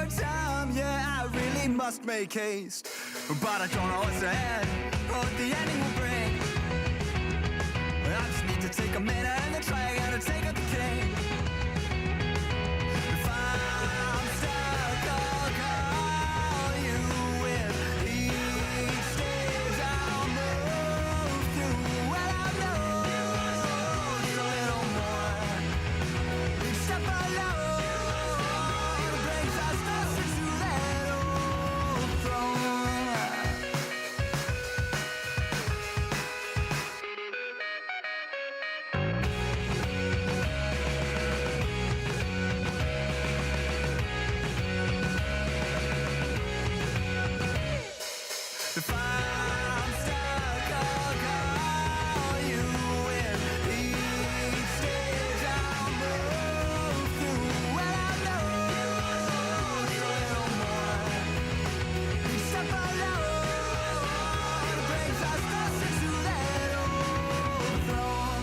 more time. Yeah, I really must make haste, but I don't know what's ahead or what the ending will bring. I just need to take a minute and then try again and take out the king. If I'm stuck, I'll call you with each stage I'll move through. Well, I know it's a little more. Each step I load brings us closer to that old throne. If I'm stuck, I'll call you with each stage I'll move through. Well, I know it's a little more. Each step I load brings us closer to that old throne.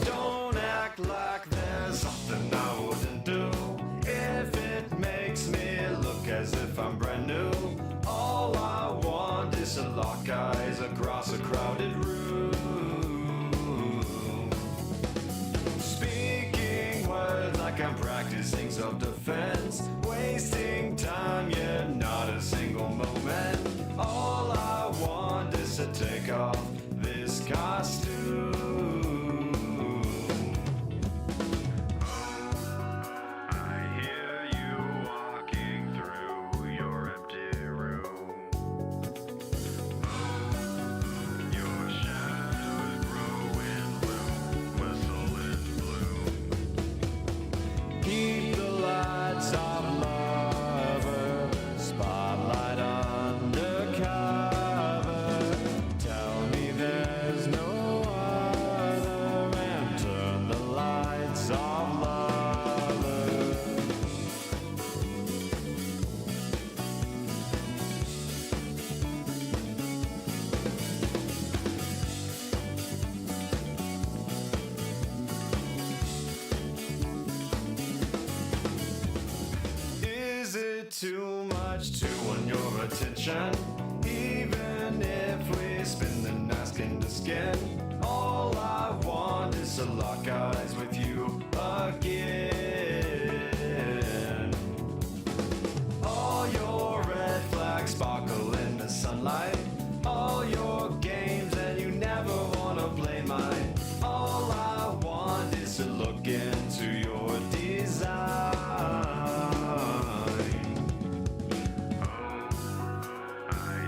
Don't act like there's something I wouldn't do if it makes me look as if I'm brand new. All I want is to lock eyes across a crowded room, speaking words like I'm practicing self-defense, wasting time, yet not a single moment. All I want is to take off this costume. I hear you walking through your empty room. Your shadows grow in bloom, whistle in bloom. Keep the lights of lover, spotlight undercover. Tell me there's no other, and turn the lights off, lover. Is it too much to want your attention? Even if we spin the night skin to skin, all I want is to lock eyes with you again. All your red flags sparkle in the sunlight, all your games, and you never wanna play mine. All I want is to look into your design. I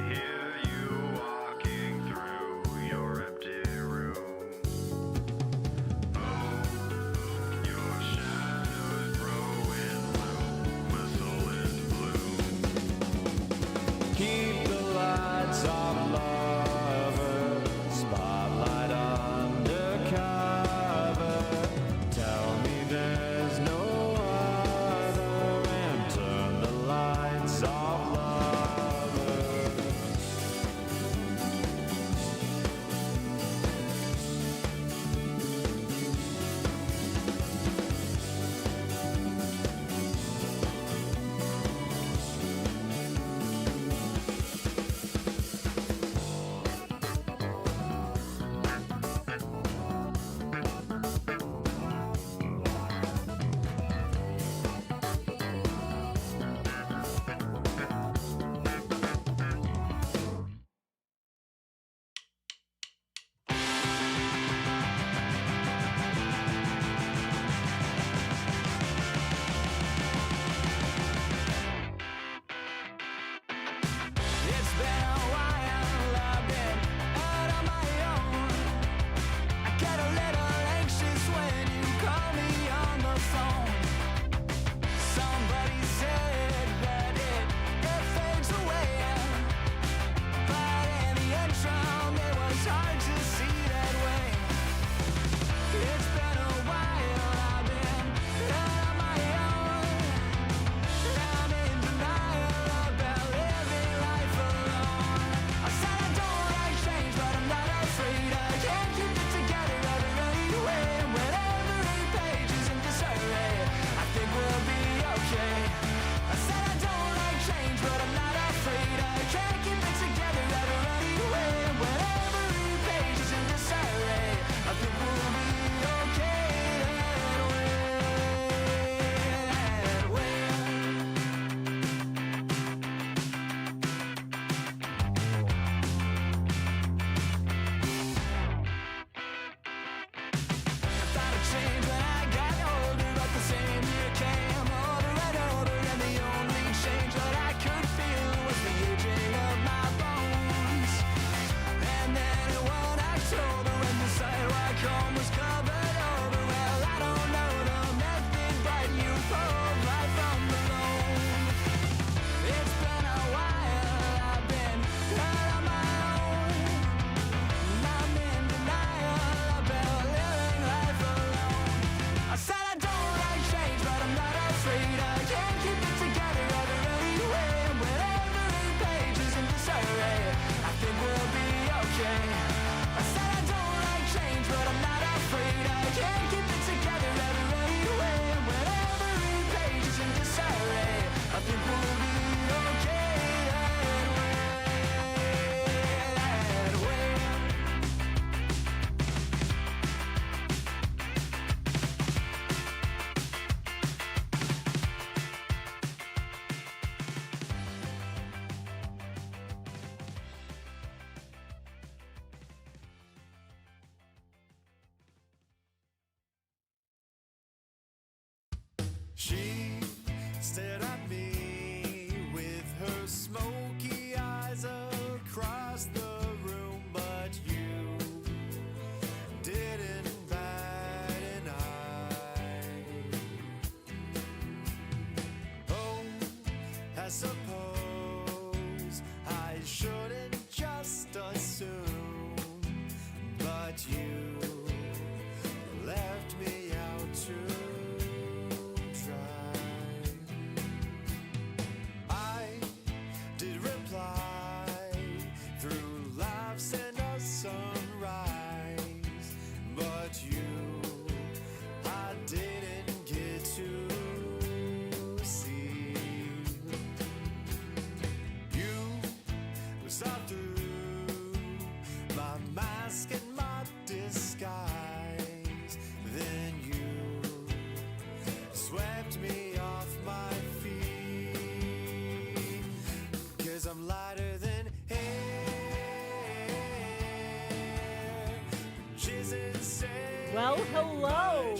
Well, hello!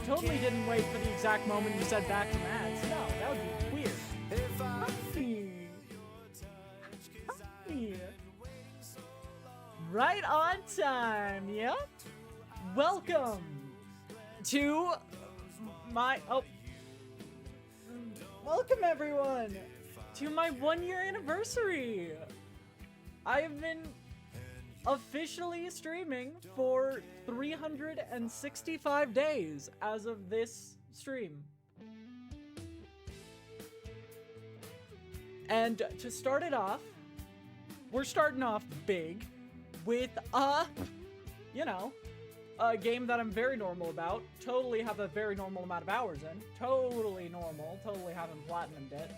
Totally didn't wait for the exact moment you said back from ads. No, that would be weird. Hi. Right on time, yep. Welcome to my... Oh. Welcome, everyone, to my 1-year anniversary. I have been officially streaming for 365 days as of this stream. And to start it off, we're starting off big with, you know, a game that I'm very normal about. Totally have a very normal amount of hours in. Totally normal. Totally haven't platinumed it.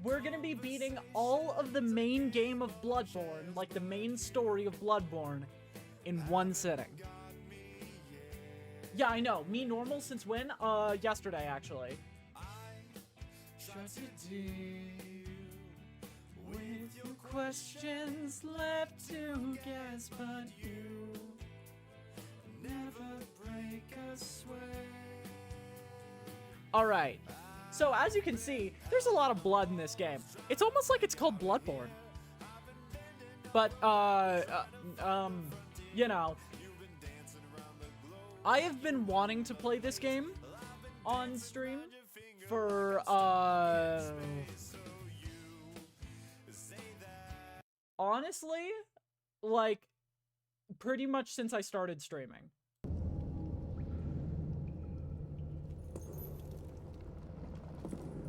We're gonna be beating all of the main game of Bloodborne, like the main story of Bloodborne, in one sitting. Yeah, I know. Me normal since when? Yesterday, actually. Try to deal with your questions left to guess, but you never break a sweat. Alright. So, as you can see, there's a lot of blood in this game. It's almost like it's called Bloodborne. But, you know, I have been wanting to play this game on stream for, honestly, like, pretty much since I started streaming.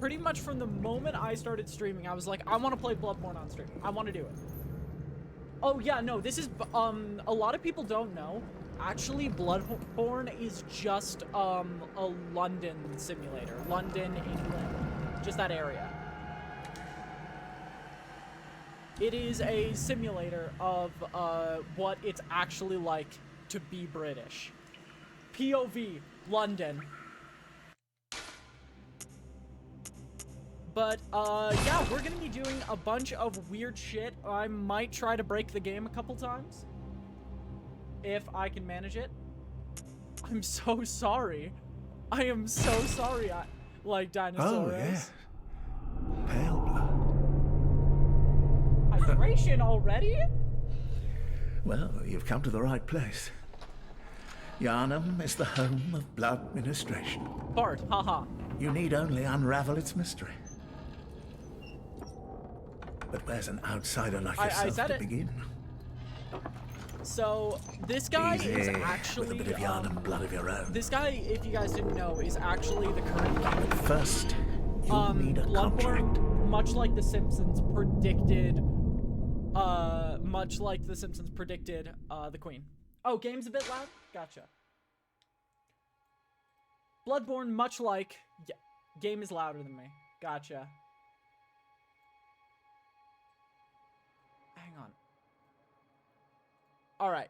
Pretty much from the moment I started streaming, I was like, I want to play Bloodborne on stream. I want to do it. Oh, yeah, no, this is, a lot of people don't know. Actually, Bloodborne is just, a London simulator. London, England. Just that area. It is a simulator of, what it's actually like to be British. POV, London. But, yeah, we're gonna be doing a bunch of weird shit. I might try to break the game a couple times. If I can manage it. I'm so sorry. I am so sorry, I like dinosaurs. Oh, yes. Pale blood. Hydration already? Well, you've come to the right place. Yarnum is the home of blood ministration. Bart, haha. You need only unravel its mystery. But where's an outsider like yourself to begin? So, this guy Easy, is actually, with a bit of Yarnum blood of your own. This guy, if you guys didn't know, is actually the current king. But first, you'll need a contract. Bloodborne, much like The Simpsons predicted, the Queen. Oh, game's a bit loud? Gotcha. Bloodborne, much like, yeah, game is louder than me. Gotcha. Hang on. All right.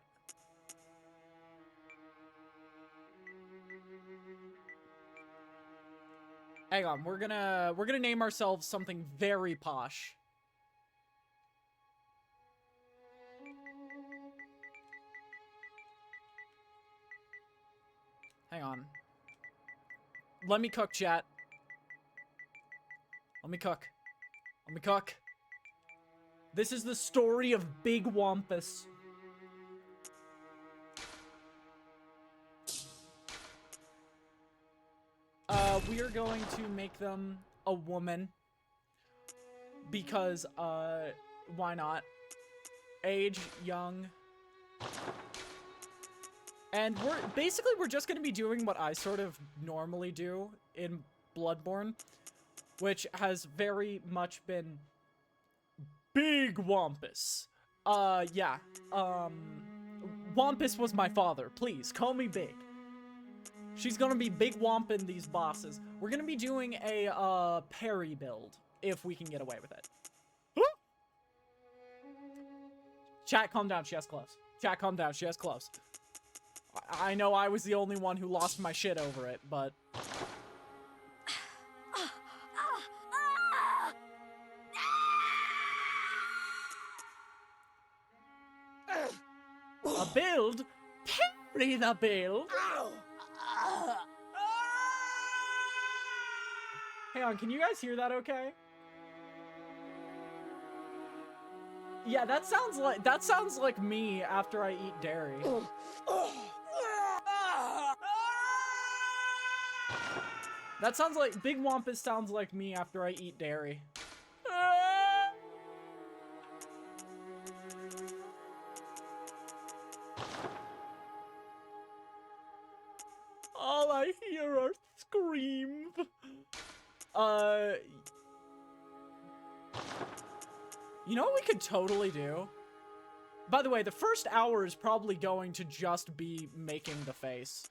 Hang on. We're gonna name ourselves something very posh. Hang on. Let me cook, chat. Let me cook. Let me cook. This is the story of Big Wampus. We are going to make them a woman. Because, why not? Age, young. And we're just gonna be doing what I sort of normally do in Bloodborne. Which has very much been Big Wampus. Yeah. Wampus was my father. Please, call me Big. She's gonna be Big Wampin' these bosses. We're gonna be doing a, parry build, if we can get away with it. Chat, calm down, she has close. Chat, calm down, she has close. I know I was the only one who lost my shit over it, but... The build? Parry the build? Hang on, can you guys hear that okay? Yeah, that sounds like me after I eat dairy. That sounds like Big Wampus sounds like me after I eat dairy. All I hear are screams. You know what we could totally do? By the way, the first hour is probably going to just be making the face.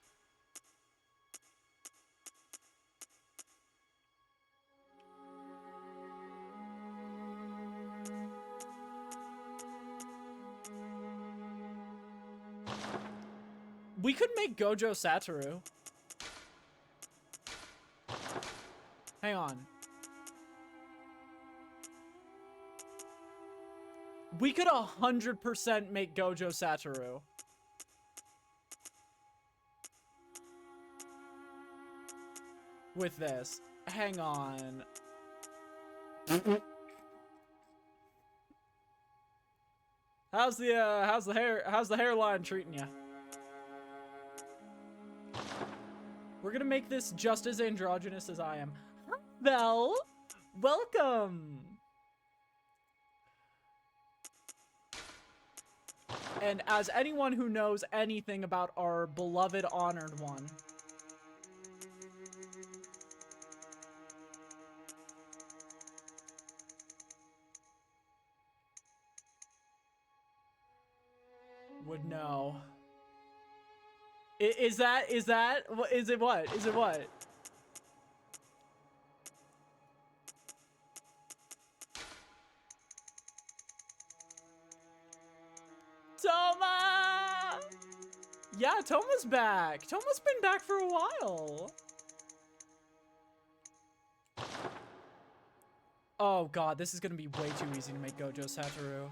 We could make Gojo Satoru. Hang on. We could 100% make Gojo Satoru. With this. Hang on. How's the hairline treating you? We're gonna make this just as androgynous as I am. Belle, welcome. And as anyone who knows anything about our beloved Honored One, would know. Is it what? Toma! Yeah, Toma's back. Toma's been back for a while. Oh god, this is gonna be way too easy to make Gojo Satoru.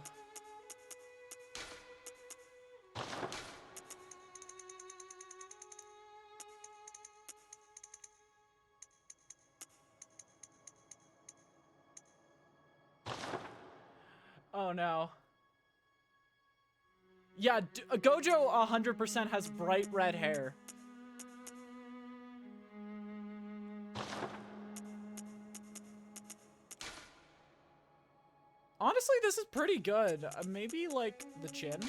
Oh no. Yeah, Gojo 100% has bright red hair. Honestly, this is pretty good. Maybe, like, the chin?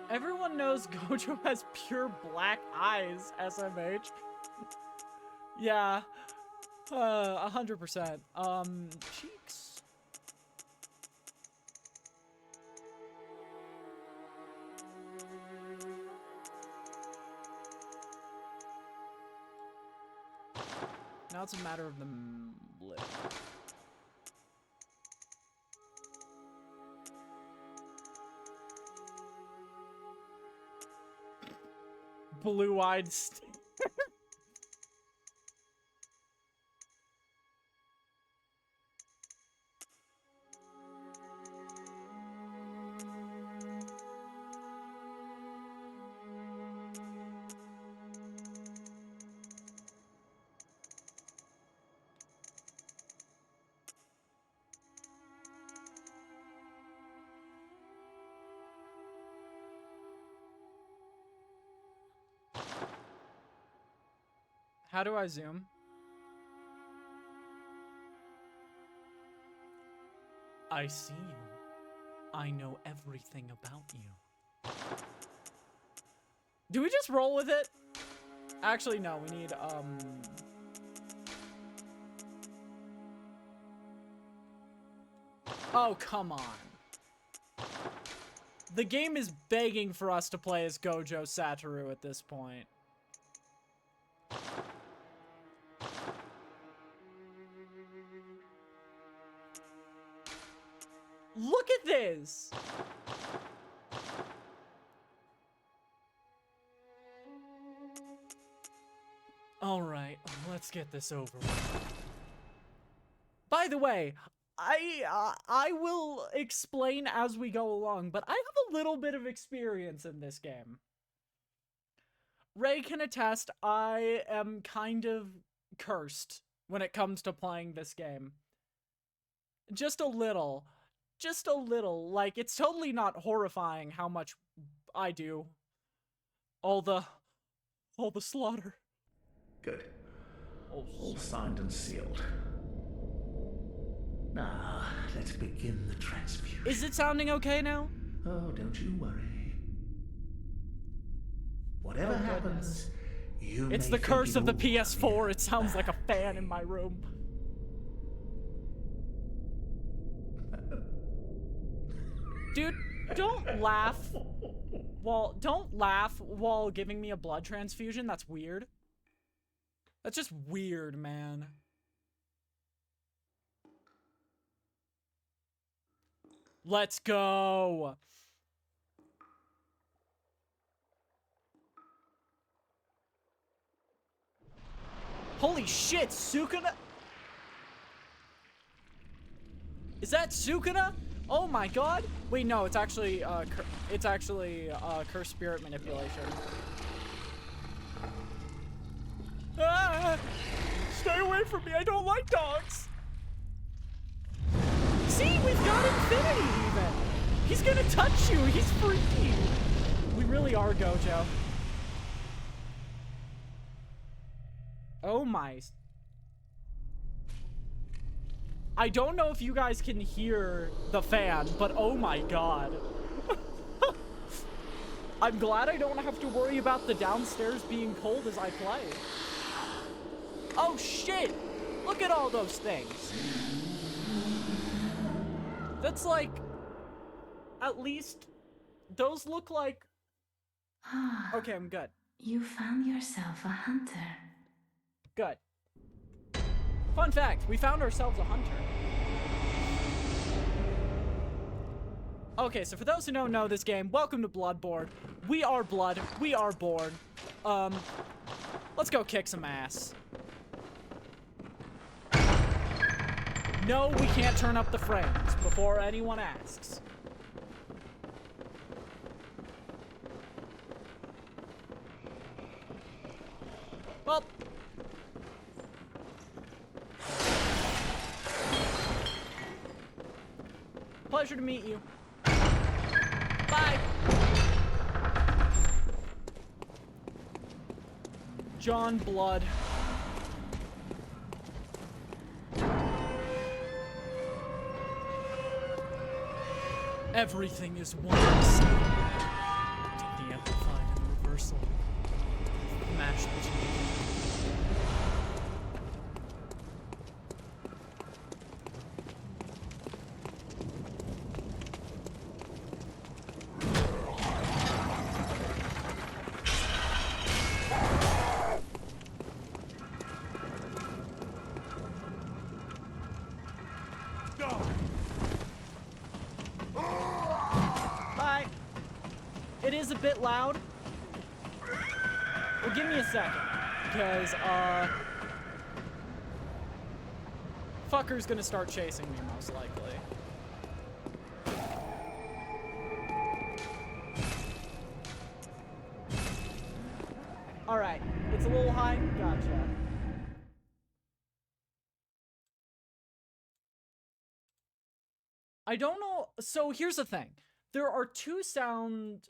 Everyone knows Gojo has pure black eyes, SMH. Yeah. 100%. Cheeks. Now it's a matter of the lip. Blue-eyed How do I zoom? I see you. I know everything about you. Do we just roll with it? Actually, no, we need, Oh, come on. The game is begging for us to play as Gojo Satoru at this point. Look at this! Alright, let's get this over with. By the way, I will explain as we go along, but I have a little bit of experience in this game. Ray can attest, I am kind of cursed when it comes to playing this game. Just a little. Just a little. Like, it's totally not horrifying how much I do. All the slaughter. Good. All signed and sealed. Now, let's begin the transfusion. Is it sounding okay now? Oh, don't you worry. Whatever happens, you It's may the think curse of the it all PS4. It sounds like a fan in my room. Dude, don't laugh while giving me a blood transfusion. That's weird. That's just weird, man. Let's go. Holy shit, Sukuna? Is that Sukuna? Oh my god. Wait, no, it's actually curse spirit manipulation. Ah! Stay away from me, I don't like dogs! See, we've got infinity even! He's gonna touch you, he's freaky! We really are Gojo. Oh my... I don't know if you guys can hear the fan, but oh my god. I'm glad I don't have to worry about the downstairs being cold as I play. Oh shit! Look at all those things! That's like... At least... Those look like... Okay, I'm good. You found yourself a hunter. Good. Fun fact, we found ourselves a hunter. Okay, so for those who don't know this game, welcome to Bloodborne. We are blood, we are born. Let's go kick some ass. No, we can't turn up the frames before anyone asks. Well, pleasure to meet you. Bye. John Blood. Everything is one and the same. Take the amplified and the reversal. Mash the two. Bye. It is a bit loud. Well, give me a second, because, fucker's gonna start chasing me, most likely. Alright, it's a little high. Gotcha. I don't know. So here's the thing. There are two sound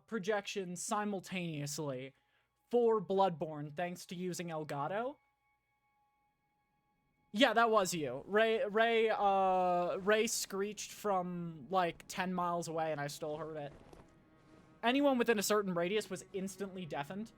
projections simultaneously for Bloodborne, thanks to using Elgato. Yeah, that was you. Ray screeched from like 10 miles away and I still heard it. Anyone within a certain radius was instantly deafened.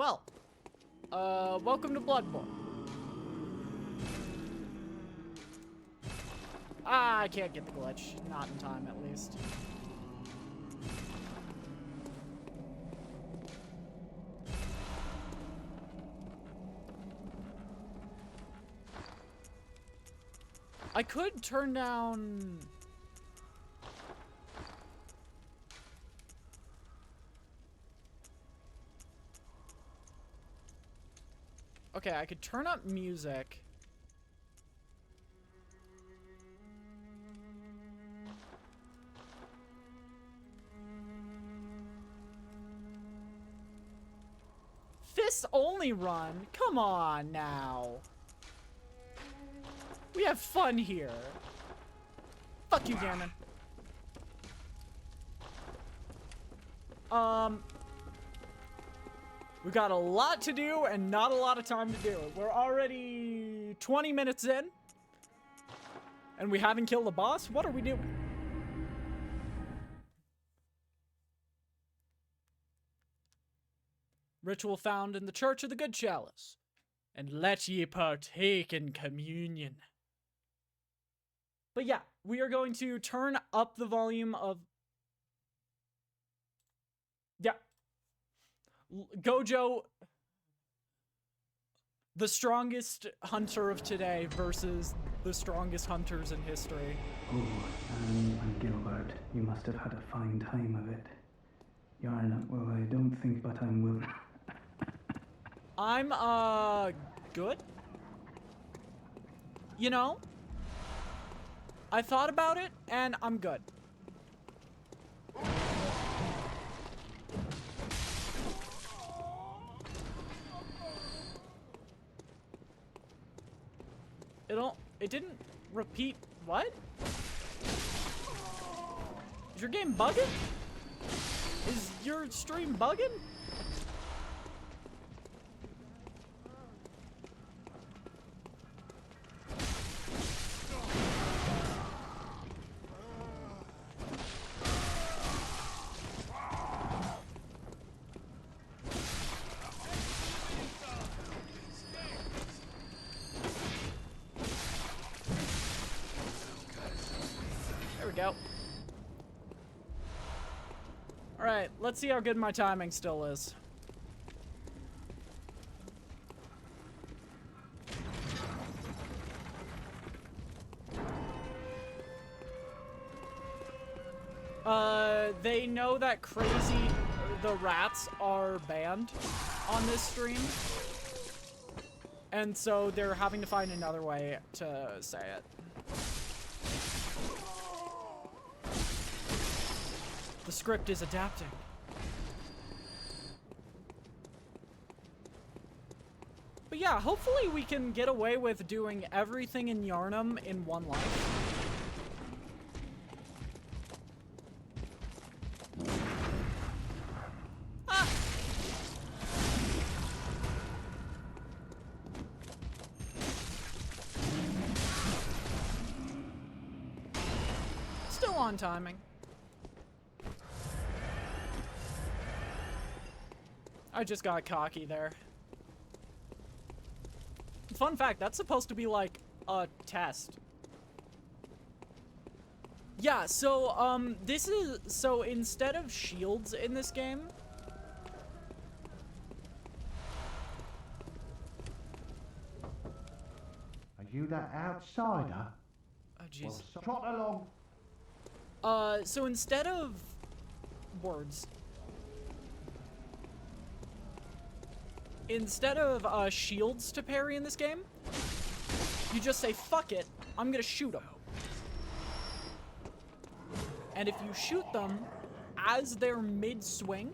well, welcome to Bloodborne. Ah, I can't get the glitch. Not in time, at least. I could turn down... Okay, I could turn up music. Fists only run? Come on now. We have fun here. Fuck you, Gammon. We got a lot to do and not a lot of time to do it. We're already 20 minutes in. And we haven't killed the boss? What are we doing? Ritual found in the Church of the Good Chalice. And let ye partake in communion. But yeah, we are going to turn up the volume of... Yeah. Gojo, the strongest hunter of today versus the strongest hunters in history. Oh, and Gilbert, you must have had a fine time of it. Yarn, well, I don't think, but I'm willing. I'm, good? You know? I thought about it, and I'm good. It didn't repeat, what? Is your game bugging? Is your stream bugging? Go. Alright, let's see how good my timing still is. They know that the rats are banned on this stream. And so they're having to find another way to say it. The script is adapting. But yeah, hopefully we can get away with doing everything in Yharnam in one life. Ah! Still on timing. I just got cocky there. Fun fact, that's supposed to be like a test. Yeah, so so instead of shields in this game, Are you that outsider? oh jeez. Well, trot along. So instead of words, instead of shields to parry in this game, you just say, fuck it, I'm gonna shoot them. And if you shoot them as they're mid-swing,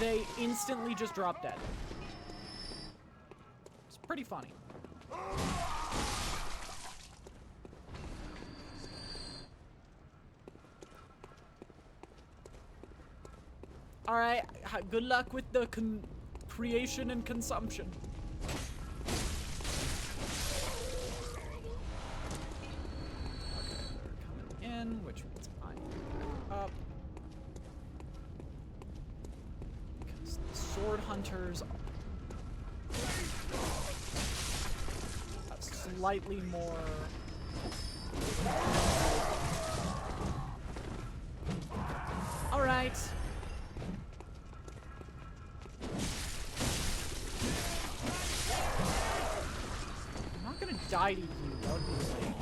they instantly just drop dead. It's pretty funny. Alright, good luck with the creation and consumption. Okay, they're coming in, which means I'm back up. hunters slightly more. All right. I'm not gonna die to you. That would be lame.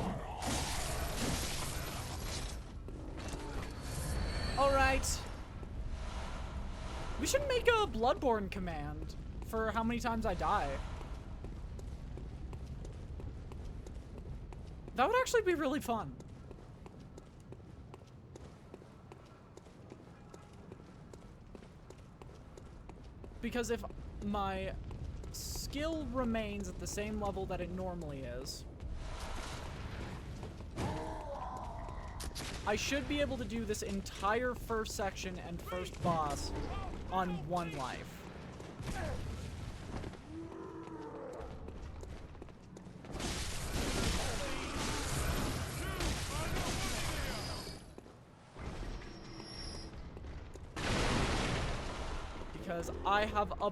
All right. We should make a Bloodborne command for how many times I die. That would actually be really fun. Because if my skill remains at the same level that it normally is, I should be able to do this entire first section and first boss on 1 life. Because I have a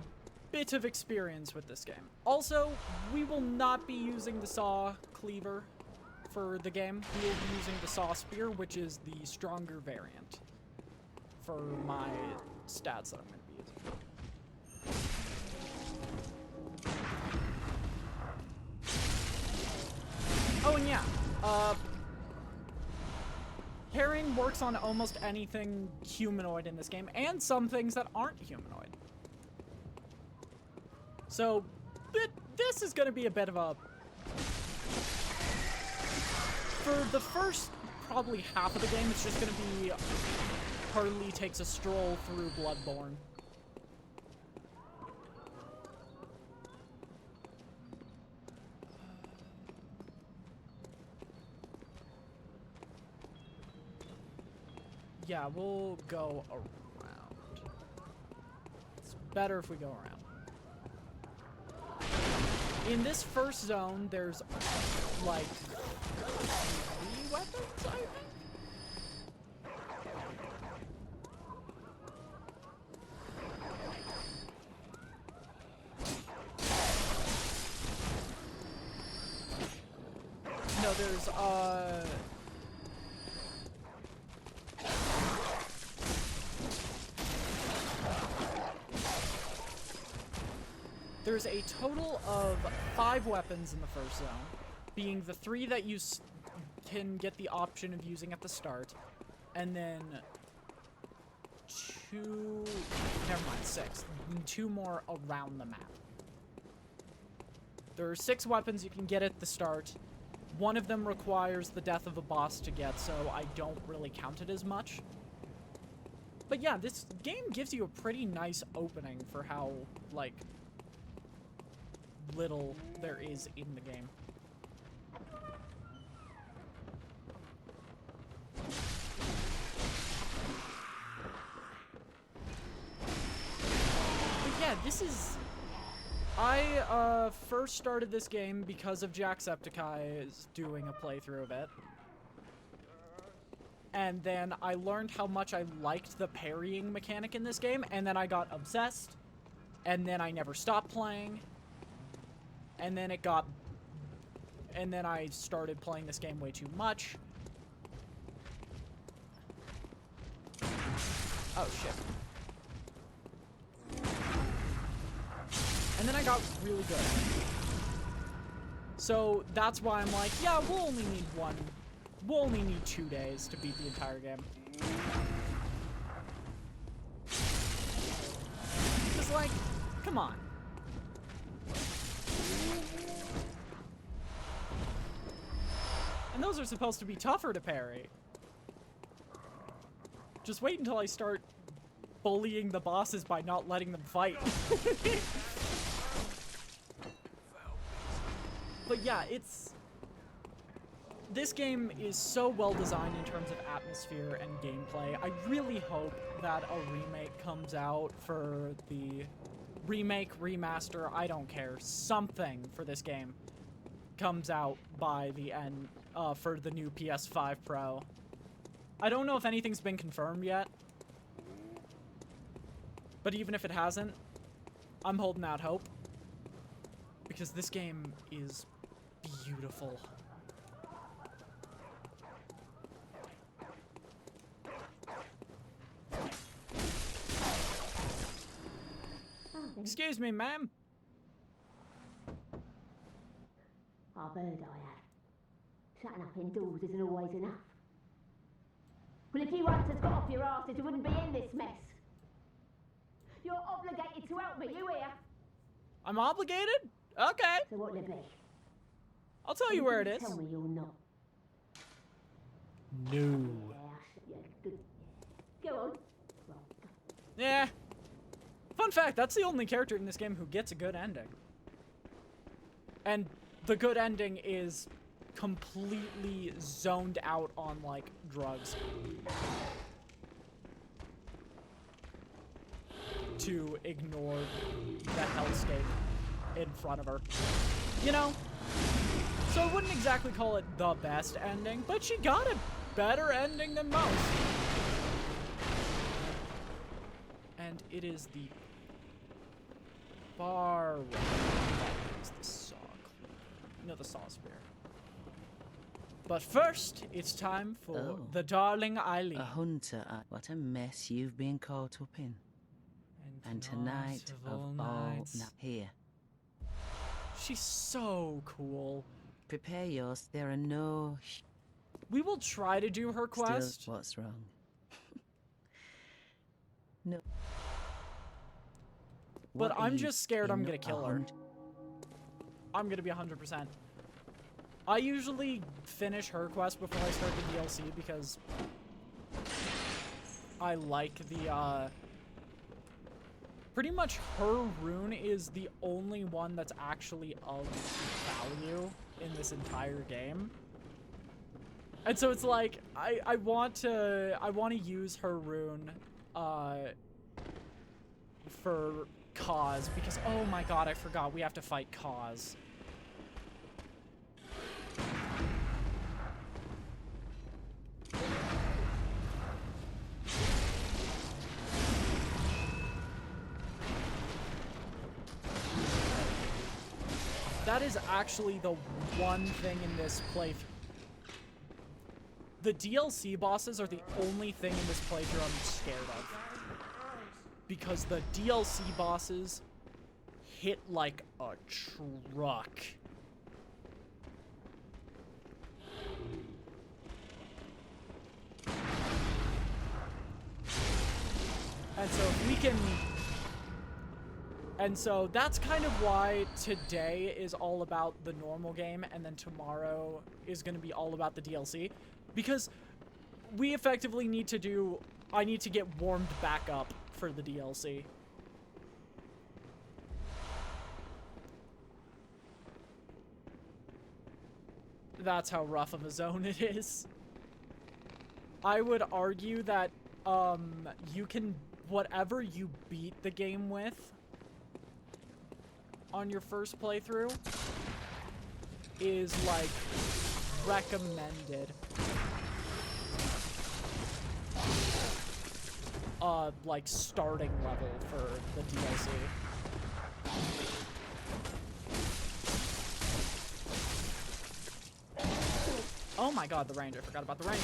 bit of experience with this game. Also, we will not be using the saw cleaver for the game. We will be using the saw spear, which is the stronger variant for my stats that I'm going to be using. Oh, and yeah, parrying works on almost anything humanoid in this game, and some things that aren't humanoid. So, this is going to be a bit of a... For the first, probably half of the game, it's just going to be Harley takes a stroll through Bloodborne. Yeah, we'll go around. It's better if we go around. In this first zone, there's, like, 3 weapons, I think? No, there's, there's a total of 5 weapons in the first zone, being the 3 that you can get the option of using at the start, and then 2, never mind, 6, and 2 more around the map. There are 6 weapons you can get at the start. One of them requires the death of a boss to get, so I don't really count it as much. But yeah, this game gives you a pretty nice opening for how, like, little there is in the game. But yeah, this is... I first started this game because of Jacksepticeye's doing a playthrough of it. And then I learned how much I liked the parrying mechanic in this game, and then I got obsessed. And then I never stopped playing. And then I started playing this game way too much. Oh, shit. And then I got really good. So that's why I'm like, yeah, we'll only need 2 days to beat the entire game. Just like, come on. And those are supposed to be tougher to parry. Just wait until I start bullying the bosses by not letting them fight. But yeah, this game is so well designed in terms of atmosphere and gameplay. I really hope that a remake comes out for the remaster, I don't care, something for this game comes out by the end, for the new PS5 Pro. I don't know if anything's been confirmed yet, but even if it hasn't, I'm holding out hope. Because this game is beautiful. Excuse me, ma'am. I've heard I have. Shutting up indoors isn't always enough. Well, if you hunters got off your asses, you wouldn't be in this mess. You're obligated to help me, you hear? I'm obligated? Okay. So what'll it be? I'll tell you where it is. Tell me you're not. No. Yeah, good. Go on. Well, go. Yeah. Fun fact, that's the only character in this game who gets a good ending. And the good ending is completely zoned out on, like, drugs. To ignore the hellscape in front of her. You know? So I wouldn't exactly call it the best ending, but she got a better ending than most. And it is the far right. That is the saw cleaver. No, the saw spear. But first, it's time for the darling Eileen. A hunter. What a mess you've been caught up in. And tonight of all nights. Here. She's so cool. Prepare yours. There are no... We will try to do her quest. Still, what's wrong? No. But I'm just scared I'm gonna kill her. I'm gonna be 100%. I usually finish her quest before I start the DLC because I like the, pretty much her rune is the only one that's actually of value in this entire game. And so it's like, I want to use her rune, for Cause, because, oh my god, I forgot, we have to fight Cause. That is actually the one thing in this playthrough. The DLC bosses are the only thing in this playthrough I'm scared of. Because the DLC bosses hit like a truck. And so if we can... And so that's kind of why today is all about the normal game, and then tomorrow is going to be all about the DLC. Because we effectively need to do... I need to get warmed back up for the DLC. That's how rough of a zone it is. I would argue that, you can... Whatever you beat the game with on your first playthrough is, like, recommended. Like, starting level for the DLC. Oh my god, the range. I forgot about the range.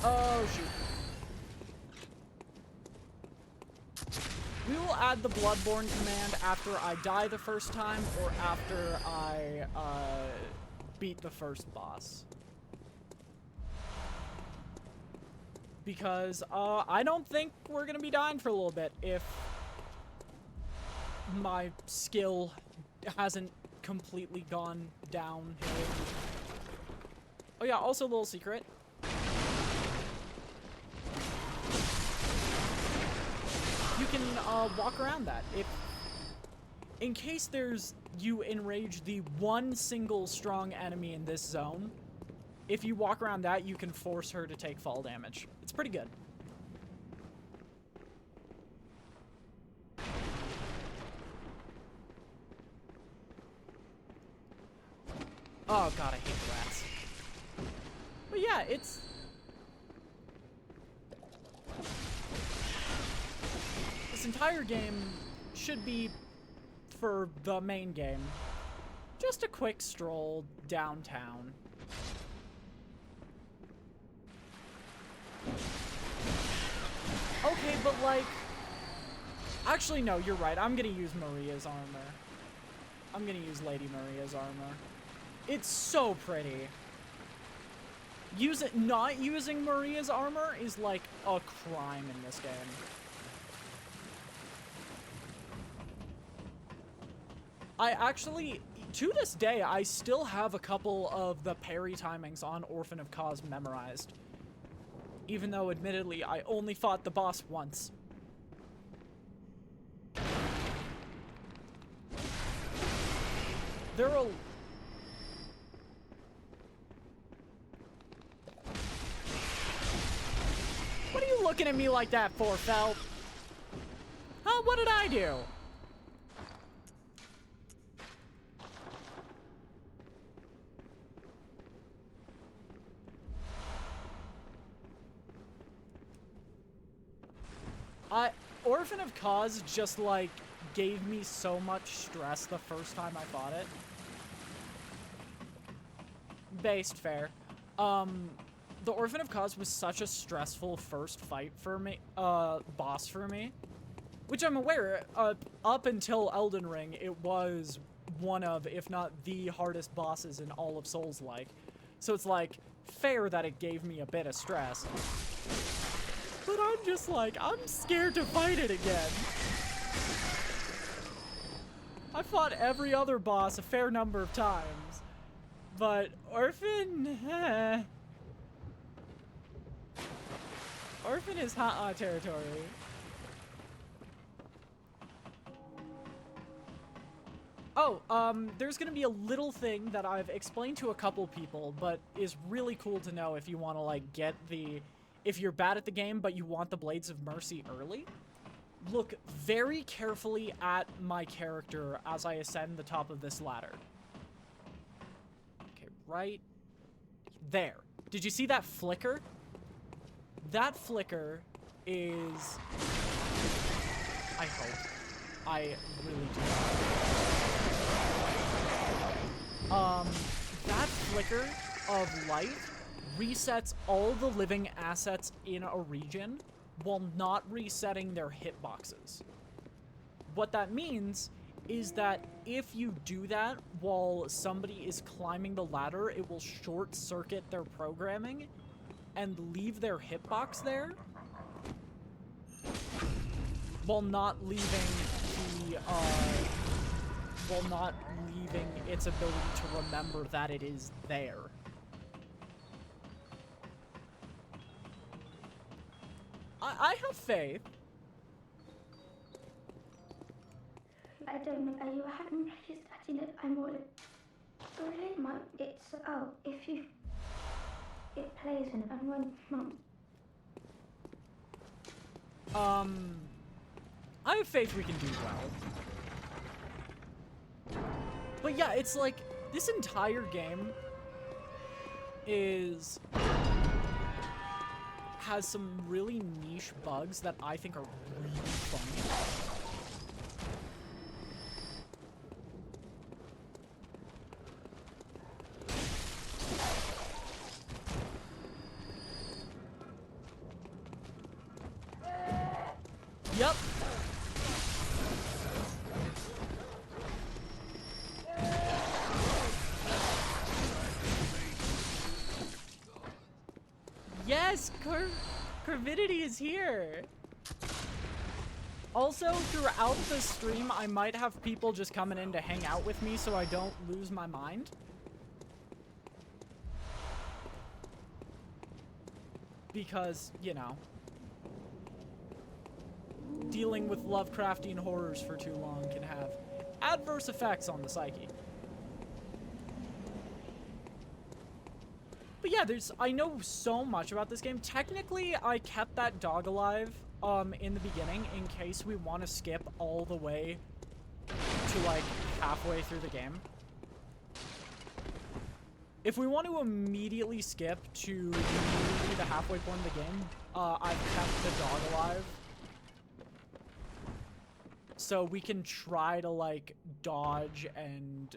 Oh, shoot. We will add the Bloodborne command after I die the first time or after I beat the first boss. Because I don't think we're gonna be dying for a little bit if my skill hasn't completely gone downhill. Oh yeah, also a little secret. You can walk around that. In case you enrage the one single strong enemy in this zone, if you walk around that, you can force her to take fall damage. It's pretty good. Oh god, I hate rats. But yeah, it's entire game should be, for the main game, just a quick stroll downtown. Okay, but like... Actually, no, you're right. I'm gonna use Maria's armor. I'm gonna use Lady Maria's armor. It's so pretty. Not using Maria's armor is like a crime in this game. I actually, to this day, I still have a couple of the parry timings on Orphan of Cause memorized. Even though, admittedly, I only fought the boss once. There are... What are you looking at me like that for, Fel? Huh? What did I do? Orphan of Cause just, like, gave me so much stress the first time I fought it. Based fair. The Orphan of Cause was such a stressful first fight for me, boss for me. Which I'm aware, up until Elden Ring, it was one of, if not the hardest bosses in all of Souls-like. So it's, like, fair that it gave me a bit of stress. But I'm just like, I'm scared to fight it again. I fought every other boss a fair number of times. But Orphan, Orphan is hot territory. Oh, there's gonna be a little thing that I've explained to a couple people, but is really cool to know if you want to, like, get the... If you're bad at the game, but you want the Blades of Mercy early, look very carefully at my character as I ascend the top of this ladder. Okay, right there. Did you see that flicker? That flicker is... I hope. I really do. That flicker of light resets all the living assets in a region while not resetting their hitboxes. What that means is that if you do that while somebody is climbing the ladder, it will short circuit their programming and leave their hitbox there while not leaving its ability to remember that it is there. I have faith. I don't know. You haven't registered it. I'm all really it's if you it plays and when I have faith we can do well. But yeah, it's like this entire game has some really niche bugs that I think are really funny. Yep. Yes, Curvidity is here. Also, throughout the stream, I might have people just coming in to hang out with me so I don't lose my mind. Because, you know, dealing with Lovecraftian horrors for too long can have adverse effects on the psyche. But yeah, I know so much about this game. Technically, I kept that dog alive in the beginning in case we want to skip all the way to, like, halfway through the game. If we want to immediately skip to the halfway point of the game, I've kept the dog alive. So we can try to, like, dodge and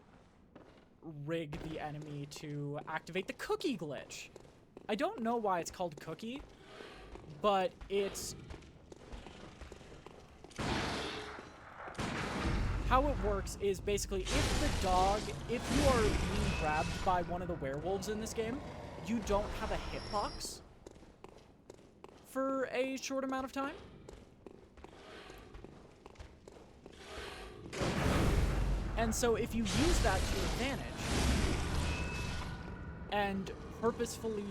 rig the enemy to activate the cookie glitch. I don't know why it's called cookie, but it's... How it works is basically if you are being grabbed by one of the werewolves in this game, you don't have a hitbox for a short amount of time. And so if you use that to your advantage and purposefully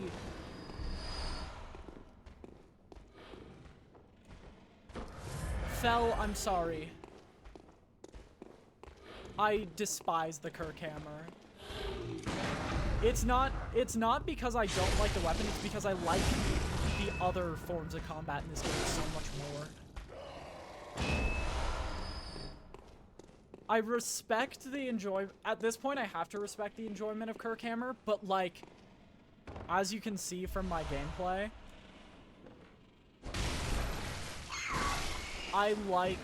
I'm sorry. I despise the Kirkhammer. It's not because I don't like the weapon, it's because I like the other forms of combat in this game so much more. I respect the enjoyment. At this point, I have to respect the enjoyment of Kirkhammer, but, like, as you can see from my gameplay, I like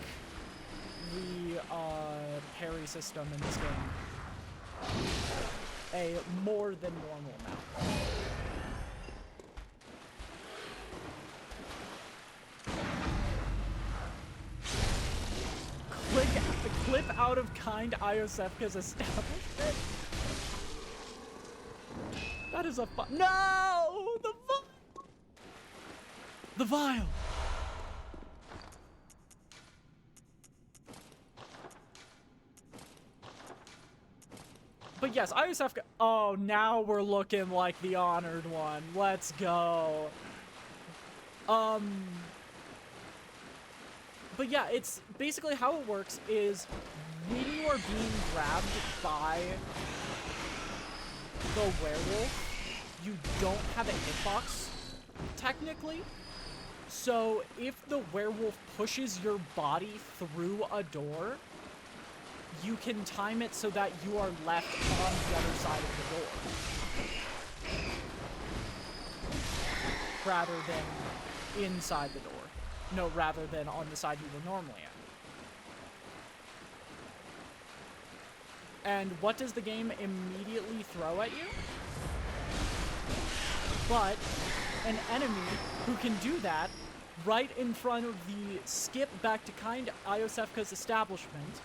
the parry system in this game a more than normal amount. Clip out of kind Iosefka's establishment. That is a no! The vial! But yes, Iosefka. Oh, now we're looking like the honored one. Let's go. But yeah, it's basically how it works is when you are being grabbed by the werewolf, you don't have a hitbox, technically. So if the werewolf pushes your body through a door, you can time it so that you are left on the other side of the door, rather than inside the door. No, rather than on the side you were normally at. And what does the game immediately throw at you? But an enemy who can do that right in front of the skip back to kind Iosefka's establishment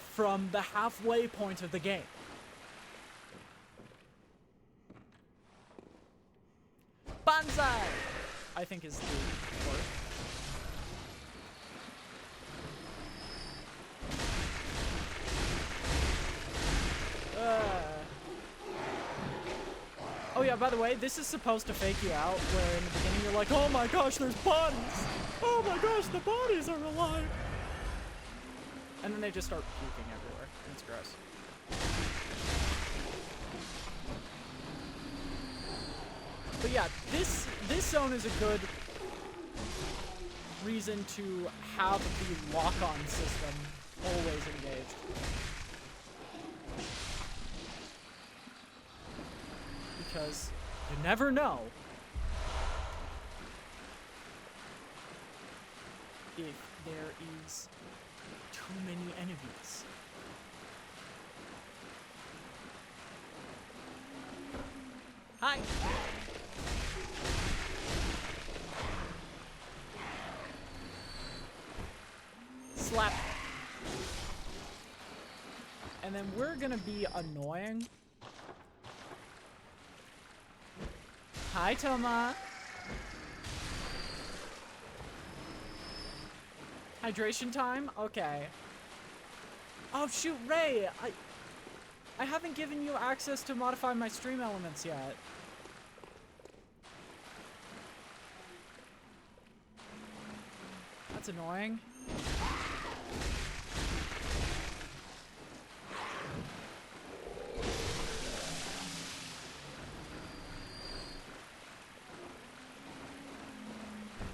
from the halfway point of the game. Banzai! I think is the word. Oh yeah, by the way, this is supposed to fake you out, where in the beginning you're like, oh my gosh, there's bodies! Oh my gosh, the bodies are alive! And then they just start puking everywhere, and it's gross. But yeah, this zone is a good reason to have the lock-on system always engaged. Because you never know if there is too many enemies. Hi! Slap. And then we're gonna be annoying. Hi, Toma. Hydration time? Okay. Oh shoot, Ray! I haven't given you access to modify my stream elements yet. That's annoying.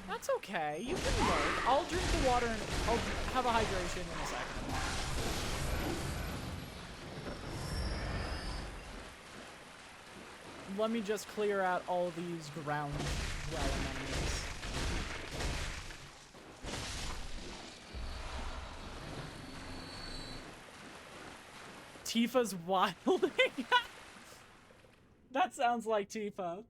That's okay. You can work. I'll drink the water and I'll have a hydration in a second. Let me just clear out all these ground dwelling enemies. Tifa's wilding. That sounds like Tifa.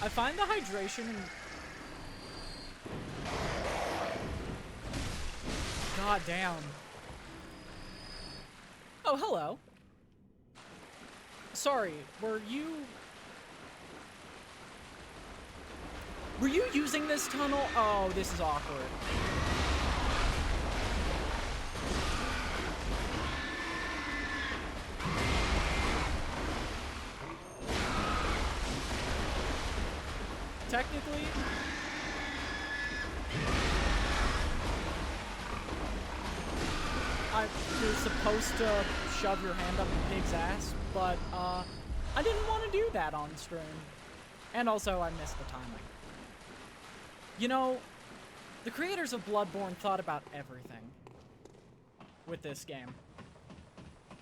I find the hydration and... God damn. Oh, hello. Sorry, were you using this tunnel? Oh, this is awkward. Technically, you're supposed to shove your hand up the pig's ass, but I didn't want to do that on stream. And also, I missed the timing. You know, the creators of Bloodborne thought about everything with this game,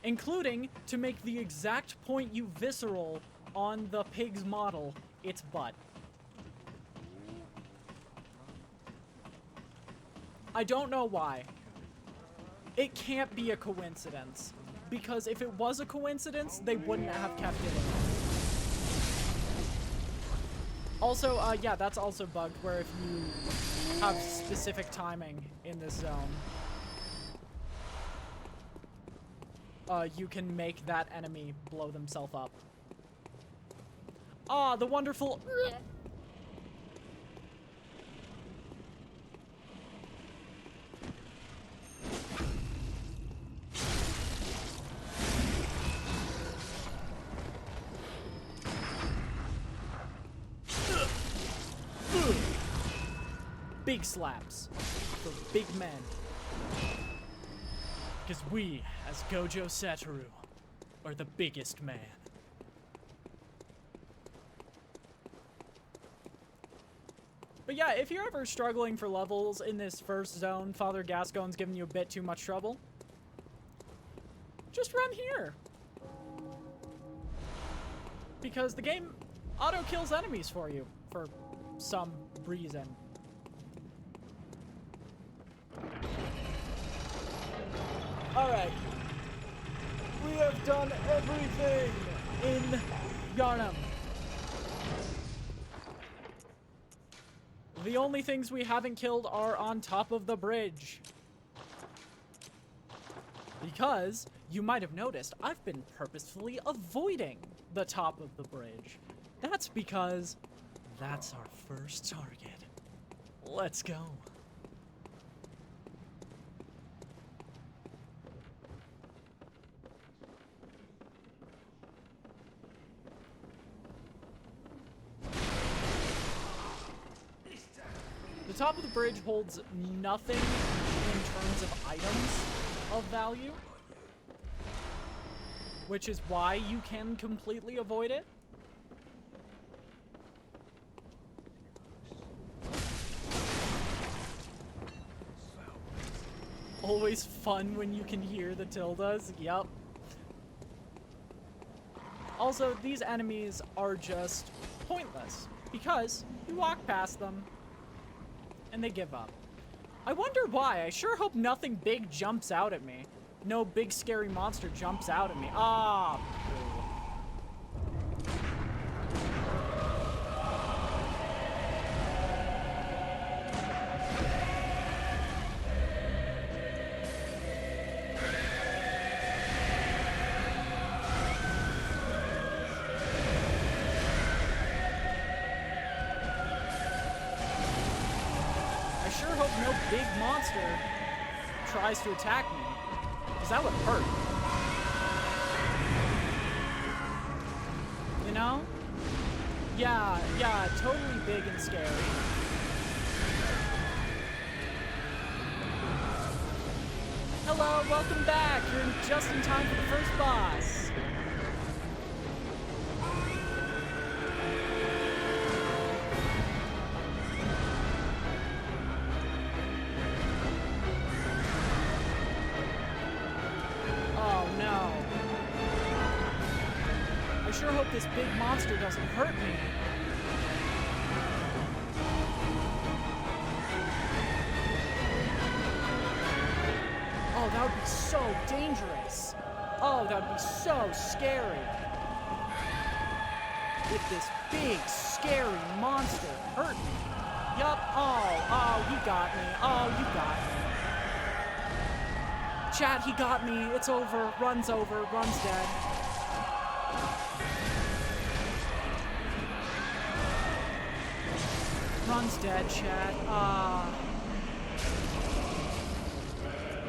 including to make the exact point you visceral on the pig's model its butt. I don't know why. It can't be a coincidence, because if it was a coincidence, they wouldn't have kept it in. Also, yeah, that's also bugged, where if you have specific timing in this zone, you can make that enemy blow themselves up. Ah, the wonderful... Big slaps for big men. Because we, as Gojo Satoru, are the biggest man. But yeah, if you're ever struggling for levels in this first zone, Father Gascoigne's giving you a bit too much trouble, just run here. Because the game auto-kills enemies for you, for some reason. Alright. We have done everything in Yharnam. The only things we haven't killed are on top of the bridge. Because, you might have noticed, I've been purposefully avoiding the top of the bridge. That's because that's our first target. Let's go. The top of the bridge holds nothing in terms of items of value, which is why you can completely avoid it. Always fun when you can hear the tildes. Yup. Also, these enemies are just pointless because you walk past them and they give up. I wonder why. I sure hope nothing big jumps out at me. No big scary monster jumps out at me. Ah, big monster tries to attack me, because that would hurt. You know? Yeah, totally big and scary. Hello, welcome back. You're just in time for the first boss. I sure hope this big monster doesn't hurt me. Oh, that would be so dangerous. Oh, that would be so scary. If this big, scary monster hurt me. Yup. Oh, he got me. Oh, you got me. Chat, he got me. It's over. Run's over. Run's dead. Run's dead, chat.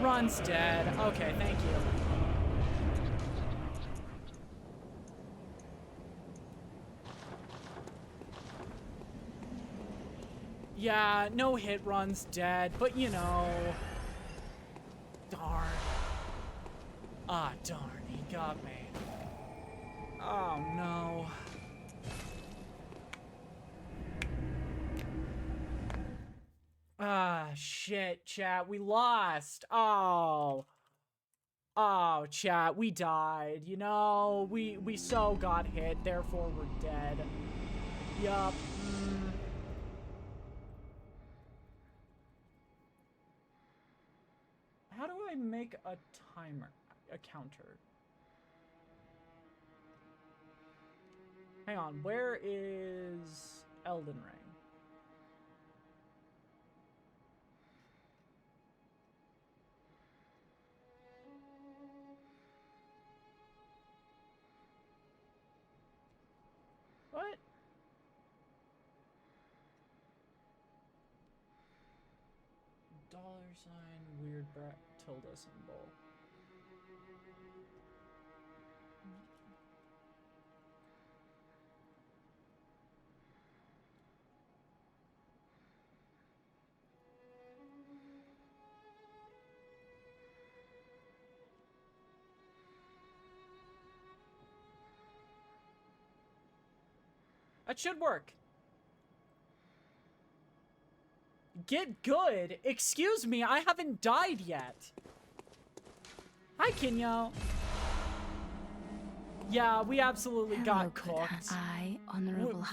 Run's dead. Okay, thank you. Yeah, no hit run's dead, but you know. Darn. Ah, darn, he got me. Oh, no. Ah, shit, chat, we lost. Oh. Oh, chat, we died. You know, we so got hit, therefore we're dead. Yup. How do I make a timer, a counter? Hang on, where is Elden Ring? What? $, weird tilde symbol. That should work. Get good? Excuse me, I haven't died yet. Hi, Kinyo. Yeah, we absolutely got cooked.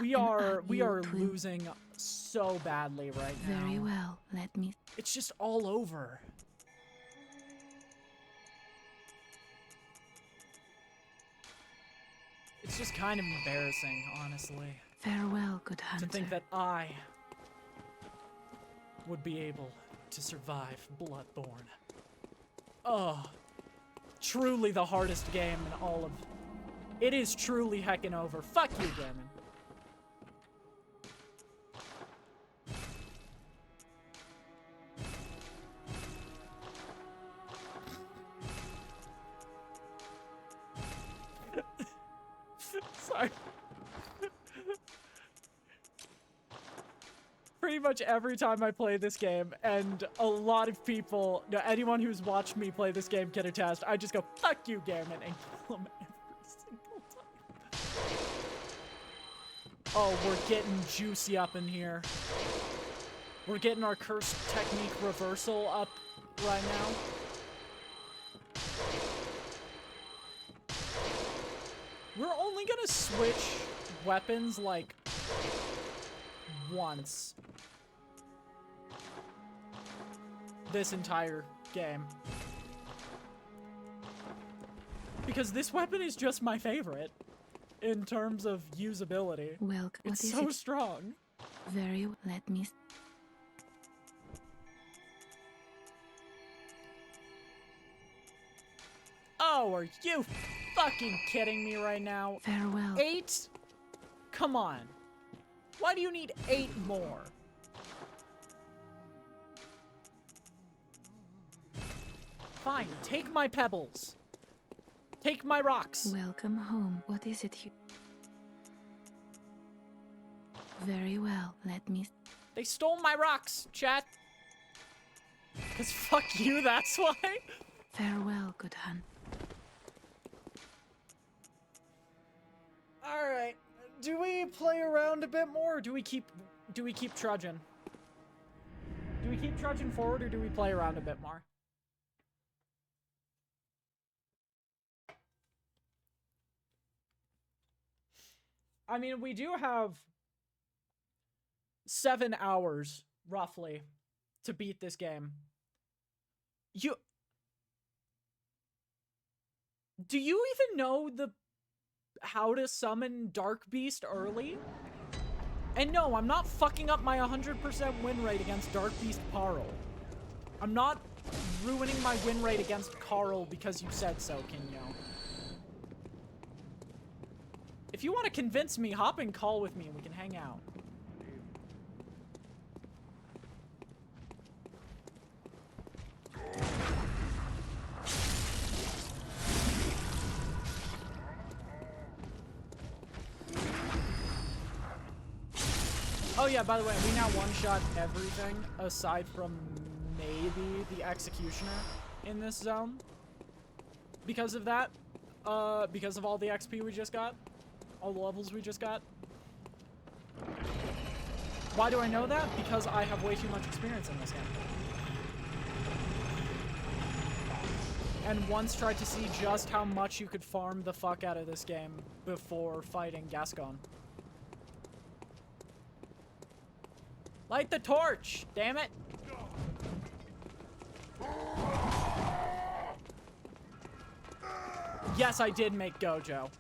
We are losing so badly right now. Very well, let me... It's just all over. It's just kind of embarrassing, honestly. Farewell, good hunter. To think that I would be able to survive Bloodborne. Oh, truly the hardest game in all of... It is truly heckin' over. Fuck you, Gammon. Sorry. Pretty much every time I play this game, and a lot of people, anyone who's watched me play this game can attest, I just go, fuck you, Gammon, and kill him every single time. Oh, we're getting juicy up in here. We're getting our cursed technique reversal up right now. We're only gonna switch weapons, like, once. This entire game. Because this weapon is just my favorite in terms of usability. Well, it's so strong. Very well, let me... Oh, are you fucking kidding me right now? Farewell. 8? Come on. Why do you need 8 more? Fine, take my pebbles. Take my rocks. Welcome home. What is it you... Very well, let me... They stole my rocks, chat. Cause fuck you, that's why. Farewell, good hunt. Alright. Do we play around a bit more, or do we keep trudging? Do we keep trudging forward, or do we play around a bit more? I mean, we do have 7 hours, roughly, to beat this game. Do you even know how to summon Dark Beast early? And no, I'm not fucking up my 100% win rate against Dark Beast Carl. I'm not ruining my win rate against Carl because you said so, Kinyo. If you want to convince me, hop in call with me and we can hang out. Oh yeah, by the way, we now one-shot everything aside from maybe the Executioner in this zone. Because of that, because of all the XP we just got, all the levels we just got. Why do I know that? Because I have way too much experience in this game. And once tried to see just how much you could farm the fuck out of this game before fighting Gascon. Light the torch, damn it! Yes, I did make Gojo.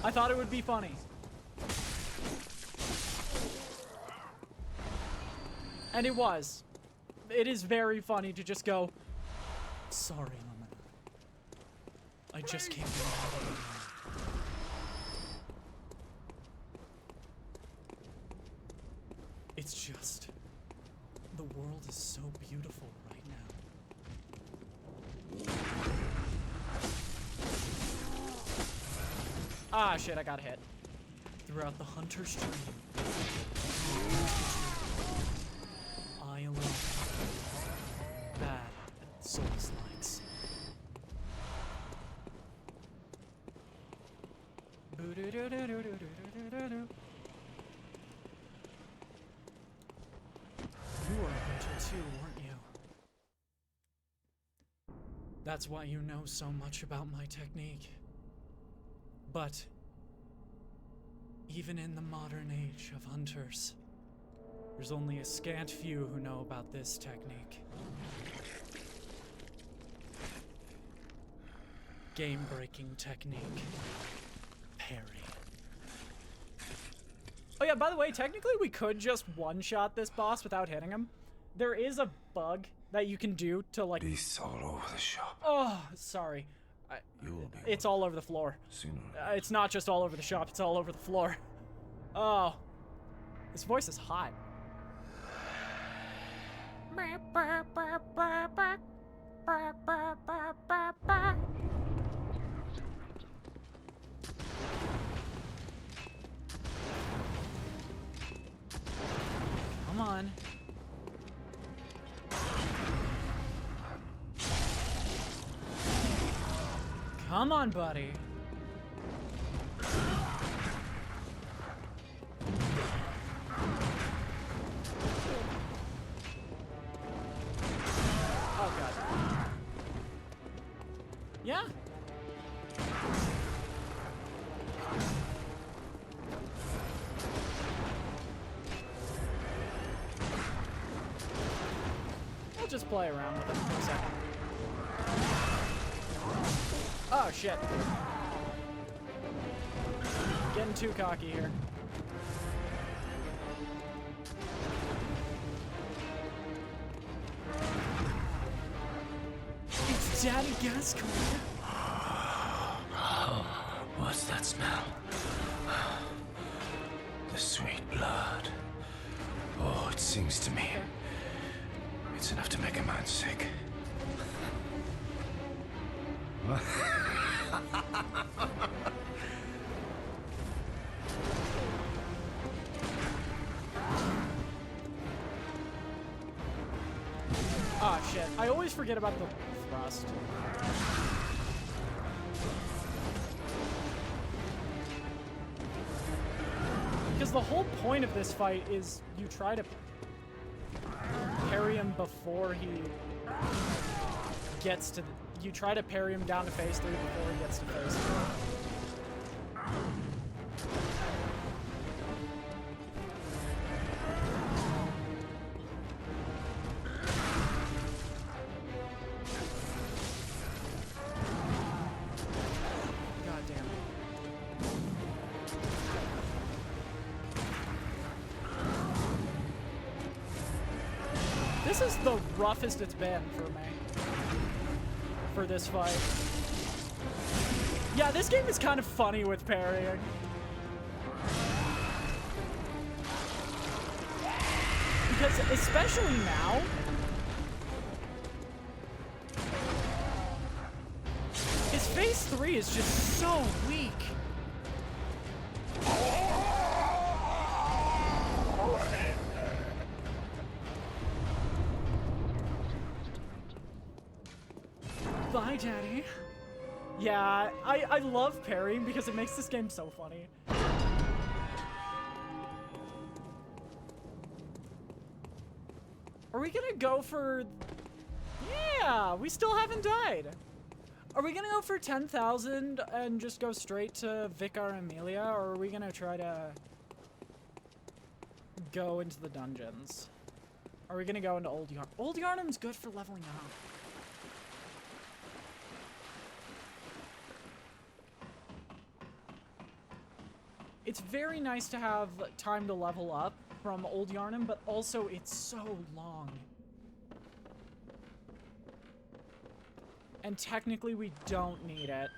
I thought it would be funny. And it was. It is very funny to just go, sorry, Lemon. I just can't get out of it. It's just, the world is so beautiful right now. Ah, shit, I got hit. Throughout the hunter's dream, I alone, bad at souls likes. You were a hunter too, weren't you? That's why you know so much about my technique. But even in the modern age of hunters, there's only a scant few who know about this technique. Game-breaking technique. Parry. Oh yeah, by the way, technically we could just one-shot this boss without hitting him. There is a bug that you can do to like... Beasts all over the shop. Oh, sorry. It's all over the floor. It's not just all over the shop, it's all over the floor. Oh. This voice is hot. Come on. Come on, buddy. Oh, God. Yeah. We'll just play around with it for a second. Oh, shit. Getting too cocky here. It's Daddy Gascoigne. What's that smell? The sweet blood. Oh, it sings to me. It's enough to make a man sick. Ah, shit. I always forget about the thrust. Because the whole point of this fight is you try to parry him before he gets to... You try to parry him down to phase 3 before he gets to phase 3. This is the roughest it's been for me. For this fight. Yeah, this game is kind of funny with parrying. Because especially now, his phase 3 is just so weak. Bye, Daddy. Yeah, I love parrying because it makes this game so funny. Are we gonna go for... Yeah, we still haven't died. Are we gonna go for 10,000 and just go straight to Vicar Amelia, or are we gonna try to go into the dungeons? Are we gonna go into Old Yarnum? Old Yarnum's good for leveling up. It's very nice to have time to level up from Old Yarnum, but also it's so long. And technically we don't need it.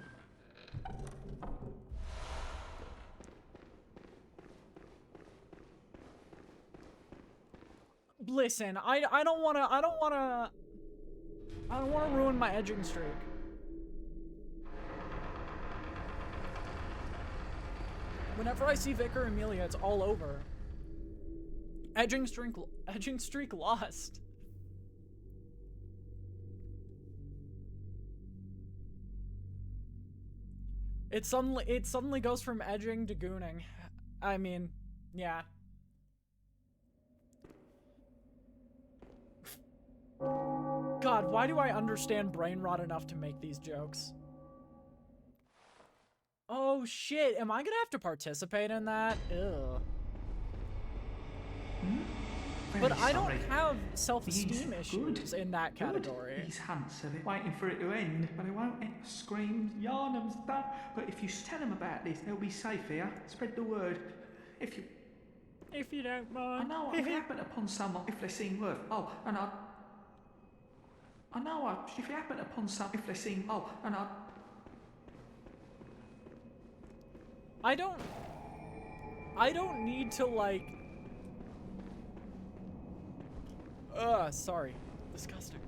Listen, I don't wanna ruin my edging streak. Whenever I see Vicar Amelia, it's all over. Edging streak lost. It suddenly goes from edging to gooning. I mean, yeah. God, why do I understand brain rot enough to make these jokes? Oh shit, am I gonna have to participate in that? Ew. But I don't have self-esteem issues in that category. He's handsome. Waiting for it to end, but it won't end. Screams, Yarnum's done. But if you tell them about this, they'll be safe here. Spread the word. If you don't mind. I know, if you happen upon someone, if they seem worth. Oh, and I know, if you happen upon someone, if they seem. Oh, and I don't need to, like... sorry. Disgusting.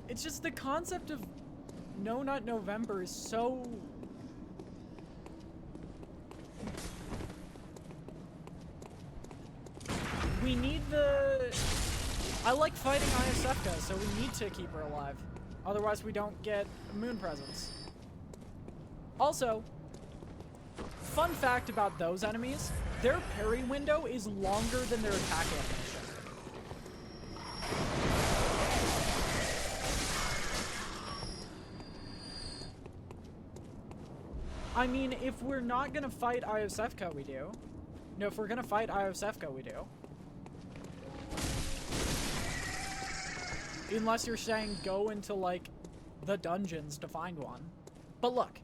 It's just the concept of No Nut November is so... We need the... I like fighting Ayasefka, so we need to keep her alive. Otherwise we don't get moon presents. Also, fun fact about those enemies, their parry window is longer than their attack animation. I mean, if we're not gonna fight Ayasefka, we do. No, if we're gonna fight Ayasefka, we do. Unless you're saying go into, like, the dungeons to find one. But look.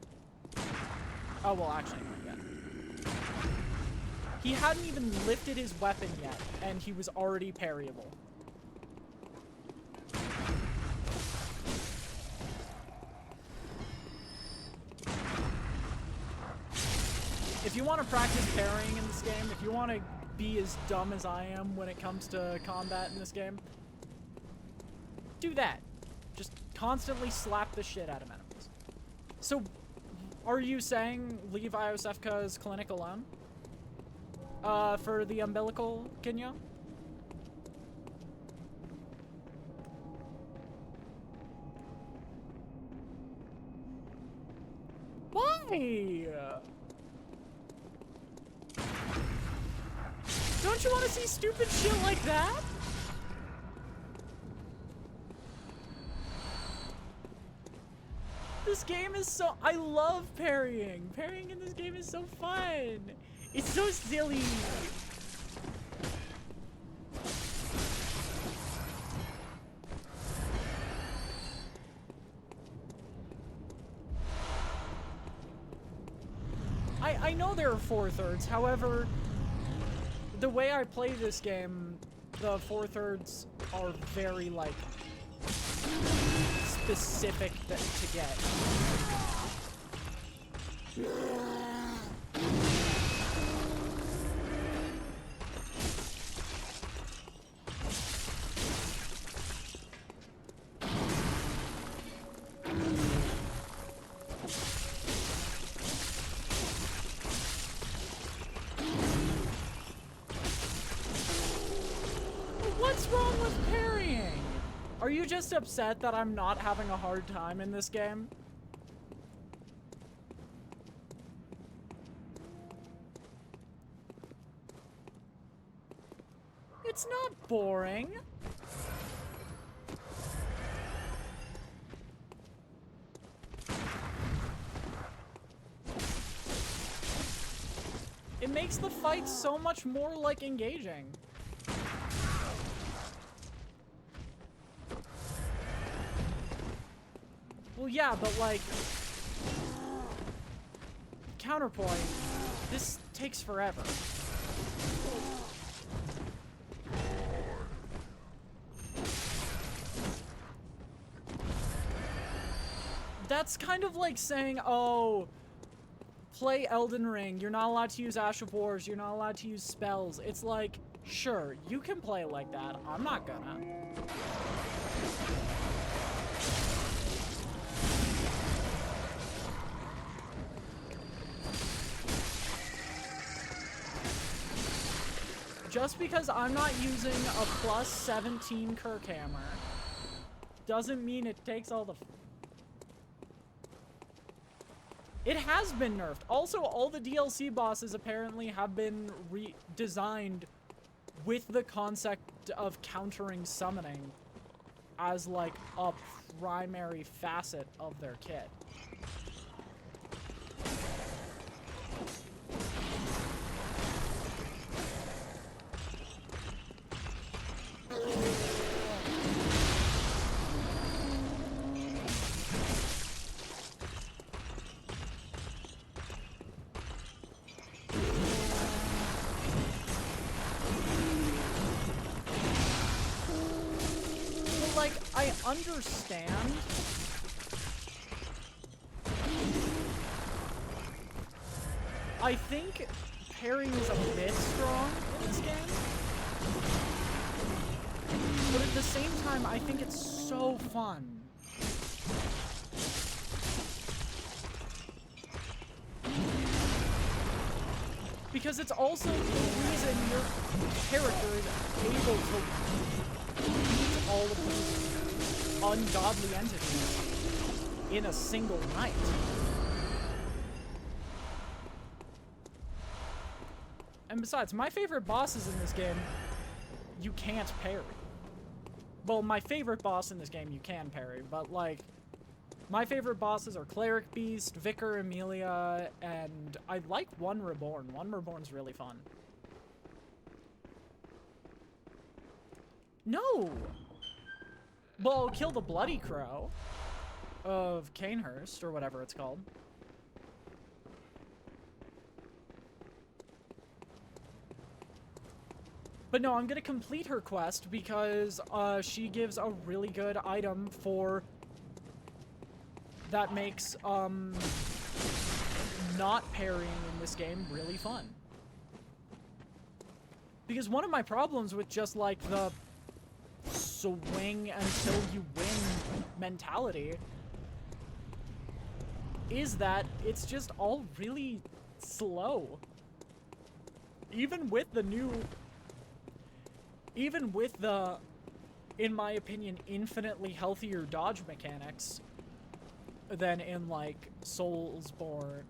Oh, well, actually, not yet. He hadn't even lifted his weapon yet, and he was already parryable. If you want to practice parrying in this game, if you want to be as dumb as I am when it comes to combat in this game, do that. Just constantly slap the shit out of enemies. So, are you saying leave Ayasefka's clinic alone? For the umbilical Kinyo? Why? Don't you want to see stupid shit like that? This game is so... I love parrying. Parrying in this game is so fun. It's so silly. I know there are 4/3, however, the way I play this game, the 4/3 are very, like, specific to get. What's wrong with parrying? Are you just upset that I'm not having a hard time in this game? It's not boring. It makes the fight so much more, like, engaging. Well, yeah, but, like, counterpoint, this takes forever. That's kind of like saying, oh, play Elden Ring, you're not allowed to use Ash of Wars, you're not allowed to use spells. It's like, sure, you can play like that, I'm not gonna. Just because I'm not using a plus 17 Kirkhammer doesn't mean it takes all the... It has been nerfed. Also, all the DLC bosses apparently have been redesigned with the concept of countering summoning as, like, a primary facet of their kit. Like, I understand. I think parrying is a bit strong in this game. But at the same time, I think it's so fun. Because it's also the reason your character is able to beat all of these ungodly entities in a single night. And besides, my favorite bosses in this game, you can't parry. Well, my favorite boss in this game, you can parry, but, like, my favorite bosses are Cleric Beast, Vicar Amelia, and I like One Reborn. One Reborn's really fun. No! Well, kill the Bloody Crow of Canehurst, or whatever it's called. But no, I'm gonna complete her quest because she gives a really good item for that makes not parrying in this game really fun. Because one of my problems with just like the swing until you win mentality is that it's just all really slow. Even with the, in my opinion, infinitely healthier dodge mechanics than in like Soulsborne,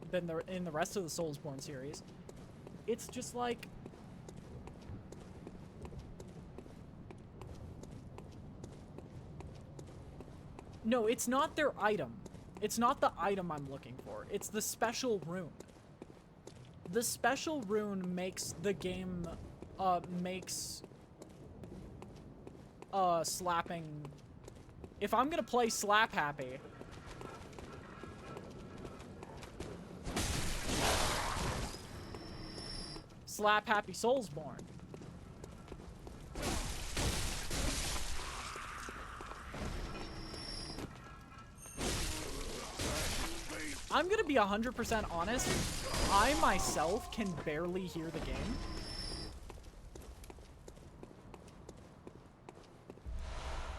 in the rest of the Soulsborne series, it's just like, no, it's not their item. It's not the item I'm looking for. It's the special rune. The special rune makes the game, slapping... If I'm gonna play Slap Happy... Slap Happy Soulsborne, I'm gonna be 100% honest. I myself can barely hear the game.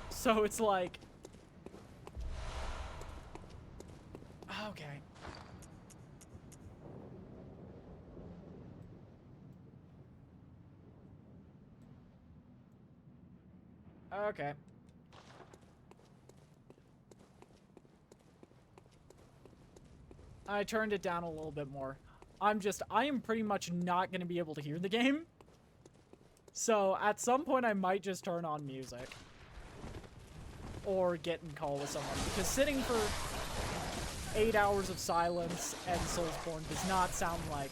So it's like... Okay. Okay. I turned it down a little bit more. I am pretty much not going to be able to hear the game. So at some point I might just turn on music. Or get in call with someone. Because sitting for 8 hours of silence and Soulsborne does not sound like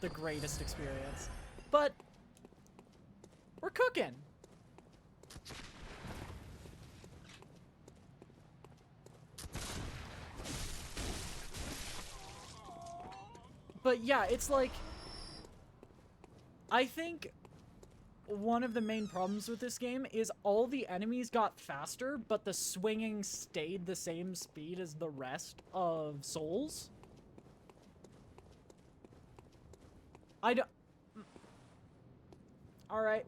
the greatest experience. But we're cooking. But yeah, it's like, I think one of the main problems with this game is all the enemies got faster, but the swinging stayed the same speed as the rest of Souls. Alright,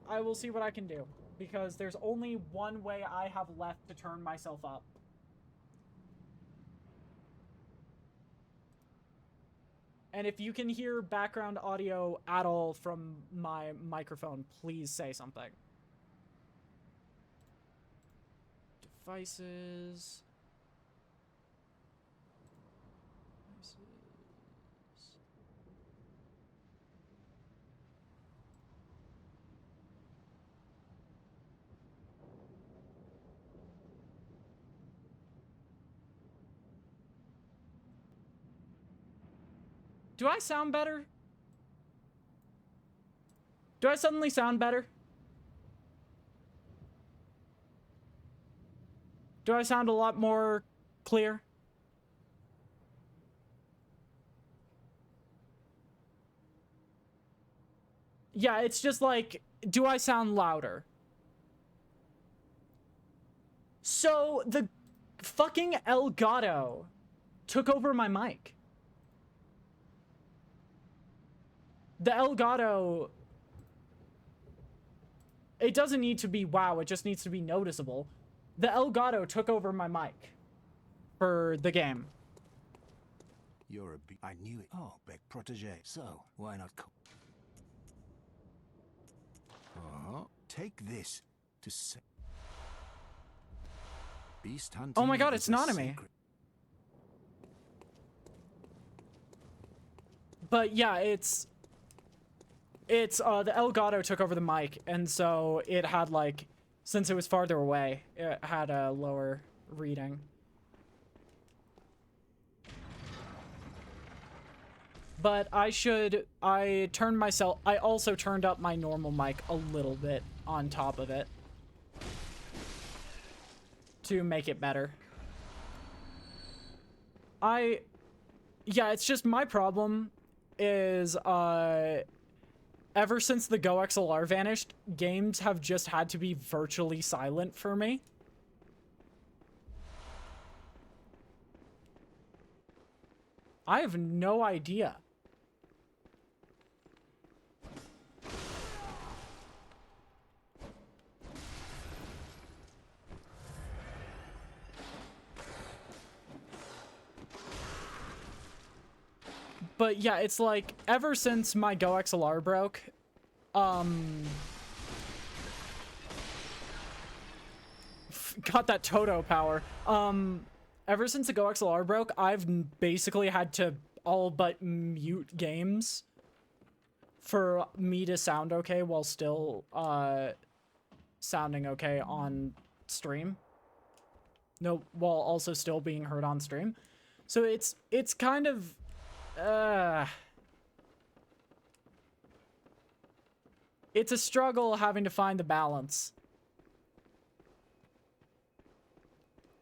I will see what I can do. Because there's only one way I have left to turn myself up. And if you can hear background audio at all from my microphone, please say something. Devices. Do I sound better? Do I suddenly sound better? Do I sound a lot more clear? Yeah, it's just like, do I sound louder? So, the fucking Elgato took over my mic. The Elgato... It doesn't need to be wow, it just needs to be noticeable. The Elgato took over my mic for the game. You're a I knew it. Oh, Beck protege. So, why not take this to say... Beast hunting. Oh my god, it's Nanami. But yeah, it's the Elgato took over the mic, and so it had like, since it was farther away, it had a lower reading. But I also turned up my normal mic a little bit on top of it to make it better. Yeah, it's just my problem is, ever since the Go XLR vanished, games have just had to be virtually silent for me. I have no idea. But yeah, it's like, ever since my Go XLR broke, got that Toto power. Ever since the Go XLR broke, I've basically had to all but mute games for me to sound okay while still, sounding okay on stream. No, while also still being heard on stream. So it's kind of... it's a struggle having to find the balance.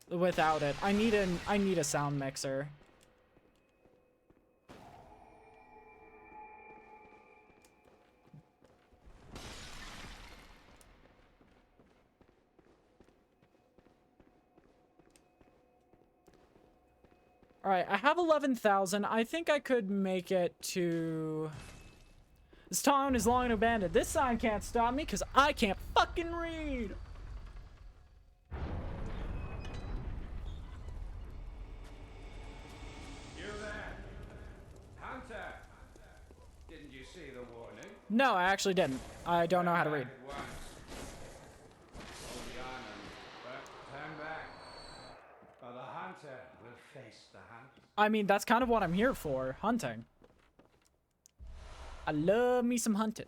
Without it. I need a sound mixer. Alright, I have 11,000. I think I could make it to... This town is long and abandoned. This sign can't stop me because I can't fucking read. You there? Hunter! Didn't you see the warning? No, I actually didn't. I don't know how to read. Turn back. Or the hunter will face the hunt. I mean, that's kind of what I'm here for, hunting. I love me some hunting.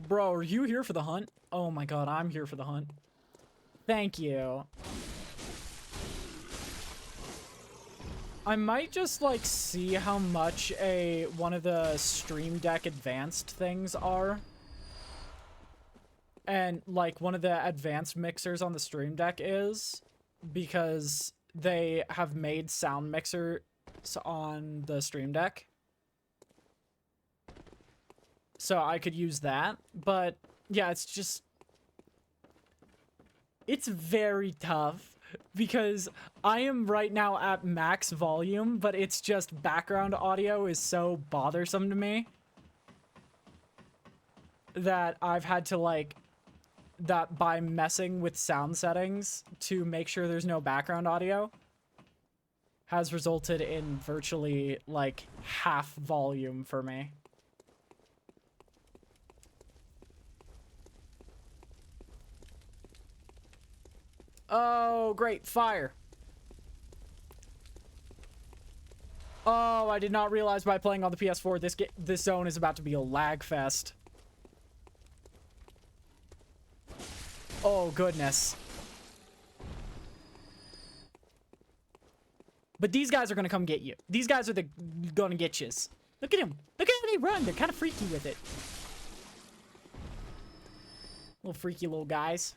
Bro, are you here for the hunt? Oh my god, I'm here for the hunt. Thank you. I might just, like, see how much one of the Stream Deck advanced things are. And, like, one of the advanced mixers on the Stream Deck is. Because they have made sound mixers on the Stream Deck. So I could use that. But, yeah, it's just... It's very tough. Because I am right now at max volume, but it's just background audio is so bothersome to me. That I've had to, like... that by messing with sound settings to make sure there's no background audio has resulted in virtually, like, half volume for me. Oh, great, fire. Oh, I did not realize by playing on the PS4 this zone is about to be a lag fest. Oh, goodness. But these guys are gonna come get you. These guys are gonna get yous. Look at him. Look at how they run. They're kind of freaky with it. Little freaky little guys.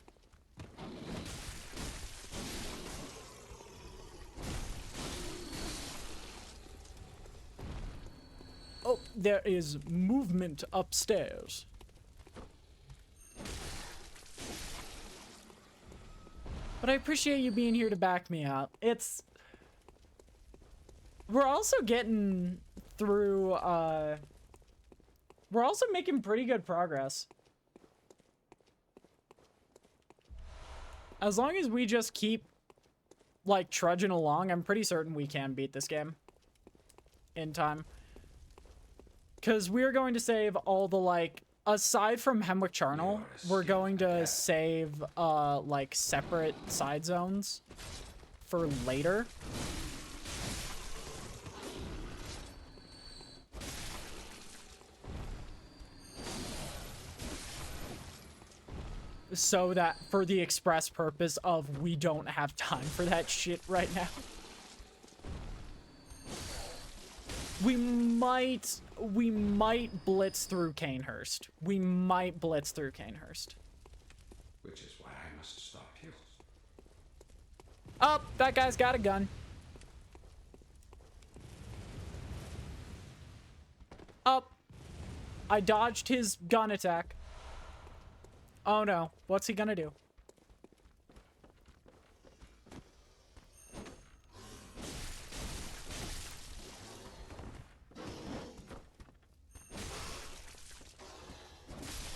Oh, there is movement upstairs. But I appreciate you being here to back me up. We're also getting through, we're also making pretty good progress. As long as we just keep, like, trudging along, I'm pretty certain we can beat this game in time. Because we're going to save all the, like, aside from Hemwick Charnel, we're going to save, like, separate side zones for later. So that, for the express purpose of we don't have time for that shit right now. We might blitz through Canehurst. We might blitz through Canehurst. Which is why I must stop you. Oh, that guy's got a gun. Oh, I dodged his gun attack. Oh no, what's he gonna do?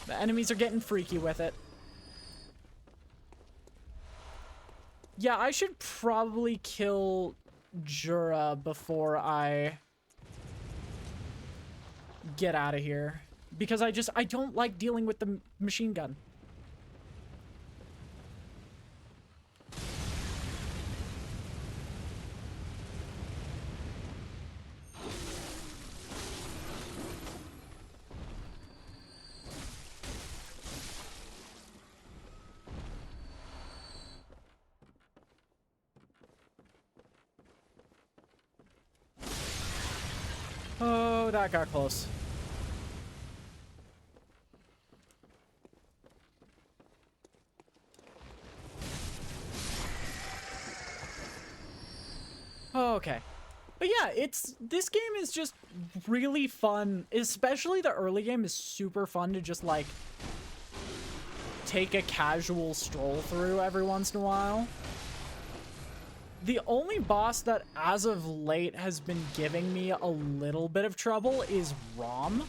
The enemies are getting freaky with it. Yeah, I should probably kill Jura before I get out of here. Because I don't like dealing with the machine gun. Oh, that got close. Okay. But yeah, this game is just really fun. Especially the early game is super fun to just, like, take a casual stroll through every once in a while. The only boss that, as of late, has been giving me a little bit of trouble is Rom.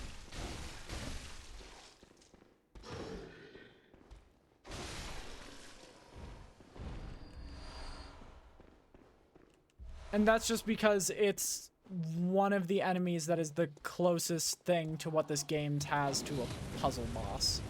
And that's just because it's one of the enemies that is the closest thing to what this game has to a puzzle boss.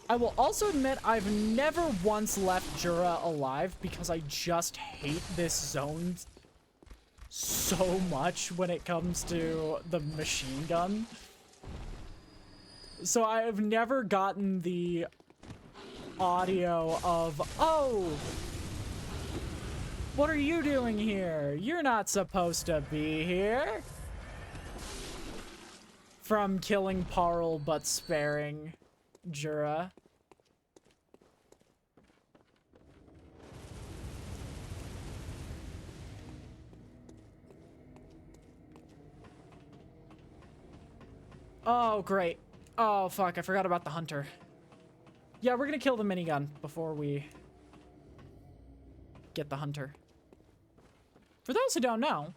I will also admit I've never once left Jura alive because I just hate this zone so much when it comes to the machine gun. So I have never gotten the audio of, oh, what are you doing here? You're not supposed to be here. From killing Parl but sparing Jura. Oh, great. Oh, fuck, I forgot about the hunter. Yeah, we're gonna kill the minigun before we get the hunter. For those who don't know,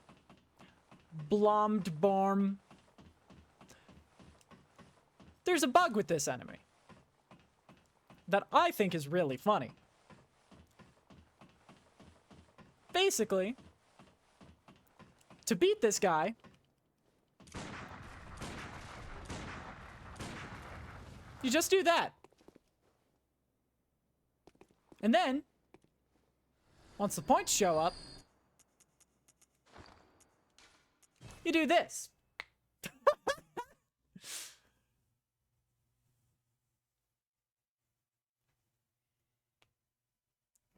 Bloodborne, there's a bug with this enemy that I think is really funny. Basically, to beat this guy, you just do that. And then, once the points show up, you do this.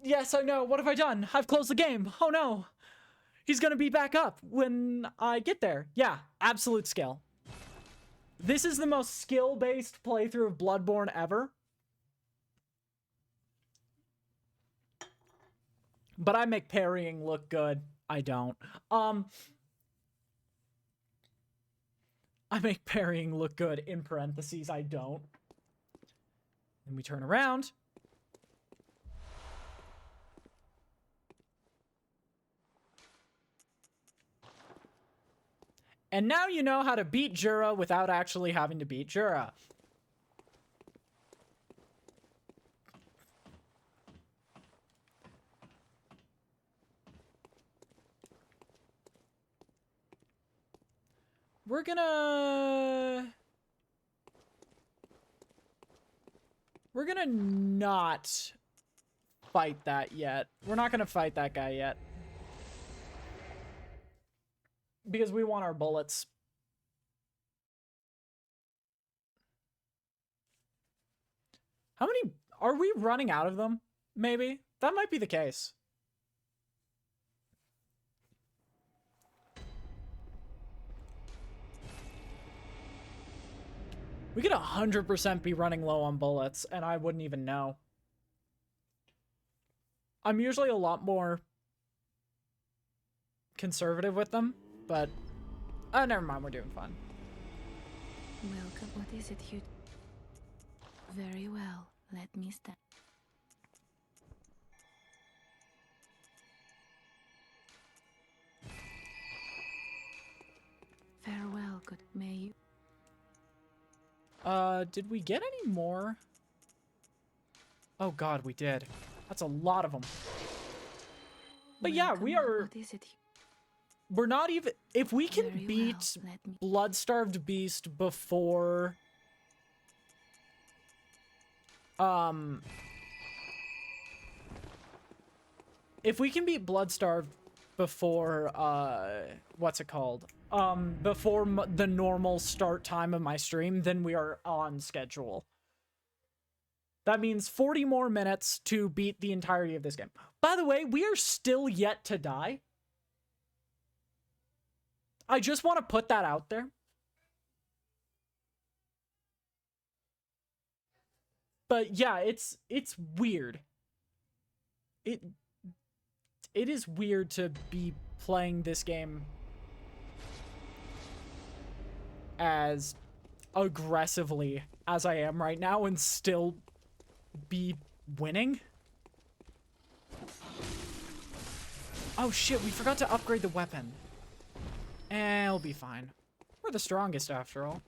Yes, I know. What have I done? I've closed the game. Oh no. He's gonna be back up when I get there. Yeah, absolute skill. This is the most skill-based playthrough of Bloodborne ever. But I make parrying look good. I don't. I make parrying look good, in parentheses, I don't. Then we turn around. And now you know how to beat Jura without actually having to beat Jura. We're gonna not fight that yet. We're not gonna fight that guy yet. Because we want our bullets. How many... Are we running out of them? Maybe? That might be the case. We could 100% be running low on bullets, and I wouldn't even know. I'm usually a lot more conservative with them, but... Oh, never mind, we're doing fine. Welcome. What is it you... Very well. Let me stand. Farewell, good. May you... Did we get any more? Oh god, we did. That's a lot of them. But yeah, we are... What is it? We're not even... If we can beat Blood-Starved Beast before... If we can beat Blood-Starved before, what's it called? Before the normal start time of my stream, then we are on schedule. That means 40 more minutes to beat the entirety of this game. By the way, we are still yet to die. I just want to put that out there. But yeah, it's weird. It is weird to be playing this game as aggressively as I am right now and still be winning. Oh shit, we forgot to upgrade the weapon. It'll be fine. We're the strongest after all.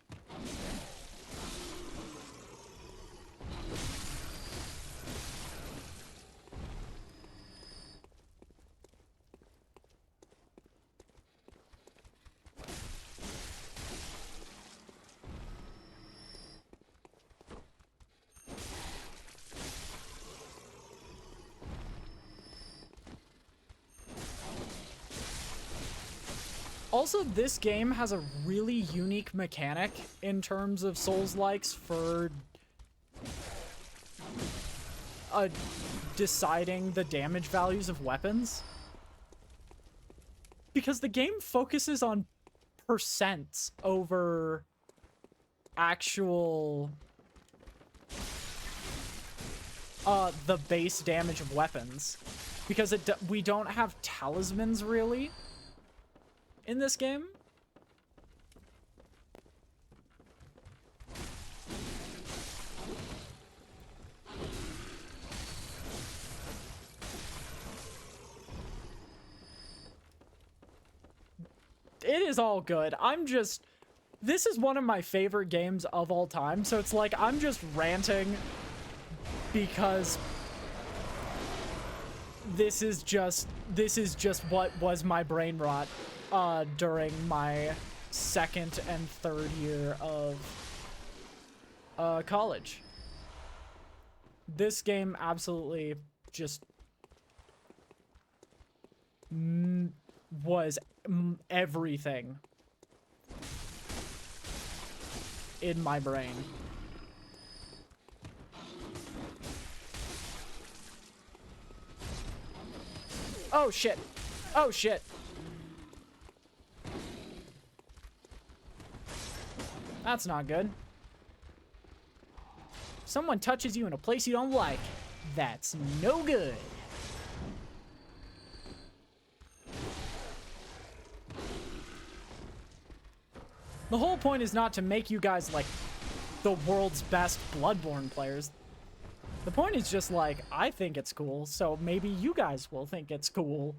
Also, this game has a really unique mechanic in terms of Souls-likes for deciding the damage values of weapons. Because the game focuses on percents over actual the base damage of weapons. Because we don't have talismans, really, in this game. It is all good. This is one of my favorite games of all time, so it's like I'm just ranting because this is just what was my brain rot during my second and third year of college. This game absolutely just was everything in my brain. Oh shit. Oh shit. That's not good. Someone touches you in a place you don't like. That's no good. The whole point is not to make you guys like the world's best Bloodborne players. The point is just like, I think it's cool, so maybe you guys will think it's cool.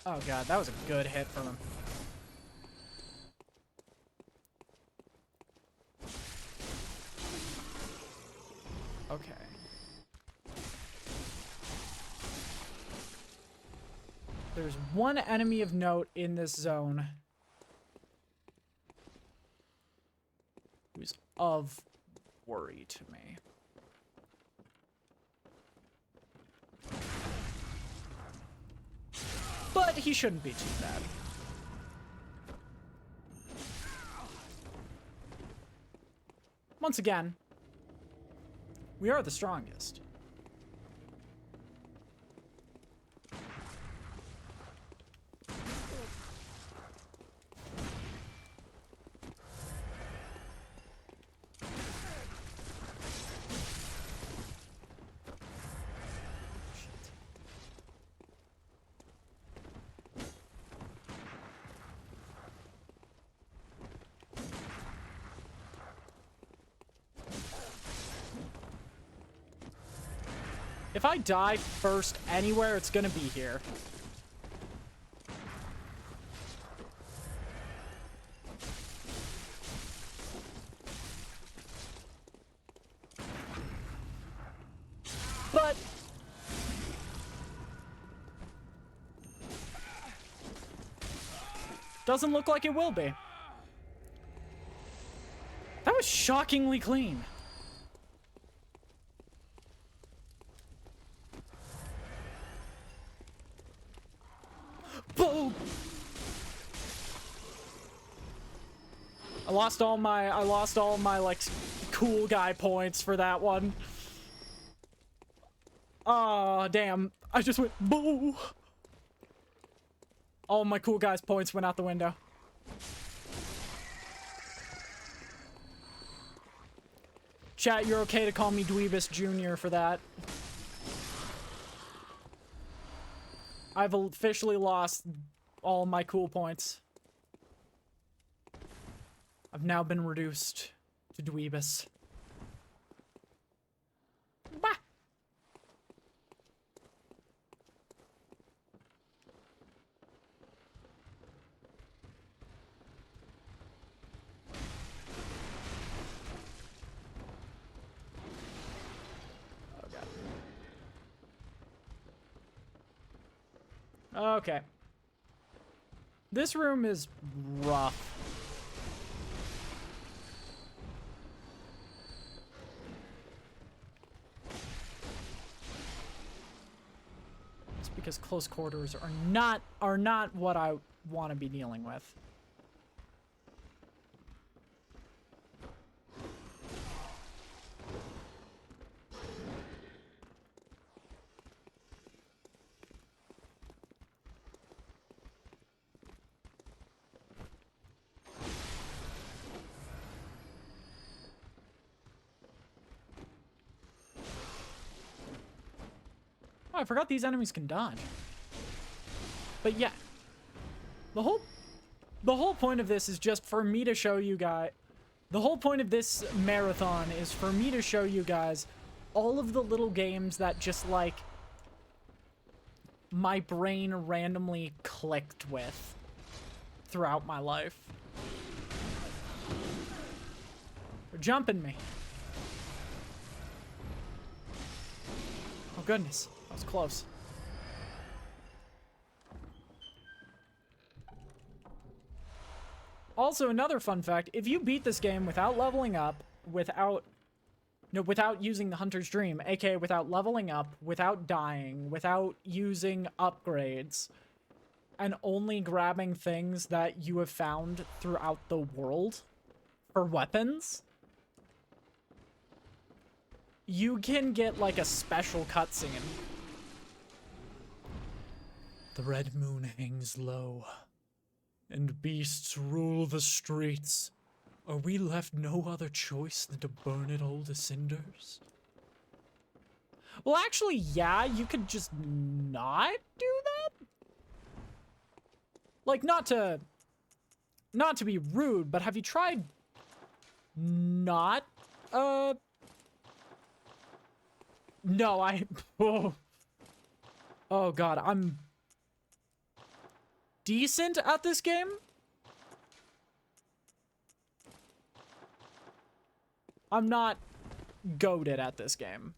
Oh god, that was a good hit from him. Okay. There's one enemy of note in this zone who's of worry to me. But he shouldn't be too bad. Once again, we are the strongest. If I die first anywhere, it's gonna be here. But doesn't look like it will be. That was shockingly clean. Boom! I lost all my like cool guy points for that one. Oh, damn. I just went boo. All my cool guys points went out the window. Chat, you're okay to call me Dweebus Jr. for that. I've officially lost all my cool points. I've now been reduced to Dweebus. Bah! Okay. This room is rough. It's because close quarters are not what I want to be dealing with. Oh, I forgot these enemies can dodge. But yeah. The whole point of this is just for me to show you guys. The whole point of this marathon is for me to show you guys all of the little games that just like my brain randomly clicked with throughout my life. They're jumping me. Oh goodness, that was close. Also, another fun fact, if you beat this game without leveling up, without using the Hunter's Dream, aka without leveling up, without dying, without using upgrades, and only grabbing things that you have found throughout the world for weapons, you can get like a special cutscene. The red moon hangs low, and beasts rule the streets. Are we left no other choice than to burn it all to cinders? Well, actually, yeah, you could just not do that. Like, not to be rude, but have you tried not, no, oh god, I'm decent at this game. I'm not goated at this game.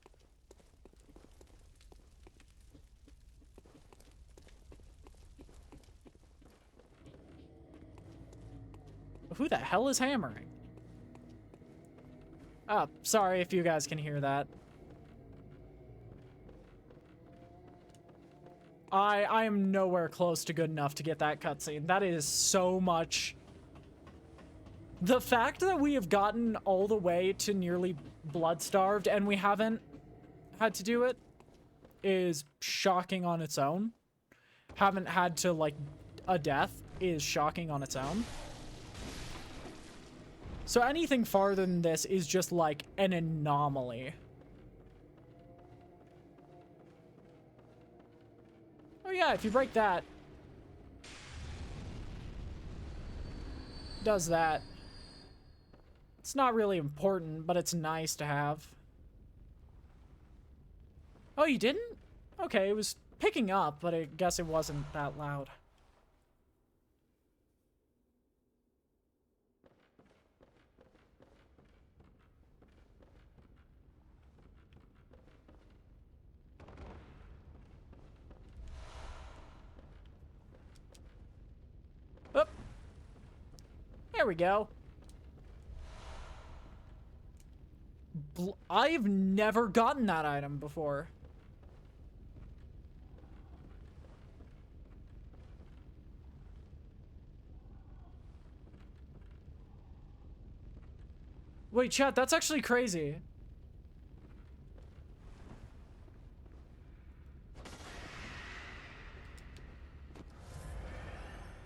Who the hell is hammering? Oh, sorry if you guys can hear that. I am nowhere close to good enough to get that cutscene. That is so much. The fact that we have gotten all the way to nearly blood-starved and we haven't had to do it is shocking on its own. Haven't had to, like, a death is shocking on its own. So anything farther than this is just, like, an anomaly. Oh yeah, if you break that, does that. It's not really important, but it's nice to have. Oh, you didn't? Okay, it was picking up, but I guess it wasn't that loud. Oh. There we go. I've never gotten that item before. Wait, chat, that's actually crazy.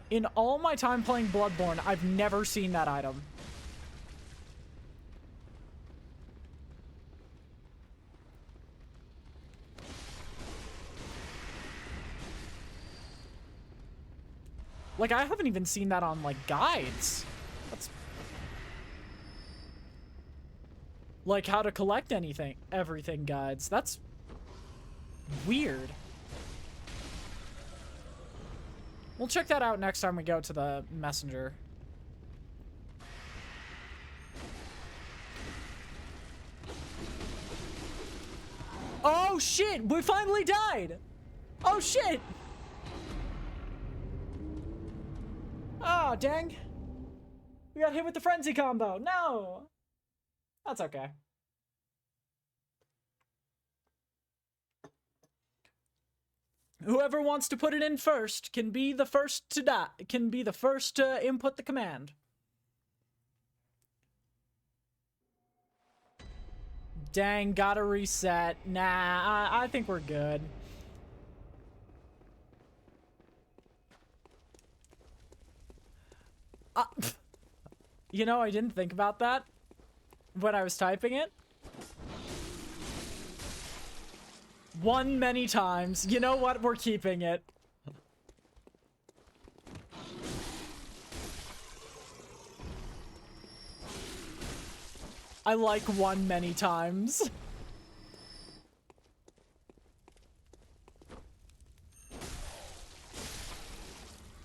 In all my time playing Bloodborne, I've never seen that item. Like, I haven't even seen that on, like, guides. That's... Like, how to collect everything guides. That's... weird. We'll check that out next time we go to the messenger. Oh, shit! We finally died! Oh, shit! Oh, dang. We got hit with the frenzy combo. No! That's okay. Whoever wants to put it in first can be the first to die. Can be the first to input the command. Dang, gotta reset. Nah, I think we're good. You know, I didn't think about that when I was typing it. One many times. You know what? We're keeping it. I like one many times.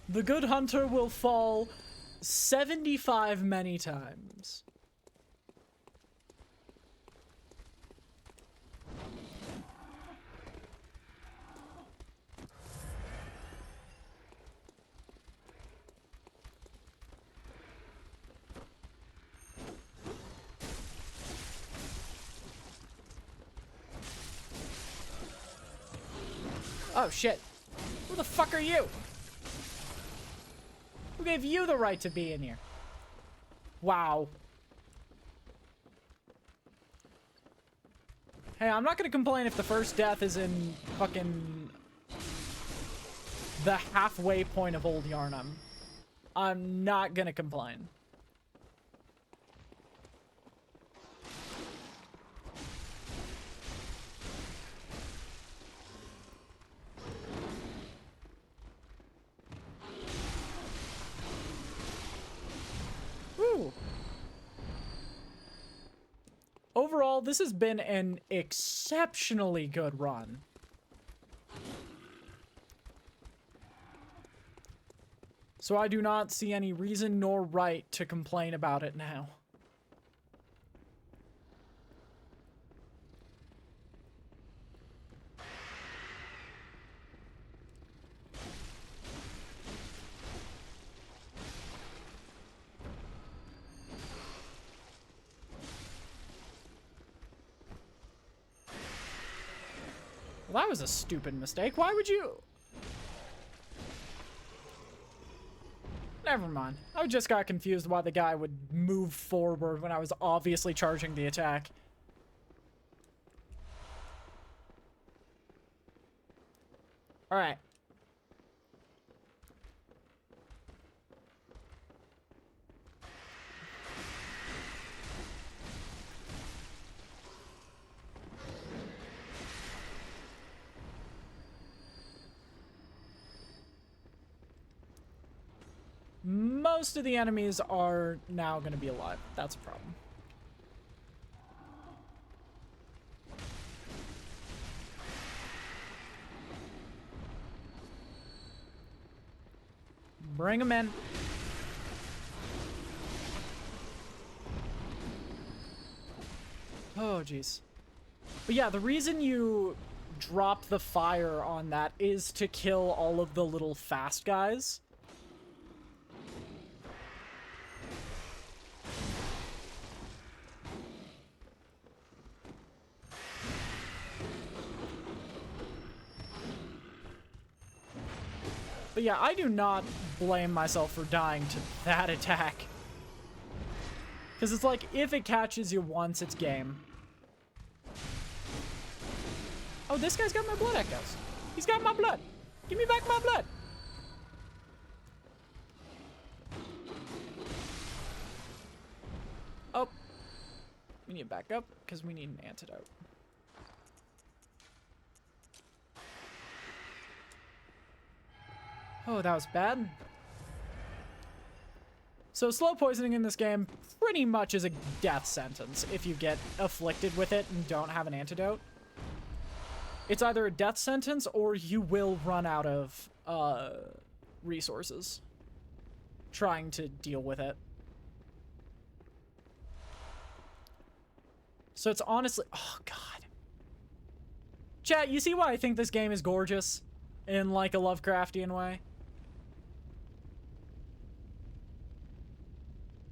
The good hunter will fall 75 many times. Oh shit. Who the fuck are you? Who gave you the right to be in here? Wow. Hey, I'm not gonna complain if the first death is in fucking the halfway point of Old Yarnum. I'm not gonna complain. Woo. Overall, this has been an exceptionally good run. So I do not see any reason nor right to complain about it now. Well, that was a stupid mistake. Why would you... Never mind. I just got confused why the guy would move forward when I was obviously charging the attack. Alright. Most of the enemies are now going to be alive. That's a problem. Bring them in. Oh, jeez. But yeah, the reason you drop the fire on that is to kill all of the little fast guys. But yeah, I do not blame myself for dying to that attack. Because it's like, if it catches you once, it's game. Oh, this guy's got my blood echoes. He's got my blood. Give me back my blood. Oh. We need to back up because we need an antidote. Oh, that was bad. So slow poisoning in this game pretty much is a death sentence if you get afflicted with it and don't have an antidote. It's either a death sentence or you will run out of resources trying to deal with it. So it's honestly, oh god. Chat, you see why I think this game is gorgeous in like a Lovecraftian way?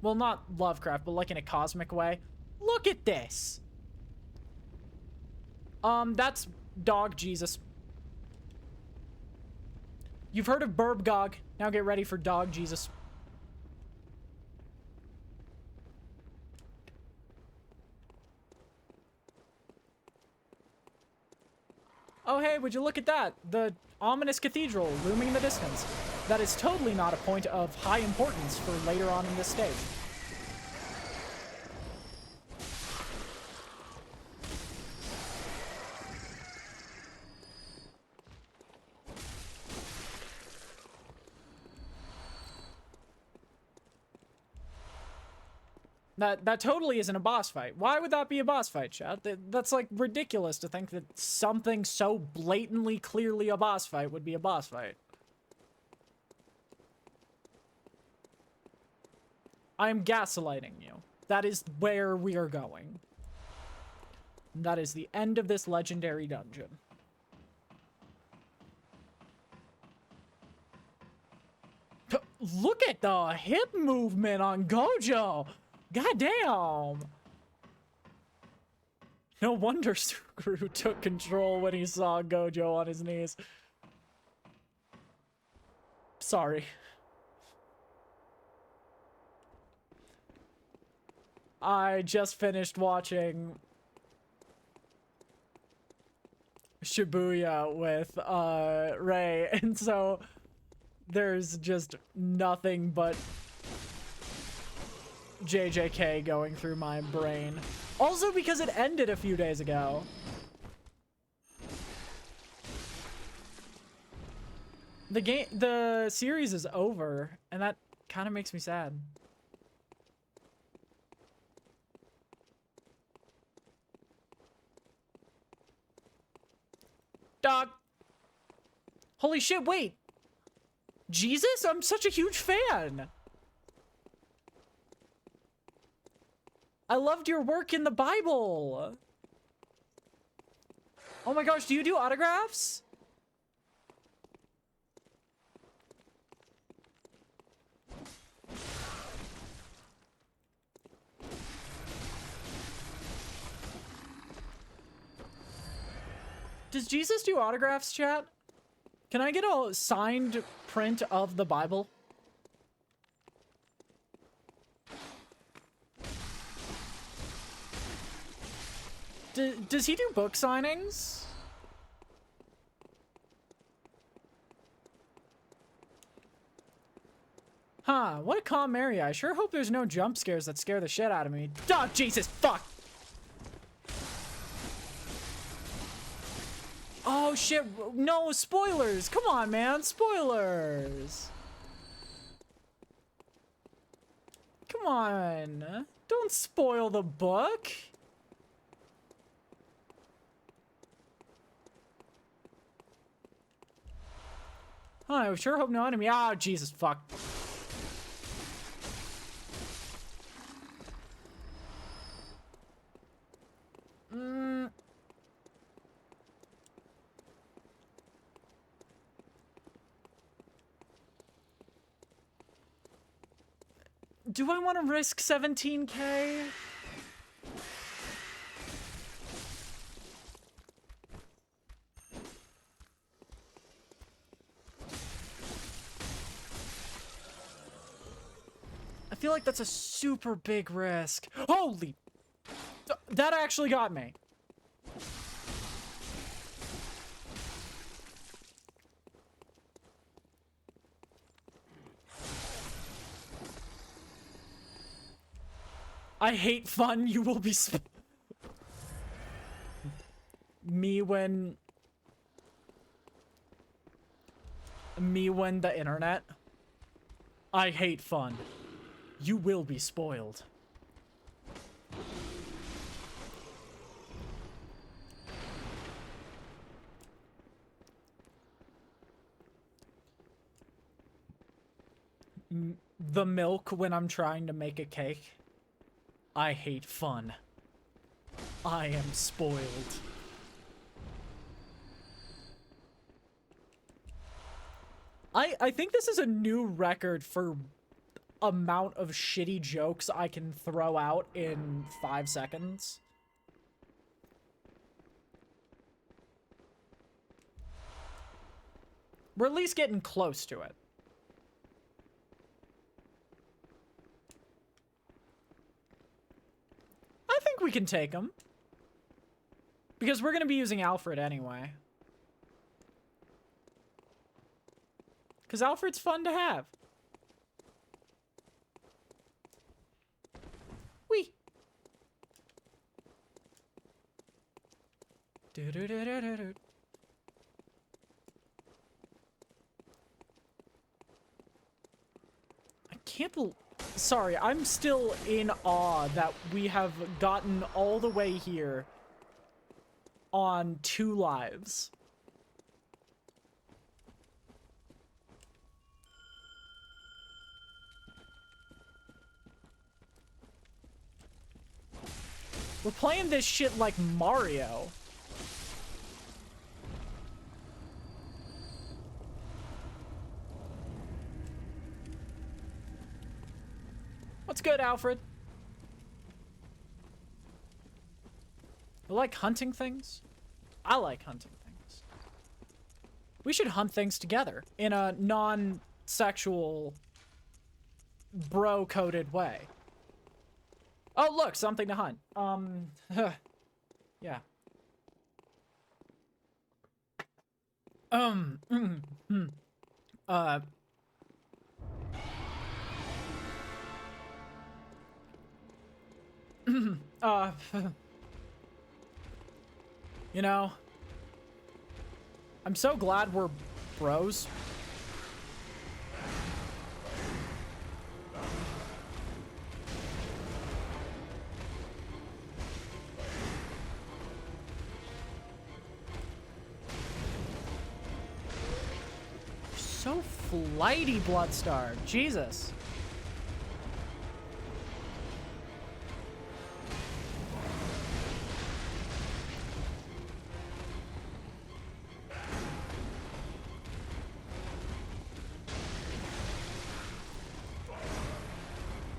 Well, not Lovecraft, but like in a cosmic way. Look at this. That's Dog Jesus. You've heard of Burb Gog. Now get ready for Dog Jesus. Oh, hey, would you look at that? The ominous cathedral looming in the distance. That is totally not a point of high importance for later on in this stage. That totally isn't a boss fight. Why would that be a boss fight, chat? That's like ridiculous to think that something so blatantly clearly a boss fight would be a boss fight. I am gaslighting you. That is where we are going. That is the end of this legendary dungeon. Look at the hip movement on Gojo! God damn! No wonder Sukuru took control when he saw Gojo on his knees. Sorry. I just finished watching Shibuya with Ray, and so there's just nothing but JJK going through my brain. Also because it ended a few days ago. The series is over, and that kind of makes me sad. Dog. Holy shit, wait. Jesus? I'm such a huge fan. I loved your work in the Bible. Oh my gosh, do you do autographs? Does Jesus do autographs, chat? Can I get a signed print of the Bible? Does he do book signings? Huh, what a calm area. I sure hope there's no jump scares that scare the shit out of me. Oh, Jesus, fuck! Oh, shit, no, spoilers! Come on, man, spoilers! Come on, don't spoil the book! Oh, I sure hope no enemy. Oh, Jesus, fuck. Do I want to risk 17K? I feel like that's a super big risk. Holy... That actually got me. I hate fun. You will be me when the internet. I hate fun. You will be spoiled. The milk when I'm trying to make a cake. I hate fun. I am spoiled. I think this is a new record for amount of shitty jokes I can throw out in 5 seconds. We're at least getting close to it. I think we can take him. Because we're going to be using Alfred anyway. Because Alfred's fun to have. Wee. Do-do-do-do-do-do. I can't believe... Sorry, I'm still in awe that we have gotten all the way here on 2 lives. We're playing this shit like Mario. What's good, Alfred? You like hunting things? I like hunting things. We should hunt things together in a non-sexual, bro-coded way. Oh, look, something to hunt. Yeah. You know, I'm so glad we're bros. So flighty, Bloodstar. Jesus.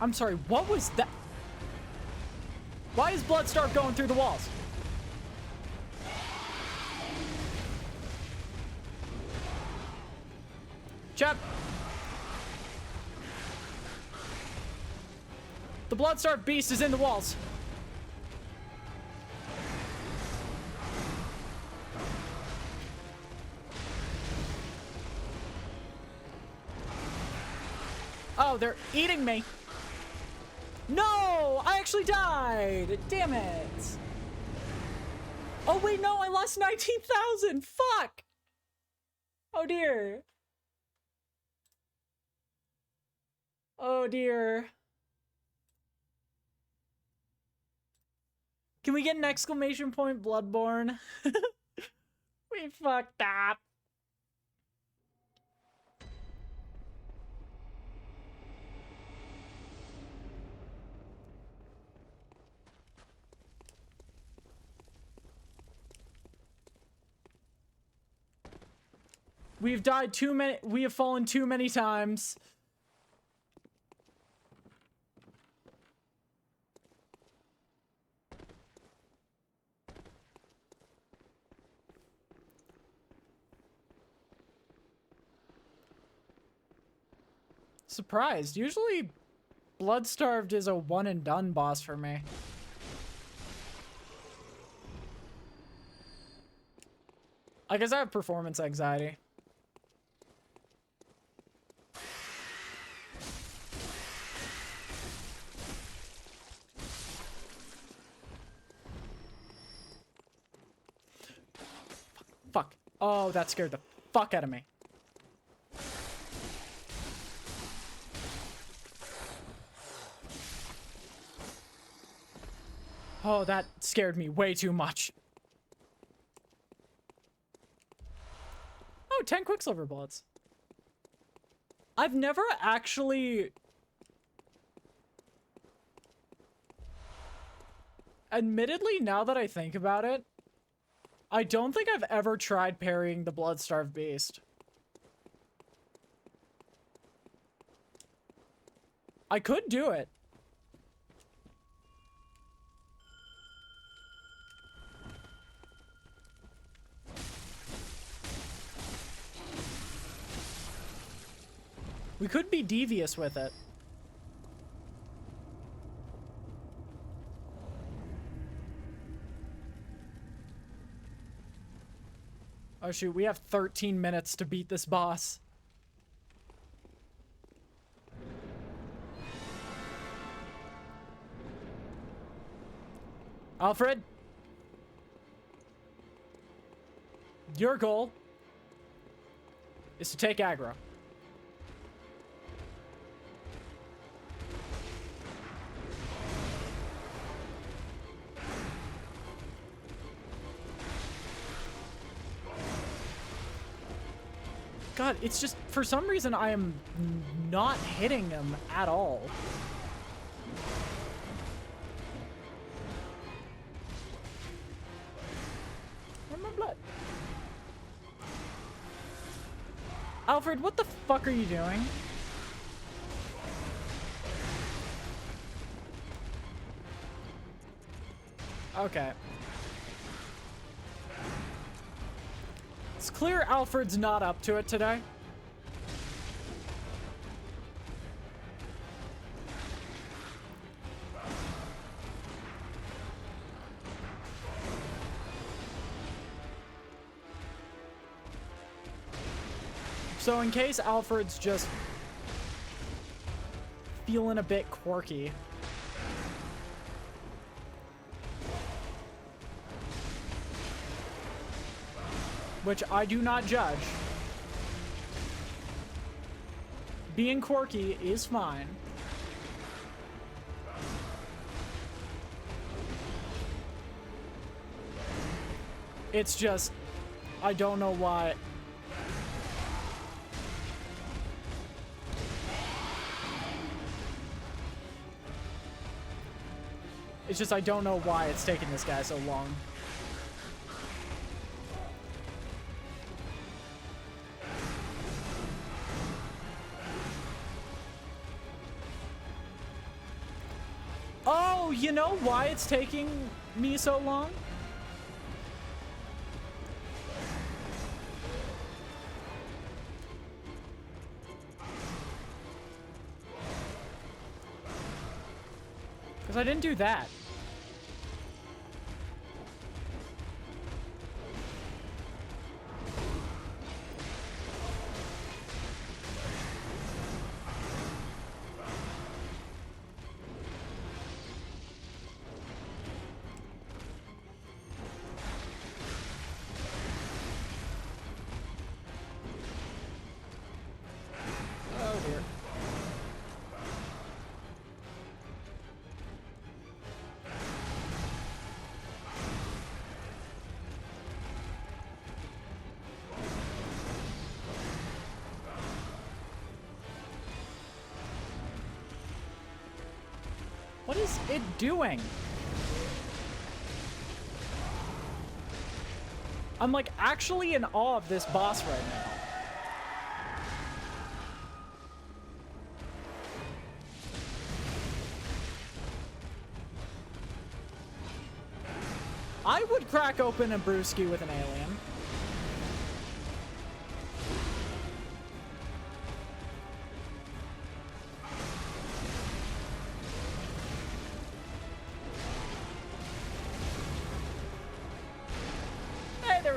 I'm sorry, what was that? Why is Bloodstar going through the walls? Chap. The Bloodstar beast is in the walls. Oh, they're eating me. No, I actually died. Damn it. Oh, wait, no, I lost 19,000. Fuck. Oh, dear. Oh, dear. Can we get an exclamation point, Bloodborne? We fucked up. We've died too many. We have fallen too many times. Surprised. Usually Bloodstarved is a one and done boss for me. I guess I have performance anxiety. Fuck. Oh, that scared the fuck out of me. Oh, that scared me way too much. Oh, 10 Quicksilver bullets. I've never actually... Admittedly, now that I think about it, I don't think I've ever tried parrying the Bloodstarved Beast. I could do it. We could be devious with it. Oh shoot, we have 13 minutes to beat this boss. Alfred? Your goal is to take aggro. God, it's just, for some reason, I am not hitting him at all. Where's my blood? Alfred, what the fuck are you doing? Okay. It's clear Alfred's not up to it today. So in case Alfred's just feeling a bit quirky, which I do not judge. Being quirky is fine. It's just, I don't know why. It's just, I don't know why it's taking this guy so long. Oh, you know why it's taking me so long? Because I didn't do that. What is it doing? I'm like actually in awe of this boss right now. I would crack open a brewski with an alien.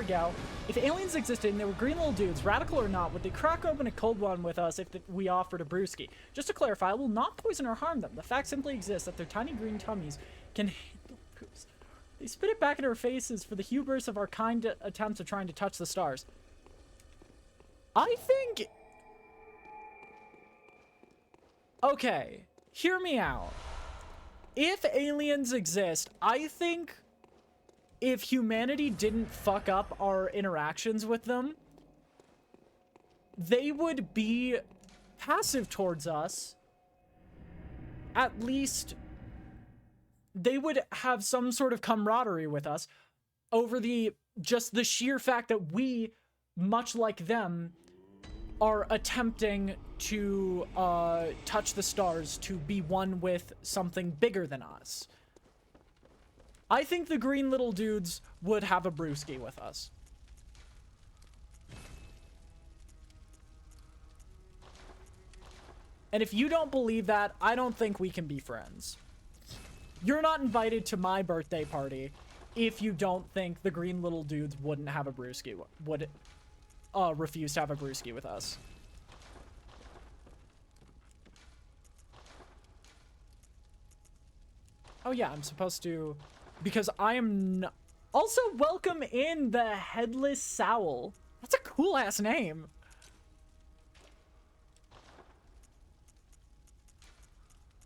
we go. If aliens existed and they were green little dudes, radical or not, would they crack open a cold one with us if we offered a brewski? Just to clarify, I will not poison or harm them. The fact simply exists that their tiny green tummies can handle poops. They spit it back in our faces for the hubris of our kind attempts of trying to touch the stars. I think... Okay, hear me out. If aliens exist, I think if humanity didn't fuck up our interactions with them, they would be passive towards us. At least they would have some sort of camaraderie with us over just the sheer fact that we, much like them, are attempting to touch the stars, to be one with something bigger than us. I think the green little dudes would have a brewski with us. And if you don't believe that, I don't think we can be friends. You're not invited to my birthday party if you don't think the green little dudes wouldn't have a brewski, would refuse to have a brewski with us. Oh yeah, I'm supposed to, because I am also welcome in the Headless Sowl. That's a cool ass name.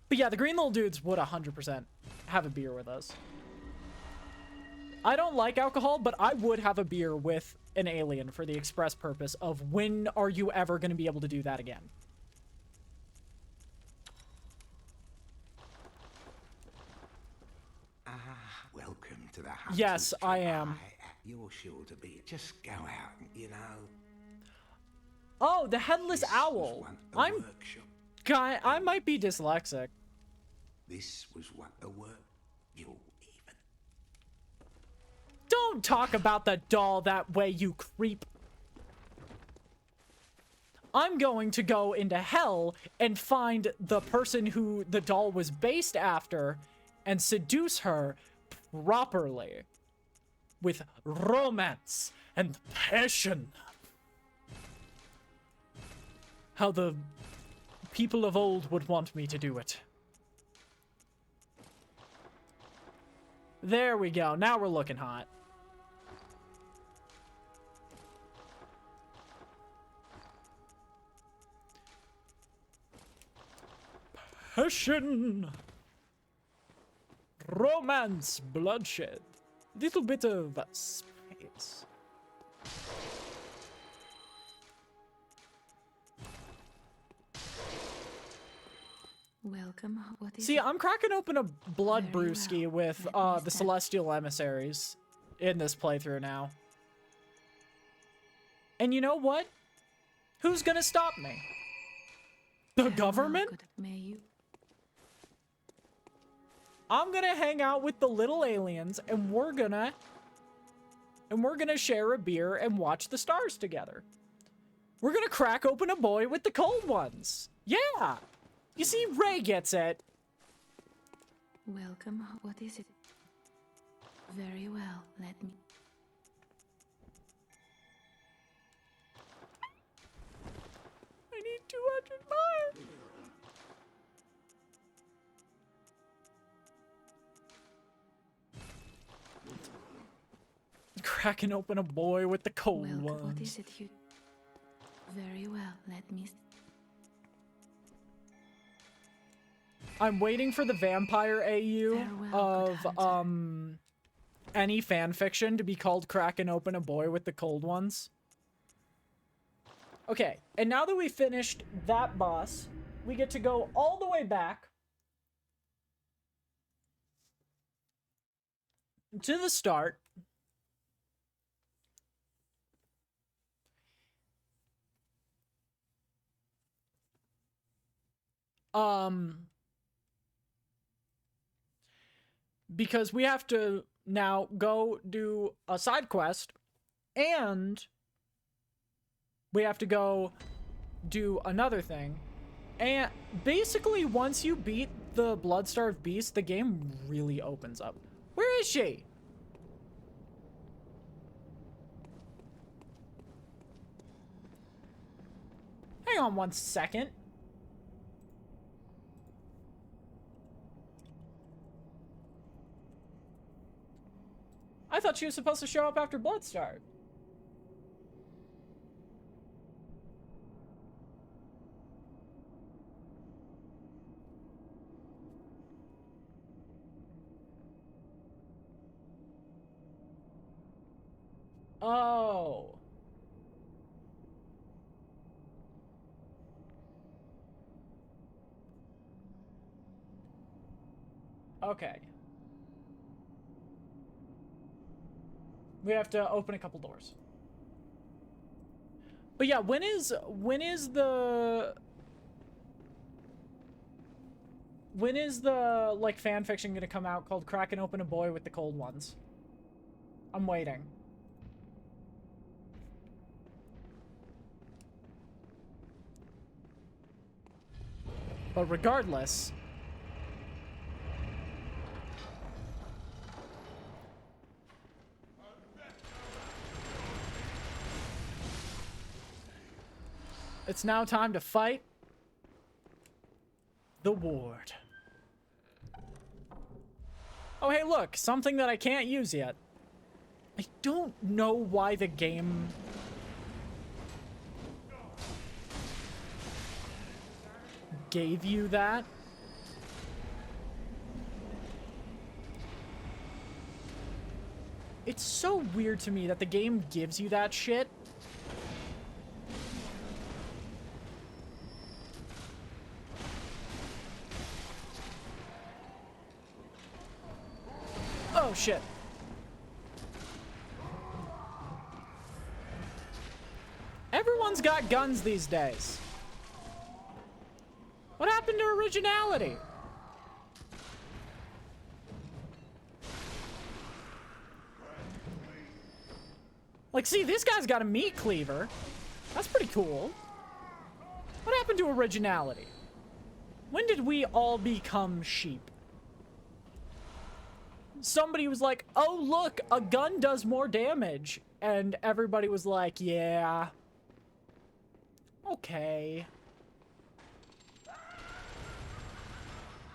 But yeah, the green little dudes would 100% have a beer with us. I don't like alcohol, but I would have a beer with an alien for the express purpose of when are you ever going to be able to do that again? Welcome to the house. Yes, I am. You're sure to be. Just go out, you know. Oh, the Headless Owl. I might be dyslexic. This was what the work. You'll even. Don't talk about the doll that way, you creep. I'm going to go into hell and find the person who the doll was based after and seduce her properly with romance and passion. How the people of old would want me to do it. There we go. Now we're looking hot. Passion. Romance. Bloodshed. Little bit of space. Welcome. What is See, it? I'm cracking open a blood Very brewski well. with Let me the start. Celestial Emissaries in this playthrough now. And you know what? Who's gonna stop me? The Farewell, government? good. May you. I'm gonna hang out with the little aliens and we're gonna share a beer and watch the stars together. We're gonna crack open a boy with the cold ones. Yeah. You see, Ray gets it. Welcome. What is it? Very well. Let me. I need 200 more. Cracking open a boy with the cold Welcome. ones. What is it? You. Very well. Let me. I'm waiting for the vampire AU Farewell, good of hunter. any fan fiction to be called Cracking Open a Boy with the Cold Ones. Okay, and now that we finished that boss, we get to go all the way back to the start. Because we have to now go do a side quest, and we have to go do another thing. And basically, once you beat the Bloodstarved Beast, the game really opens up. Where is she? Hang on 1 second. I thought she was supposed to show up after Bloodstar. Oh. Okay. We have to open a couple doors. But yeah, when is the like fan fiction gonna come out called Cracking Open a Boy with the Cold Ones? I'm waiting. But regardless, it's now time to fight the Ward. Oh, hey, look, something that I can't use yet. I don't know why the game gave you that. It's so weird to me that the game gives you that shit. Oh, shit. Everyone's got guns these days. What happened to originality? Like, see, this guy's got a meat cleaver. That's pretty cool. What happened to originality? When did we all become sheep? Somebody was like, oh, look, a gun does more damage. And everybody was like, yeah. Okay.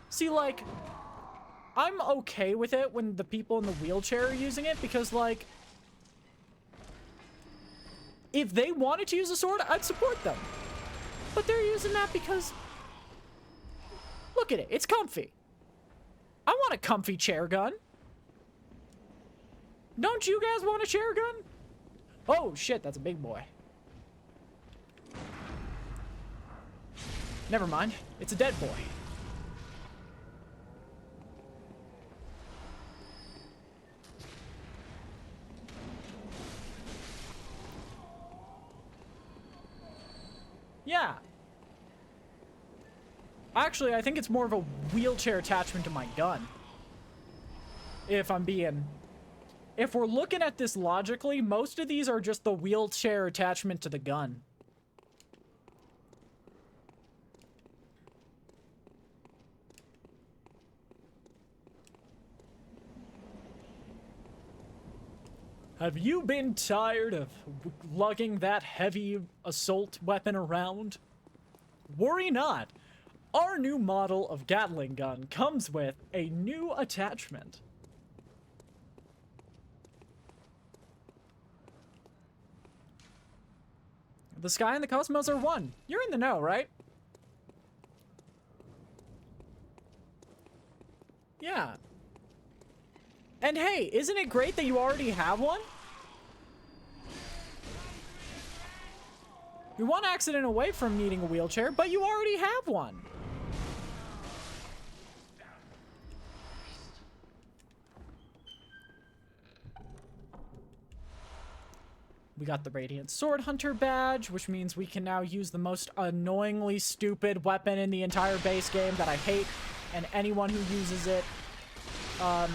See, like, I'm okay with it when the people in the wheelchair are using it because, like, if they wanted to use a sword, I'd support them. But they're using that because, look at it, it's comfy. I want a comfy chair gun. Don't you guys want a chair gun? Oh, shit, that's a big boy. Never mind, it's a dead boy. Yeah. Actually, I think it's more of a wheelchair attachment to my gun. If we're looking at this logically, most of these are just the wheelchair attachment to the gun. Have you been tired of lugging that heavy assault weapon around? Worry not. Our new model of Gatling gun comes with a new attachment. The sky and the cosmos are one. You're in the know, right? Yeah. And hey, isn't it great that you already have one? You're one accident away from needing a wheelchair, but you already have one. We got the Radiant Sword Hunter badge, which means we can now use the most annoyingly stupid weapon in the entire base game that I hate, and anyone who uses it, I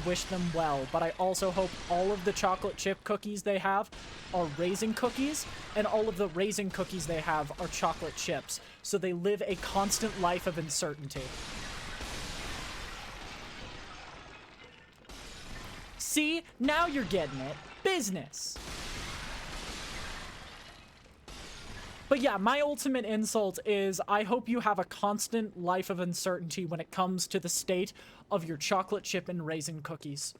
wish them well, but I also hope all of the chocolate chip cookies they have are raisin cookies, and all of the raisin cookies they have are chocolate chips, so they live a constant life of uncertainty. See? Now you're getting it. Business. But yeah, my ultimate insult is I hope you have a constant life of uncertainty when it comes to the state of your chocolate chip and raisin cookies.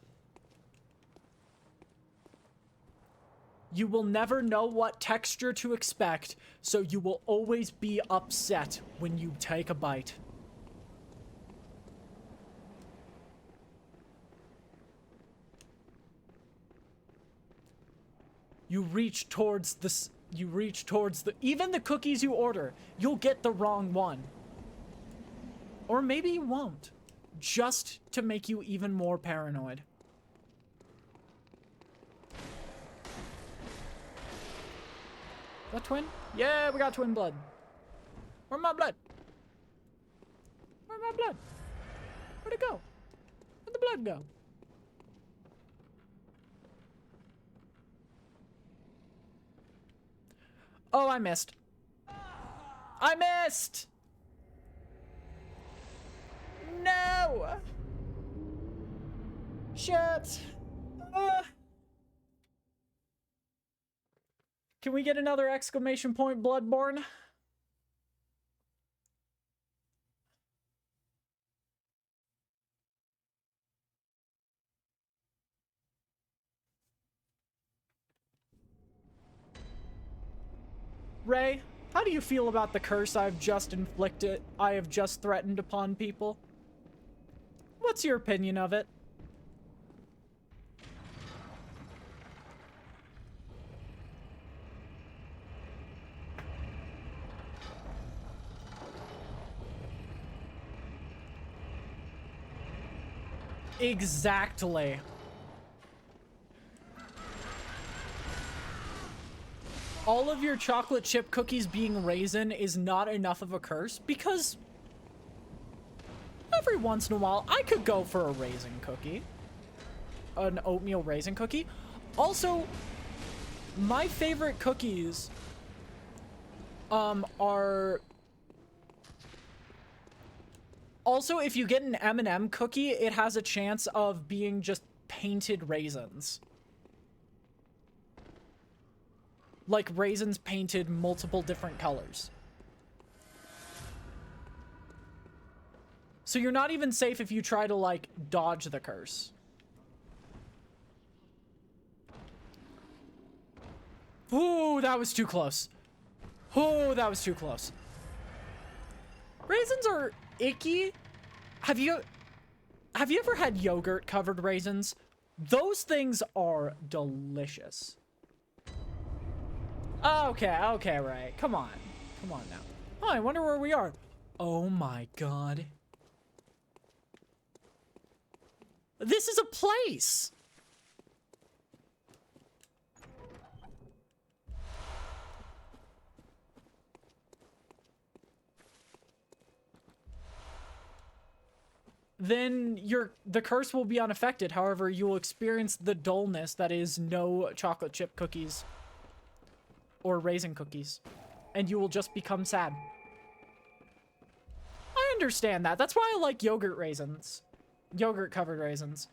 You will never know what texture to expect, so you will always be upset when you take a bite. You reach towards the even the cookies you order, you'll get the wrong one. Or maybe you won't, just to make you even more paranoid. Is that twin? Yeah, we got twin blood. Where's my blood? Where's my blood? Where'd it go? Where'd the blood go? Oh, I missed. I missed! No! Shit! Can we get another exclamation point Bloodborne? Ray, how do you feel about the curse I have just threatened upon people? What's your opinion of it? Exactly. All of your chocolate chip cookies being raisin is not enough of a curse because every once in a while I could go for a raisin cookie. An oatmeal raisin cookie. Also, my favorite cookies are... Also, if you get an M&M cookie, it has a chance of being just painted raisins. Like raisins painted multiple different colors. So you're not even safe if you try to, like, dodge the curse. Ooh, that was too close. Oh, that was too close. Raisins are icky. Have you ever had yogurt covered raisins? Those things are delicious. Okay, right. Come on now. Oh, I wonder where we are. Oh my god. This is a place. Then the curse will be unaffected. However, you will experience the dullness that is no chocolate chip cookies or raisin cookies, and you will just become sad. I understand that. That's why I like yogurt raisins. Yogurt covered raisins.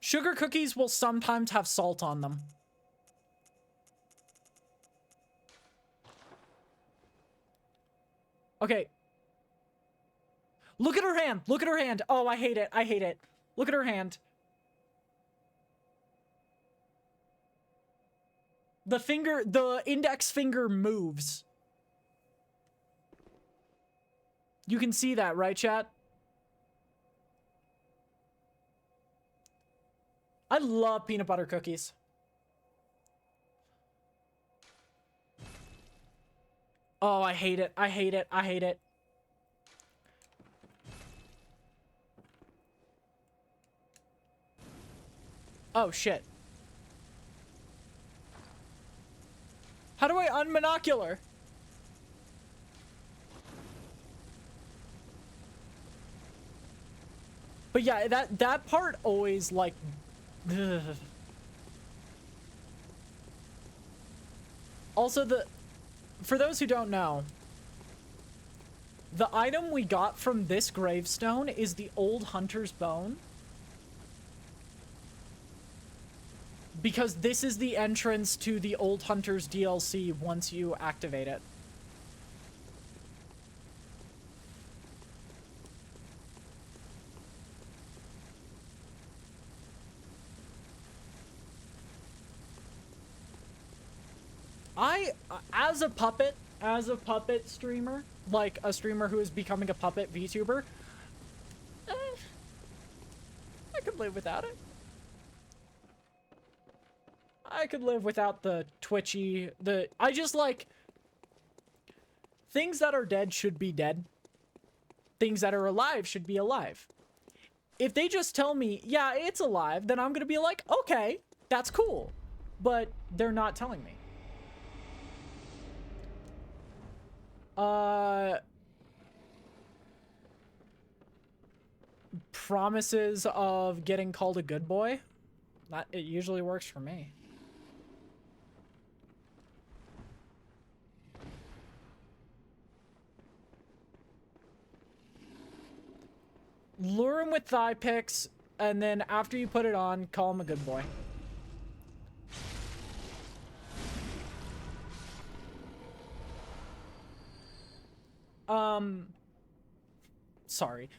Sugar cookies will sometimes have salt on them. Okay. Look at her hand. Look at her hand. Oh, I hate it. I hate it. Look at her hand. The index finger moves. You can see that, right, chat? I love peanut butter cookies. Oh, I hate it. I hate it. I hate it. Oh, shit. How do I unmonocular? But yeah, that part always, like... Ugh. Also, for those who don't know, the item we got from this gravestone is the old hunter's bone. Because this is the entrance to the Old Hunters DLC once you activate it. As a puppet streamer, like a streamer who is becoming a puppet VTuber, I could live without it. I could live without the twitchy, I just like, things that are dead should be dead. Things that are alive should be alive. If they just tell me, yeah, it's alive, then I'm gonna be like, okay, that's cool. But they're not telling me. Promises of getting called a good boy? It usually works for me. Lure him with thigh pics, and then after you put it on, call him a good boy. Sorry.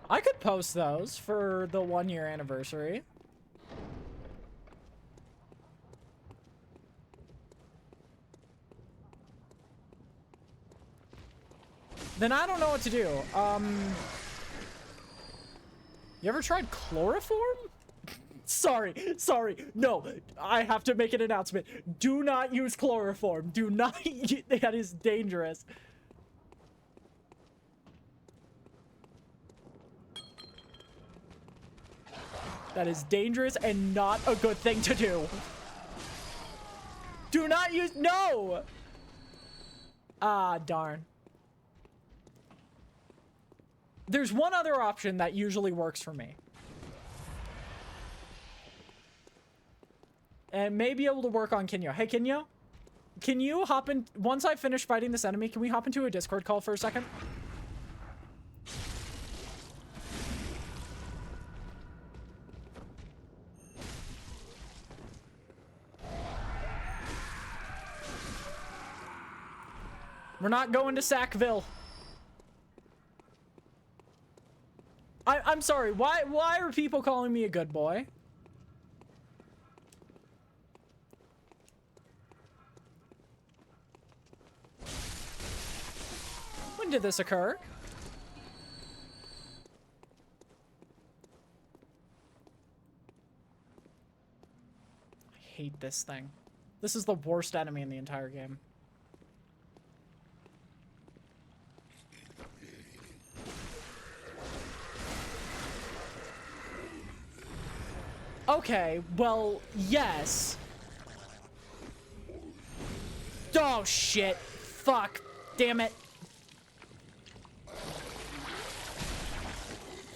I could post those for the 1-year anniversary. Then I don't know what to do. You ever tried chloroform? Sorry. No, I have to make an announcement. Do not use chloroform. Do not. That is dangerous. That is dangerous and not a good thing to do. Do not use. No! Ah, darn. There's one other option that usually works for me. And may be able to work on Kinyo. Hey, Kinyo? Can you hop in? Once I finish fighting this enemy, can we hop into a Discord call for a second? We're not going to Sackville. I'm sorry. Why are people calling me a good boy? When did this occur? I hate this thing. This is the worst enemy in the entire game. Okay, well, yes. Oh, shit. Fuck. Damn it.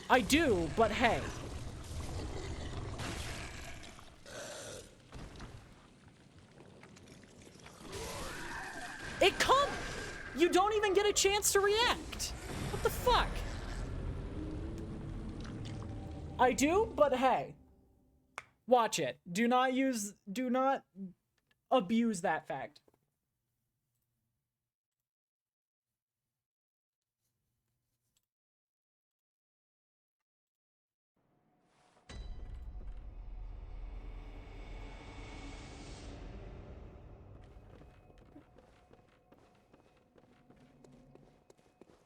I do, but hey. It come. You don't even get a chance to react. What the fuck? I do, but hey. Watch it. Do not abuse that fact.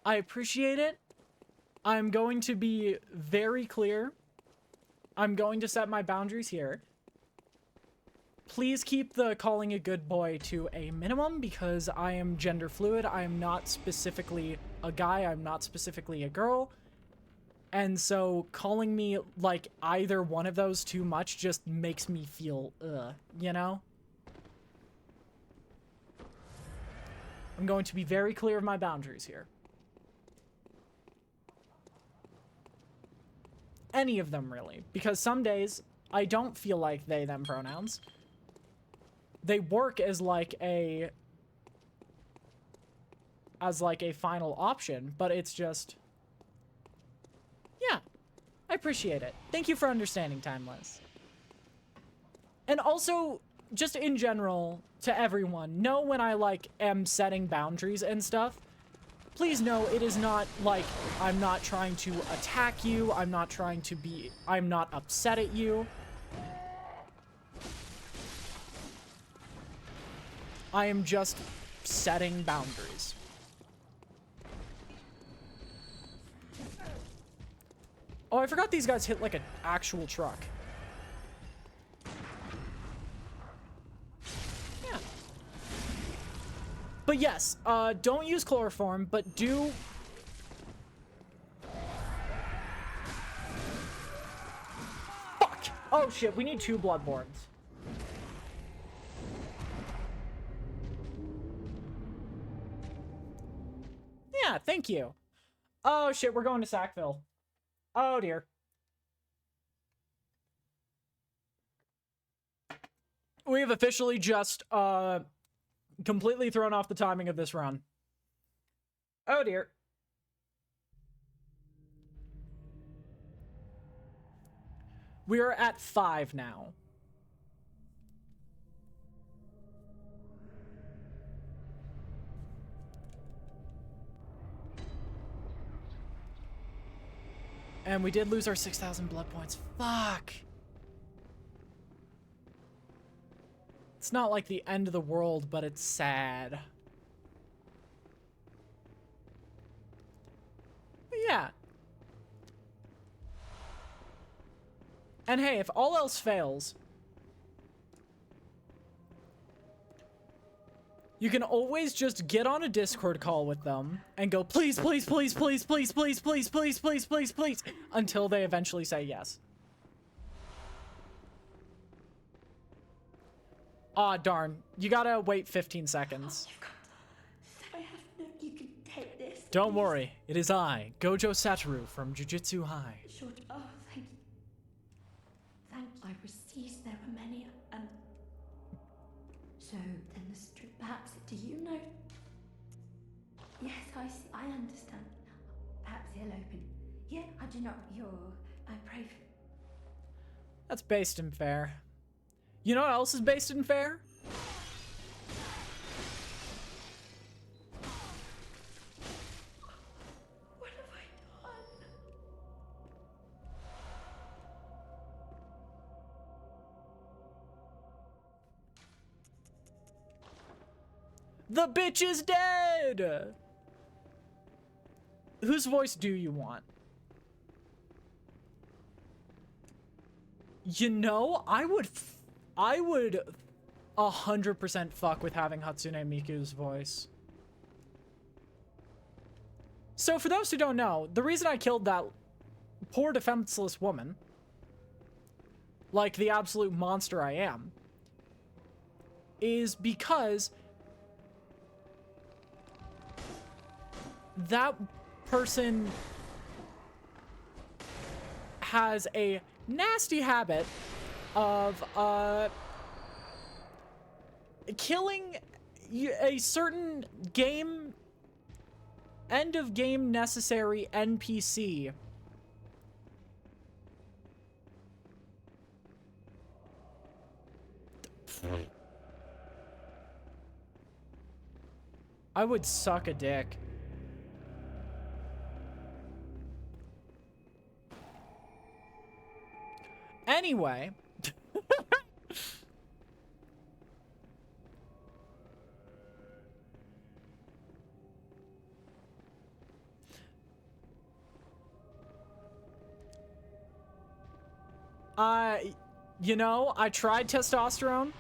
I appreciate it. I'm going to be very clear. I'm going to set my boundaries here. Please keep the calling a good boy to a minimum because I am gender fluid. I am not specifically a guy. I'm not specifically a girl. And so calling me like either one of those too much just makes me feel, you know? I'm going to be very clear of my boundaries here. Any of them, really. Because some days, I don't feel like they, them pronouns. They work as like a final option, but it's just... Yeah, I appreciate it. Thank you for understanding, Timeless. And also, just in general, to everyone, know when I, like, am setting boundaries and stuff. Please know it is not, like, I'm not trying to attack you. I'm not upset at you. I am just setting boundaries. Oh, I forgot these guys hit like an actual truck. Yeah. But yes, don't use chloroform, but do... Fuck! Oh shit, we need 2 Bloodborns. Yeah, thank you. Oh shit, we're going to Sackville. Oh dear. We have officially just, completely thrown off the timing of this run. Oh dear. We are at 5 now. And we did lose our 6,000 blood points. Fuck. It's not like the end of the world, but it's sad. But yeah. And hey, if all else fails, you can always just get on a Discord call with them and go, please, please, please, please, please, please, please, please, please, please, please, until they eventually say yes. Aw, darn. You gotta wait 15 seconds. You can take this. Don't worry. It is I, Gojo Satoru from Jujutsu High. Short. Oh, thank you. Thank you. I was seized. There were many, and so then the strip. Perhaps. Do you know? Yes, I see. I understand. Perhaps he'll open. Yeah, I do not. I pray for. That's based in fair. You know what else is based in fair? What have I done? The bitch is dead! Whose voice do you want? You know, I would 100% fuck with having Hatsune Miku's voice. So for those who don't know, the reason I killed that poor defenseless woman, like the absolute monster I am, is because that person has a nasty habit of killing a certain end of game necessary NPC I would suck a dick. Anyway. You know, I tried testosterone.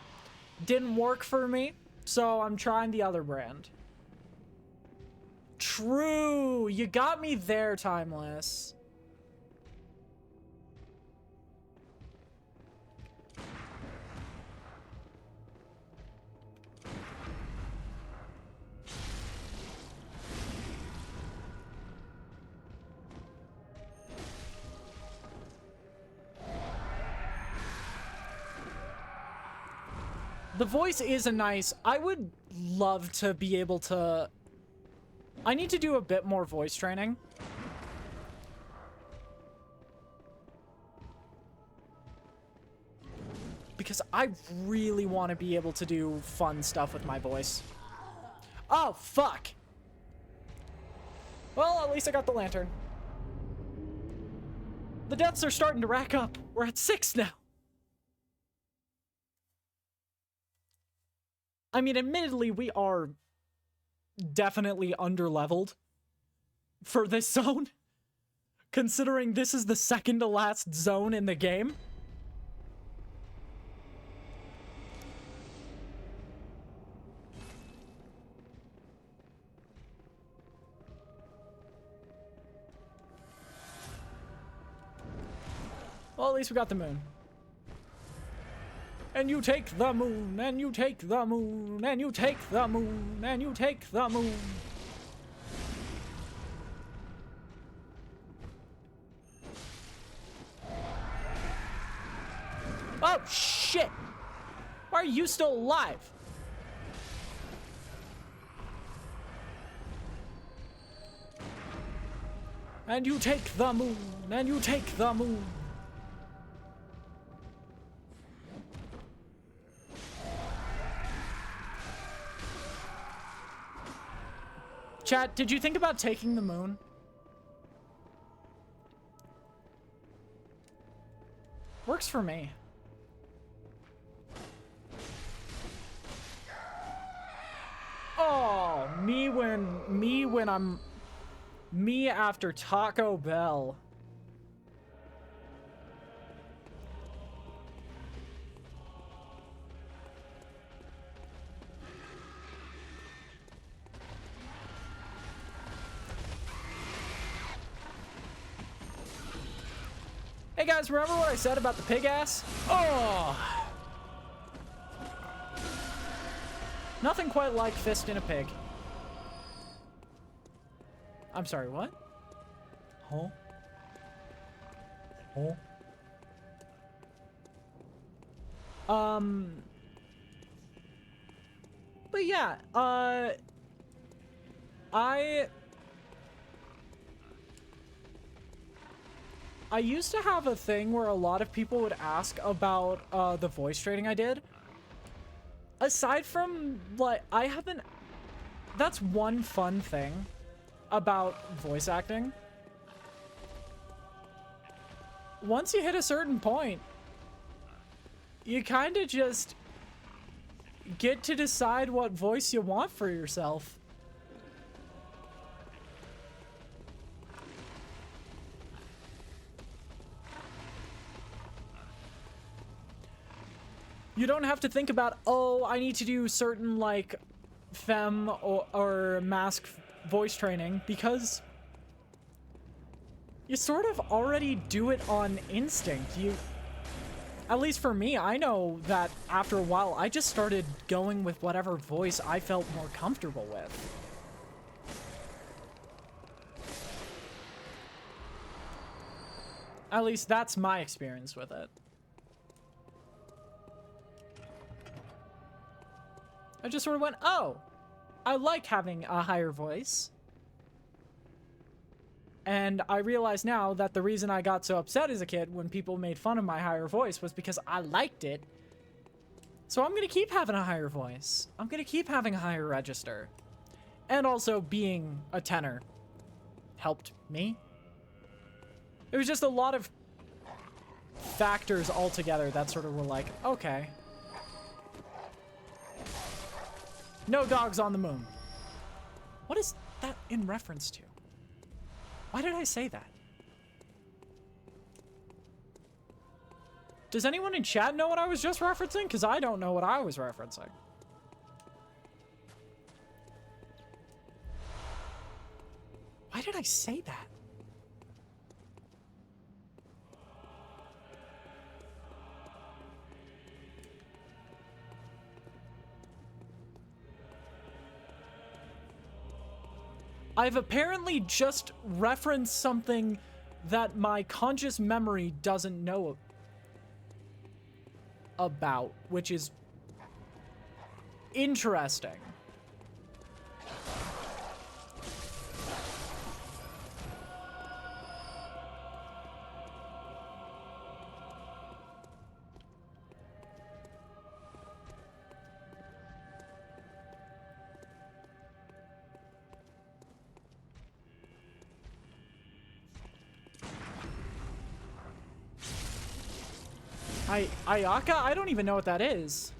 Didn't work for me, so I'm trying the other brand. True! You got me there, Timeless. The voice is a nice... I would love to be able to... I need to do a bit more voice training. because I really want to be able to do fun stuff with my voice. Oh, fuck. Well, at least I got the lantern. The deaths are starting to rack up. We're at 6 now. I mean, admittedly, we are definitely underleveled for this zone, considering this is the second to last zone in the game. Well, at least we got the moon. And you take the moon, and you take the moon, and you take the moon, and you take the moon. Oh, shit! Why are you still alive? And you take the moon, and you take the moon. Chat, did you think about taking the moon? Works for me. Oh, me after Taco Bell. Hey guys, remember what I said about the pig ass? Oh! Nothing quite like fist in a pig. I'm sorry, what? Huh? Huh? But yeah, I used to have a thing where a lot of people would ask about the voice training I did. Aside from, like, that's one fun thing about voice acting. Once you hit a certain point, you kind of just get to decide what voice you want for yourself. You don't have to think about, oh, I need to do certain, like, femme or mask voice training, because you sort of already do it on instinct. At least for me, I know that after a while, I just started going with whatever voice I felt more comfortable with. At least that's my experience with it. I just sort of went, oh, I like having a higher voice. And I realize now that the reason I got so upset as a kid when people made fun of my higher voice was because I liked it. So I'm going to keep having a higher voice. I'm going to keep having a higher register. And also being a tenor helped me. It was just a lot of factors all together that sort of were like, okay. No dogs on the moon. What is that in reference to? Why did I say that? Does anyone in chat know what I was just referencing? Because I don't know what I was referencing. Why did I say that? I've apparently just referenced something that my conscious memory doesn't know about, which is interesting. Ayaka? I don't even know what that is.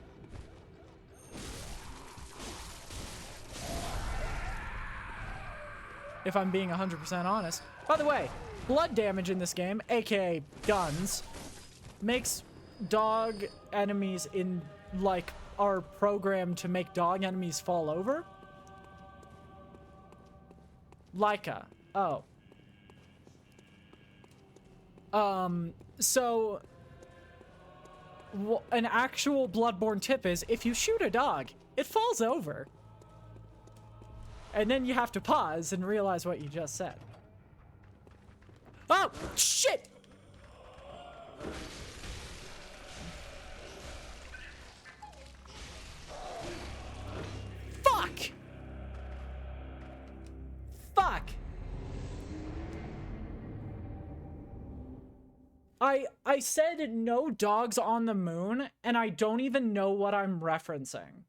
If I'm being 100% honest. By the way, blood damage in this game, aka guns, makes dog enemies in, like, are programmed to make dog enemies fall over. Leica. Oh. So an actual Bloodborne tip is, if you shoot a dog, it falls over. And then you have to pause and realize what you just said. Oh, shit! Fuck! Fuck! I said no dogs on the moon, and I don't even know what I'm referencing.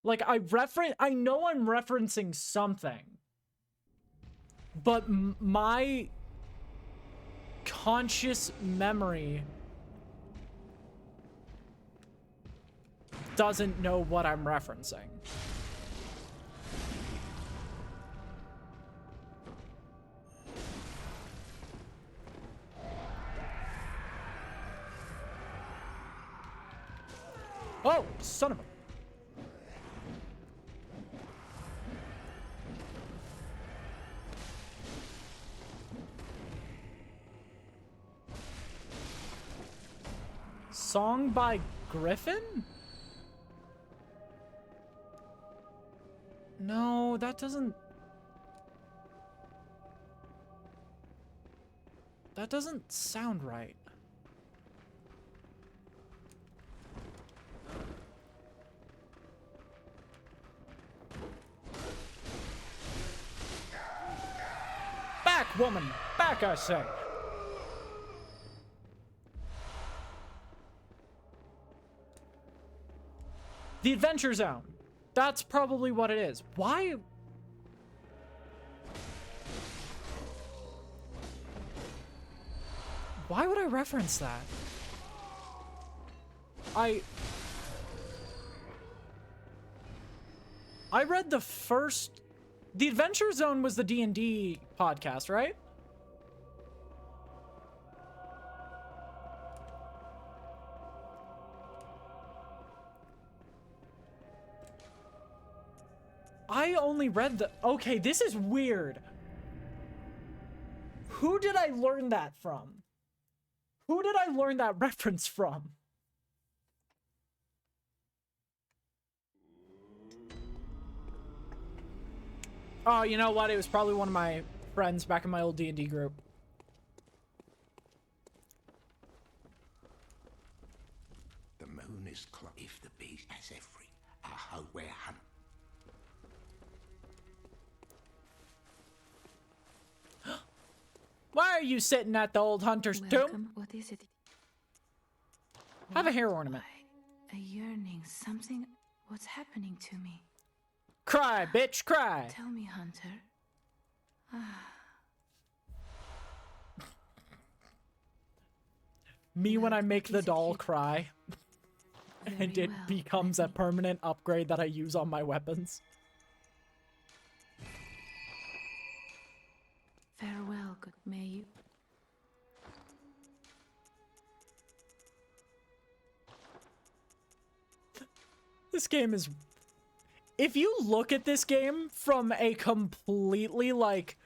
Like, I know I'm referencing something. But my conscious memory doesn't know what I'm referencing. Oh, son of a... Song by Griffin? No, that doesn't... That doesn't sound right. Back, woman! Back, I say! The Adventure Zone. That's probably what it is. Why? Why would I reference that? I read the first... The Adventure Zone was the D&D podcast, right? I only read the... Okay, this is weird. Who did I learn that from? Who did I learn that reference from? Oh, you know what? It was probably one of my friends back in my old D&D group. The moon is if the beast has every where hunt. Why are you sitting at the old hunter's tomb? What is it? Have a hair ornament. A yearning, something. What's happening to me? Cry, bitch, cry. Tell me, Hunter. Me when I make the doll cry. And it becomes a permanent upgrade that I use on my weapons. Farewell, good may you. This game is... If you look at this game from a completely, like,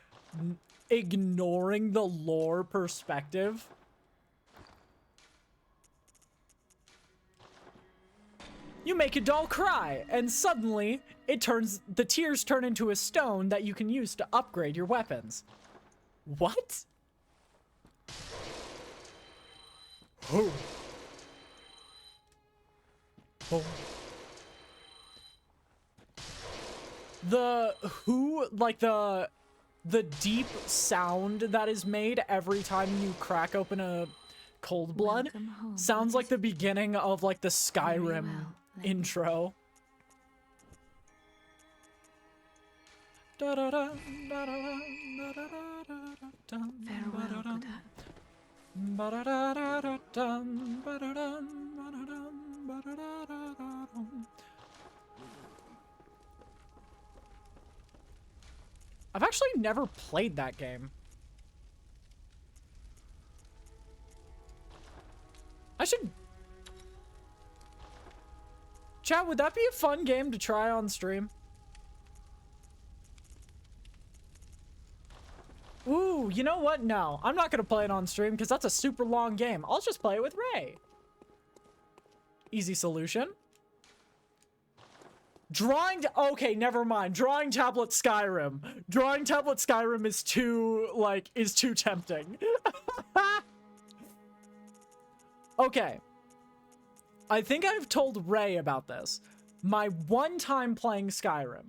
ignoring the lore perspective... You make a doll cry, and suddenly, the tears turn into a stone that you can use to upgrade your weapons. What? Oh. Oh. The deep sound that is made every time you crack open a cold blood sounds like the beginning of, like, the Skyrim intro. Farewell, good Ba-da-da-da-da-dum, ba-da-dum, ba-da-dum, ba-da-da-da-da-dum. I've actually never played that game. I should... Chat, would that be a fun game to try on stream? Ooh, you know what? No, I'm not gonna play it on stream because that's a super long game. I'll just play it with Ray. Easy solution. Drawing... Okay, never mind. Drawing tablet Skyrim. Drawing tablet Skyrim is too, like, is too tempting. Okay. I think I've told Ray about this. My one time playing Skyrim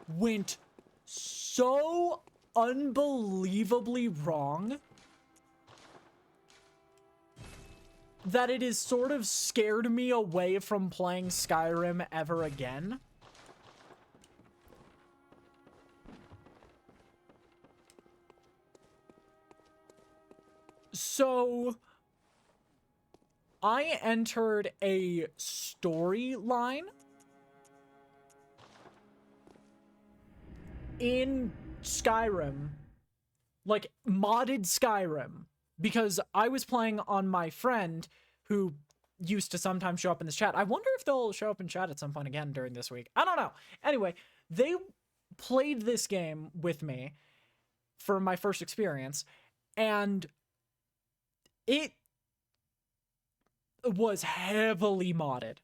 went so unbelievably wrong that it has sort of scared me away from playing Skyrim ever again. So I entered a storyline in Skyrim, like modded Skyrim, because I was playing on my friend who used to sometimes show up in this chat. I wonder if they'll show up in chat at some point again during this week. I don't know. Anyway, they played this game with me for my first experience, and it was heavily modded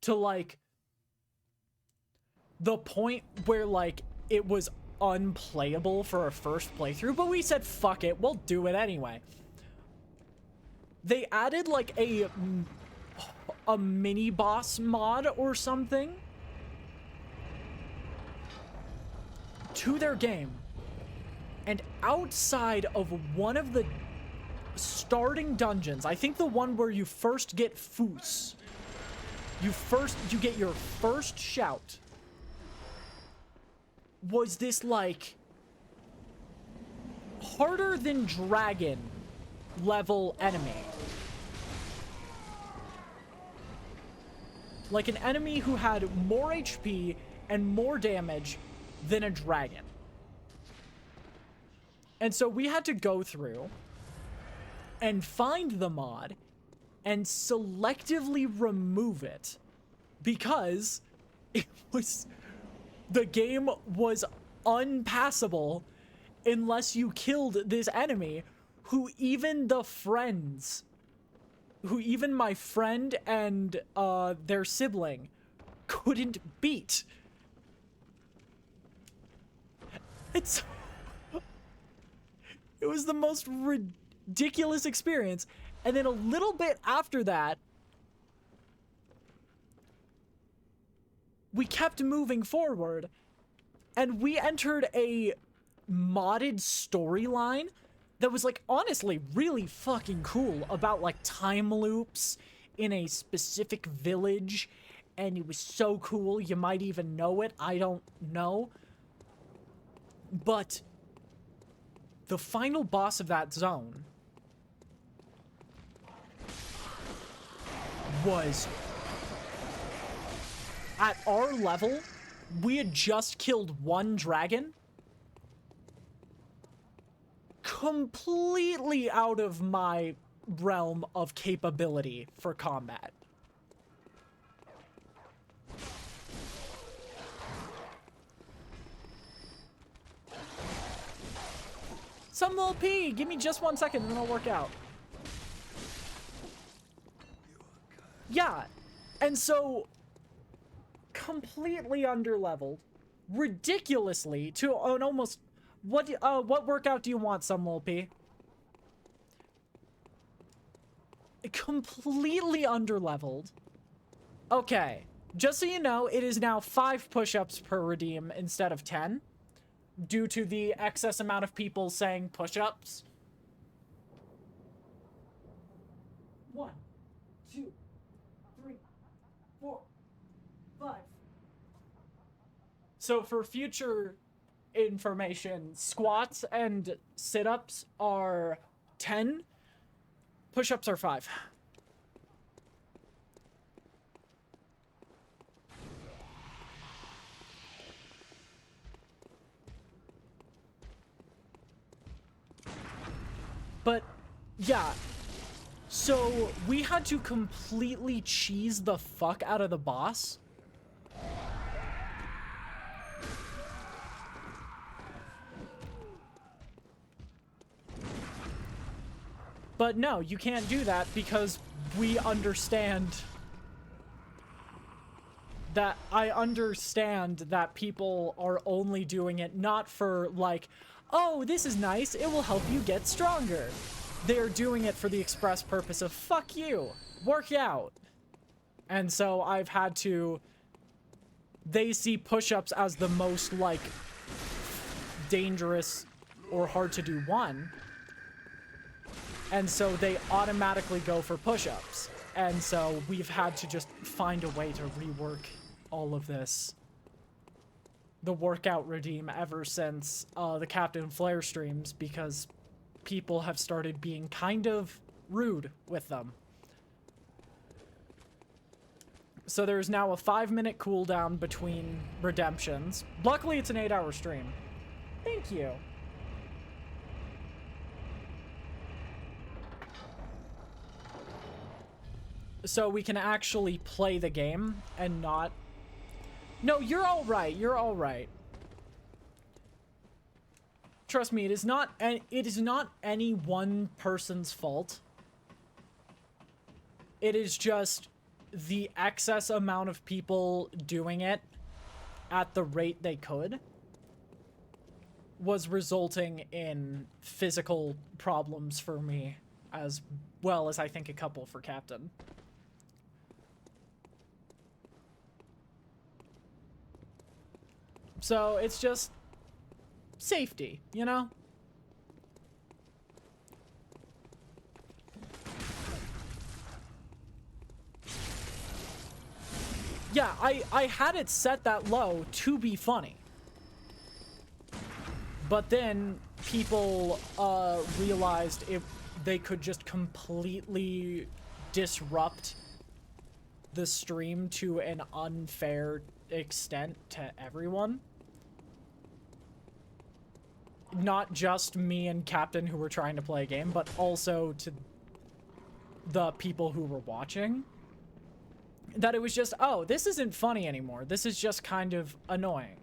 to like the point where like it was unplayable for a first playthrough, but we said fuck it, we'll do it anyway. They added like a mini boss mod or something to their game, and outside of one of the starting dungeons, I think the one where you first get Foos, you get your first shout, was this like harder than dragon level enemy. Like an enemy who had more HP and more damage than a dragon. And so we had to go through and find the mod and selectively remove it because the game was unpassable unless you killed this enemy who even my friend and their sibling couldn't beat. It was the most ridiculous experience. And then a little bit after that, we kept moving forward, and we entered a modded storyline that was like honestly really fucking cool about like time loops in a specific village, and it was so cool. You might even know it, I don't know. But the final boss of that zone was at our level. We had just killed one dragon. Completely out of my realm of capability for combat. Some little P, give me just 1 second and then I'll work out. Yeah, and so completely underleveled, ridiculously to an almost what workout do you want, some little P? Completely underleveled. Okay, just so you know, it is now 5 push-ups per redeem instead of 10. Due to the excess amount of people saying push-ups. 1, 2, 3, 4, 5. So for future information, squats and sit-ups are 10, Push-ups are 5. But, yeah. So, we had to completely cheese the fuck out of the boss. But no, you can't do that because we understand that I understand that people are only doing it not for like, oh, this is nice, it will help you get stronger. They're doing it for the express purpose of, fuck you, work out. And so I've had to, they see push-ups as the most like dangerous or hard to do one. And so they automatically go for push-ups. And so we've had to just find a way to rework all of this. The workout redeem ever since the Captain Flare streams, because people have started being kind of rude with them. So there's now a 5-minute cooldown between redemptions. Luckily, it's an 8-hour stream. Thank you. So we can actually play the game and not... No, you're all right. You're all right. Trust me, it is not any one person's fault. It is just the excess amount of people doing it at the rate they could was resulting in physical problems for me, as well as I think a couple for Captain. So it's just safety, you know? Yeah, I had it set that low to be funny. But then people realized they could just completely disrupt the stream to an unfair extent to everyone. Not just me and Captain who were trying to play a game, but also to the people who were watching. That it was just, oh, this isn't funny anymore. This is just kind of annoying.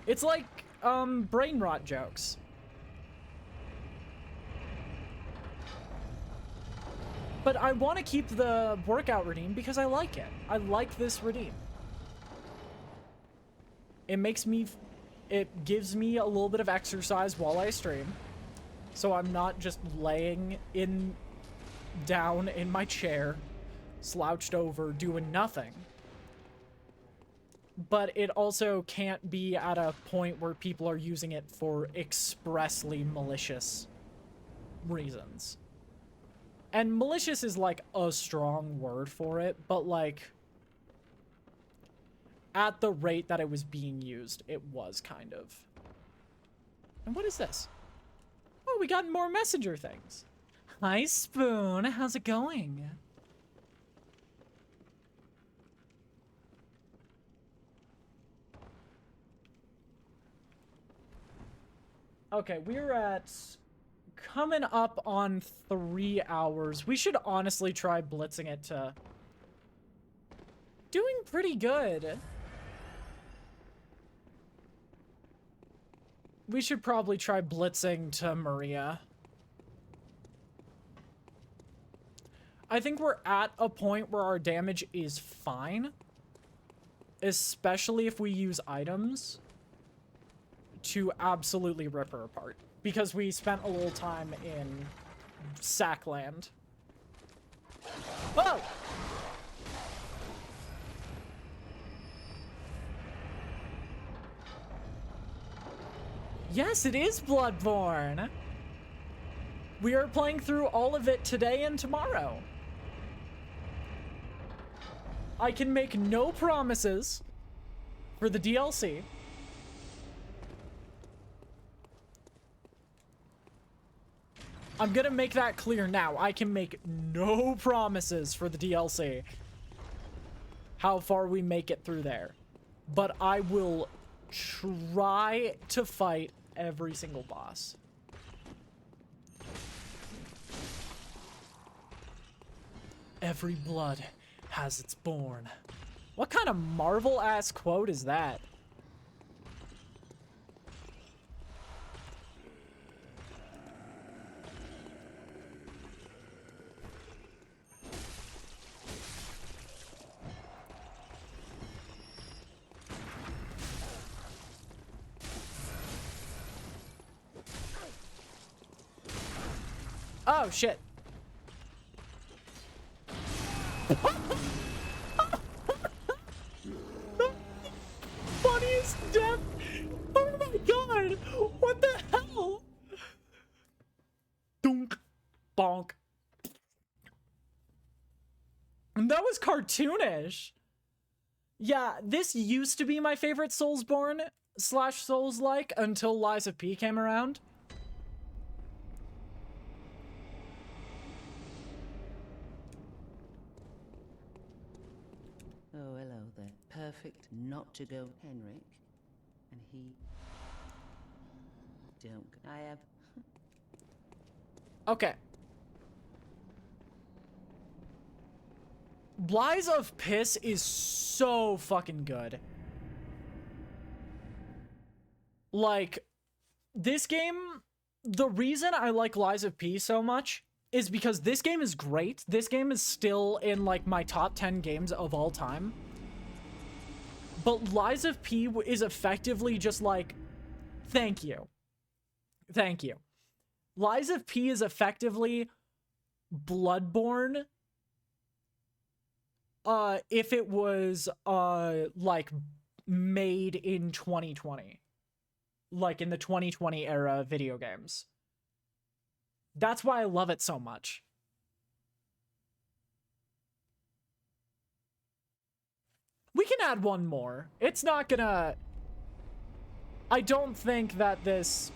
It's like, brain rot jokes. But I want to keep the workout redeem because I like it. I like this redeem. It gives me a little bit of exercise while I stream. So I'm not just laying down in my chair, slouched over, doing nothing. But it also can't be at a point where people are using it for expressly malicious reasons. And malicious is like a strong word for it, but like at the rate that it was being used, it was kind of. And what is this? Oh, we got more messenger things. Hi, Spoon. How's it going? Okay, we're at coming up on 3 hours. We should honestly try blitzing it to doing pretty good. We should probably try blitzing to Maria. I think we're at a point where our damage is fine. Especially if we use items to absolutely rip her apart. Because we spent a little time in Sackland. Whoa! Yes, it is Bloodborne! We are playing through all of it today and tomorrow. I can make no promises for the DLC. I'm gonna make that clear now. I can make no promises for the DLC. How far we make it through there. But I will try to fight every single boss. Every blood has its born. What kind of Marvel-ass quote is that? Oh, shit. Funniest death. Oh my god. What the hell? Dunk. Bonk. And that was cartoonish. Yeah, this used to be my favorite Soulsborne / Souls-like until Lies of P came around. Oh, hello there. Perfect not to go, Henrik. And he... Don't... I have... Okay. Lies of Piss is so fucking good. Like, this game, the reason I like Lies of P so much is because this game is great. This game is still in, like, my top 10 games of all time. But Lies of P is effectively just like, thank you. Thank you. Lies of P is effectively Bloodborne, if it was, like, made in 2020. Like, in the 2020 era of video games. That's why I love it so much. We can add one more. It's not gonna... I don't think that this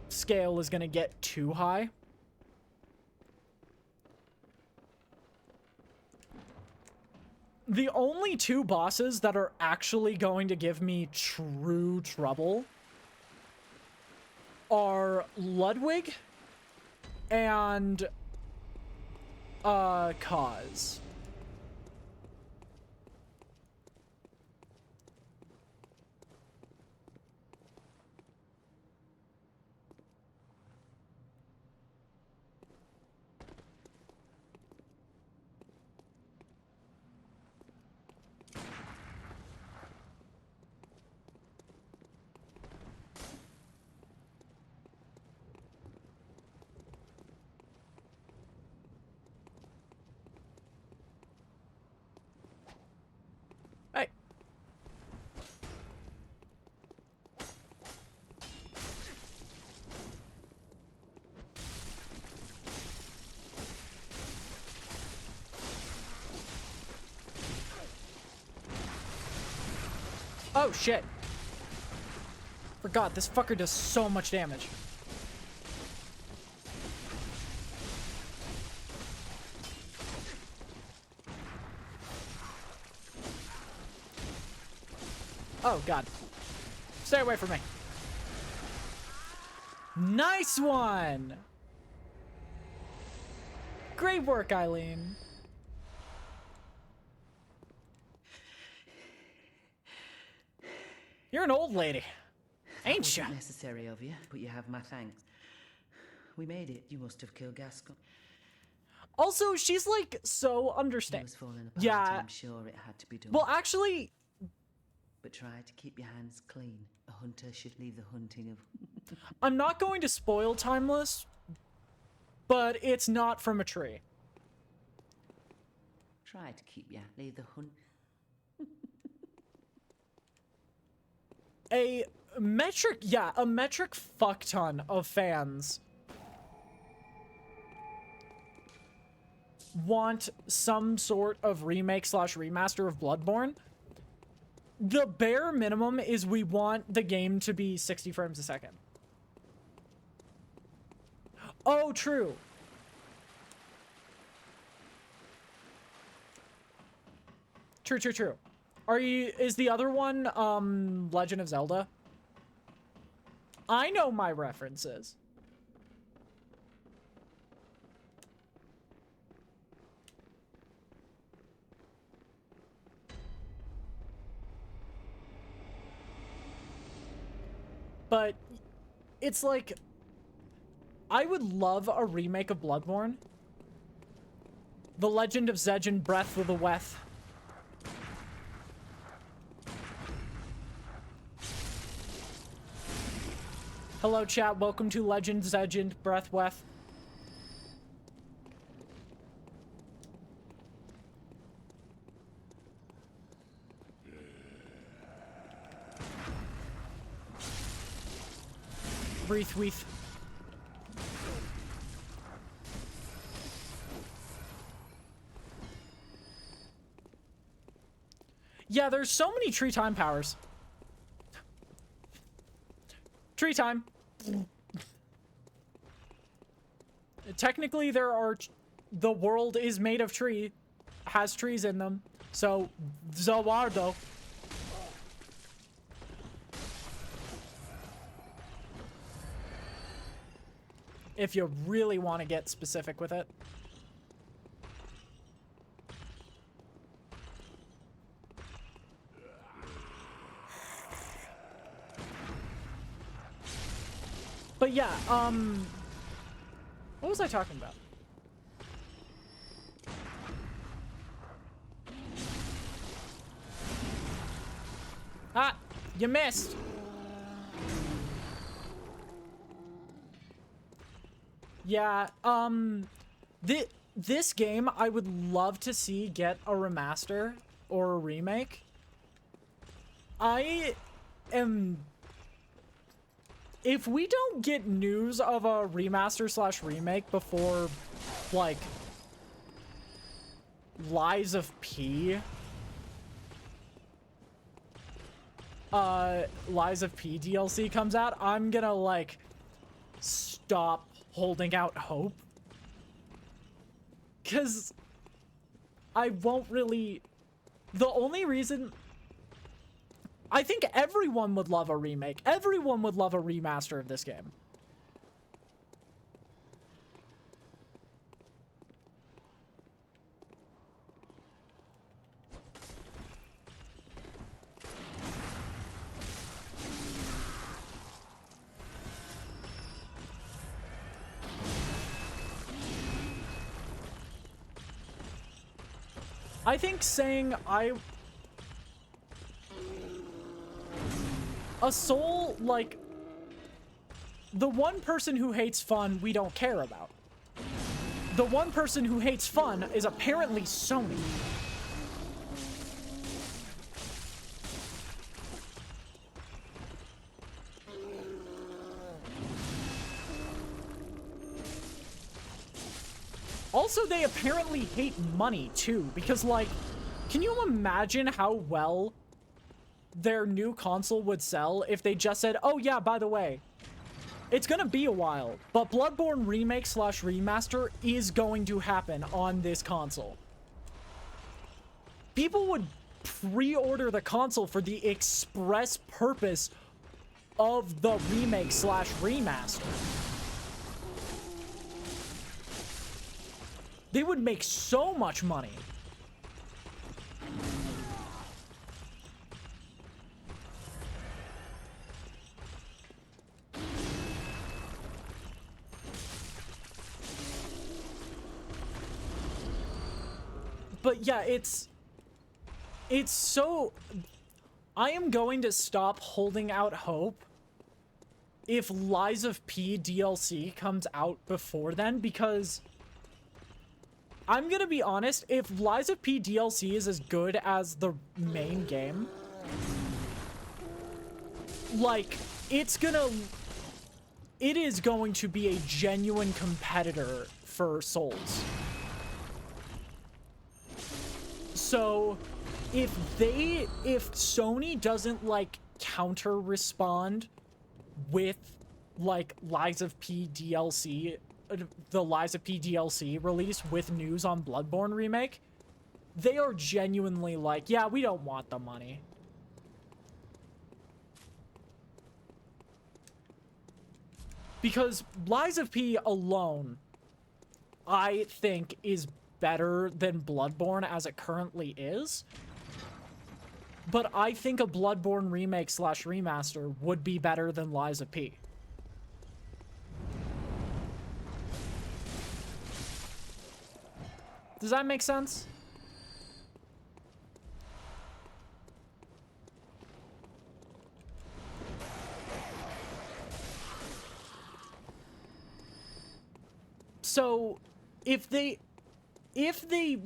scale is gonna get too high. The only two bosses that are actually going to give me true trouble are Ludwig and Cause. Hey. Oh, shit. Forgot, this fucker does so much damage. Oh, God. Stay away from me. Nice one! Great work, Eileen. You're an old lady, ain't ya? Wasn't necessary of you, but you have my thanks. We made it. You must have killed Gascon. Also, she's like so understanding. Yeah, I'm sure it had to be done. Well, actually, but try to keep your hands clean. A hunter should leave the hunting of. I'm not going to spoil Timeless, but it's not from a tree. Try to leave the hunt. A metric fuck ton of fans want some sort of remake / remaster of Bloodborne. The bare minimum is we want the game to be 60 frames a second. Oh, true. True. Is the other one, Legend of Zelda? I know my references. But it's like, I would love a remake of Bloodborne. The Legend of Zelda Breath of the Weth. Hello chat, welcome to Legend Zelda Breath Weth. Breathe weeth. Yeah, there's so many tree time powers. Tree time. Technically, the world is made of tree, has trees in them. So, Zawardo. If you really want to get specific with it. But yeah, what was I talking about? Ah, you missed. Yeah, this game I would love to see get a remaster or a remake. If we don't get news of a remaster / remake before, like, Lies of P, DLC comes out, I'm gonna, like, stop holding out hope. 'Cause I won't really... The only reason... I think everyone would love a remake. Everyone would love a remaster of this game. I think saying a soul, like, the one person who hates fun we don't care about. The one person who hates fun is apparently Sony. Also, they apparently hate money too, because, like, can you imagine how well their new console would sell if they just said, oh yeah, by the way, it's gonna be a while, but Bloodborne remake / remaster is going to happen on this console. People would pre-order the console for the express purpose of the remake / remaster. They would make so much money. But yeah, it's so... I am going to stop holding out hope if Lies of P DLC comes out before then, because I'm gonna be honest, if Lies of P DLC is as good as the main game, like, it is going to be a genuine competitor for Souls. So, if Sony doesn't, like, counter-respond with, like, Lies of P DLC the Lies of P DLC release with news on Bloodborne remake, they are genuinely like, yeah, we don't want the money. Because Lies of P alone, I think, is better than Bloodborne as it currently is. But I think a Bloodborne remake / remaster would be better than Lies of P. Does that make sense? So, if they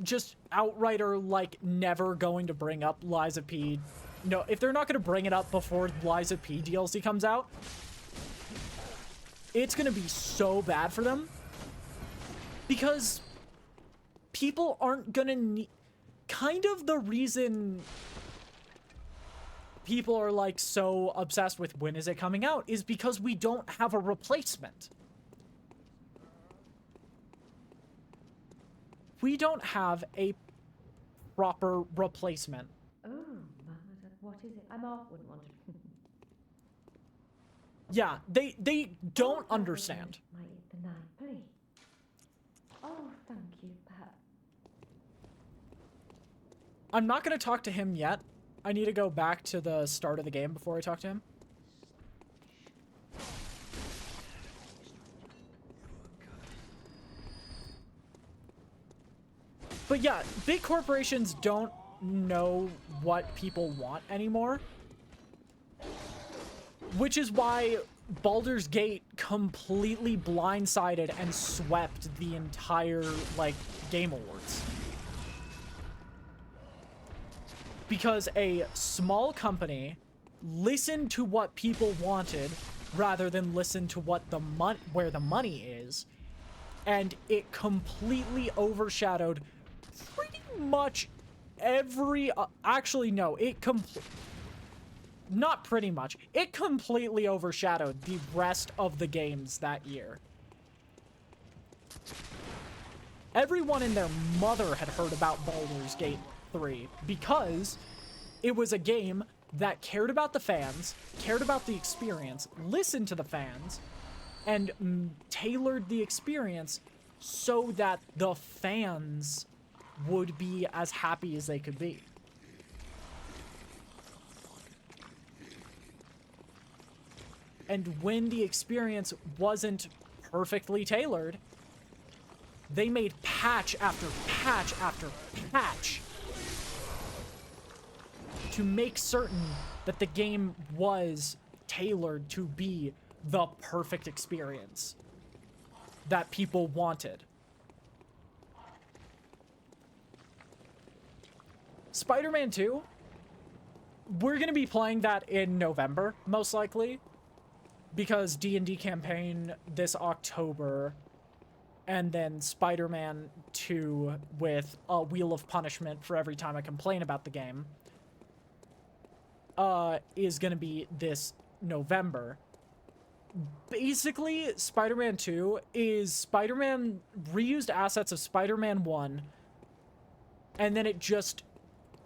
just outright are, like, never going to bring up Lies of P... No, if they're not going to bring it up before Lies of P DLC comes out, it's going to be so bad for them. Because people aren't going to need... Kind of the reason people are, like, so obsessed with when is it coming out is because we don't have a replacement. We don't have a proper replacement. Oh, what is it? I'm off, wouldn't want to. Yeah, they don't understand. Might eat the knife, please. Oh, thank you, perhaps. I'm not going to talk to him yet. I need to go back to the start of the game before I talk to him. But yeah, big corporations don't know what people want anymore. Which is why Baldur's Gate completely blindsided and swept the entire, like, Game Awards. Because a small company listened to what people wanted rather than listen to what where the money is, and it completely overshadowed pretty much every actually no, not pretty much. It completely overshadowed the rest of the games that year. Everyone and their mother had heard about Baldur's Gate 3 because it was a game that cared about the fans, cared about the experience, listened to the fans, and tailored the experience so that the fans would be as happy as they could be. And when the experience wasn't perfectly tailored, they made patch after patch after patch to make certain that the game was tailored to be the perfect experience that people wanted. Spider-Man 2, we're going to be playing that in November, most likely, because D&D campaign this October, and then Spider-Man 2 with a Wheel of Punishment for every time I complain about the game, is going to be this November. Basically, Spider-Man 2 is Spider-Man reused assets of Spider-Man 1, and then it just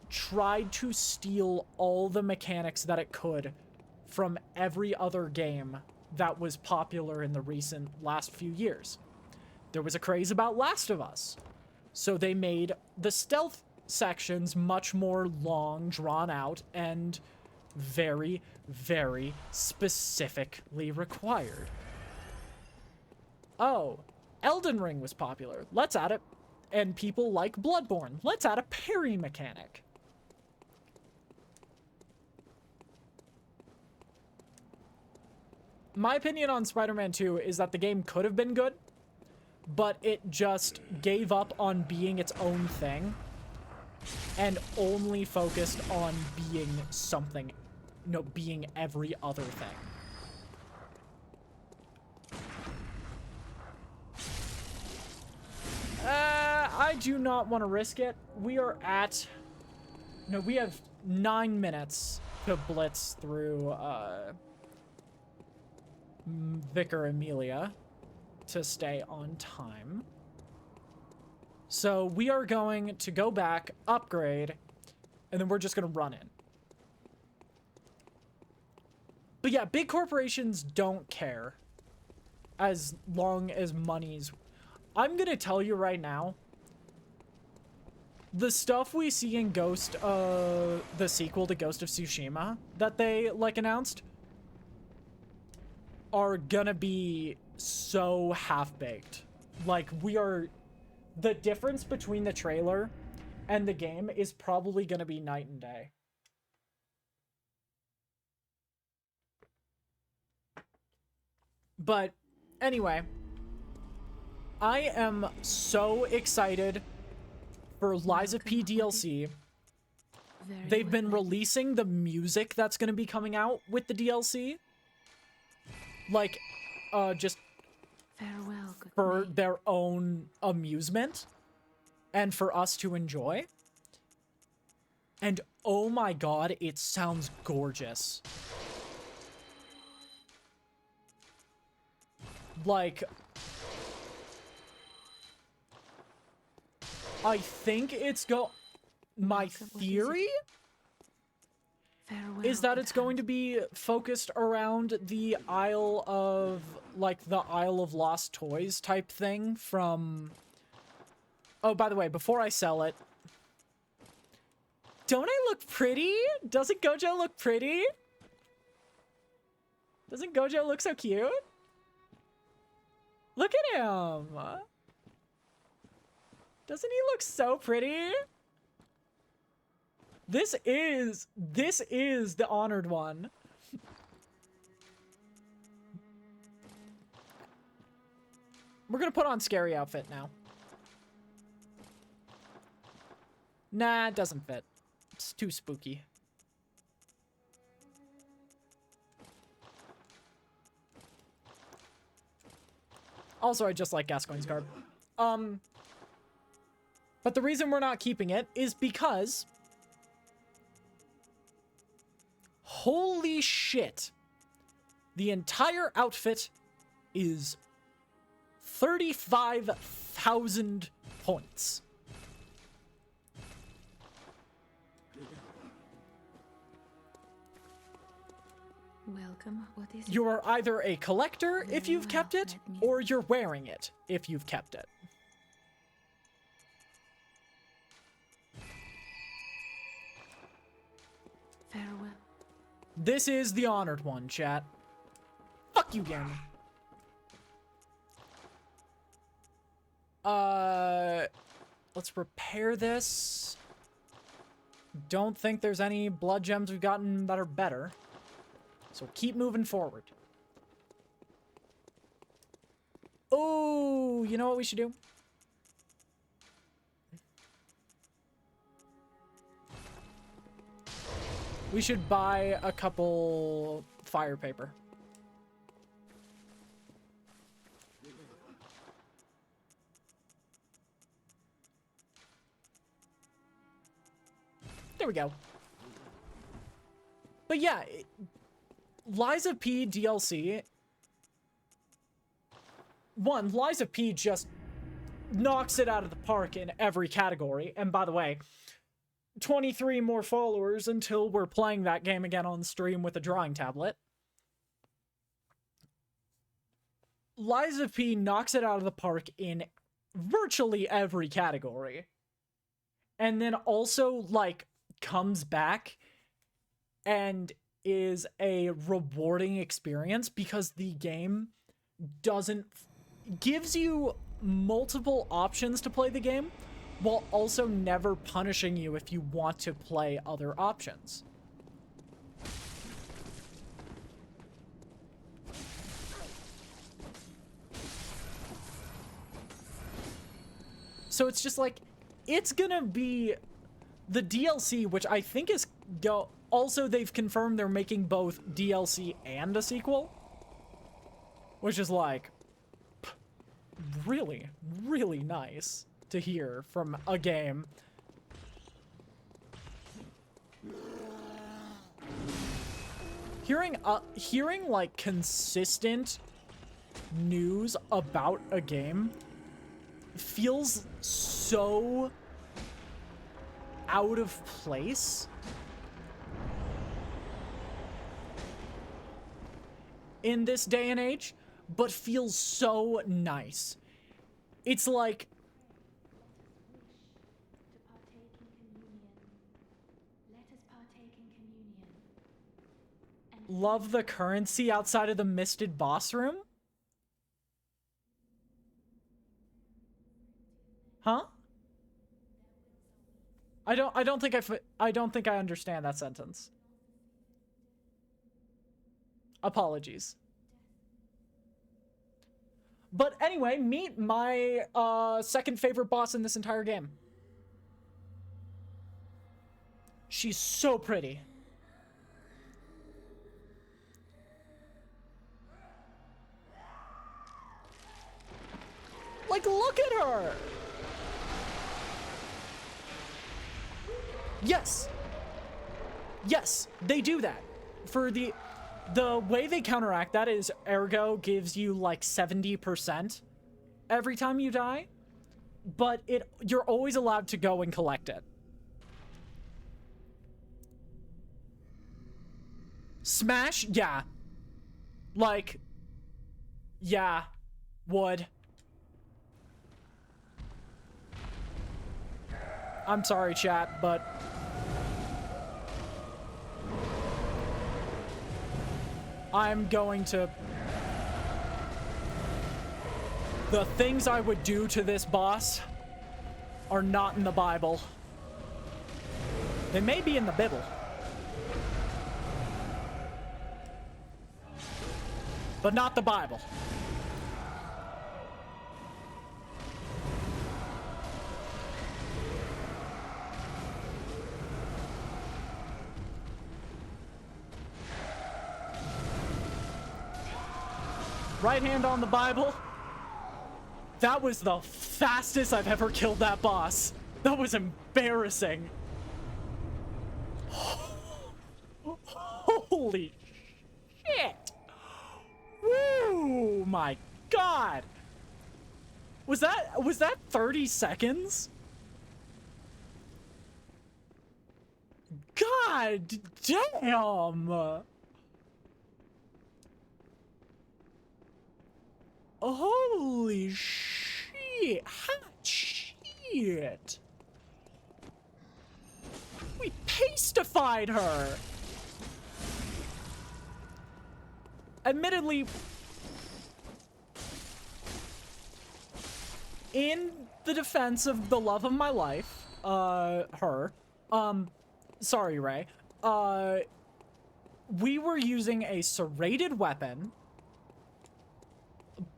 tried to steal all the mechanics that it could from every other game that was popular in the last few years. There was a craze about Last of Us, so they made the stealth sections much more long, drawn out, and very, very specifically required. Oh, Elden Ring was popular. Let's add it. And people like Bloodborne. Let's add a parry mechanic. My opinion on Spider-Man 2 is that the game could have been good, but it just gave up on being its own thing and only focused on being something, being every other thing. I do not want to risk it. We are at... No, we have 9 minutes to blitz through, Vicar Amelia. to stay on time. So we are going to go back, upgrade, and then we're just going to run in. But yeah, big corporations don't care as long as money's... I'm going to tell you right now, the stuff we see in the sequel to Ghost of Tsushima that they, like, announced are gonna be so half-baked. Like, the difference between the trailer and the game is probably gonna be night and day. But, anyway, I am so excited for Liza P DLC. They've been releasing the music that's going to be coming out with the DLC. Like, just for their own amusement and for us to enjoy. And oh my god, it sounds gorgeous. Like, I think it's my theory is that it's going to be focused around the Isle of, like, the Isle of Lost Toys type thing from... Oh, by the way, before I sell it, don't I look pretty? Doesn't Gojo look pretty? Doesn't Gojo look so cute? Look at him! Doesn't he look so pretty? This is the honored one. We're gonna put on scary outfit now. Nah, it doesn't fit. It's too spooky. Also, I just like Gascoigne's garb. But the reason we're not keeping it is because... Holy shit. The entire outfit is 35,000 points. Welcome. What is it? You are either a collector if you've kept it, or you're wearing it if you've kept it. Farewell. This is the honored one, chat. Fuck you, game. Let's repair this. Don't think there's any blood gems we've gotten that are better. So keep moving forward. Oh, you know what we should do? We should buy a couple fire paper. There we go. But yeah, Liza P DLC. One, Liza P just knocks it out of the park in every category. And by the way, 23 more followers until we're playing that game again on stream with a drawing tablet. Liza P knocks it out of the park in virtually every category. And then also, like, comes back and is a rewarding experience because the game gives you multiple options to play the game, while also never punishing you if you want to play other options. So it's just like, it's gonna be the DLC, which I think is also they've confirmed they're making both DLC and a sequel, which is like really, really nice to hear from a game. Hearing like consistent news about a game feels so out of place in this day and age, but feels so nice. It's like, love the currency outside of the misted boss room? Huh? I don't think I understand that sentence. Apologies. But anyway, meet my second favorite boss in this entire game. She's so pretty. Like, look at her! Yes! Yes, they do that. For the way they counteract that is Ergo gives you like 70% every time you die, but you're always allowed to go and collect it. Smash? Yeah. Like, yeah, would. I'm sorry, chat, but I'm going to... The things I would do to this boss are not in the Bible. They may be in the Bible. But not the Bible. Right hand on the Bible. That was the fastest I've ever killed that boss. That was embarrassing. Holy shit. Woo, my God. Was that 30 seconds? God damn. Holy shit. Hot shit. We pastified her. Admittedly, in the defense of the love of my life, her, sorry, Ray, we were using a serrated weapon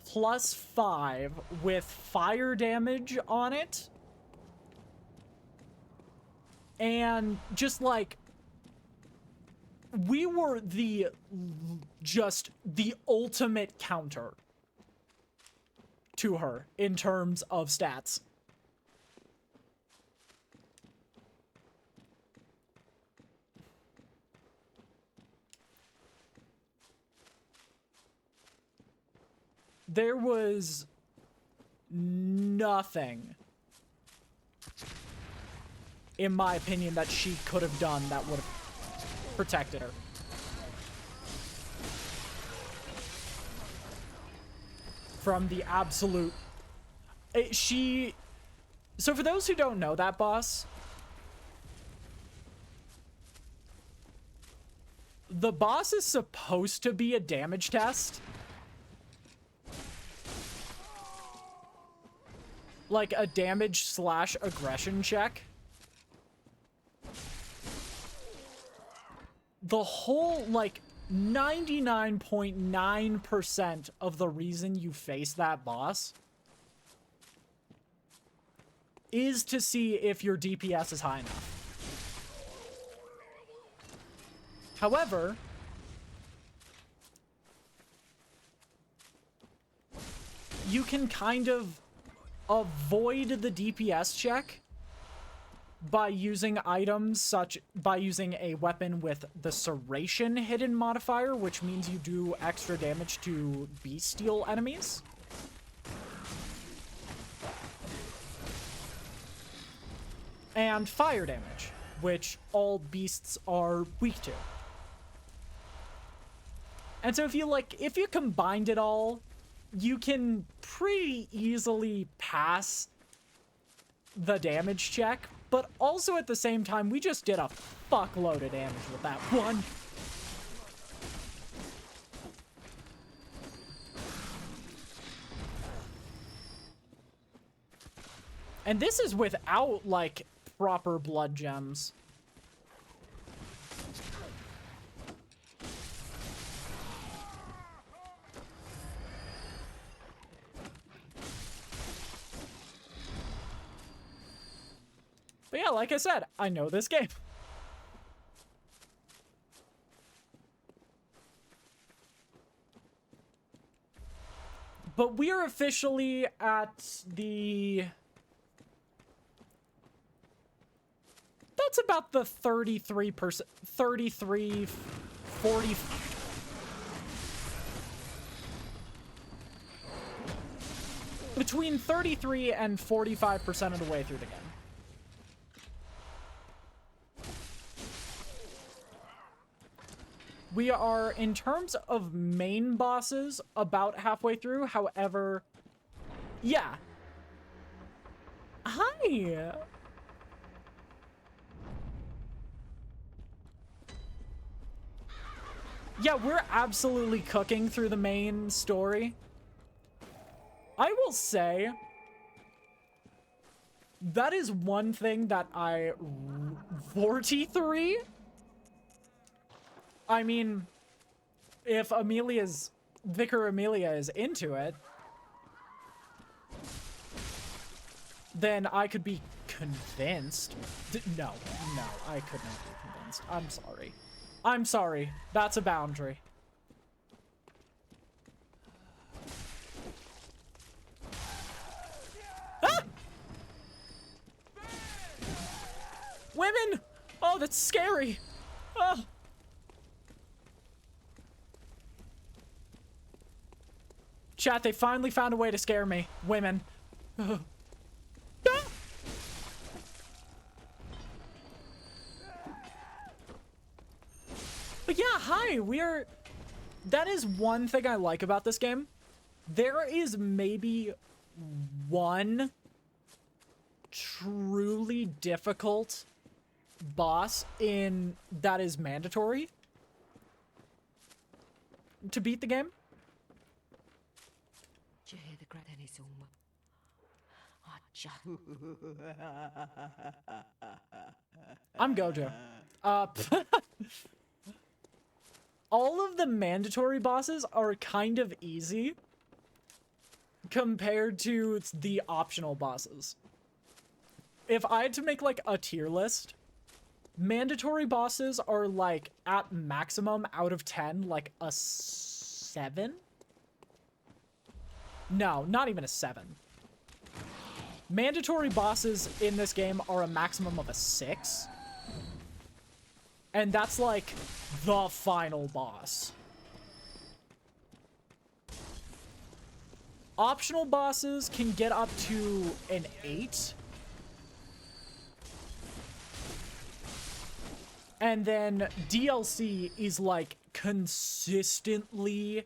+5 with fire damage on it. And just like, we were just the ultimate counter to her in terms of stats. There was nothing, in my opinion, that she could have done that would have protected her. From the absolute... So for those who don't know that boss, the boss is supposed to be a damage test. Like a damage/aggression check. The whole, like, 99.9% of the reason you face that boss is to see if your DPS is high enough. However, you can kind of avoid the DPS check by using by using a weapon with the Serration hidden modifier, which means you do extra damage to bestial enemies. And fire damage, which all beasts are weak to. And so if you combined it all, you can pretty easily pass the damage check, but also at the same time, we just did a fuckload of damage with that one. And this is without, like, proper blood gems. But yeah, like I said, I know this game. But we are officially at the... That's about the 33%, 33, 40... Between 33 and 45% of the way through the game. We are, in terms of main bosses, about halfway through. However, yeah. Hi. Yeah, we're absolutely cooking through the main story. I will say, that is one thing that 43? I mean, if Vicar Amelia is into it, then I could be convinced. No, I could not be convinced. I'm sorry. I'm sorry. That's a boundary. Ah! Women! Oh, that's scary. Oh. Chat, they finally found a way to scare me. Women. Ah! But yeah, hi, that is one thing I like about this game. There is maybe one truly difficult boss that is mandatory to beat the game. I'm Gojo. All of the mandatory bosses are kind of easy compared to the optional bosses. If I had to make like a tier list, mandatory bosses are like at maximum out of 10, like a 7? No, not even a 7. Mandatory bosses in this game are a maximum of a 6. And that's like the final boss. Optional bosses can get up to an 8. And then DLC is like consistently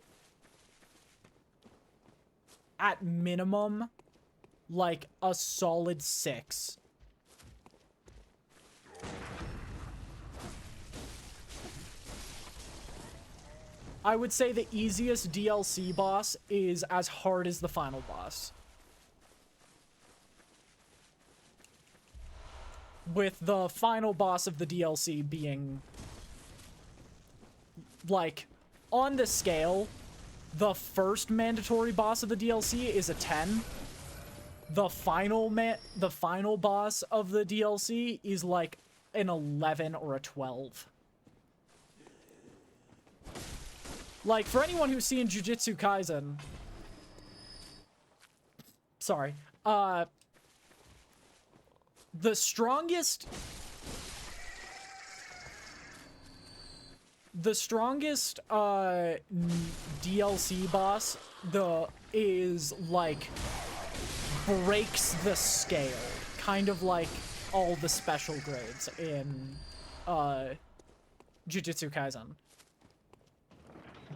at minimum like a solid 6. I would say the easiest DLC boss is as hard as the final boss. With the final boss of the DLC being, like, on the scale, the first mandatory boss of the DLC is a 10. The final boss of the DLC is like an 11 or a 12. Like, for anyone who's seen Jujutsu Kaisen... Sorry. the strongest DLC boss is like breaks the scale, kind of like all the special grades in Jujutsu Kaisen,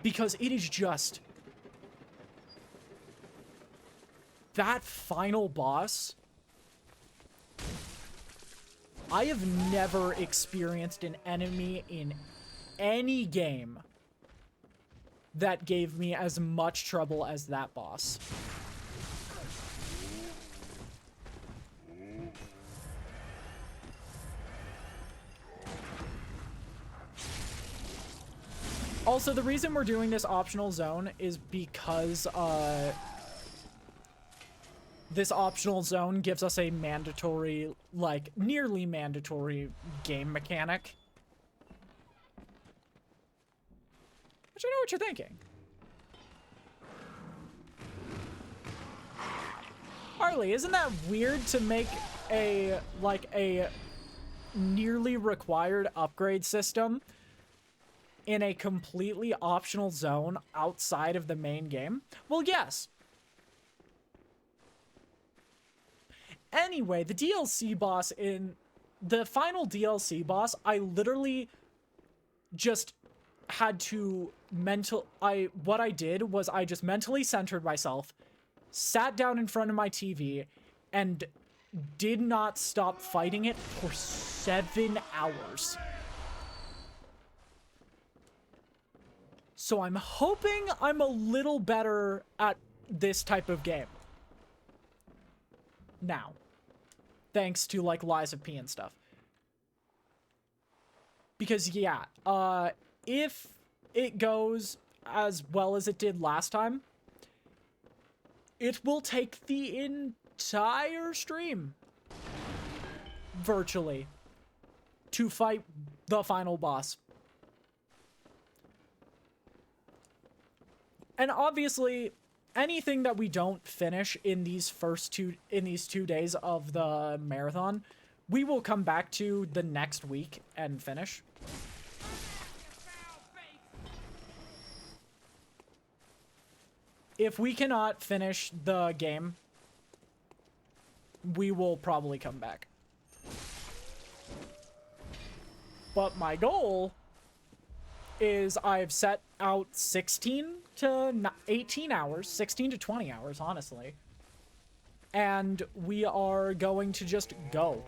because it is just that final boss. I have never experienced an enemy in any game that gave me as much trouble as that boss. Also, the reason we're doing this optional zone is because, this optional zone gives us a mandatory, like, nearly mandatory game mechanic. But you know what you're thinking. Harley, isn't that weird to make a, like, a nearly required upgrade system in a completely optional zone outside of the main game? Well, yes. Anyway, the DLC boss the final DLC boss, I literally just had to what I did was I just mentally centered myself, sat down in front of my TV, and did not stop fighting it for 7 hours. So I'm hoping I'm a little better at this type of game now, thanks to, like, Lies of P and stuff. Because, yeah, if it goes as well as it did last time, it will take the entire stream, virtually, to fight the final boss. And obviously, anything that we don't finish in these 2 days of the marathon, we will come back to the next week and finish. If we cannot finish the game, we will probably come back. But my goal is I've set out 16 to 18 hours, 16 to 20 hours, honestly. And we are going to just go.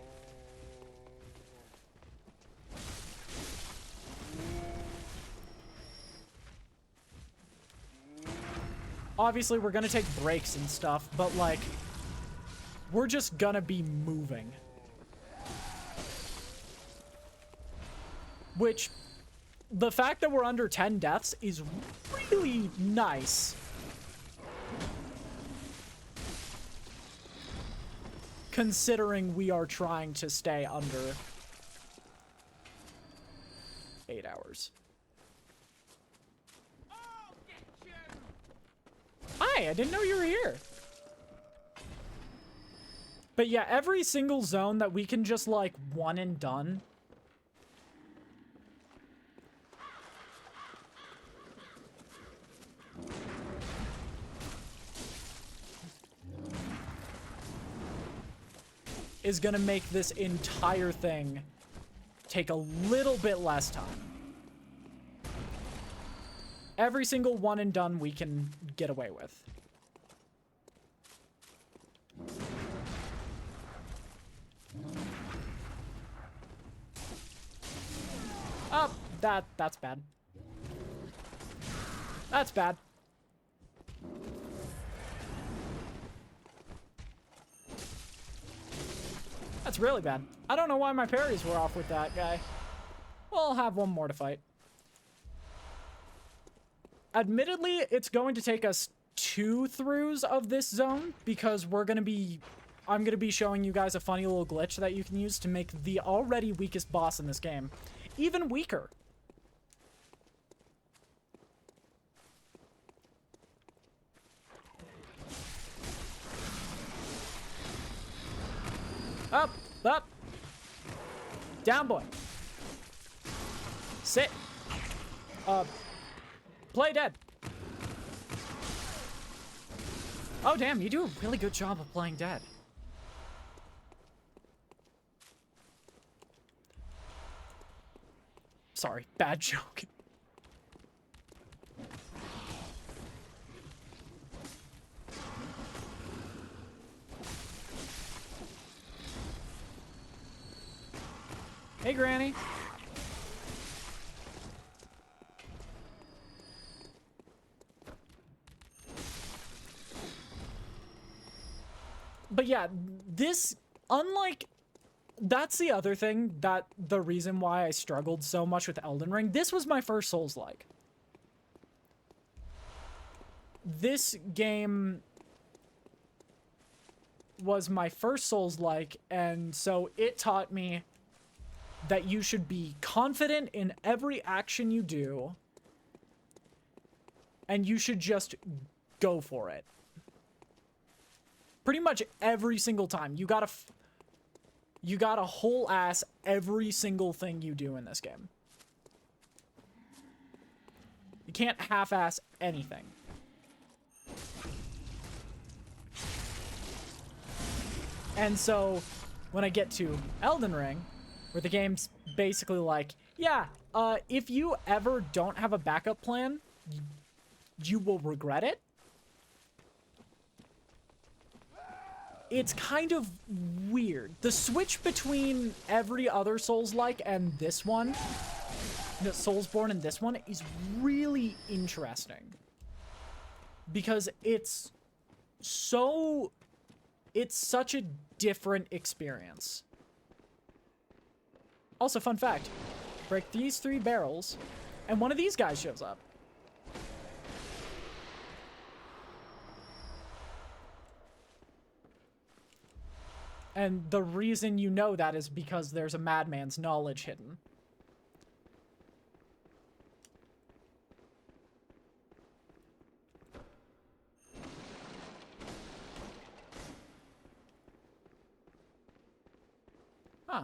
Obviously, we're gonna take breaks and stuff, but, like, we're just gonna be moving. Which, the fact that we're under 10 deaths is really nice. Considering we are trying to stay under 8 hours. Hi, I didn't know you were here. But yeah, every single zone that we can just, like, one and done is gonna make this entire thing take a little bit less time. Every single one and done we can get away with. Oh, that's bad. That's bad. That's really bad. I don't know why my parries were off with that guy. Well, I'll have one more to fight. Admittedly, it's going to take us 2 throughs of this zone because I'm gonna be showing you guys a funny little glitch that you can use to make the already weakest boss in this game even weaker. Up, up. Down, boy. Sit. Play dead. Oh, damn, you do a really good job of playing dead. Sorry, bad joke. Hey, Granny. But yeah, this, unlike, that's the other thing, that the reason why I struggled so much with Elden Ring. This was my first Souls-like. This game was my first Souls-like, and so it taught me that you should be confident in every action you do, and you should just go for it. Pretty much every single time. You gotta whole ass every single thing you do in this game. You can't half-ass anything. And so, when I get to Elden Ring, where the game's basically like, yeah, if you ever don't have a backup plan, you will regret it. It's kind of weird. The switch between every other Souls-like and this one, the Soulsborne and this one, is really interesting. Because it's such a different experience. Also, fun fact, break these 3 barrels, and one of these guys shows up. And the reason you know that is because there's a madman's knowledge hidden. Huh.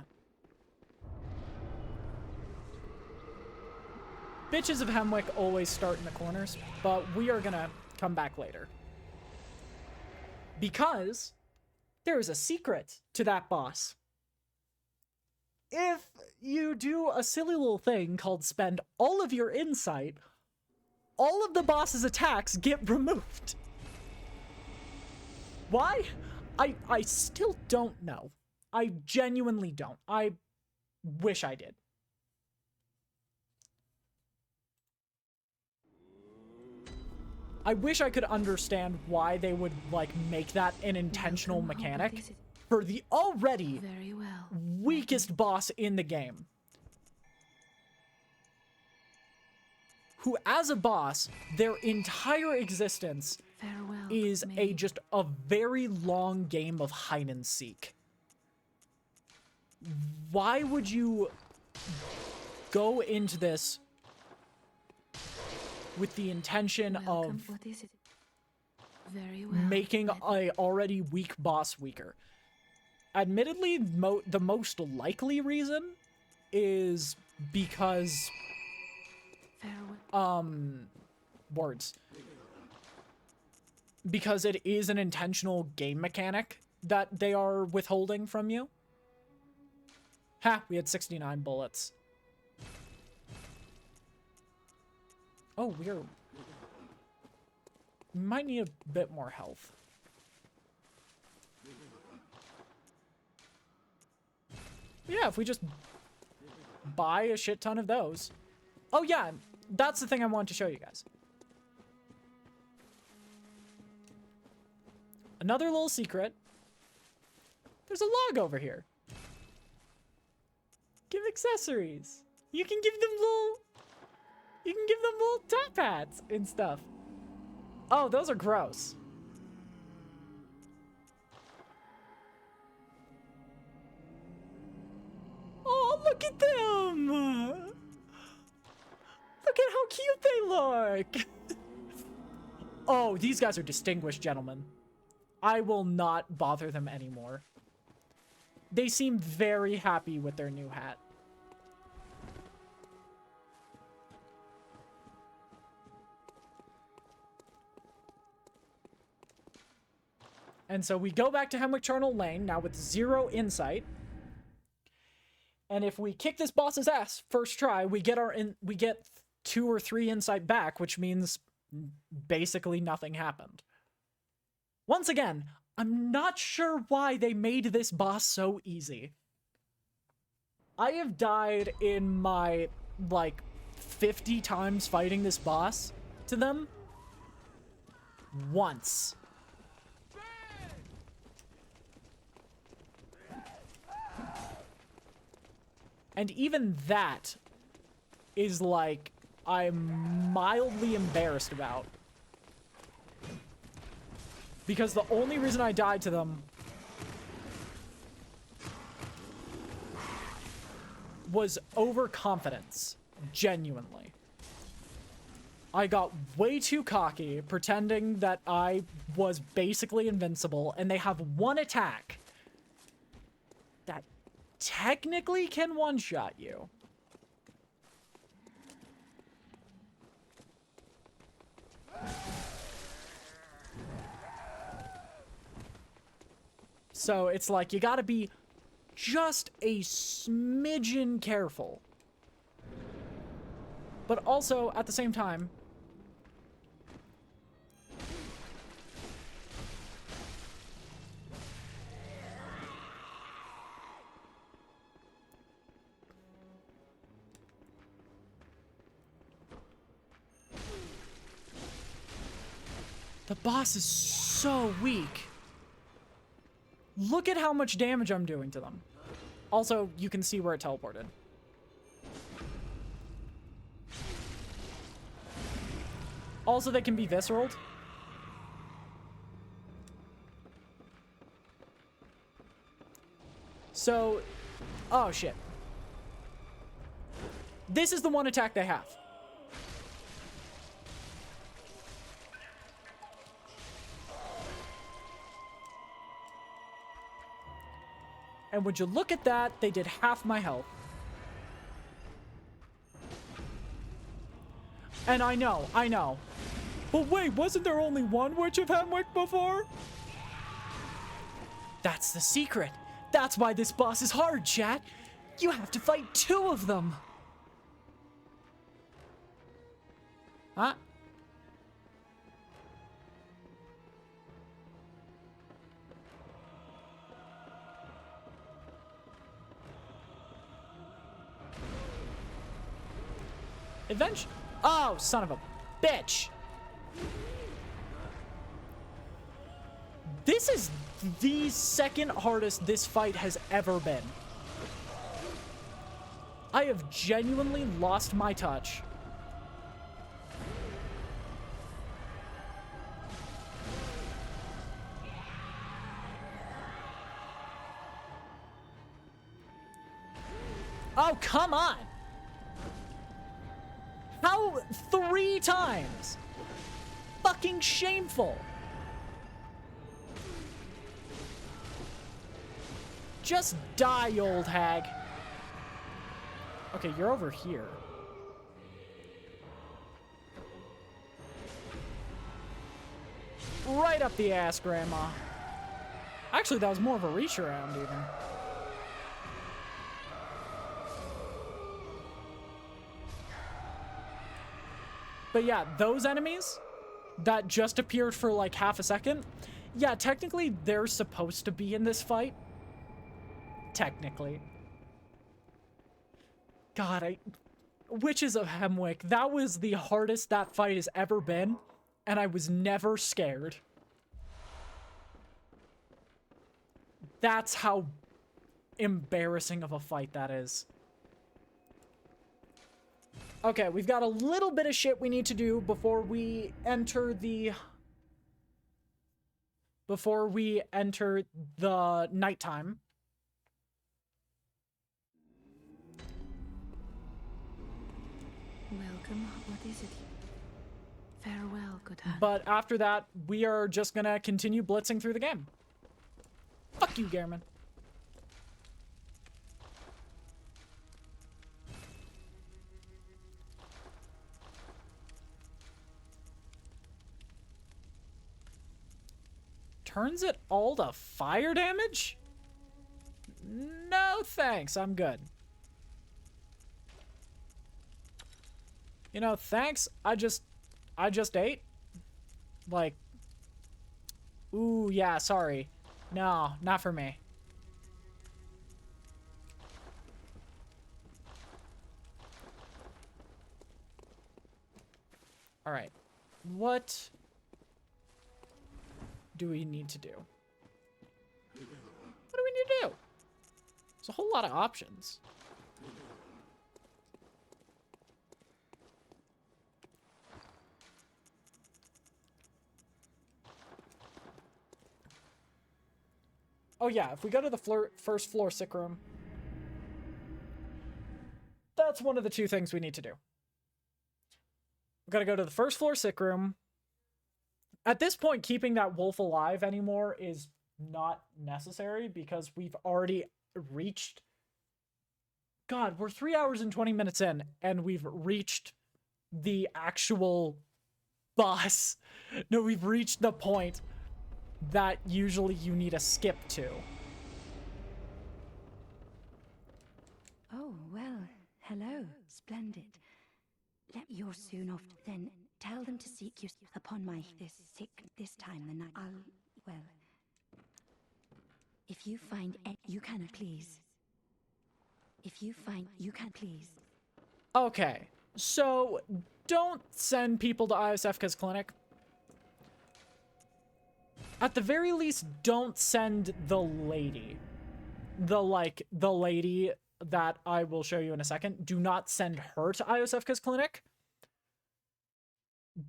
Bitches of Hemwick always start in the corners, but we are gonna come back later. Because there is a secret to that boss. If you do a silly little thing called spend all of your insight, all of the boss's attacks get removed. Why? I still don't know. I genuinely don't. I wish I did. I wish I could understand why they would, like, make that an intentional mechanic for the already weakest boss in the game. Who, as a boss, their entire existence is just a very long game of hide and seek. Why would you go into this with the intention of making a already weak boss weaker? Admittedly, the most likely reason is because because it is an intentional game mechanic that they are withholding from you. Ha, we had 69 bullets. Oh, we might need a bit more health. Yeah, if we just buy a shit ton of those. Oh yeah, that's the thing I wanted to show you guys. Another little secret. There's a log over here. Give accessories. You can give them little top hats and stuff. Oh, those are gross. Oh, look at them. Look at how cute they look. Oh, these guys are distinguished gentlemen. I will not bother them anymore. They seem very happy with their new hat. And so we go back to Hemwick Charnel Lane, now with 0 insight. And if we kick this boss's ass first try, we get 2 or 3 insight back, which means basically nothing happened. Once again, I'm not sure why they made this boss so easy. I have died in my, like, 50 times fighting this boss to them once. And even that is, like, I'm mildly embarrassed about. Because the only reason I died to them was overconfidence. Genuinely. I got way too cocky, pretending that I was basically invincible, and they have one attack that technically can one-shot you. So it's like you gotta be just a smidgen careful. But also, at the same time, the boss is so weak. Look at how much damage I'm doing to them. Also, you can see where it teleported. Also, they can be visceraled. So, oh shit. This is the one attack they have. And would you look at that, they did half my health. And I know. But wait, wasn't there only one Witch of Hemwick before? That's the secret. That's why this boss is hard, chat. You have to fight 2 of them. Huh? Eventually. Oh, son of a bitch. This is the second hardest this fight has ever been. I have genuinely lost my touch. Oh, come on. How 3 times? Fucking shameful. Just die, old hag. Okay, you're over here. Right up the ass, Grandma. Actually, that was more of a reach around, even. But yeah, those enemies that just appeared for like half a second, yeah, technically they're supposed to be in this fight. Technically. God, Witches of Hemwick, that was the hardest that fight has ever been, and I was never scared. That's how embarrassing of a fight that is. Okay, we've got a little bit of shit we need to do before we enter the nighttime. Welcome. What is it? Farewell, good hand. But after that, we are just gonna continue blitzing through the game. Fuck you, Gehrman. turns it all to fire damage? No thanks, I'm good. You know, thanks, I just ate. Like, ooh, yeah, sorry. No, not for me. All right, what do we need to do? What do we need to do? There's a whole lot of options. Oh yeah, if we go to the first floor sick room, that's one of the two things we need to do. We've got to go to the first floor sick room. At this point, keeping that wolf alive anymore is not necessary because we've already reached... God, we're 3 hours and 20 minutes in, and we've reached the actual boss. No, we've reached the point that usually you need a skip to. Oh, well, hello. Splendid. You're soon off, then tell them to seek you upon my this time the night. Well, if you find you can please. If you find you can please. Okay, so don't send people to ISFK's clinic. At the very least, don't send the lady. The lady that I will show you in a second. Do not send her to ISFK's clinic.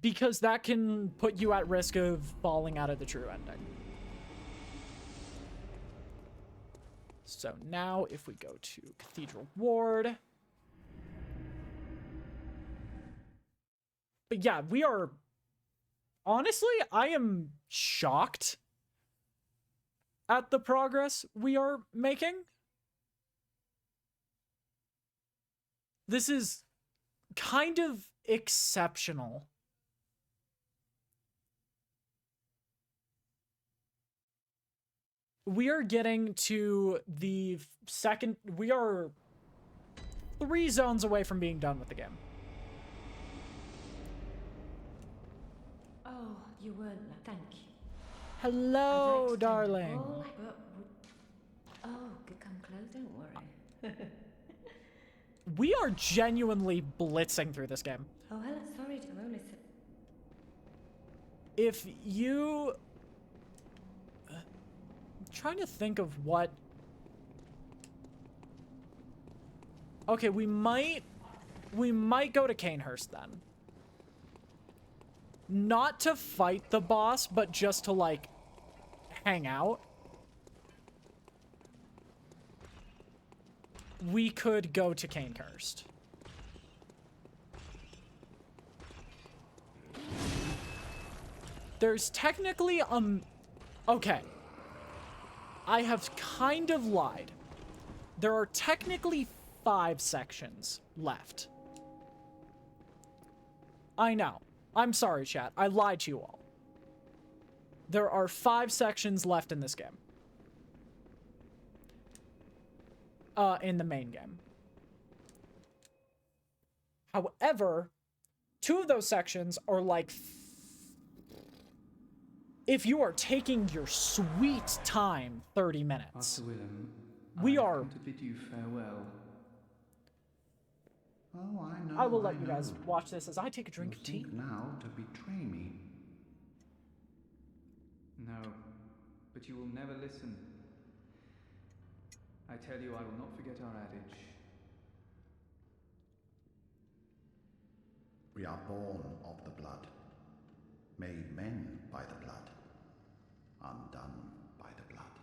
Because that can put you at risk of falling out of the true ending. So now, if we go to Cathedral Ward. But yeah, we are... Honestly, I am shocked at the progress we are making. This is kind of exceptional. We are getting to the second... We are 3 zones away from being done with the game. Oh, you weren't. Thank you. Hello, darling. Oh, come close. Don't worry. We are genuinely blitzing through this game. Oh, hello. Sorry, I'm only. If you... I'm trying to think of what... Okay, we might go to Canehurst then. Not to fight the boss, but just to, like, hang out. We could go to Canehurst. There's technically, okay. I have kind of lied. There are technically 5 sections left. I know. I'm sorry, chat. I lied to you all. There are 5 sections left in this game. In the main game. However, 2 of those sections are like... If you are taking your sweet time, 30 minutes. Master Willem, We I've are... come to bid you farewell. Oh, I know. I will let you guys watch this as I take a drink of tea. Think now to betray me. No, but you will never listen. I tell you, I will not forget our adage. We are born of the blood, made men by the blood, undone by the blood.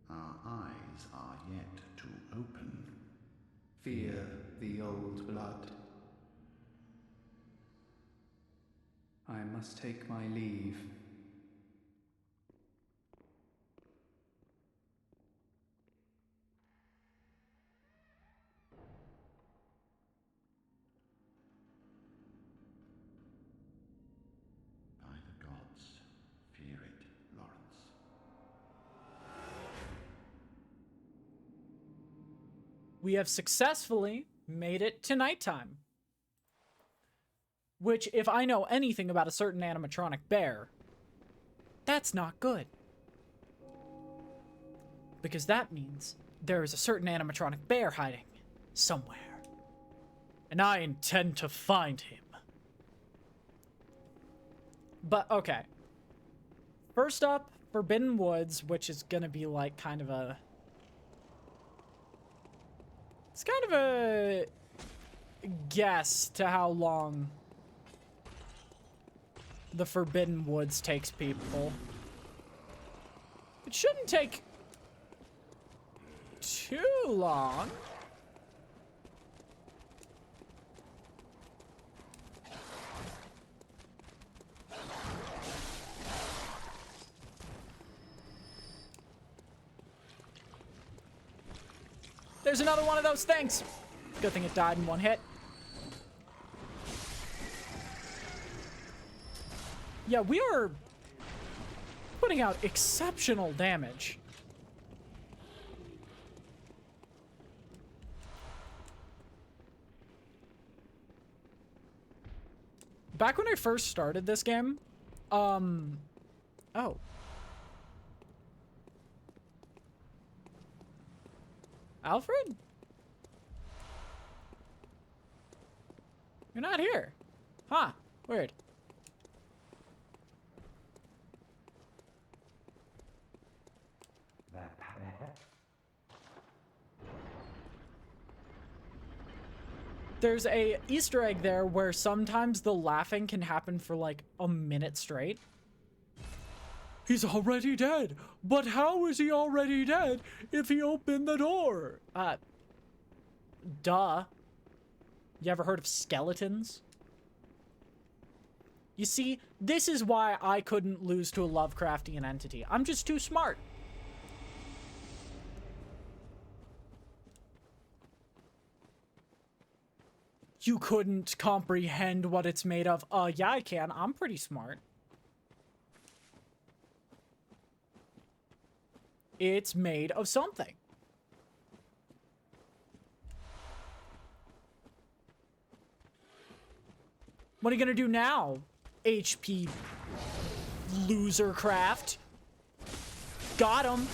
Our eyes are yet to open. Fear the old blood. I must take my leave. By the gods, fear it. we have successfully made it to nighttime. Which, if I know anything about a certain animatronic bear, that's not good. Because that means there is a certain animatronic bear hiding somewhere. And I intend to find him. But, okay. First up, Forbidden Woods, which is gonna be like kind of a... It's kind of a guess to how long the Forbidden Woods takes people. It shouldn't take too long. There's another one of those things. Good thing it died in one hit. Yeah, we are putting out exceptional damage. Back when I first started this game, oh. Alfred? You're not here. Huh. Weird. There's a Easter egg there where sometimes the laughing can happen for like a minute straight. He's already dead. But how is he already dead if he opened the door? Duh. You ever heard of skeletons? You see, this is why I couldn't lose to a Lovecraftian entity. I'm just too smart. You couldn't comprehend what it's made of. Yeah, I can. I'm pretty smart. It's made of something. What are you gonna do now, HP Losercraft? Got him.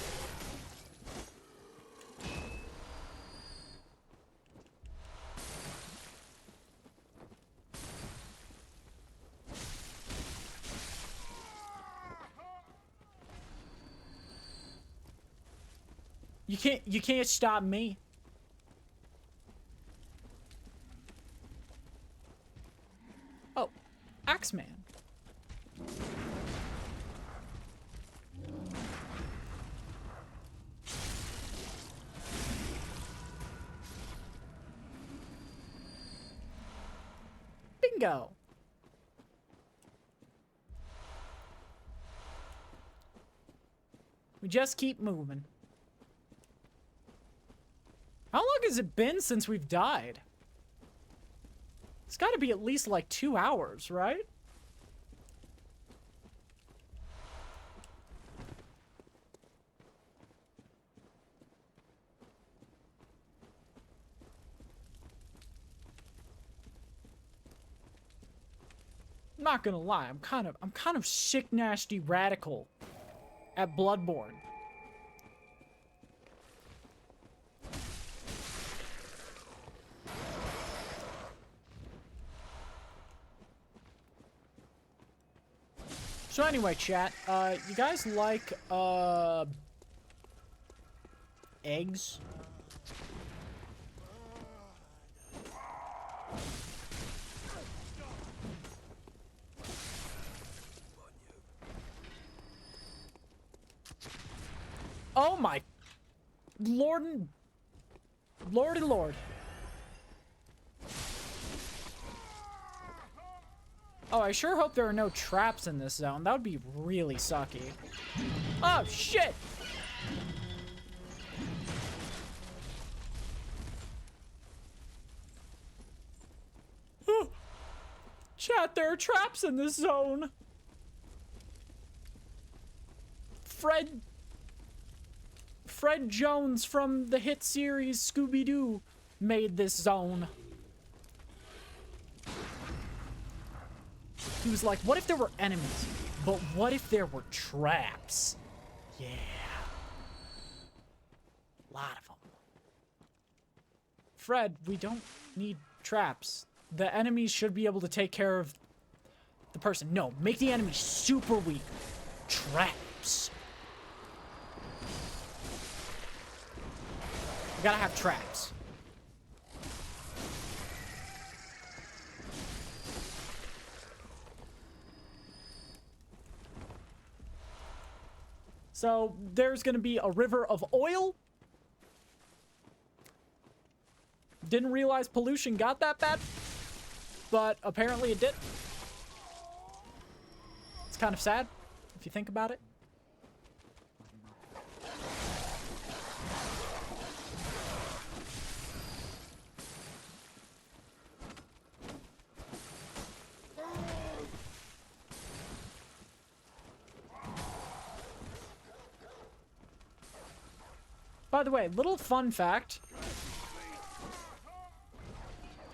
You can't stop me. Oh, Axeman. Bingo. We just keep moving. How long has it been since we've died? It's got to be at least like 2 hours, right? I'm not gonna lie, I'm kind of sick, nasty, radical at Bloodborne. So anyway, chat, you guys like, eggs? Oh my lordy lord. Oh, I sure hope there are no traps in this zone. That would be really sucky. Oh, shit! Chat, there are traps in this zone. Fred Jones from the hit series Scooby-Doo made this zone. He was like, what if there were enemies? But what if there were traps? Yeah. A lot of them. Fred, we don't need traps. The enemies should be able to take care of the person. No, make the enemy super weak. Traps. We gotta have traps. So there's gonna be a river of oil. Didn't realize pollution got that bad, but apparently it did. It's kind of sad if you think about it. By the way, little fun fact.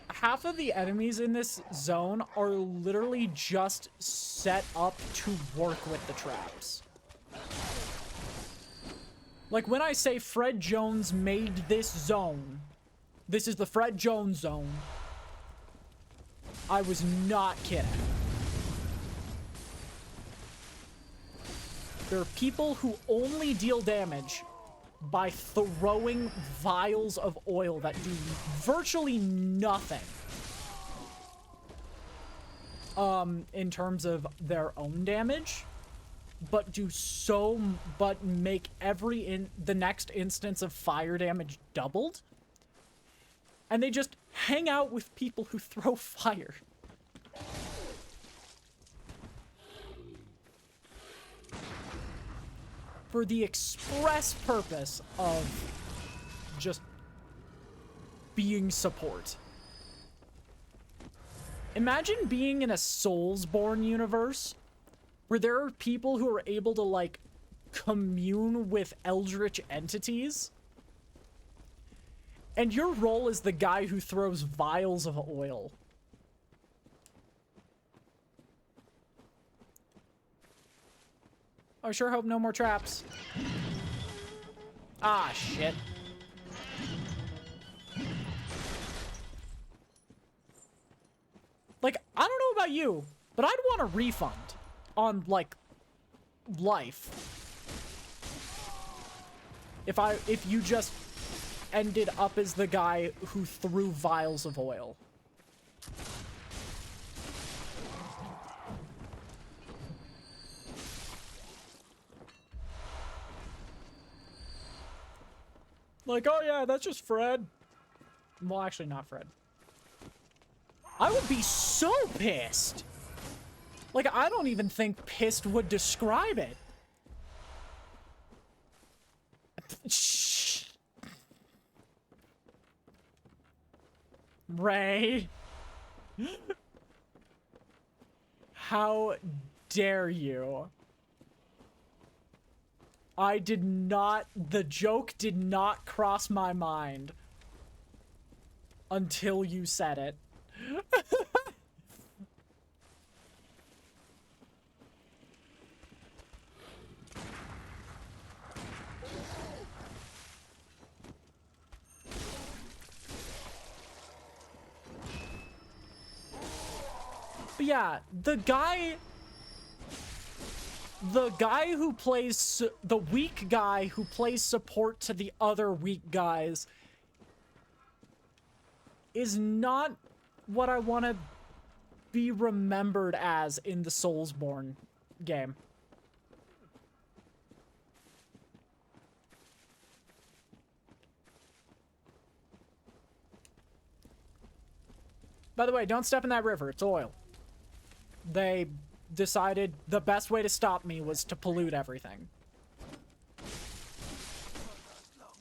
Half of the enemies in this zone are literally just set up to work with the traps. Like, when I say Fred Jones made this zone, this is the Fred Jones zone, I was not kidding. There are people who only deal damage by throwing vials of oil that do virtually nothing in terms of their own damage, but make the next instance of fire damage doubled, and they just hang out with people who throw fire. For the express purpose of just being support. Imagine being in a Soulsborne universe where there are people who are able to, like, commune with eldritch entities. And your role is the guy who throws vials of oil. I sure hope no more traps. Ah, shit. Like, I don't know about you, but I'd want a refund on, like, life. If you just ended up as the guy who threw vials of oil. Like, oh yeah, that's just Fred. Well, actually not Fred. I would be so pissed. Like, I don't even think pissed would describe it. Shh. Ray. How dare you? The joke did not cross my mind until you said it. But yeah, the guy who plays, the weak guy who plays support to the other weak guys is not what I want to be remembered as in the Soulsborne game. By the way, don't step in that river. It's oil. They decided the best way to stop me was to pollute everything.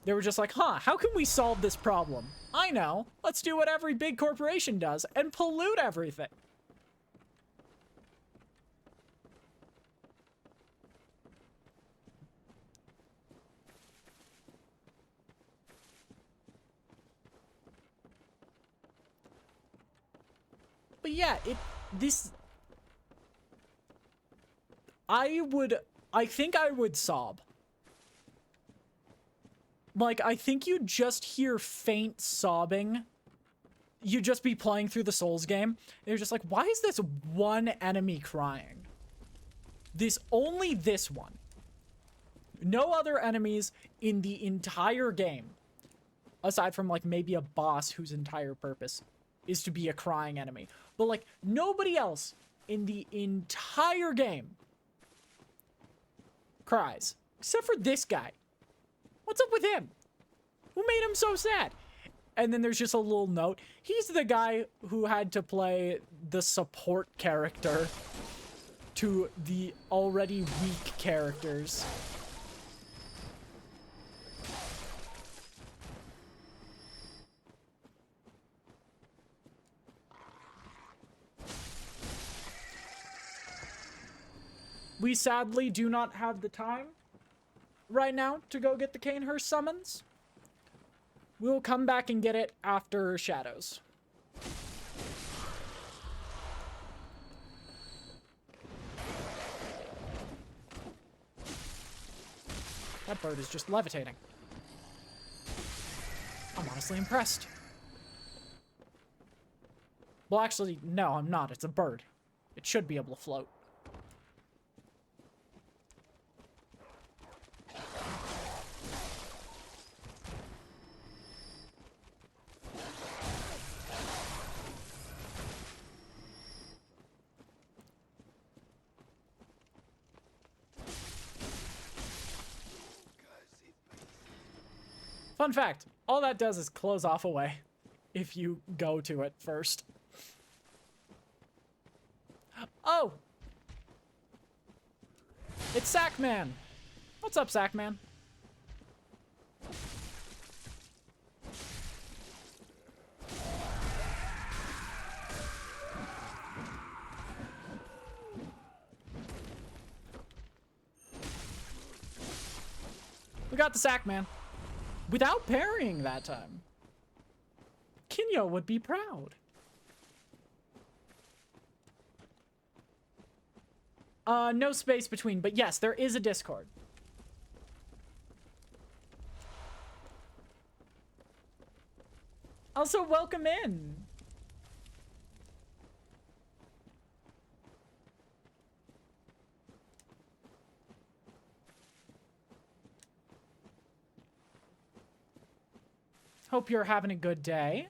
They were just like, huh, how can we solve this problem? I know. Let's do what every big corporation does and pollute everything. But yeah, I think I would sob. Like, I think you'd just hear faint sobbing. You'd just be playing through the Souls game. And you're just like, why is this one enemy crying? Only this one. No other enemies in the entire game, aside from, like, maybe a boss whose entire purpose is to be a crying enemy. But, like, nobody else in the entire game cries. Except for this guy. What's up with him? Who made him so sad? And then there's just a little note. He's the guy who had to play the support character to the already weak characters. We sadly do not have the time right now to go get the Canehurst summons. We'll come back and get it after Shadows. That bird is just levitating. I'm honestly impressed. Well, actually, no, I'm not. It's a bird. It should be able to float. Fun fact, all that does is close off away if you go to it first. Oh! It's Sackman! What's up, Sackman? We got the Sackman. Without parrying that time. Kinyo would be proud. No space between, but yes, there is a Discord. Also, welcome in. Hope you're having a good day.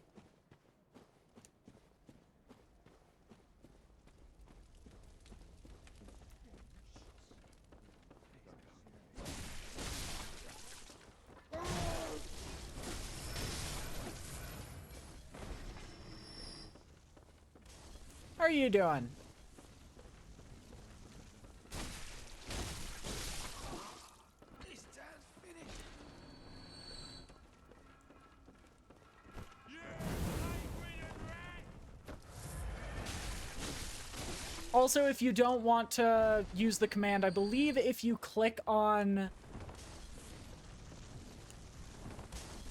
How are you doing? Also, if you don't want to use the command, I believe if you click on...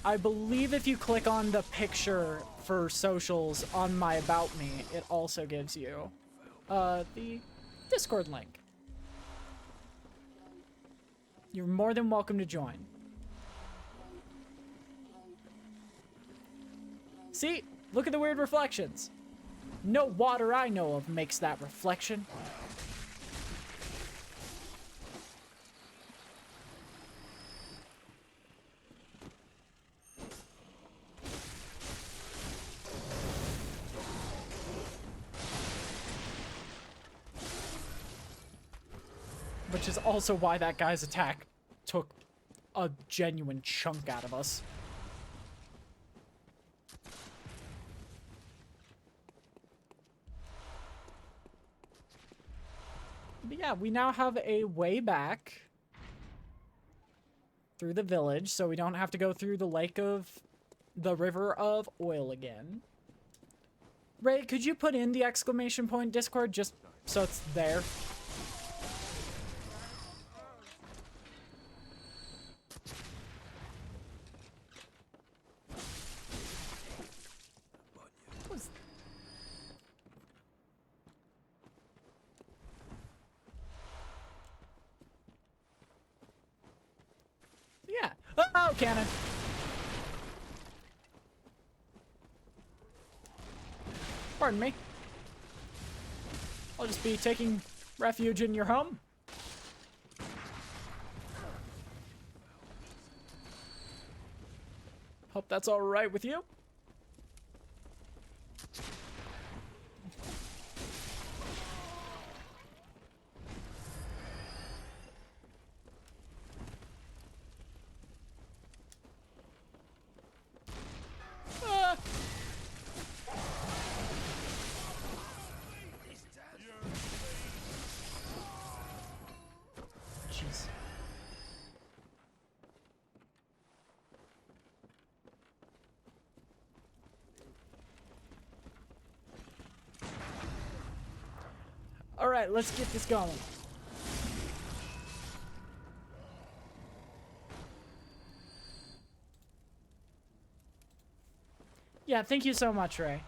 the picture for socials on my About Me, it also gives you the Discord link. You're more than welcome to join. See? Look at the weird reflections. No water I know of makes that reflection. Which is also why that guy's attack took a genuine chunk out of us. But yeah, we now have a way back through the village, so we don't have to go through the river of oil again. Ray, could you put in the exclamation point Discord just so it's there? cannon. Pardon me. I'll just be taking refuge in your home. Hope that's all right with you. Jeez. All right, let's get this going. Yeah, thank you so much, Ray.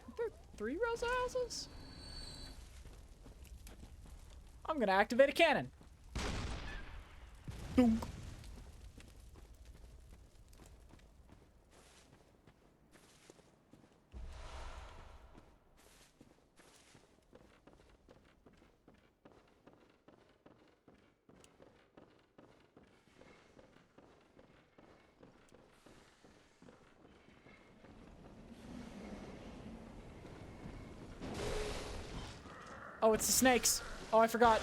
Are there 3 rows of houses? I'm gonna activate a cannon. Boom. Oh, it's the snakes. Oh, I forgot.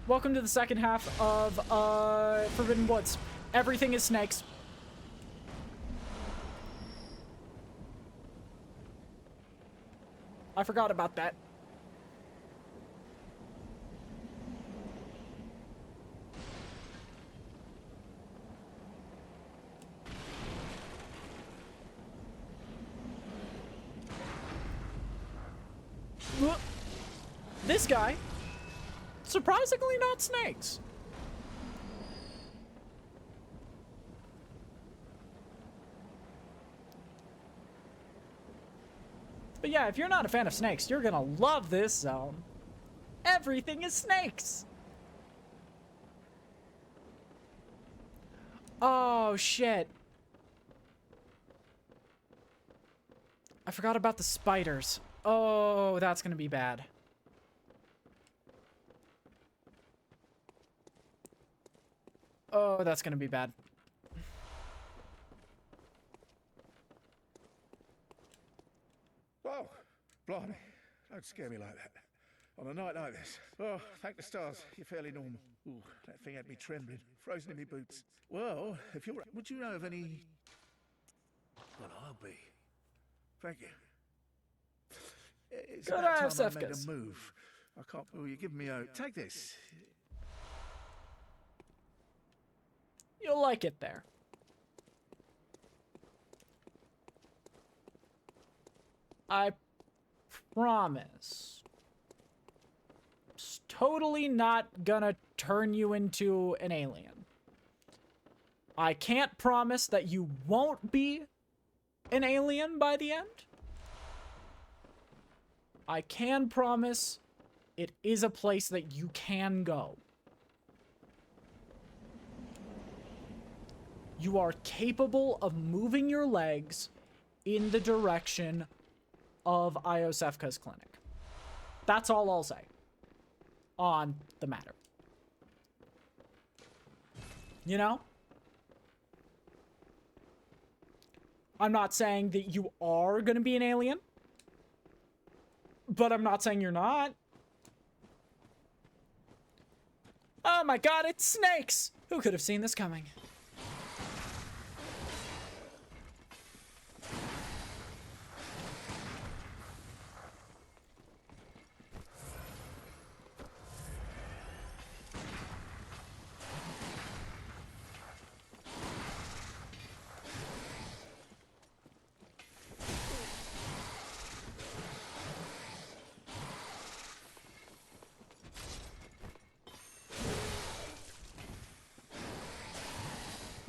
Welcome to the second half of Forbidden Woods. Everything is snakes. I forgot about that. This guy, surprisingly not snakes. But yeah, if you're not a fan of snakes, you're gonna love this zone. Everything is snakes. Oh, shit. I forgot about the spiders. Oh, that's gonna be bad. Oh, that's gonna be bad. Oh, blimey. Don't scare me like that. On a night like this. Oh, thank the stars. You're fairly normal. Ooh, that thing had me trembling. Frozen in my boots. Well, if you're... Would you know of any... Well, I'll be. Thank you. It's Good about time I made Sefkas. a move. I can't... Oh, you're giving me a... Take this. You'll like it there. I promise. It's totally not gonna turn you into an alien. I can't promise that you won't be an alien by the end. I can promise it is a place that you can go. You are capable of moving your legs in the direction of Iosefka's clinic. That's all I'll say on the matter. You know? I'm not saying that you are going to be an alien, but I'm not saying you're not. Oh my god, it's snakes! Who could have seen this coming?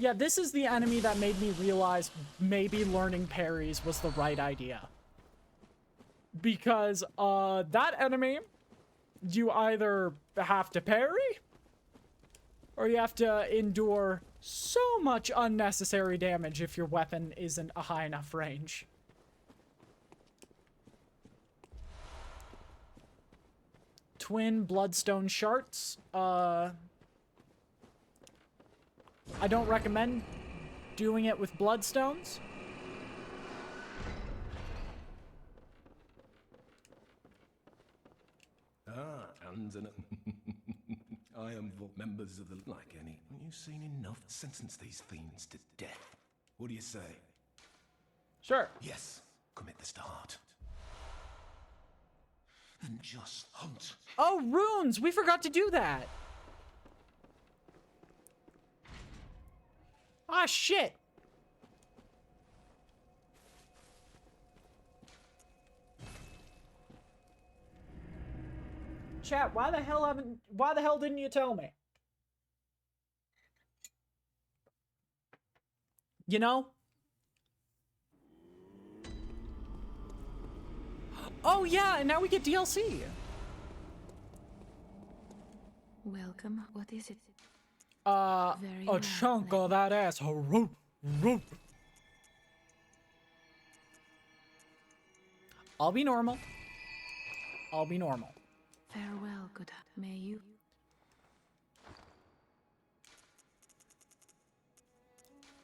Yeah, this is the enemy that made me realize maybe learning parries was the right idea. Because, that enemy, you either have to parry, or you have to endure so much unnecessary damage if your weapon isn't a high enough range. Twin bloodstone shards. I don't recommend doing it with bloodstones. And I am for members of the like any. Haven't you seen enough? Sentence these fiends to death. What do you say? Sure. Yes. Commit this to heart. And just hunt. Oh, runes! We forgot to do that! Ah, shit! Chat, why the hell didn't you tell me? You know? Oh yeah, and now we get DLC. Welcome. What is it? A Very well, chunk of that ass. I'll be normal. I'll be normal. Farewell, good. May you.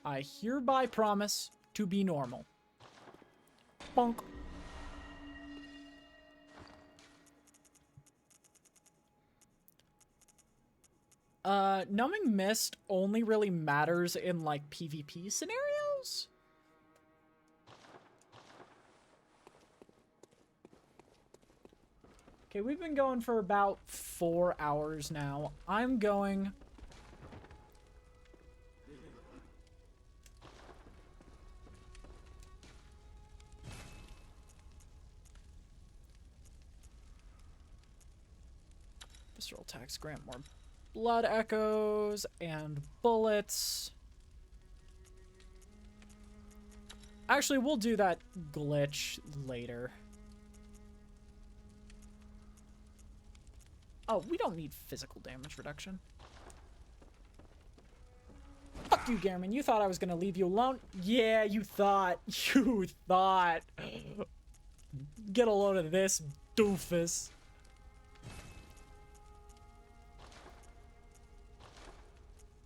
I hereby promise to be normal. Bonk. Numbing Mist only really matters in, like, PvP scenarios? Okay, we've been going for about 4 hours now. I'm going... Visceral attacks grant more blood echoes and bullets. Actually, we'll do that glitch later. Oh, we don't need physical damage reduction. Fuck you, Garmin. You thought I was gonna leave you alone? Yeah, you thought. You thought. Get a load of this, doofus.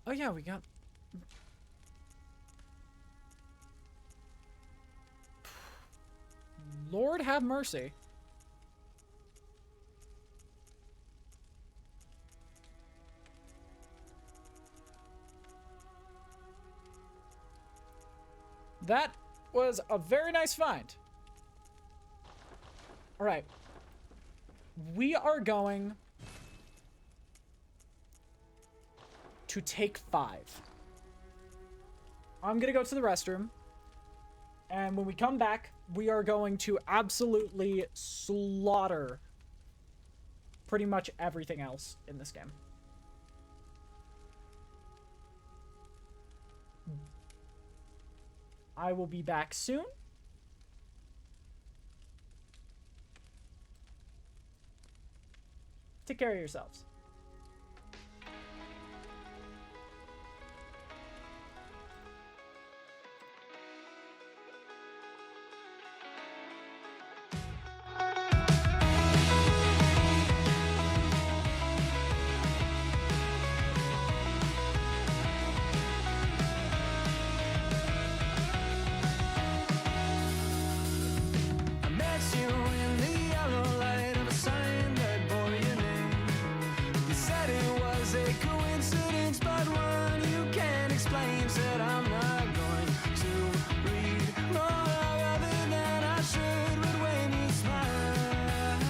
Oh yeah, we got... Lord have mercy. That was a very nice find. All right. We are going to take 5. I'm gonna go to the restroom. And when we come back, we are going to absolutely slaughter pretty much everything else in this game. I will be back soon. Take care of yourselves. I met you in the yellow light of a sign that bore your name. You said it was a coincidence, but one you can't explain. Said I'm not going to read more other than I should. But when you smiled,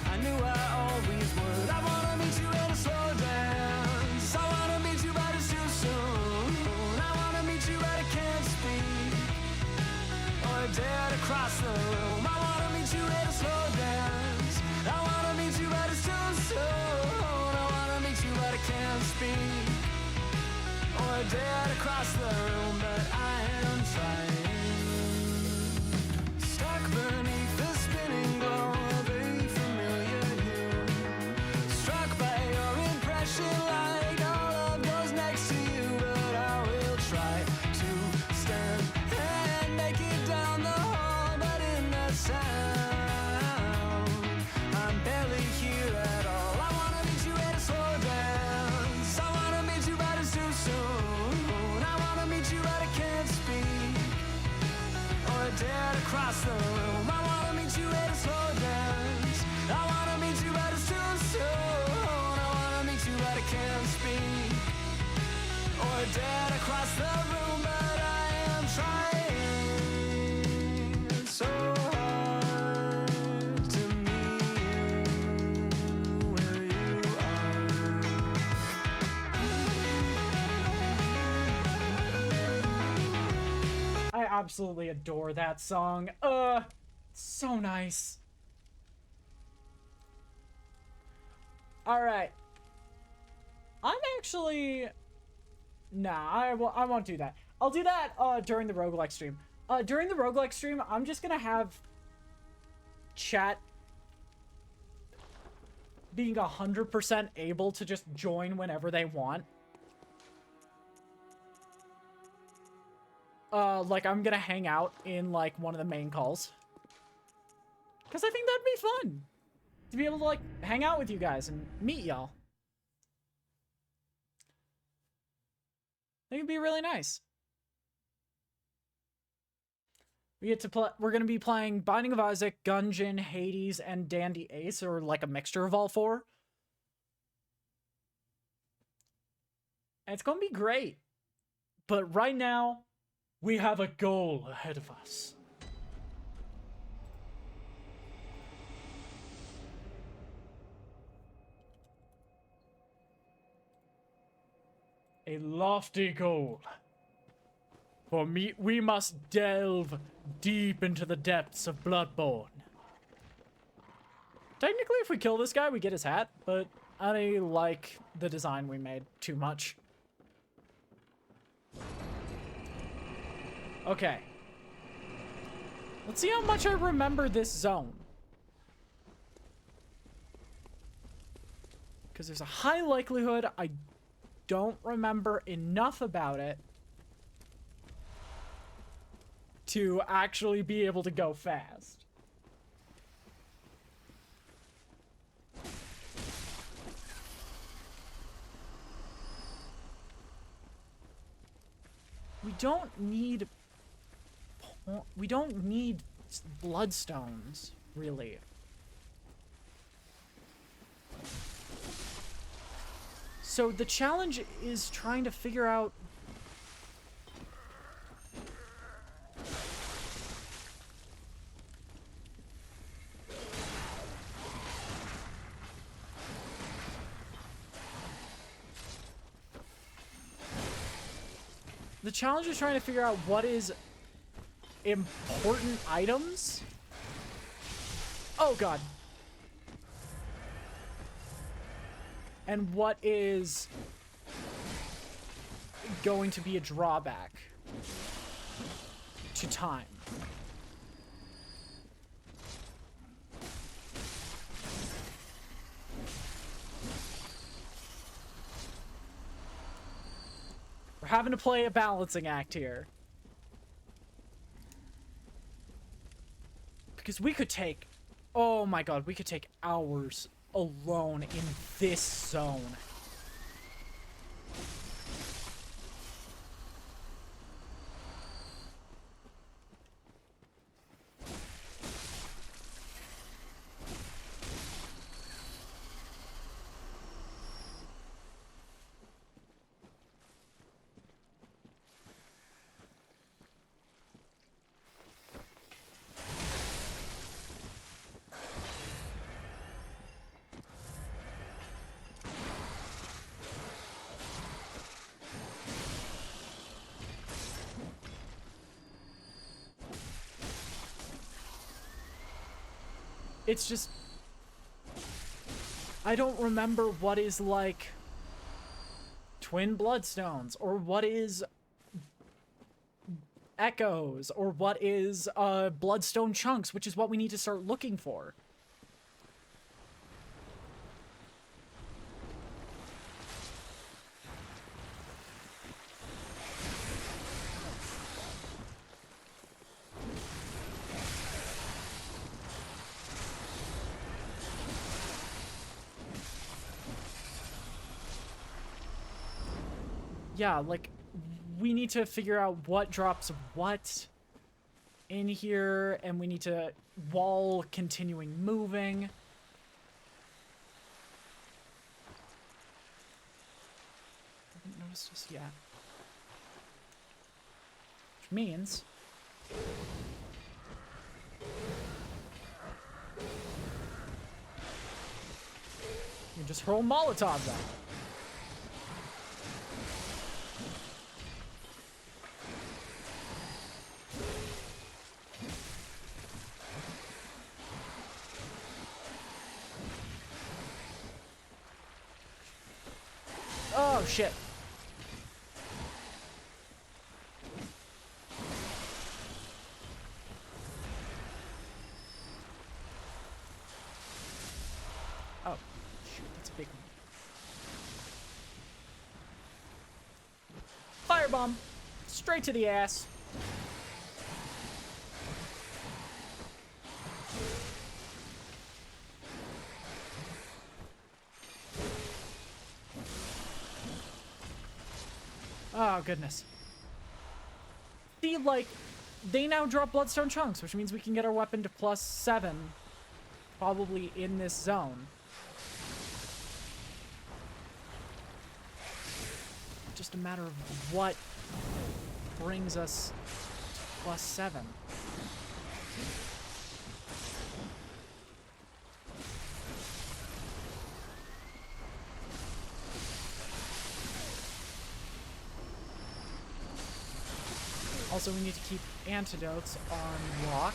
I knew I always would. I wanna meet you at a slow dance. I wanna meet you, but it's too soon. I wanna meet you, but I can't speak or dare to cross the room. I wanna meet you at a slow dance. I wanna meet you, but it's too soon. I wanna meet you, but I can't speak or or dead across the room, but I am trying. Stuck beneath the spinning glow of a familiar hue. Struck by your impression like all of those next to you, but I will try to stand and make it down the hall, but in that sound, I'm barely here at all. I wanna meet you at a slow dance. I wanna meet you, but it's too soon. I wanna meet you, but I can't speak. Or dead across the room. I wanna meet you at a slow dance. I wanna meet you, but it's too soon. I wanna meet you, but I can't speak. Or dead across the room, but I am trying so hard to meet you where you are. I absolutely adore that song. So nice. Alright. I'm actually... Nah, I won't do that. I'll do that, during the roguelike stream. During the roguelike stream, I'm just gonna have chat being 100% able to just join whenever they want. Like, I'm gonna hang out in, like, one of the main calls. Because I think that'd be fun. To be able to, like, hang out with you guys and meet y'all. I think it'd be really nice. We get to play. We're gonna be playing Binding of Isaac, Gungeon, Hades, and Dandy Ace, or like a mixture of all four. And it's gonna be great. But right now, we have a goal ahead of us. A lofty goal. For me, we must delve deep into the depths of Bloodborne. Technically, if we kill this guy, we get his hat, but I don't like the design we made too much. Okay. Let's see how much I remember this zone. Because there's a high likelihood I don't remember enough about it to actually be able to go fast. We don't need bloodstones, really. So the challenge is trying to figure out what is important items. Oh god. And what is going to be a drawback to time. We're having to play a balancing act here. Because we could take... Oh my god, we could take hours alone in this zone. It's just... I don't remember what is, like, twin bloodstones, or what is echoes, or what is bloodstone chunks, which is what we need to start looking for. Yeah, like, we need to figure out what drops what in here, and we need to wall continuing moving. Haven't noticed this yet. Which means you just hurl Molotov then. Oh, shit. Oh, shoot, that's a big one. Firebomb. Straight to the ass. Oh, goodness. See, like, they now drop bloodstone chunks, which means we can get our weapon to +7, probably in this zone. Just a matter of what brings us to +7. Also, we need to keep antidotes on lock.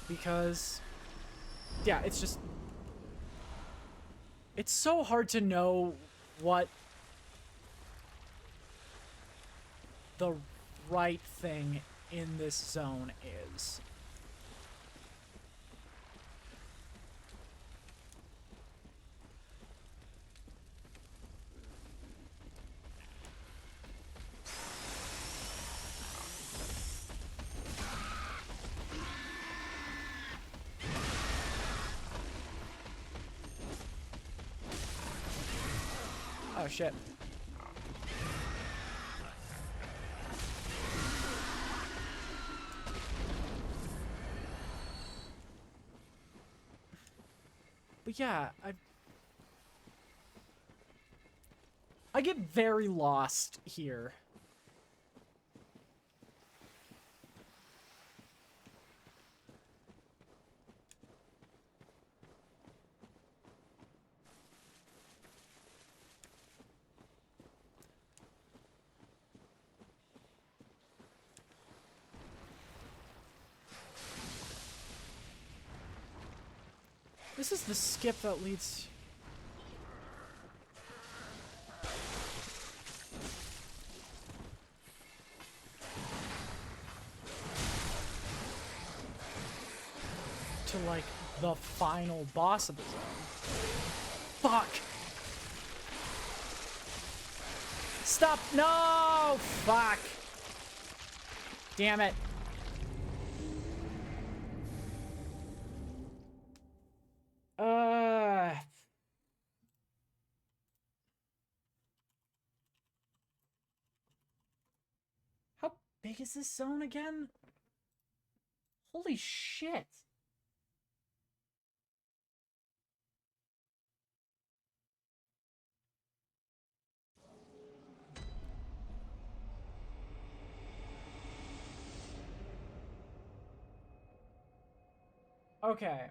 Because, yeah, it's just... It's so hard to know what the right thing in this zone is. Oh, shit. But yeah, I get very lost here. This is the skip that leads... to, like, the final boss of the zone. Fuck! Stop! No! Fuck! Damn it. How big is this zone again? Holy shit. Okay.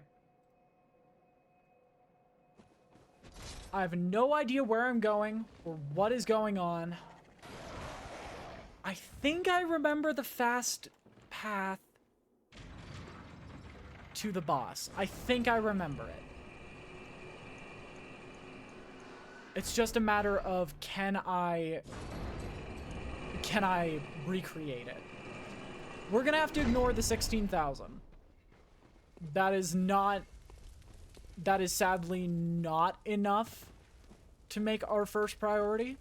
I have no idea where I'm going or what is going on. I think I remember the fast path to the boss. I think I remember it. It's just a matter of can I recreate it? We're gonna have to ignore the 16,000. That is sadly not enough to make our first priority.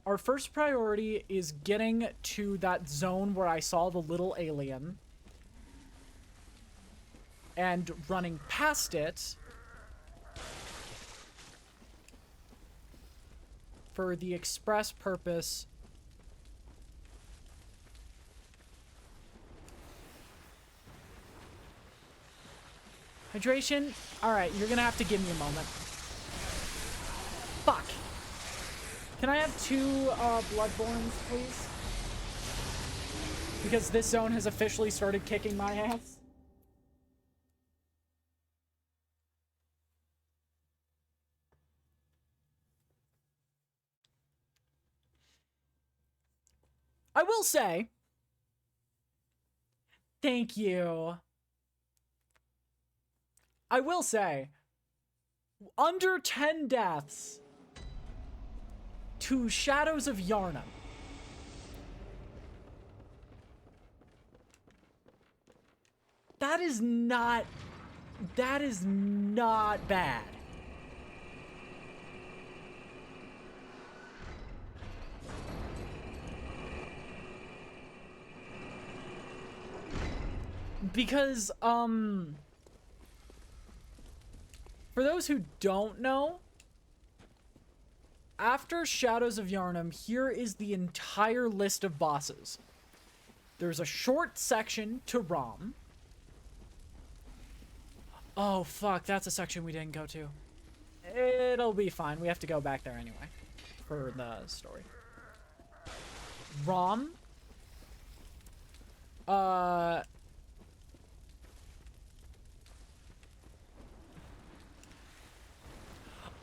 Our first priority is getting to that zone where I saw the little alien and running past it for the express purpose hydration. All right, you're gonna have to give me a moment. Fuck. Can I have 2 Bloodborns, please? Because this zone has officially started kicking my ass. I will say, thank you. I will say, under 10 deaths to Shadows of Yharnam. That is not bad. Because, for those who don't know, after Shadows of Yharnam, here is the entire list of bosses. There's a short section to Rom. Oh, fuck, that's a section we didn't go to. It'll be fine. We have to go back there anyway for the story. Rom.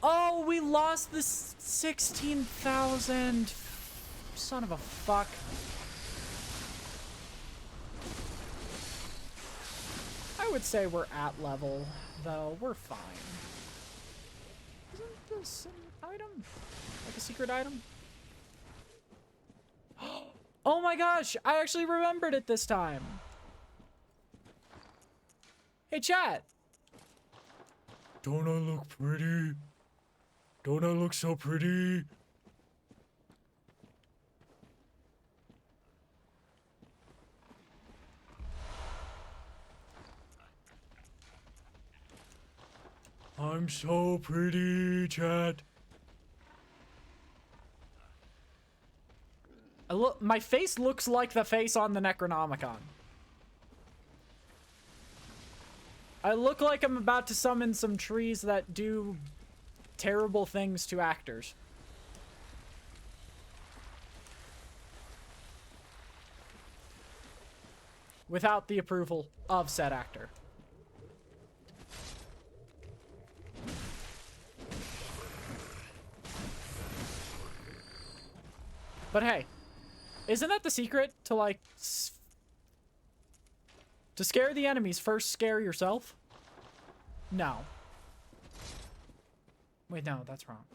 Oh, we lost the 16,000. Son of a fuck. I would say we're at level, though. We're fine. Isn't this an item? Like a secret item? Oh my gosh! I actually remembered it this time. Hey, chat. Don't I look pretty? Don't I look so pretty? I'm so pretty, chat. My face looks like the face on the Necronomicon. I look like I'm about to summon some trees that do terrible things to actors. Without the approval of said actor. But hey, isn't that the secret to, like, to scare the enemies, first scare yourself? No. Wait, no, that's wrong.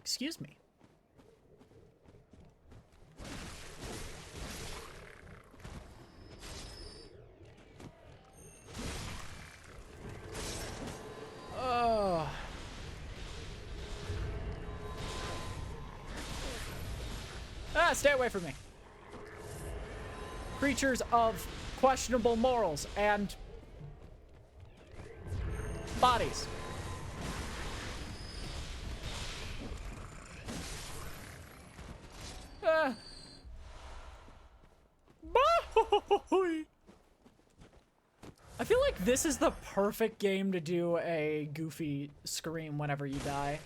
Excuse me. Stay away from me. Creatures of questionable morals and bodies. I feel like this is the perfect game to do a goofy scream whenever you die.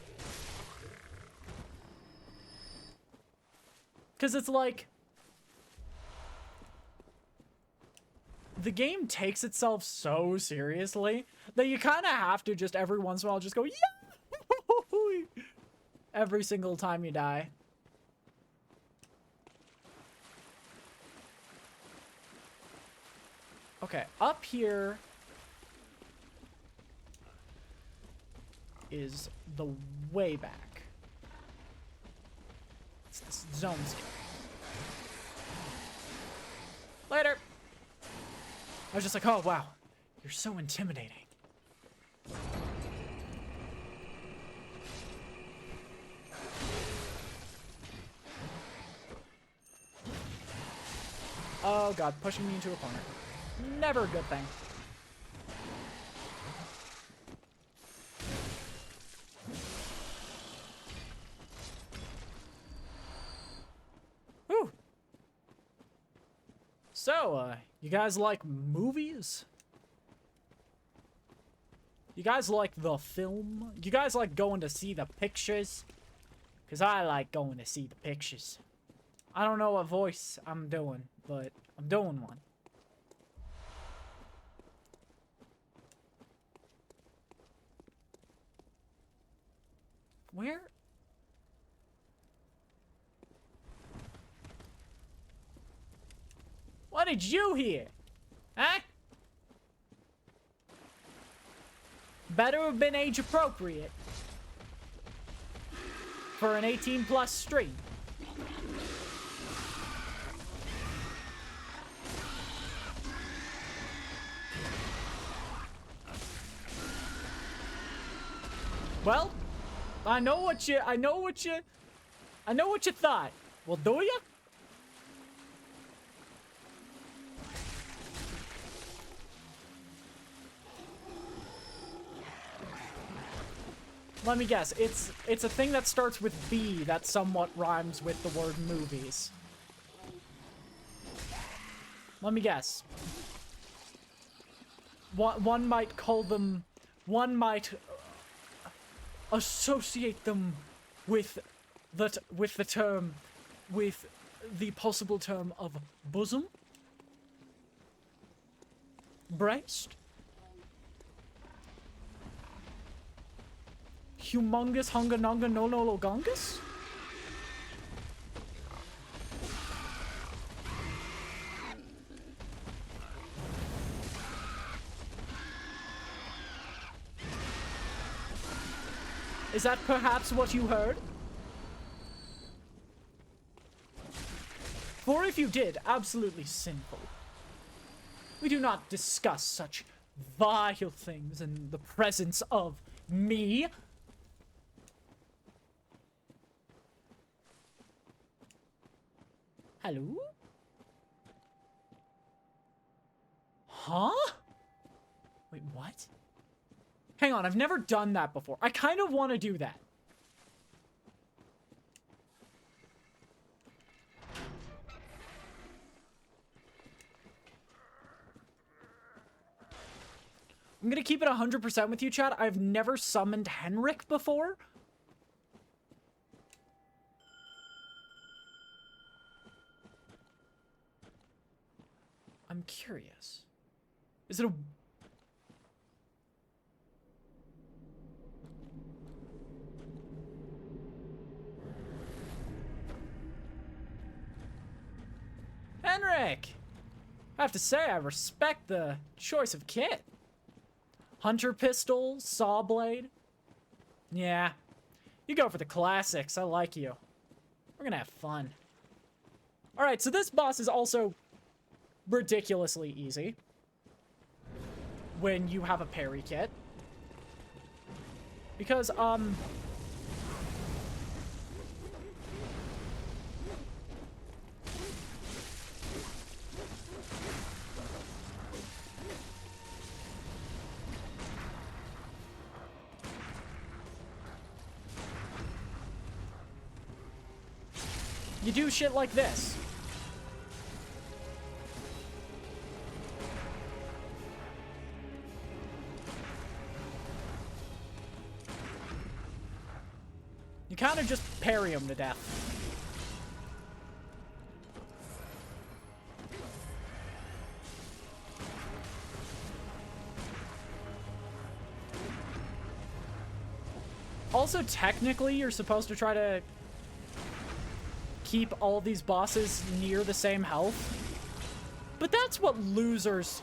Because it's like, the game takes itself so seriously that you kind of have to just every once in a while just go, yeah! Every single time you die. Okay, up here is the way back. It's this zone scale. Later. I was just like, oh wow, you're so intimidating. Oh god, pushing me into a corner. Never a good thing. Whew. So, you guys like movies? You guys like the film? You guys like going to see the pictures? Because I like going to see the pictures. I don't know what voice I'm doing, but I'm doing one. Where? What did you hear? Huh? Better have been age appropriate for an 18+ stream. Well, I know what you thought. Well, do ya? Let me guess. It's a thing that starts with B that somewhat rhymes with the word movies. Let me guess. One might call them. One might associate them with the possible term of bosom, breast, humongous hunga nonga no no logongus. Is that perhaps what you heard? For if you did, absolutely sinful. We do not discuss such vile things in the presence of me. Hello? Huh? Wait, what? Hang on, I've never done that before. I kind of want to do that. I'm gonna keep it 100% with you, Chad. I've never summoned Henrik before. I'm curious. Is it a... Henrik! I have to say, I respect the choice of kit. Hunter pistol, saw blade. Yeah. You go for the classics. I like you. We're gonna have fun. Alright, so this boss is also ridiculously easy when you have a parry kit. Because, you do shit like this. You kind of just parry him to death. Also, technically, you're supposed to try to keep all these bosses near the same health. But that's what losers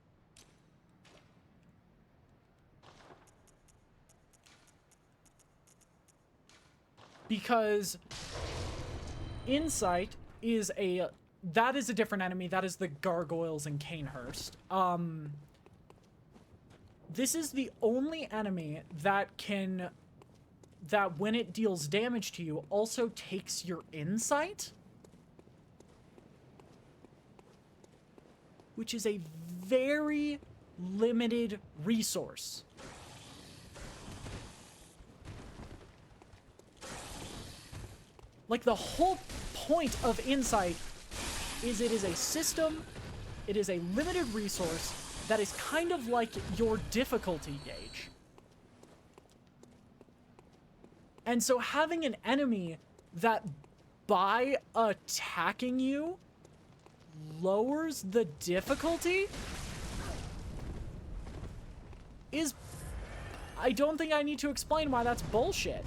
Because Insight is a different enemy. That is the gargoyles in Canehurst. This is the only enemy that when it deals damage to you also takes your insight, which is a very limited resource. Like, the whole point of insight is it is a system, it is a limited resource that is kind of like your difficulty gauge. And so having an enemy that, by attacking you, lowers the difficulty is... I don't think I need to explain why that's bullshit.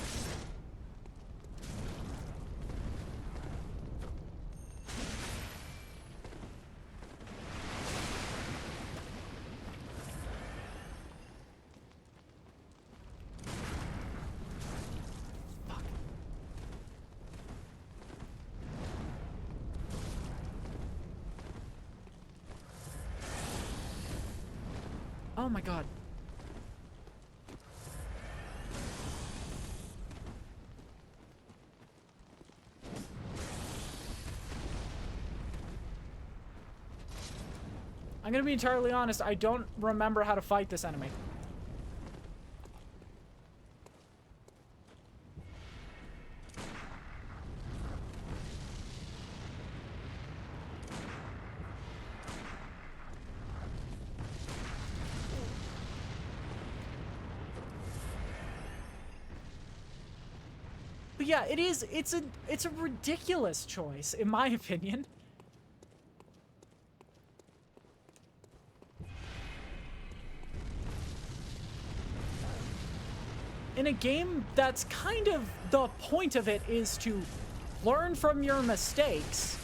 Oh my god. I'm gonna be entirely honest, I don't remember how to fight this enemy. But yeah, it's a ridiculous choice, in my opinion. In a game that's kind of, the point of it is to learn from your mistakes.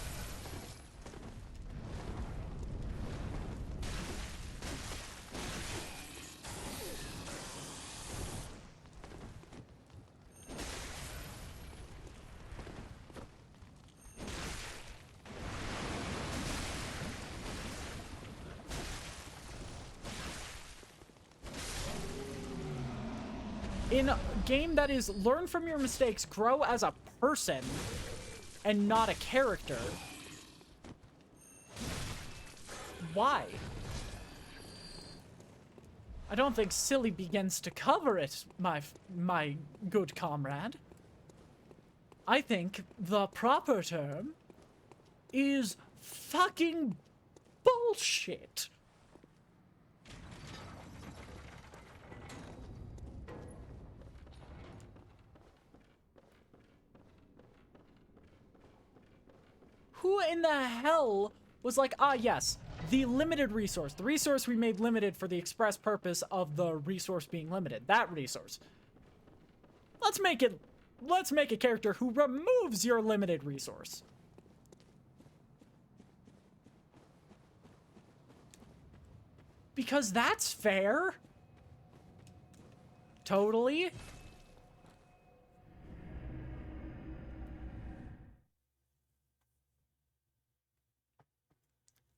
In a game that is learn from your mistakes, grow as a person, and not a character. Why? I don't think silly begins to cover it, my good comrade. I think the proper term is fucking bullshit. Who in the hell was like, ah, yes, the limited resource. The resource we made limited for the express purpose of the resource being limited. That resource. Let's make a character who removes your limited resource. Because that's fair. Totally.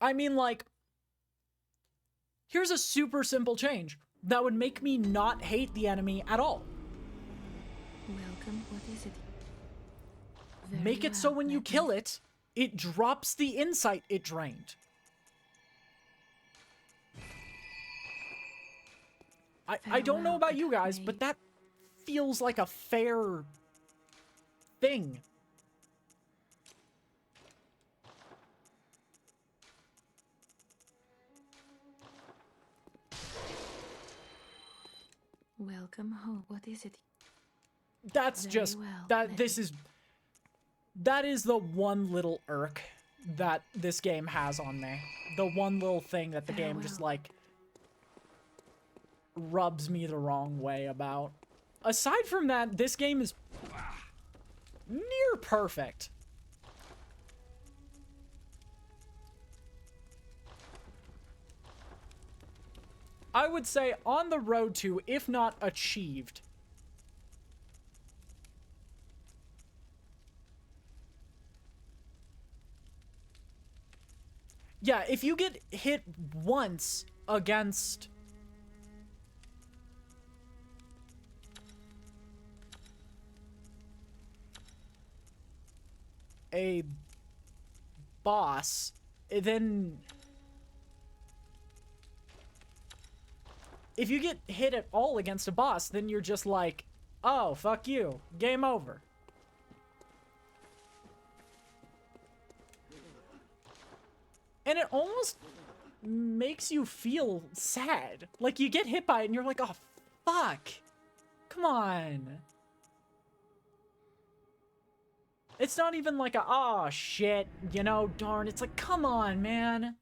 I mean, like, here's a super simple change that would make me not hate the enemy at all. Welcome. What is it? Make it so when you kill it, it drops the insight it drained. I don't know about you guys, but that feels like a fair thing. Welcome home. What is it? That's just that that is the one little irk that this game has on me. The one little thing that the game just like rubs me the wrong way about. Aside from that, this game is near perfect. I would say on the road to, if not achieved. Yeah, if you get hit once against... a boss, then... if you get hit at all against a boss, then you're just like, oh, fuck you. Game over. And it almost makes you feel sad. Like, you get hit by it and you're like, oh, fuck. Come on. It's not even like a, oh, shit, you know, darn. It's like, come on, man.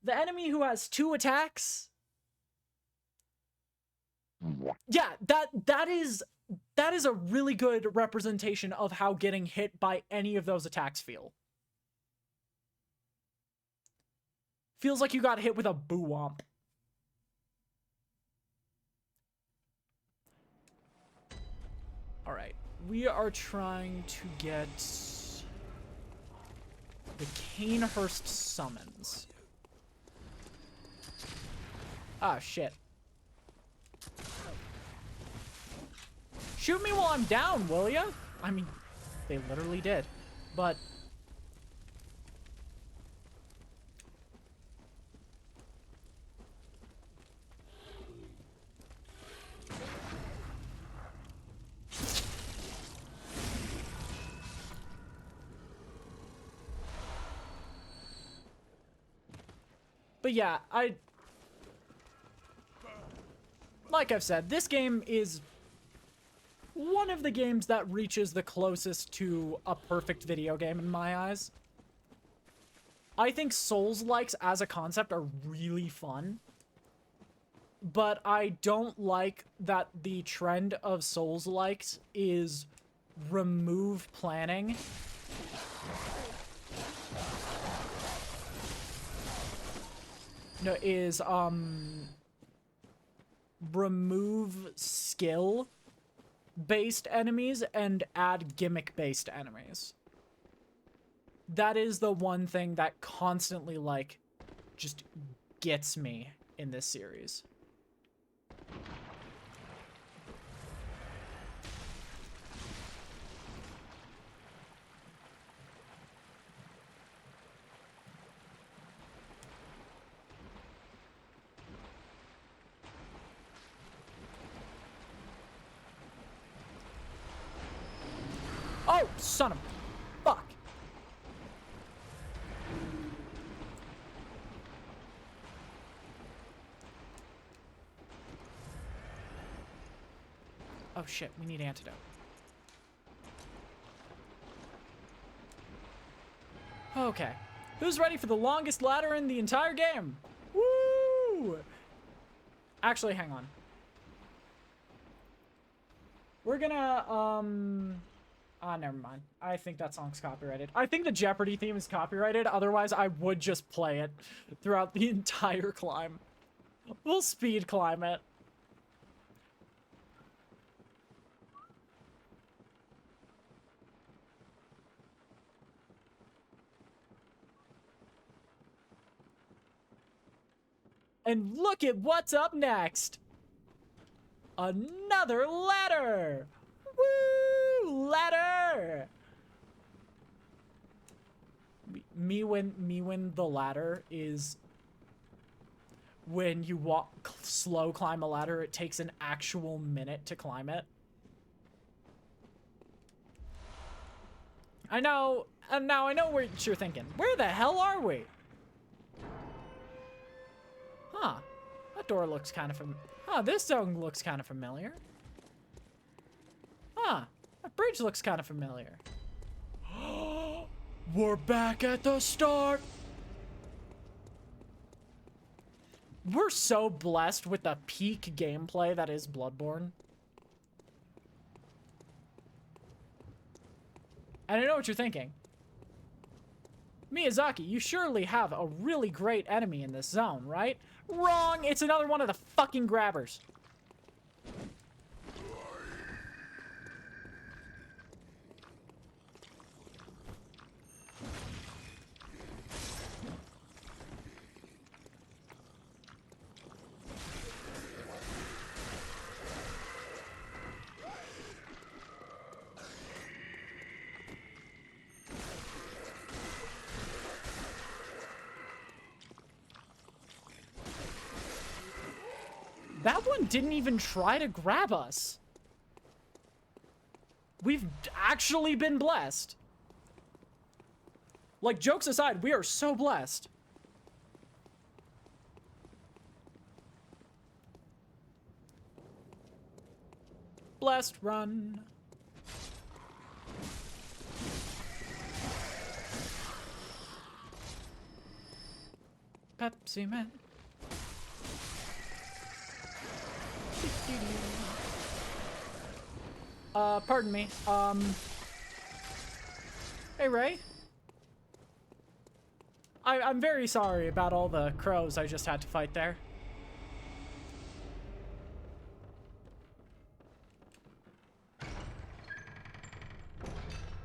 The enemy who has 2 attacks? Yeah, that is a really good representation of how getting hit by any of those attacks feel. Feels like you got hit with a boo-womp. Alright, we are trying to get the Canehurst summons. Ah, shit. Shoot me while I'm down, will ya? I mean, they literally did. But... but yeah, like I've said, this game is one of the games that reaches the closest to a perfect video game in my eyes. I think Souls-likes as a concept are really fun, but I don't like that the trend of Souls-likes is remove planning. No, is, remove skill-based enemies and add gimmick-based enemies. That is the one thing that constantly, like, just gets me in this series. Oh, son of a fuck. Oh shit, we need antidote. Okay. Who's ready for the longest ladder in the entire game? Woo! Actually, hang on. We're gonna, never mind. I think that song's copyrighted. I think the Jeopardy theme is copyrighted. Otherwise, I would just play it throughout the entire climb. We'll speed climb it. And look at what's up next. Another ladder. Woo! Ladder! Me when the ladder is when you slow climb a ladder, it takes an actual minute to climb it. I know, and now I know what you're thinking. Where the hell are we? Huh. That door looks kind of huh, this zone looks kind of familiar. Huh. That bridge looks kind of familiar. We're back at the start. We're so blessed with the peak gameplay that is Bloodborne. And I know what you're thinking. Miyazaki, you surely have a really great enemy in this zone, right? Wrong! It's another one of the fucking grabbers. That one didn't even try to grab us. We've actually been blessed. Like, jokes aside, we are so blessed. Blessed run. Pepsi Man. Pardon me. Hey, Ray. I'm very sorry about all the crows I just had to fight there.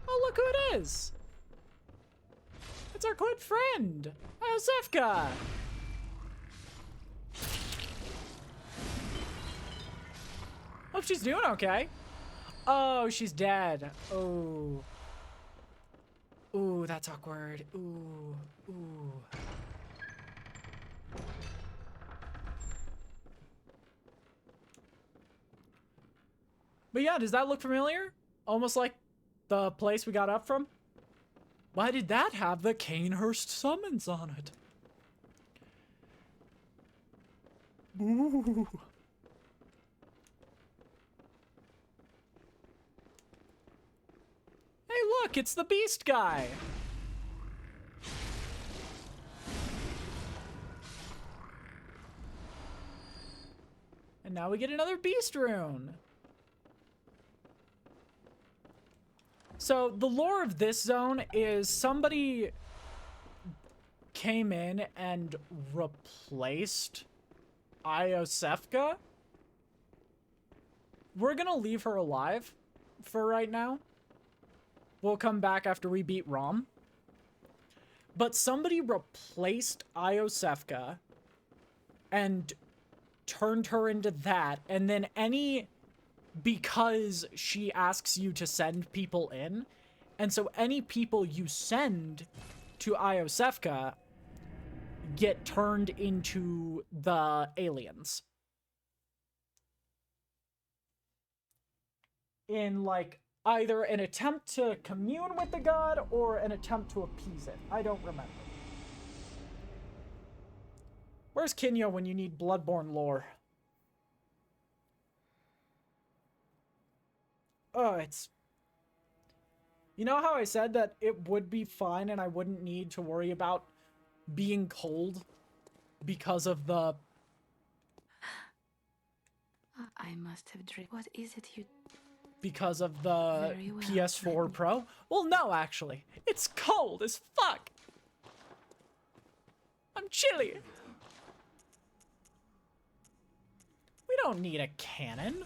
Oh, look who it is! It's our good friend, Iosefka! Hope she's doing okay. Oh, she's dead. Oh. Ooh, that's awkward. Ooh. Ooh. But yeah, does that look familiar? Almost like the place we got up from? Why did that have the Canehurst summons on it? Ooh. Hey, look, it's the beast guy. And now we get another beast rune. So the lore of this zone is somebody came in and replaced Iosefka. We're gonna leave her alive for right now. We'll come back after we beat Rom. But somebody replaced Iosefka and turned her into that, and then because she asks you to send people in, and so any people you send to Iosefka get turned into the aliens. In, like, either an attempt to commune with the god or an attempt to appease it. I don't remember. Where's Kinyo when you need Bloodborne lore? Oh, it's... You know how I said that it would be fine and I wouldn't need to worry about being cold because of the... I must have dreamed. What is it you... Because of the Very well, PS4 friend. Pro? Well, no, actually. It's cold as fuck! I'm chilly! We don't need a cannon.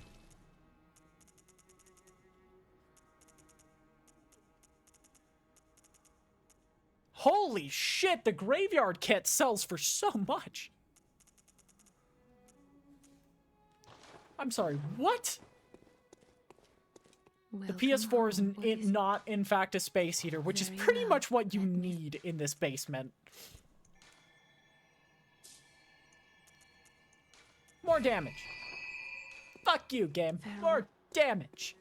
Holy shit, the graveyard kit sells for so much! I'm sorry, what? The PS4 is not, in fact, a space heater, which is pretty much what you need in this basement. More damage. Fuck you, game. More damage.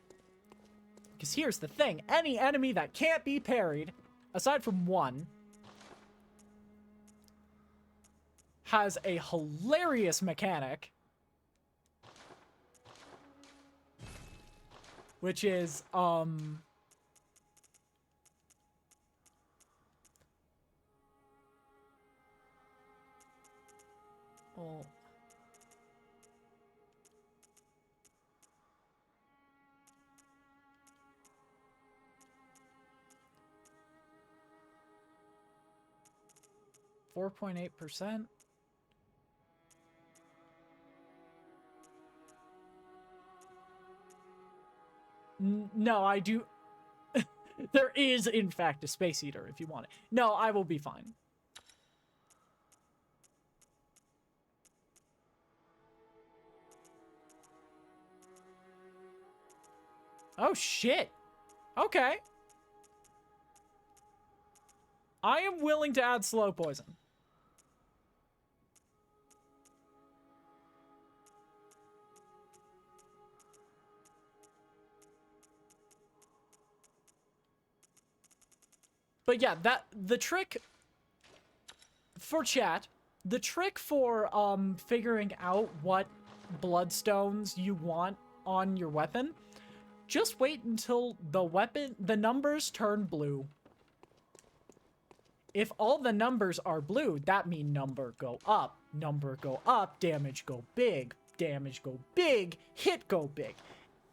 Because here's the thing. Any enemy that can't be parried, aside from one, has a hilarious mechanic. Which is, oh. .8%. No, I do. There is, in fact, a space eater if you want it. No, I will be fine. Oh, shit. Okay. I am willing to add slow poison. But yeah, the trick for chat, the trick for figuring out what bloodstones you want on your weapon, just wait until the numbers turn blue. If all the numbers are blue, that means number go up, damage go big, hit go big,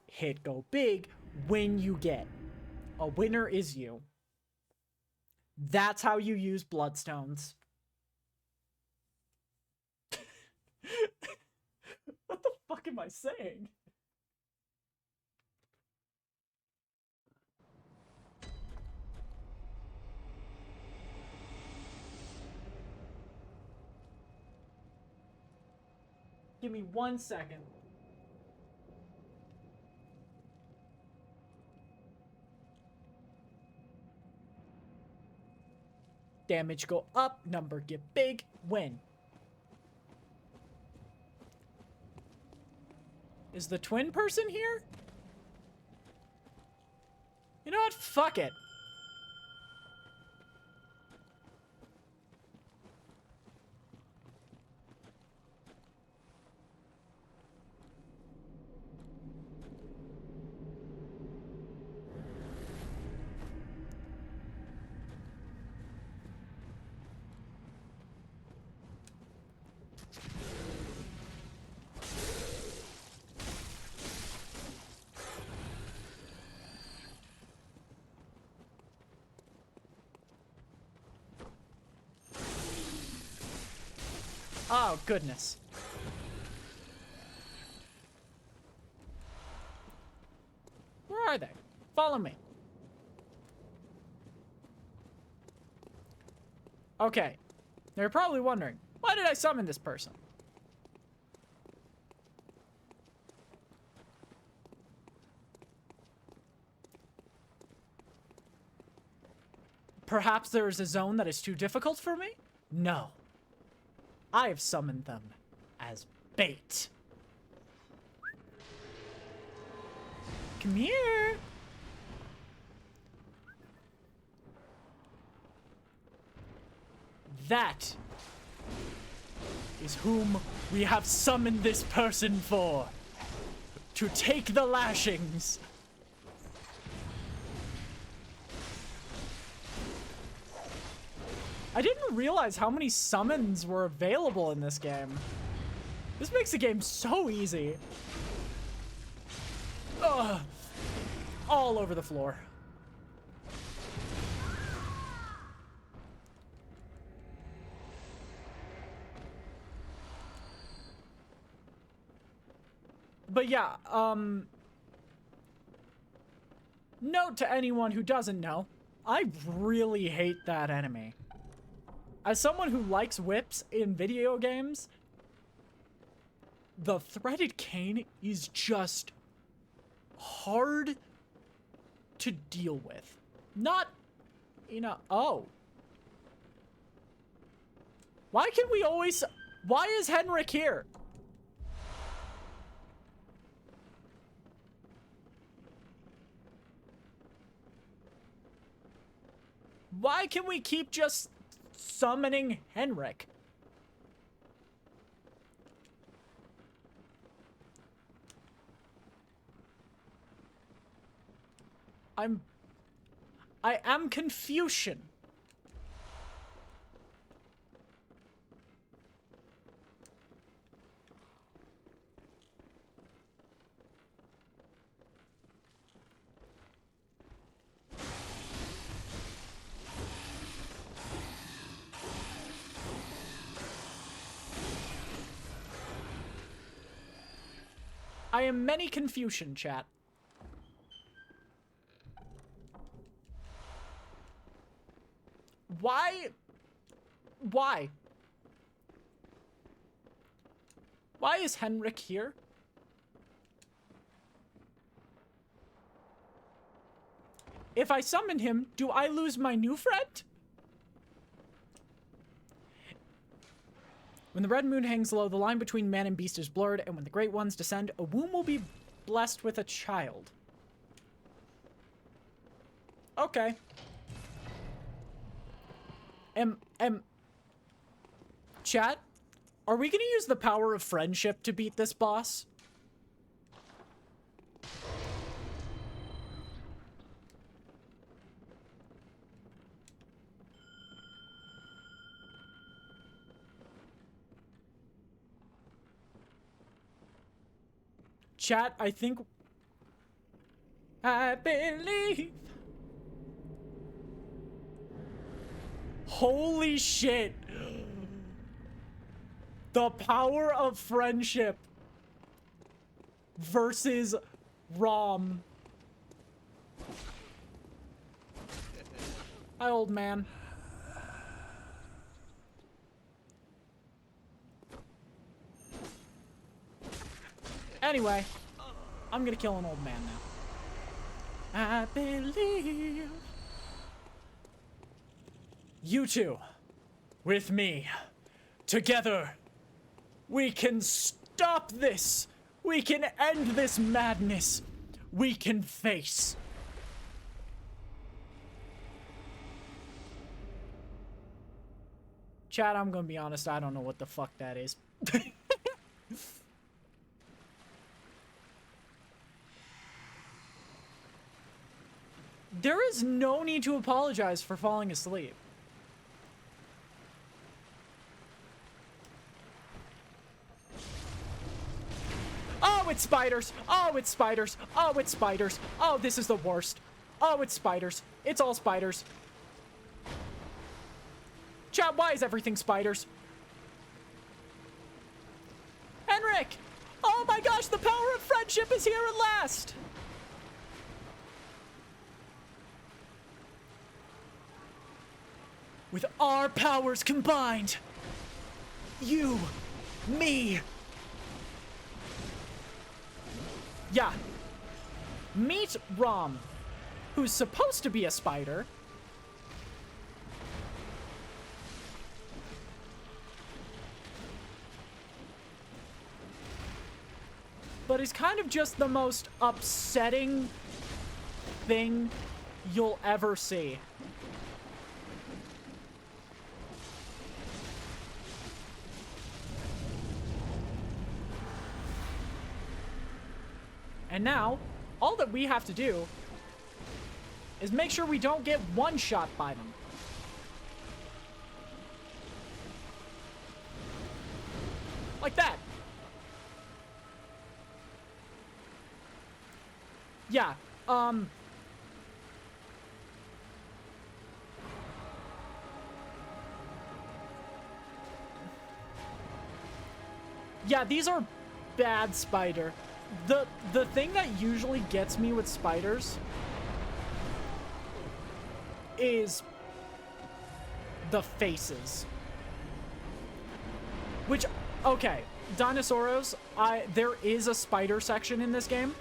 hit go big, win you get. A winner is you. That's how you use bloodstones. What the fuck am I saying? Give me 1 second. Damage go up, number get big, win. Is the twin person here? You know what? Fuck it. Oh, goodness. Where are they? Follow me. Okay. You're probably wondering, why did I summon this person? Perhaps there is a zone that is too difficult for me? No. I have summoned them as bait. Come here. That is whom we have summoned this person for. To take the lashings. I didn't realize how many summons were available in this game. This makes the game so easy. Ugh. All over the floor. But yeah, note to anyone who doesn't know, I really hate that enemy. As someone who likes whips in video games, the threaded cane is just hard to deal with. Not, you know, oh. Why can we always, why is Henrik here? Why can we keep just summoning Henrik? I am Confucian. I am many Confucian, chat. Why? Why? Why is Henrik here? If I summon him, do I lose my new friend? When the red moon hangs low, the line between man and beast is blurred, and when the great ones descend, a womb will be blessed with a child. Okay. Chat, are we gonna use the power of friendship to beat this boss? Chat, I think... I believe... Holy shit! The power of friendship versus Rom. Hi, old man. Anyway, I'm gonna kill an old man now. I believe. You two, with me, together, we can stop this. We can end this madness. We can face. Chat, I'm gonna be honest, I don't know what the fuck that is. There is no need to apologize for falling asleep. Oh, it's spiders! Oh, it's spiders! Oh, it's spiders! Oh, this is the worst. Oh, it's spiders. It's all spiders. Chat, why is everything spiders? Henrik! Oh my gosh, the power of friendship is here at last! With our powers combined, you, me. Yeah. Meet Rom, who's supposed to be a spider. But he's kind of just the most upsetting thing you'll ever see. And now, all that we have to do is make sure we don't get one shot by them. Like that. Yeah, yeah, these are bad spider. The thing that usually gets me with spiders is the faces. Which, okay, Dinosauros, there is a spider section in this game.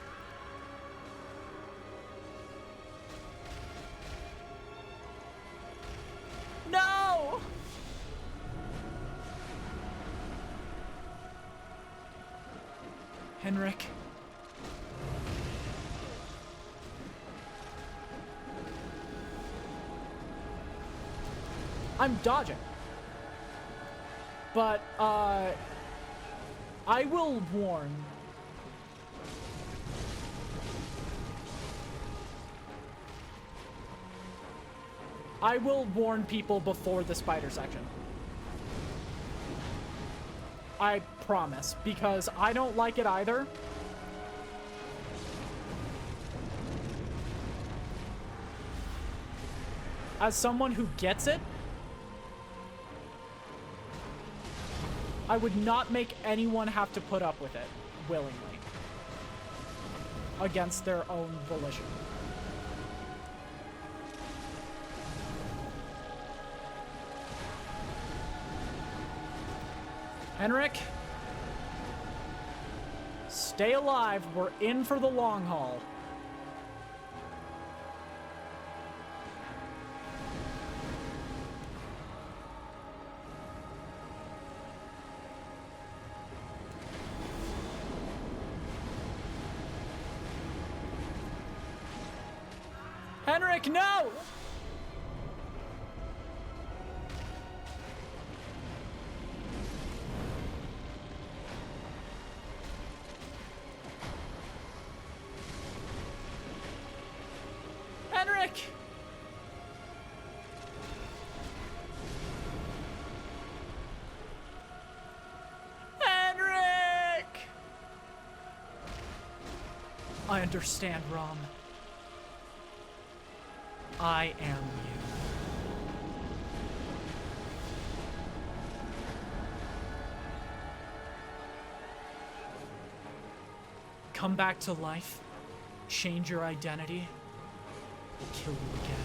No! Henrik. I'm dodging. But, I will warn. I will warn people before the spider section. I promise, because I don't like it either. As someone who gets it, I would not make anyone have to put up with it willingly against their own volition. Henrik, stay alive. We're in for the long haul. Henrik, no! I understand, Rom. I am you. Come back to life, change your identity, we'll kill you again.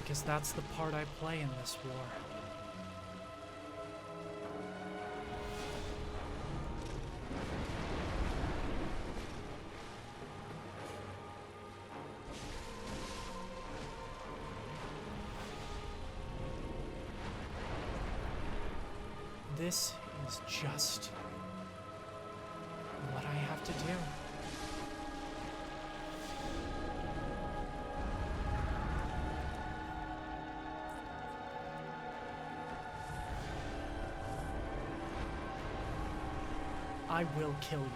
Because that's the part I play in this war. This is just what I have to do. I will kill you.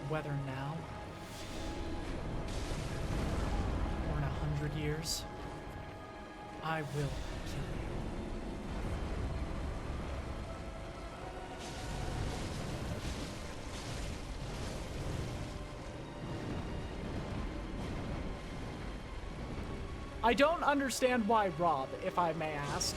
Whether now or in 100 years, I will kill you. I don't understand why Rob, if I may ask.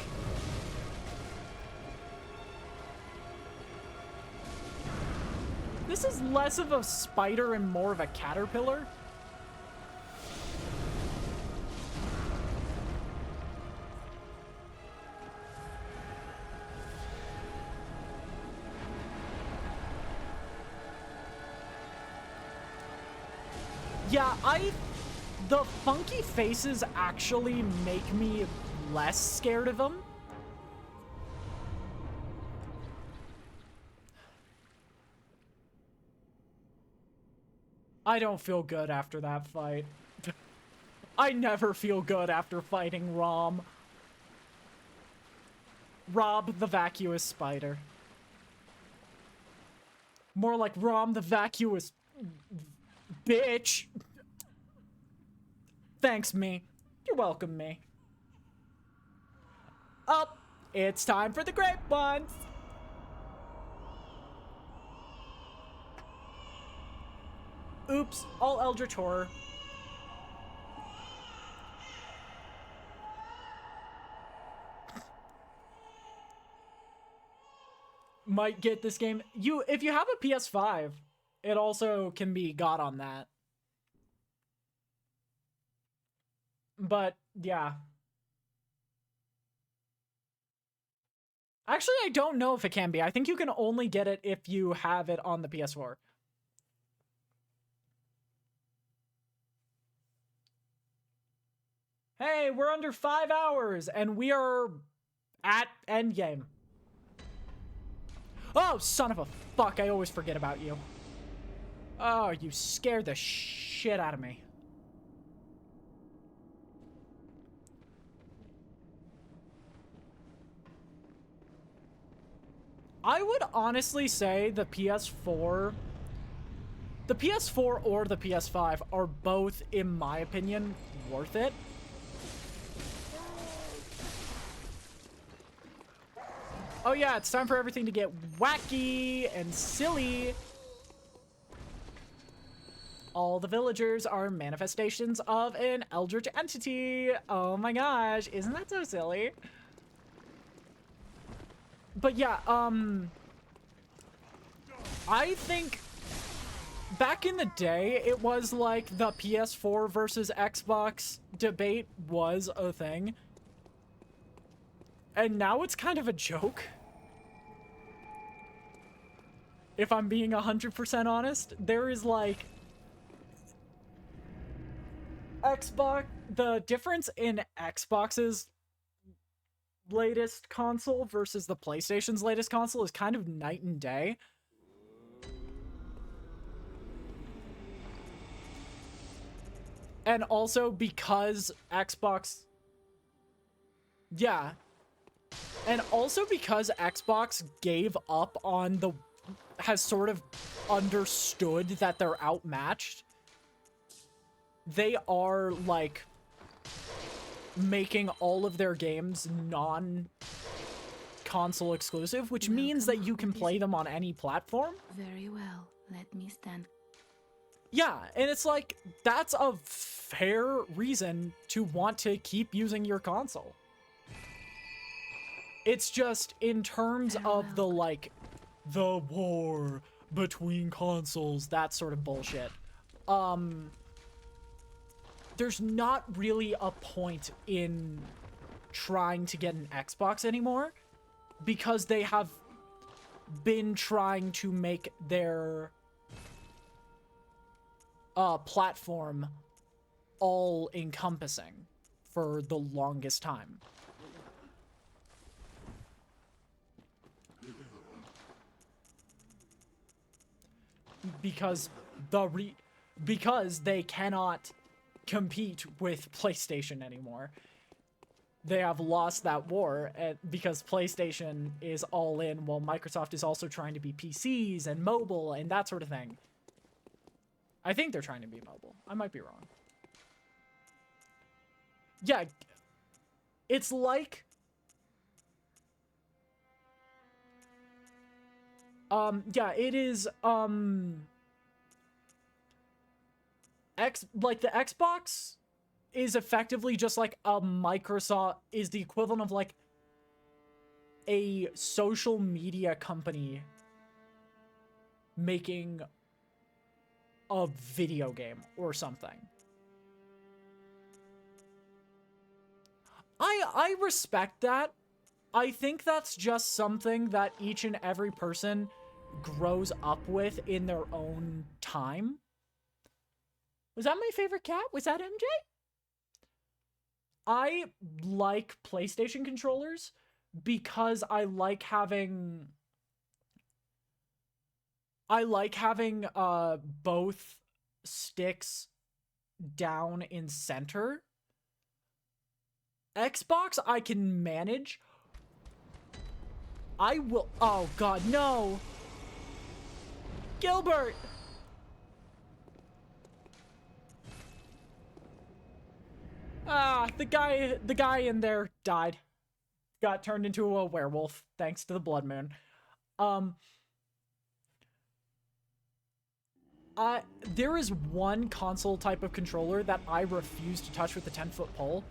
This is less of a spider and more of a caterpillar. Yeah, the funky faces actually make me less scared of them. I don't feel good after that fight. I never feel good after fighting Rom. Rob the vacuous spider. More like Rom the vacuous bitch. Thanks, me. You're welcome, me. Oh, it's time for the grape ones. Oops, all Eldritch Horror. Might get this game. If you have a PS5, it also can be got on that. But, yeah. Actually, I don't know if it can be. I think you can only get it if you have it on the PS4. Hey, we're under 5 hours, and we are at endgame. Oh, son of a fuck, I always forget about you. Oh, you scared the shit out of me. I would honestly say the PS4 or the PS5 are both, in my opinion, worth it. Oh yeah, it's time for everything to get wacky and silly. All the villagers are manifestations of an eldritch entity. Oh my gosh, isn't that so silly? But yeah, I think back in the day, it was like the PS4 versus Xbox debate was a thing. And now it's kind of a joke. If I'm being 100% honest, there is like the difference in Xbox's latest console versus the PlayStation's latest console is kind of night and day. And also because Xbox... Yeah. And also because Xbox gave up on the... has sort of understood that they're outmatched. they are, like, making all of their games non-console exclusive, which means that you can play them on any platform. Very well. Let me stand. Yeah, and it's like, that's a fair reason to want to keep using your console. It's just, in terms of the, like, the war between consoles, that sort of bullshit. There's not really a point in trying to get an Xbox anymore, because they have been trying to make their platform all-encompassing for the longest time. Because they cannot compete with PlayStation anymore. They have lost that war because PlayStation is all in, while Microsoft is also trying to be PCs and mobile and that sort of thing. I think they're trying to be mobile. I might be wrong. Yeah, it's like... yeah, it is, like, the Xbox is effectively just like a Microsoft, is the equivalent of, like, a social media company making a video game or something. I respect that. I think that's just something that each and every person grows up with in their own time. Was that my favorite cat? Was that MJ? I like PlayStation controllers because I like having both sticks down in center. Xbox I can manage. I will... Oh god, no! Gilbert! Ah, the guy in there died. Got turned into a werewolf, thanks to the blood moon. There is one console type of controller that I refuse to touch with the 10-foot pole.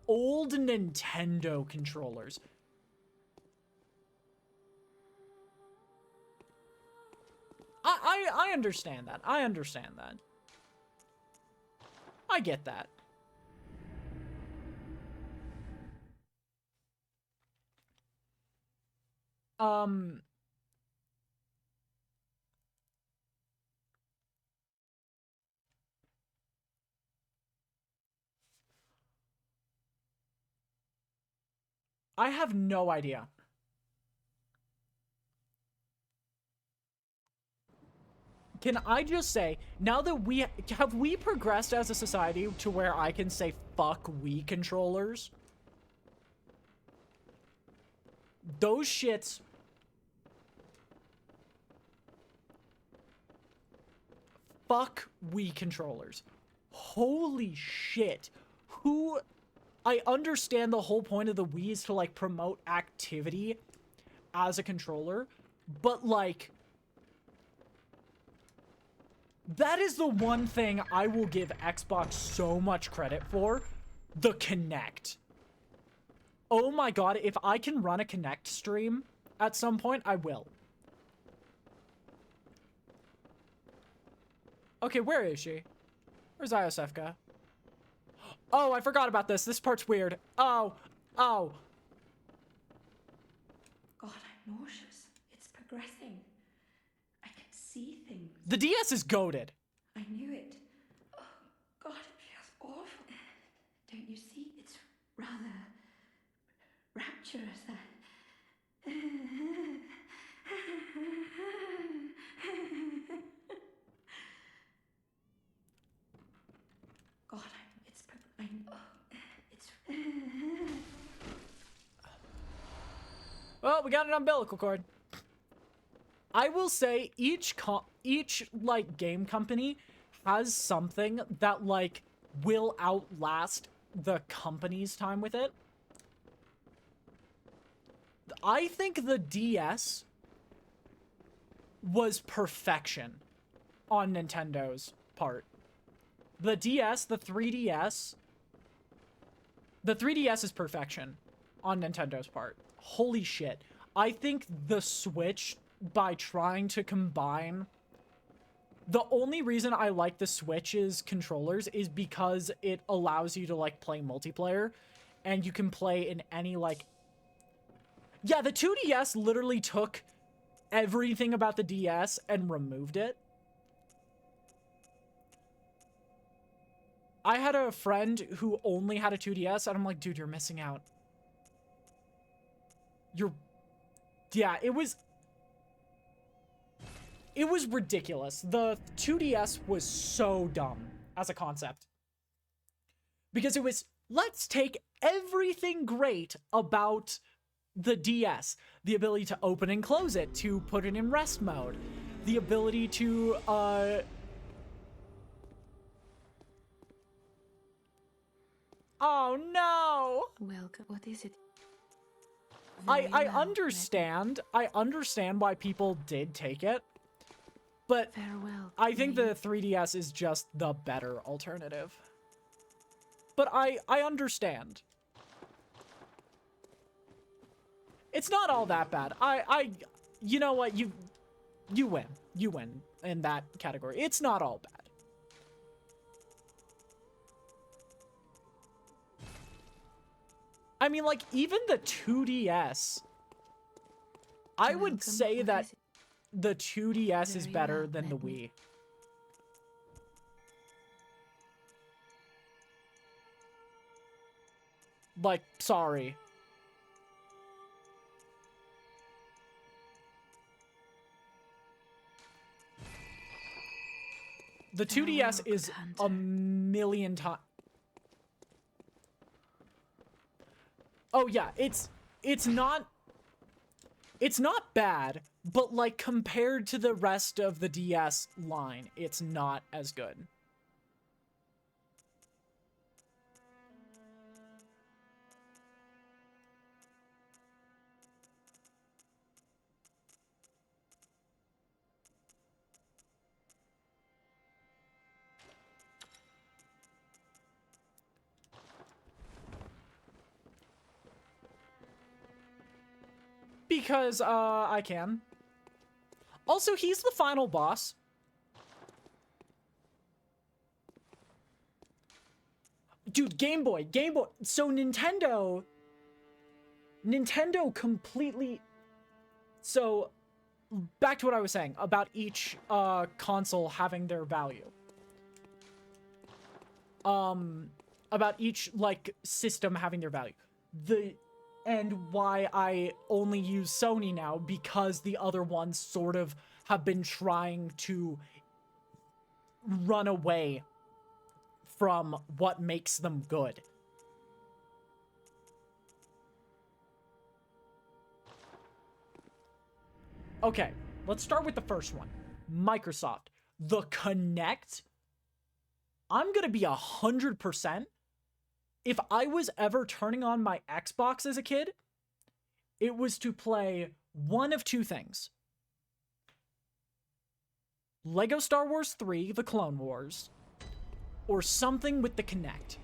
Old Nintendo controllers. I understand that. I understand that. I get that. I have no idea. Can I just say, now that have we progressed as a society to where I can say fuck Wii controllers? Those shits... Fuck Wii controllers. Holy shit. Who... I understand the whole point of the Wii is to, like, promote activity as a controller, but, like... That is the one thing I will give Xbox so much credit for. The Kinect. Oh my god, if I can run a Kinect stream at some point, I will. Okay, where is she? Where's Iosefka? Oh, I forgot about this. This part's weird. Oh. God, I'm nauseous. It's progressing. I can see things. The DS is goated. I knew it. Oh, God, it feels awful. Don't you see? It's rather rapturous. God, Well, we got an umbilical cord. I will say each like game company has something that, like, will outlast the company's time with it. I think the DS was perfection on Nintendo's part. The DS, the 3DS is perfection on Nintendo's part. Holy shit. I think the Switch, by trying to combine... The only reason I like the Switch's controllers is because it allows you to, like, play multiplayer. And you can play in any, like... Yeah, the 2DS literally took everything about the DS and removed it. I had a friend who only had a 2DS, and I'm like, dude, you're missing out. Yeah, it was ridiculous. The 2DS was so dumb as a concept. Because it was, let's take everything great about the DS. The ability to open and close it, to put it in rest mode. The ability to, Oh no! Welcome. What is it? I understand. I understand why people did take it. But Farewell. I think the 3DS is just the better alternative. But I understand. It's not all that bad. You know what? You win. You win in that category. It's not all bad. I mean, like, even the 2DS, I would say that the 2DS is better than the Wii. Like, sorry. The 2DS is a million times... Oh yeah, it's not bad, but like compared to the rest of the DS line, it's not as good. Because, I can. Also, he's the final boss. Dude, Game Boy. So Nintendo completely... So, back to what I was saying about each, console having their value. About each, like, system having their value. And why I only use Sony now, because the other ones sort of have been trying to run away from what makes them good. Okay, let's start with the first one. Microsoft. The Kinect. I'm gonna be 100%. If I was ever turning on my Xbox as a kid, it was to play one of two things. Lego Star Wars 3, The Clone Wars, or something with the Kinect.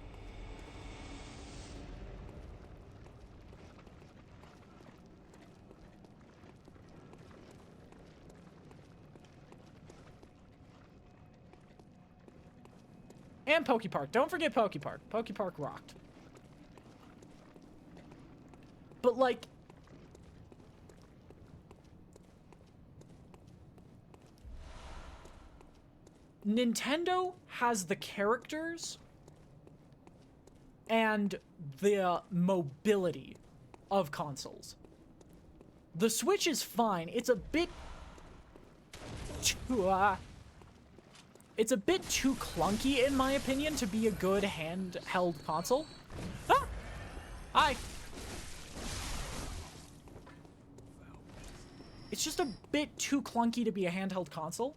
And Pokepark. Don't forget Pokepark. Pokepark rocked. But, like... Nintendo has the characters and the mobility of consoles. The Switch is fine. It's a bit too, it's a bit too clunky, in my opinion, to be a good handheld console. Ah! Hi! It's just a bit too clunky to be a handheld console.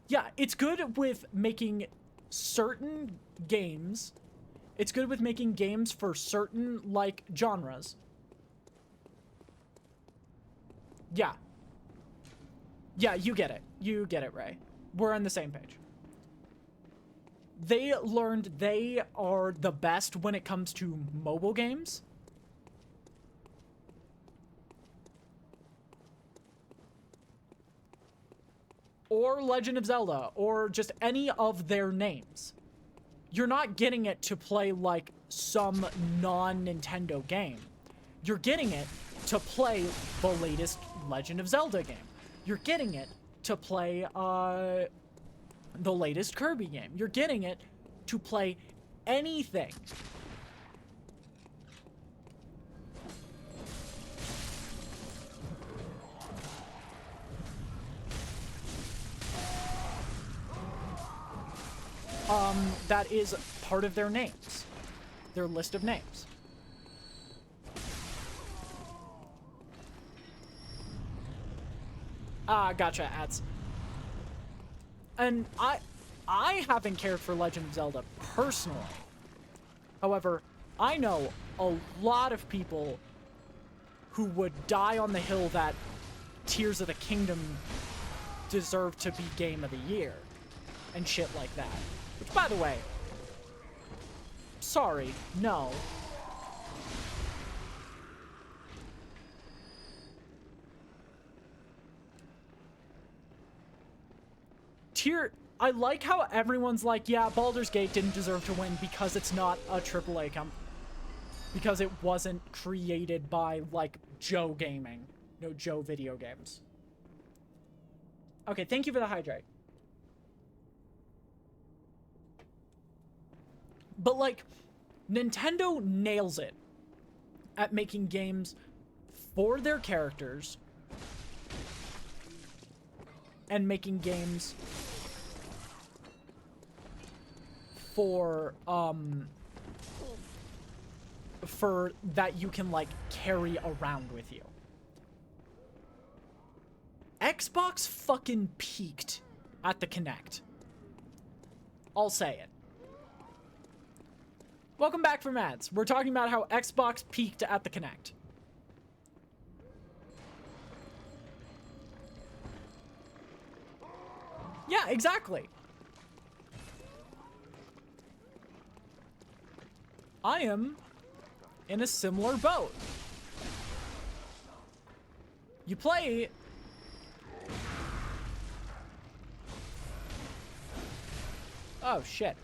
Yeah, it's good with making certain games. It's good with making games for certain, like, genres. Yeah. Yeah, you get it. You get it, Ray. We're on the same page. They learned they are the best when it comes to mobile games. Or Legend of Zelda, or just any of their names. You're not getting it to play like some non-Nintendo game. You're getting it to play the latest Legend of Zelda game. You're getting it to play the latest Kirby game. You're getting it to play anything. That is part of their names. Their list of names. Ah, gotcha, ads. And I haven't cared for Legend of Zelda personally. However, I know a lot of people who would die on the hill that Tears of the Kingdom deserved to be Game of the Year. And shit like that. Which, by the way, sorry, no. I like how everyone's like, yeah, Baldur's Gate didn't deserve to win because it's not a AAA because it wasn't created by, like, Joe Gaming. No, Joe Video Games. Okay, thank you for the hydrate. But, like, Nintendo nails it at making games for their characters and making games for that you can, like, carry around with you. Xbox fucking peaked at the Kinect. I'll say it. Welcome back from ads. We're talking about how Xbox peaked at the Kinect. Yeah, exactly. I am in a similar boat. You play... Oh, shit.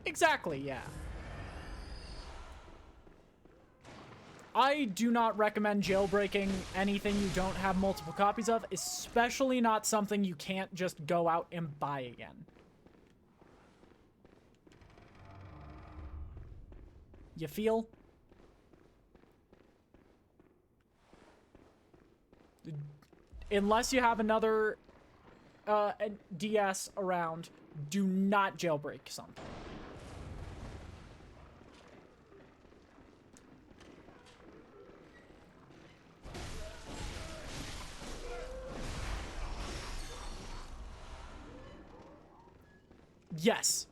Exactly, yeah. I do not recommend jailbreaking anything you don't have multiple copies of, especially not something you can't just go out and buy again. You feel? Unless you have another DS around, do not jailbreak something. Yes.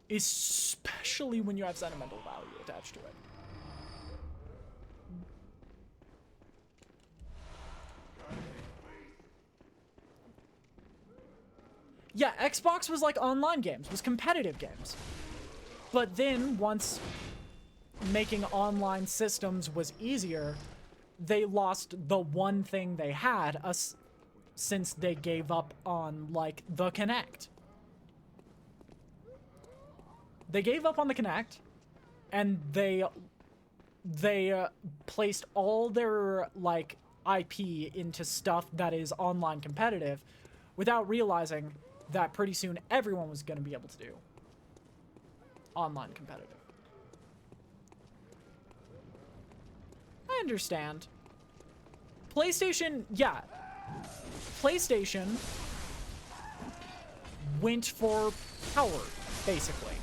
Especially when you have sentimental value attached to it. Yeah, Xbox was like online games, was competitive games. But then, once making online systems was easier, they lost the one thing they had, since they gave up on, like, the Kinect. They gave up on the Kinect, and they placed all their, like, IP into stuff that is online competitive without realizing that pretty soon everyone was going to be able to do online competitive. I understand. PlayStation, yeah. PlayStation went for power, basically.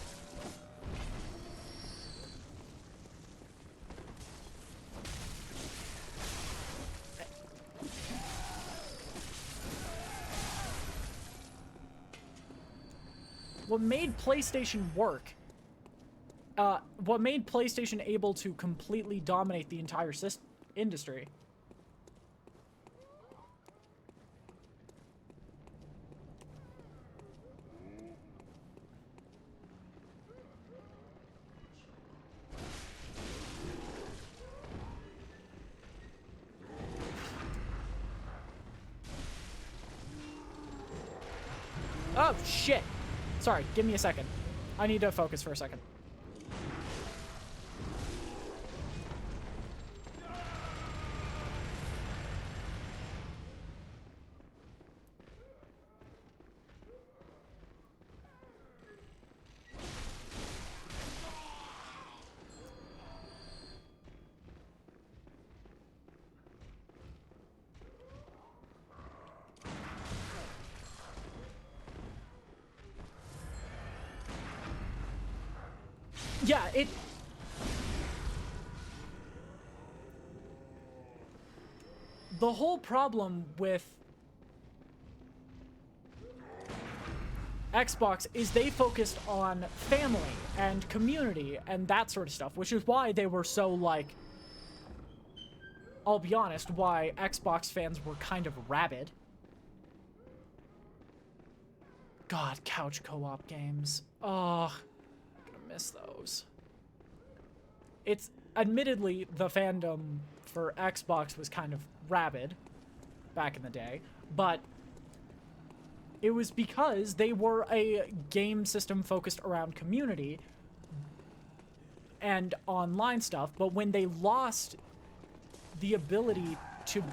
What made PlayStation work, what made PlayStation able to completely dominate the entire industry. Oh, shit. Sorry, give me a second. I need to focus for a second. Yeah, the whole problem with Xbox is they focused on family and community and that sort of stuff, which is why they were so, like, I'll be honest, why Xbox fans were kind of rabid. God, couch co-op games. Oh, I'm gonna miss those. It's, admittedly, the fandom for Xbox was kind of rabid back in the day, but it was because they were a game system focused around community and online stuff, but when they lost the ability to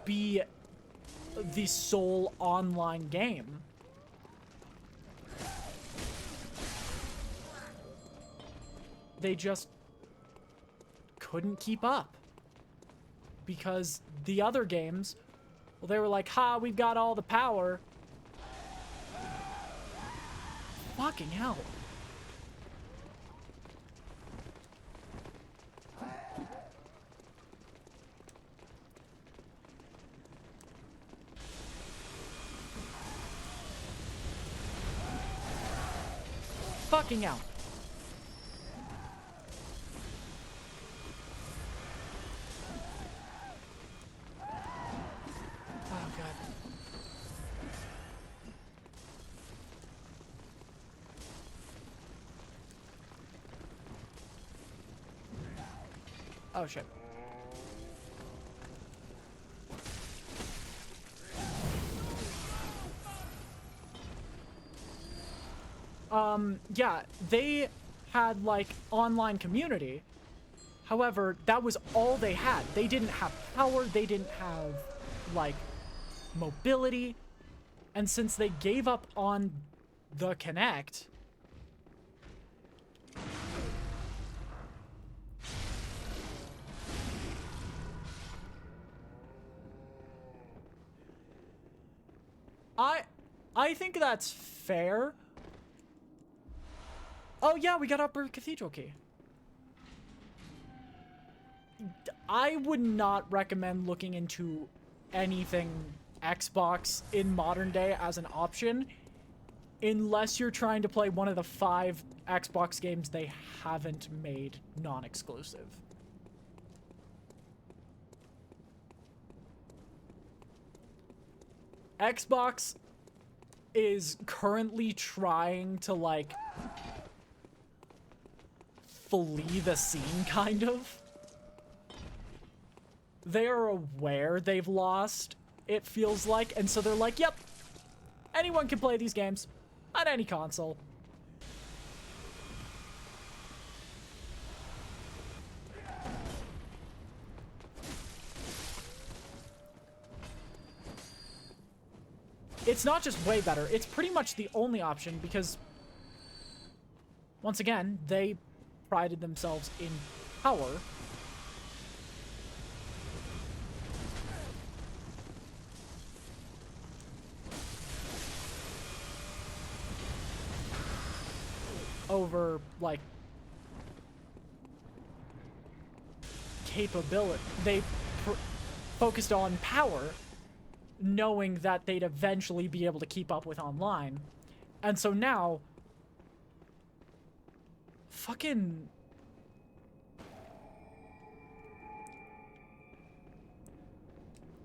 be the sole online game, they just couldn't keep up. Because the other games, well, they were like, ha, we've got all the power. Fucking hell. Fucking hell. Oh, God. Oh, shit. Yeah, they had, like, online community. However, that was all they had. They didn't have power, they didn't have, like, mobility. And since they gave up on the Kinect, I think that's fair. Oh yeah, we got Upper Cathedral Key. I would not recommend looking into anything Xbox in modern day as an option unless you're trying to play one of the 5 Xbox games they haven't made non-exclusive. Xbox is currently trying to, like, flee the scene, kind of. They are aware they've lost, it feels like, and so they're like, yep, anyone can play these games on any console. It's not just way better, it's pretty much the only option because, once again, they prided themselves in power. over, like, capability. They focused on power, knowing that they'd eventually be able to keep up with online. And so now, fucking...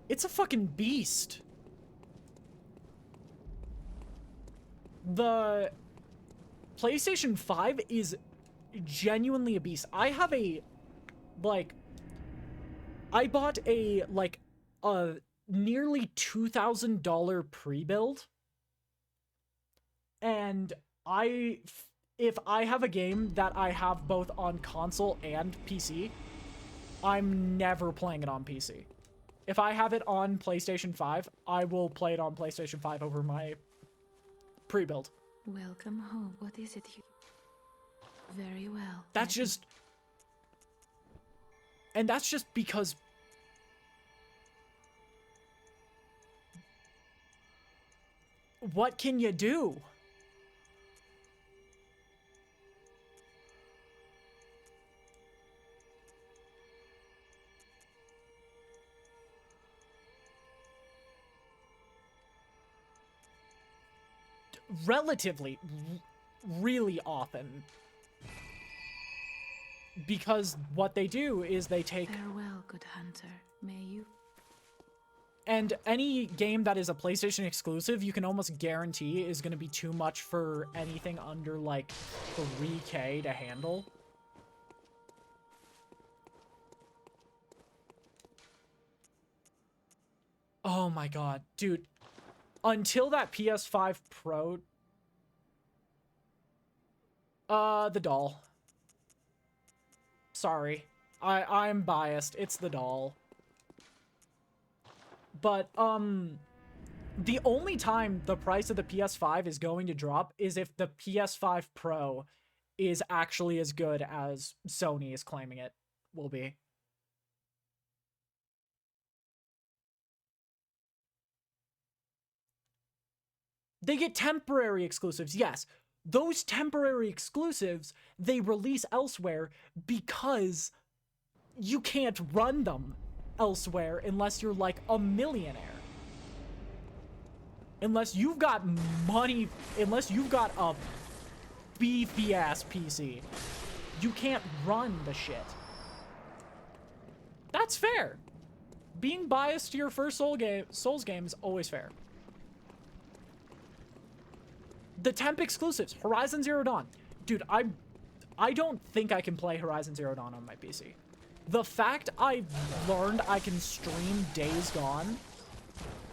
It's a fucking beast. The PlayStation 5 is genuinely a beast. I have a, like, I bought a, like, a nearly $2,000 pre-build. And if I have a game that I have both on console and PC, I'm never playing it on PC. If I have it on PlayStation 5, I will play it on PlayStation 5 over my pre-build. Welcome home. What is it you... Very well. That's just... And that's just because... What can you do? Relatively, really often. Because what they do is they take... Farewell, good hunter. May you... And any game that is a PlayStation exclusive, you can almost guarantee is going to be too much for anything under, like, 3K to handle. Oh my god, dude. Until that PS5 Pro... the doll. Sorry. I'm biased. It's the doll. But, the only time the price of the PS5 is going to drop is if the PS5 Pro is actually as good as Sony is claiming it will be. They get temporary exclusives, yes. Those temporary exclusives, they release elsewhere because you can't run them elsewhere unless you're like a millionaire. Unless you've got money, unless you've got a beefy ass PC, you can't run the shit. That's fair. Being biased to your first Souls game is always fair. The temp exclusives, Horizon Zero Dawn. Dude, I don't think I can play Horizon Zero Dawn on my PC. The fact I've learned I can stream Days Gone,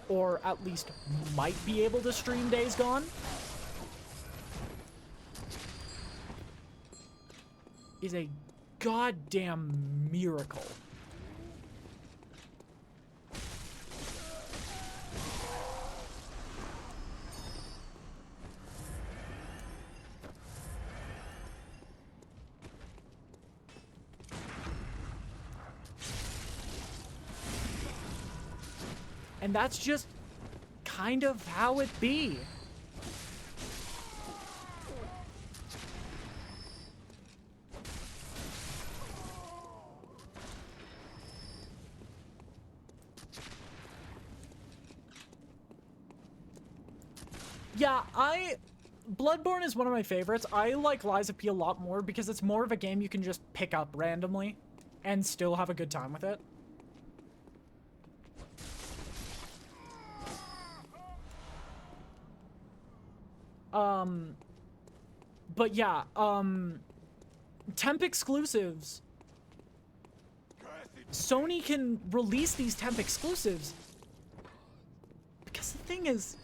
or at least might be able to stream Days Gone, is a goddamn miracle. And that's just kind of how it be. Yeah, Bloodborne is one of my favorites. I like Lies of P a lot more because it's more of a game you can just pick up randomly and still have a good time with it. But yeah, temp exclusives. Sony can release these temp exclusives because the thing is,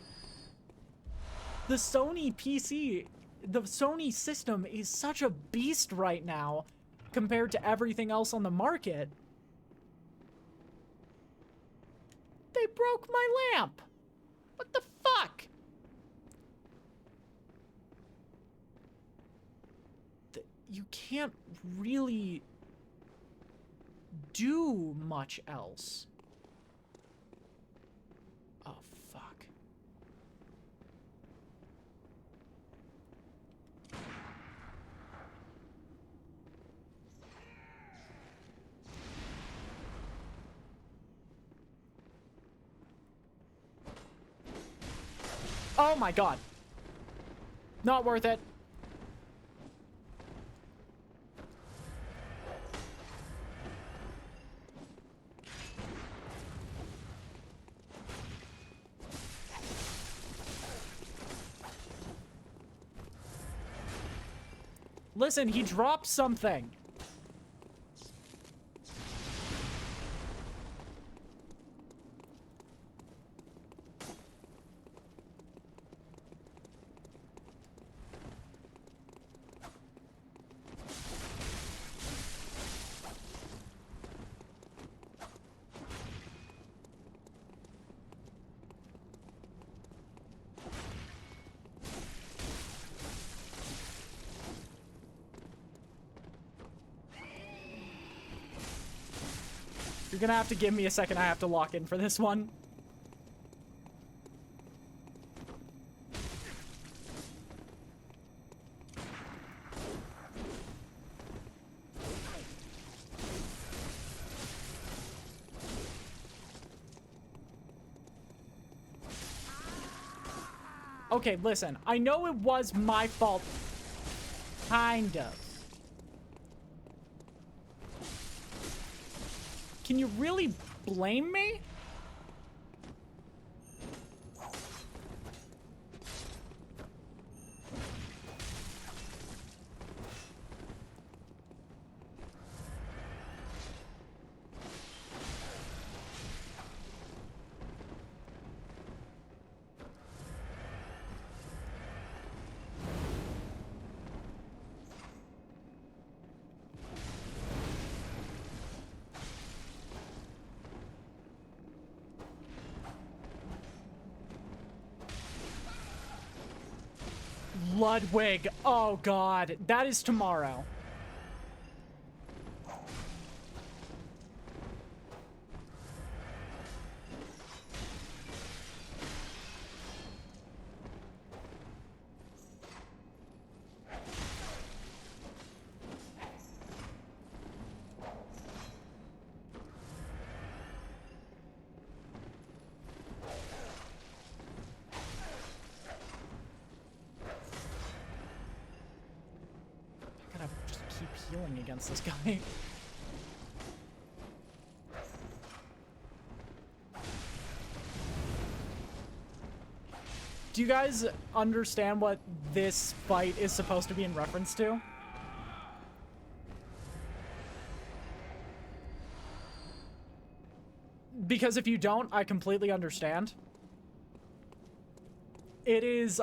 the Sony PC, the Sony system is such a beast right now compared to everything else on the market. They broke my lamp. What the fuck? You can't really do much else. Oh, fuck. Oh my god. Not worth it. Listen, he dropped something. You're gonna have to give me a second. I have to lock in for this one. Okay, listen. I know it was my fault. Kind of. Can you really blame me? Ludwig. Oh god. That is tomorrow. Healing against this guy. Do you guys understand what this fight is supposed to be in reference to? Because if you don't, I completely understand. It is,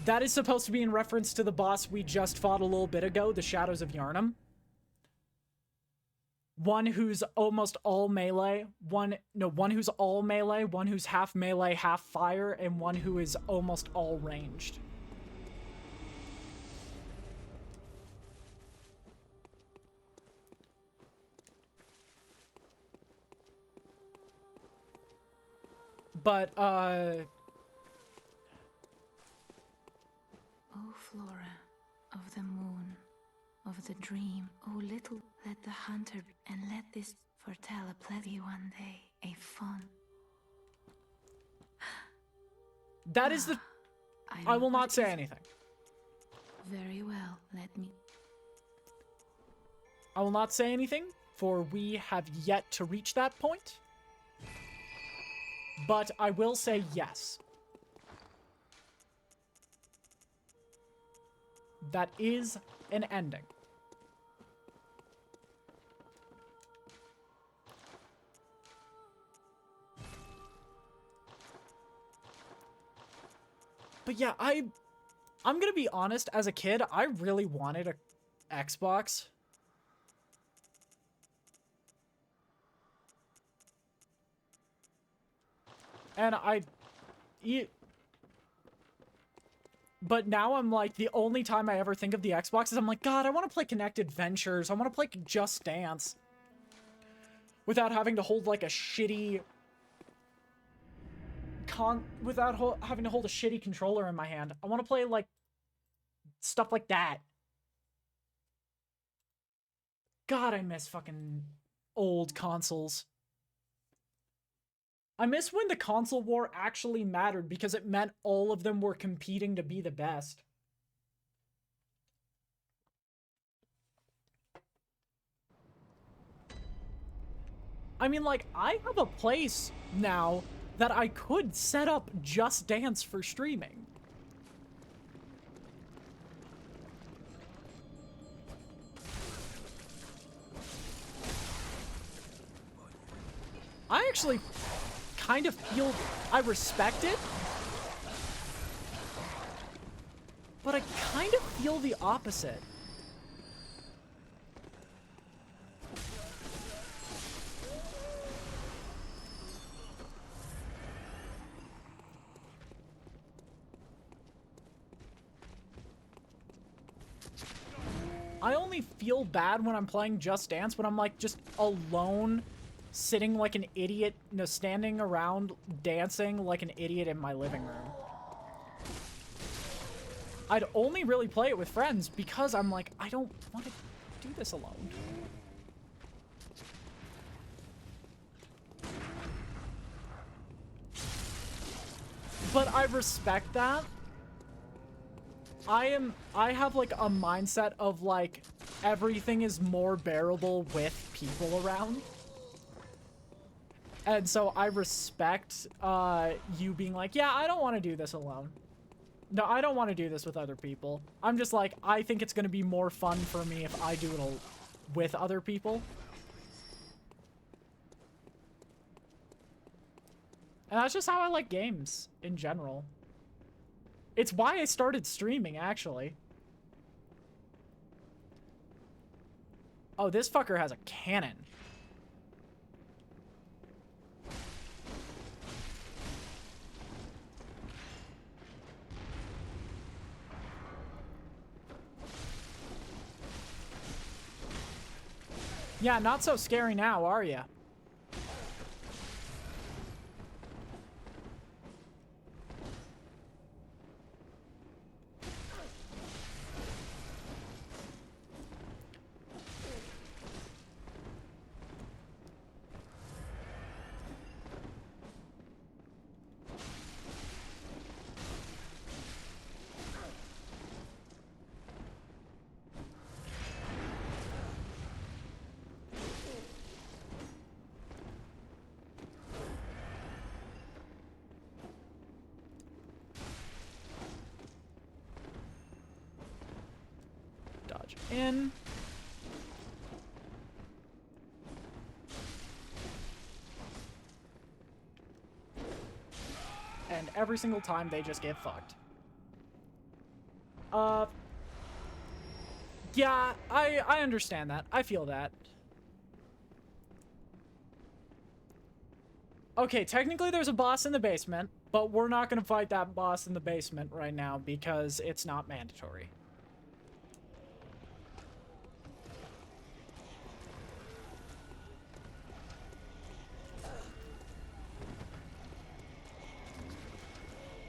that is supposed to be in reference to the boss we just fought a little bit ago, the Shadows of Yharnam. One who's almost all melee, one who's all melee, one who's half melee, half fire, and one who is almost all ranged. But, O Flora of the moon, of the dream, O little, let the hunter be, and let this foretell a plenty one day, a fun. that is the... I will not say anything. Very well, let me... I will not say anything, for we have yet to reach that point. But I will say yes. That is an ending. But yeah, I'm gonna be honest, as a kid, I really wanted a Xbox. And but now I'm like, the only time I ever think of the Xbox is I'm like, God, I want to play Kinect Adventures. I want to play Just Dance. Without having to hold like a shitty... without having to hold a shitty controller in my hand. I want to play like... stuff like that. God, I miss fucking old consoles. I miss when the console war actually mattered because it meant all of them were competing to be the best. I mean, like, I have a place now that I could set up Just Dance for streaming. I actually kind of feel I respect it, but I kind of feel the opposite. I only feel bad when I'm playing Just Dance when I'm like just alone, sitting like an idiot, no, standing around dancing like an idiot in my living room. I'd only really play it with friends because I'm like, I don't want to do this alone. But I respect that. I have like a mindset of like everything is more bearable with people around. And so I respect you being like, yeah, I don't want to do this alone. No, I don't want to do this with other people. I'm just like, I think it's going to be more fun for me if I do it with other people. And that's just how I like games in general. It's why I started streaming, actually. Oh, this fucker has a cannon. Yeah, not so scary now, are ya? Dodge in. And every single time they just get fucked. Yeah, I understand that. I feel that. Okay, technically there's a boss in the basement, but we're not gonna fight that boss in the basement right now because it's not mandatory.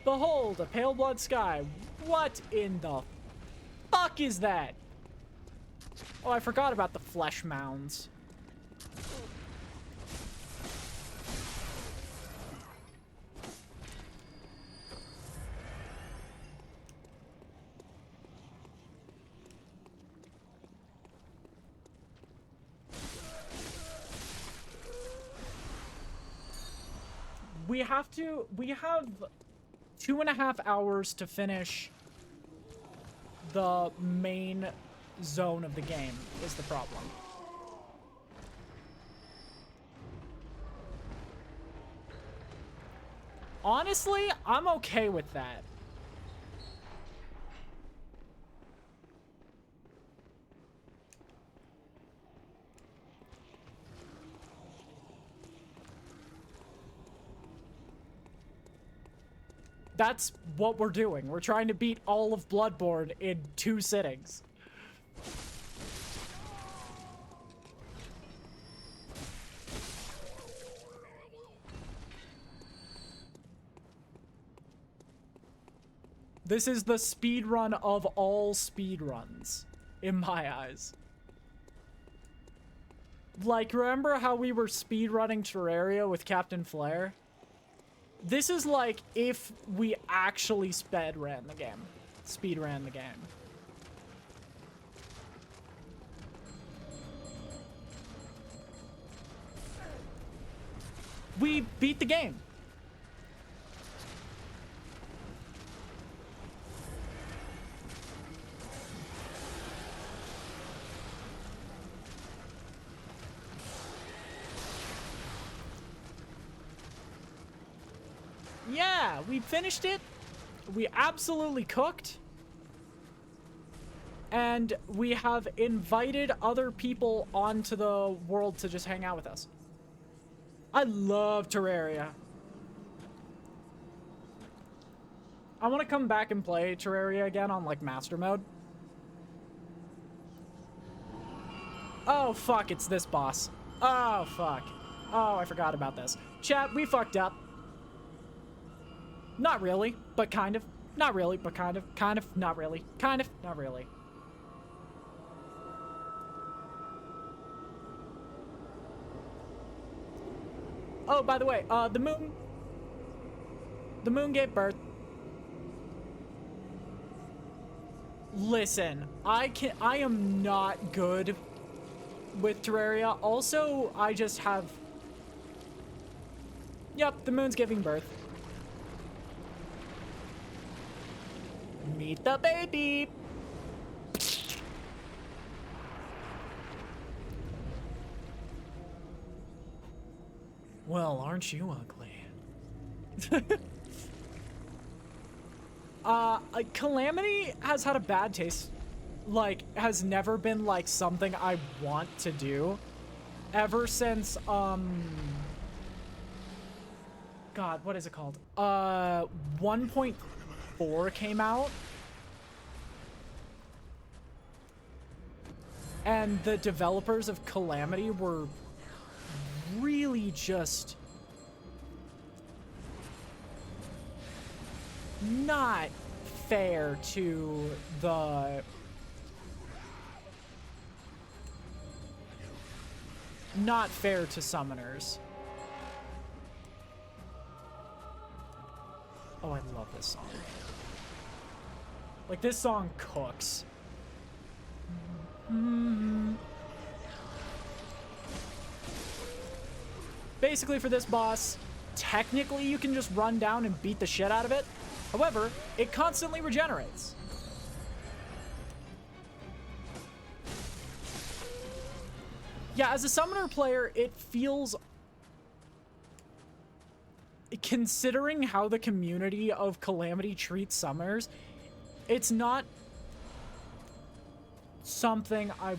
Behold, a pale blood sky. What in the fuck is that? Oh, I forgot about the flesh mounds. We have 2.5 hours to finish the main zone of the game is the problem. Honestly, I'm okay with that. That's what we're doing. We're trying to beat all of Bloodborne in 2 sittings. This is the speedrun of all speedruns, in my eyes. Like, remember how we were speedrunning Terraria with Captain Flare? This is like if we actually speed ran the game. We beat the game. Yeah, we finished it. We absolutely cooked. And we have invited other people onto the world to just hang out with us. I love Terraria. I want to come back and play Terraria again on, like, Master Mode. Oh, fuck, it's this boss. Oh, fuck. Oh, I forgot about this. Chat, we fucked up. Not really, but kind of. Not really, but kind of. Kind of, not really. Kind of, not really. Oh, by the way, the moon gave birth. Listen, I am not good with Terraria. Also, I just have... Yep, the moon's giving birth. Meet the baby. Well, aren't you ugly? Calamity has had a bad taste. Like, has never been, like, something I want to do. Ever since, God, what is it called? 1.4 came out. And the developers of Calamity were really just not fair to the summoners. Oh, I love this song. Like, this song cooks. Basically, for this boss, technically you can just run down and beat the shit out of it. However, it constantly regenerates. Yeah, as a summoner player, it feels... Considering how the community of Calamity treats summoners, it's not something I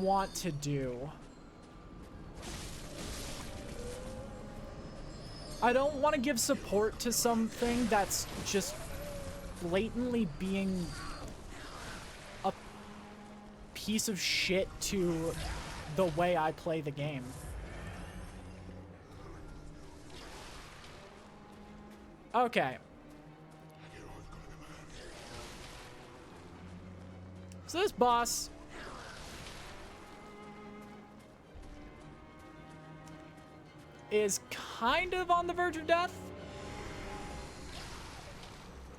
want to do. I don't want to give support to something that's just blatantly being a piece of shit to the way I play the game. Okay. So this boss is kind of on the verge of death.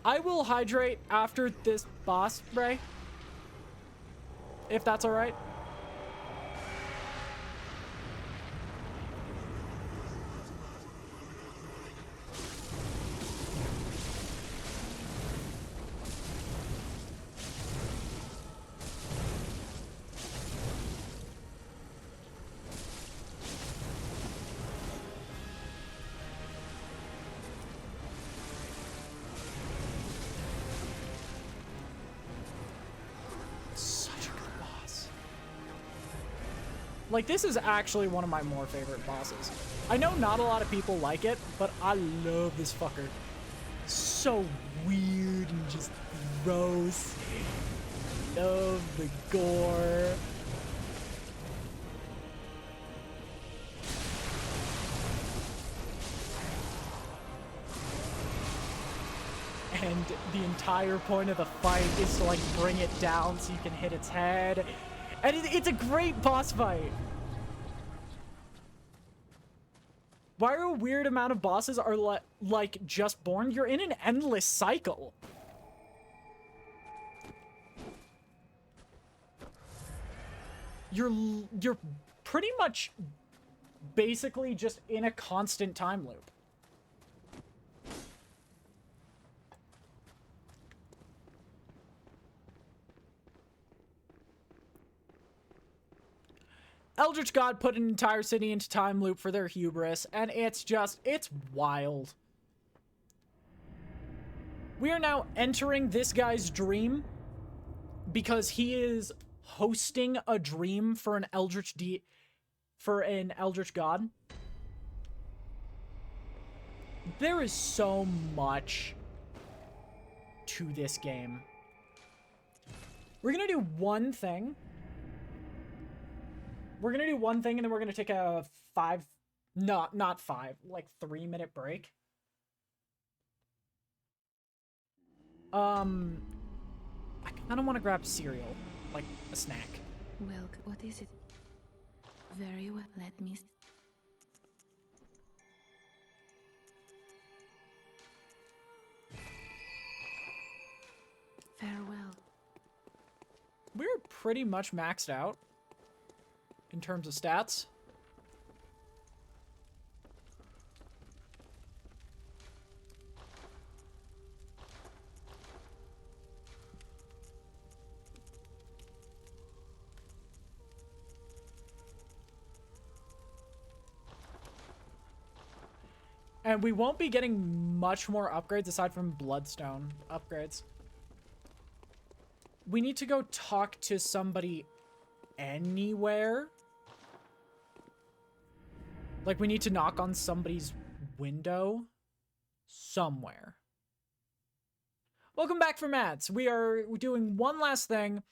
I will hydrate after this boss, Ray. If that's alright. Like, this is actually one of my more favorite bosses. I know not a lot of people like it, but I love this fucker. So weird and just gross. Love the gore. And the entire point of the fight is to, like, bring it down so you can hit its head. And it's a great boss fight. Why are a weird amount of bosses are like just born? You're in an endless cycle. You're pretty much basically just in a constant time loop. Eldritch God put an entire city into time loop for their hubris, and it's wild. We are now entering this guy's dream because he is hosting a dream for an Eldritch God. There is so much to this game. We're gonna do one thing. We're gonna do one thing, and then we're gonna take a not 3-minute break. I kind of want to grab cereal, like a snack. Well, what is it? Very well, let me... Farewell. We're pretty much maxed out in terms of stats. And we won't be getting much more upgrades aside from Bloodstone upgrades. We need to go talk to somebody anywhere. Like, we need to knock on somebody's window somewhere. Welcome back from ads. We are doing one last thing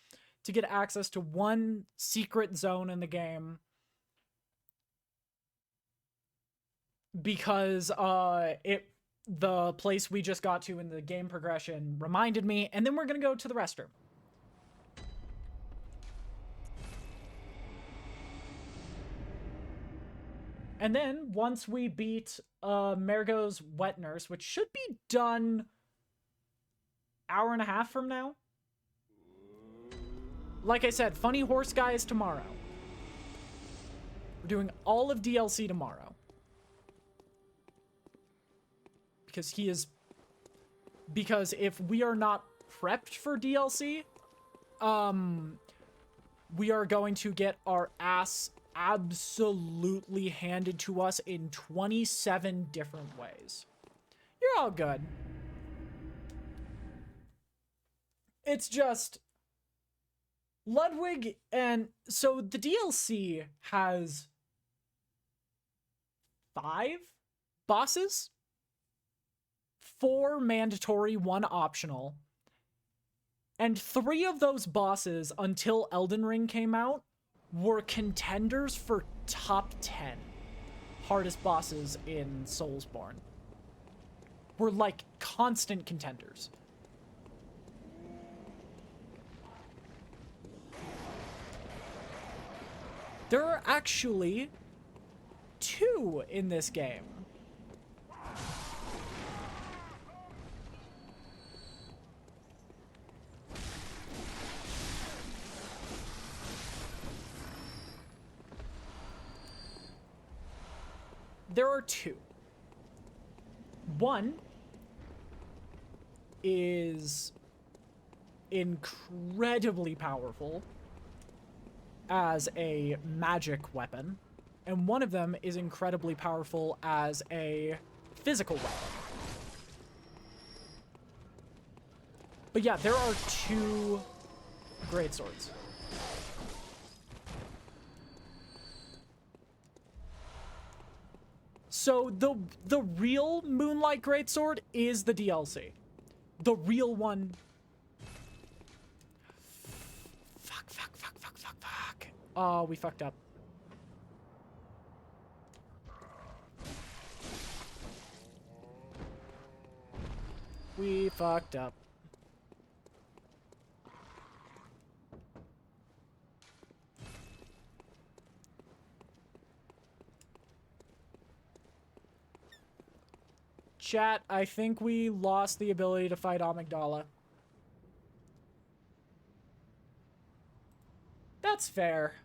to get access to one secret zone in the game. Because the place we just got to in the game progression reminded me, and then we're gonna go to the restroom. And then once we beat Mergo's Wet Nurse, which should be done hour and a half from now. Like I said, Funny Horse Guy is tomorrow. We're doing all of DLC tomorrow. Because if we are not prepped for DLC, we are going to get our ass absolutely handed to us in 27 different ways. You're all good. It's just Ludwig, and so the DLC has 5 bosses. 4 mandatory, 1 optional. And 3 of those bosses, until Elden Ring came out, were contenders for top 10 hardest bosses in Soulsborne. Were like constant contenders. There are actually 2 in this game. There are 2. One is incredibly powerful as a magic weapon, and one of them is incredibly powerful as a physical weapon. But yeah, there are 2 greatswords. So the real Moonlight Greatsword is the DLC. The real one. Fuck. Oh, we fucked up. We fucked up. Chat, I think we lost the ability to fight Amygdala. That's fair.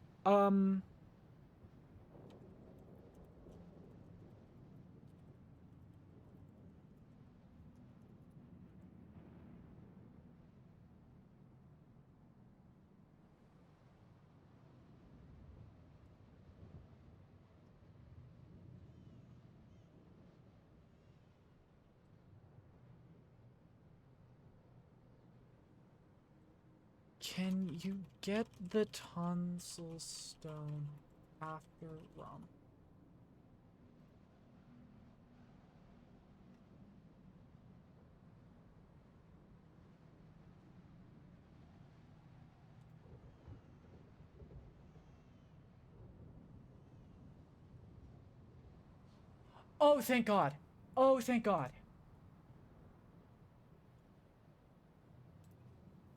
Can you get the tonsil stone after rum? Oh, thank God. Oh, thank God.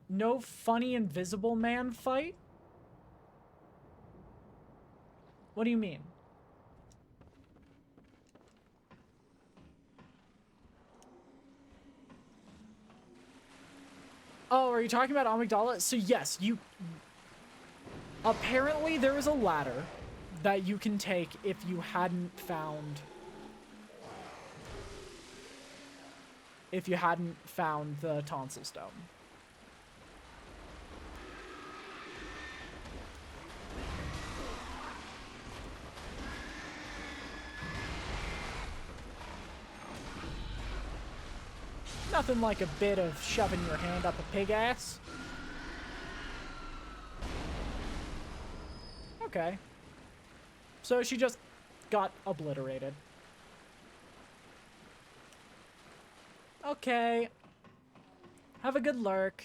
No funny invisible man fight? What do you mean? Oh, are you talking about Amygdala? So yes, you... Apparently there is a ladder that you can take if you hadn't found... If you hadn't found the tonsil stone. Nothing like a bit of shoving your hand up a pig ass. Okay. So she just got obliterated. Okay. Have a good lurk.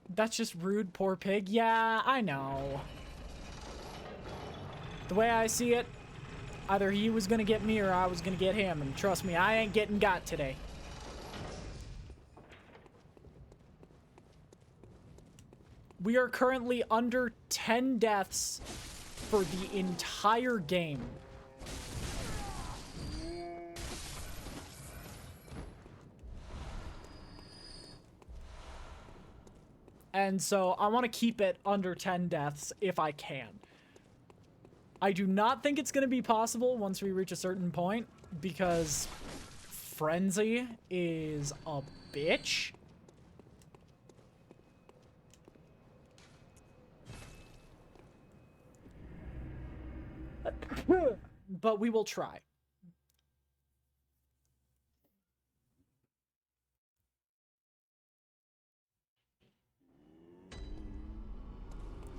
That's just rude, poor pig. Yeah, I know. The way I see it, either he was gonna get me or I was gonna get him. And trust me, I ain't getting got today. We are currently under 10 deaths for the entire game. And so I want to keep it under 10 deaths if I can. I do not think it's going to be possible once we reach a certain point because Frenzy is a bitch. But we will try.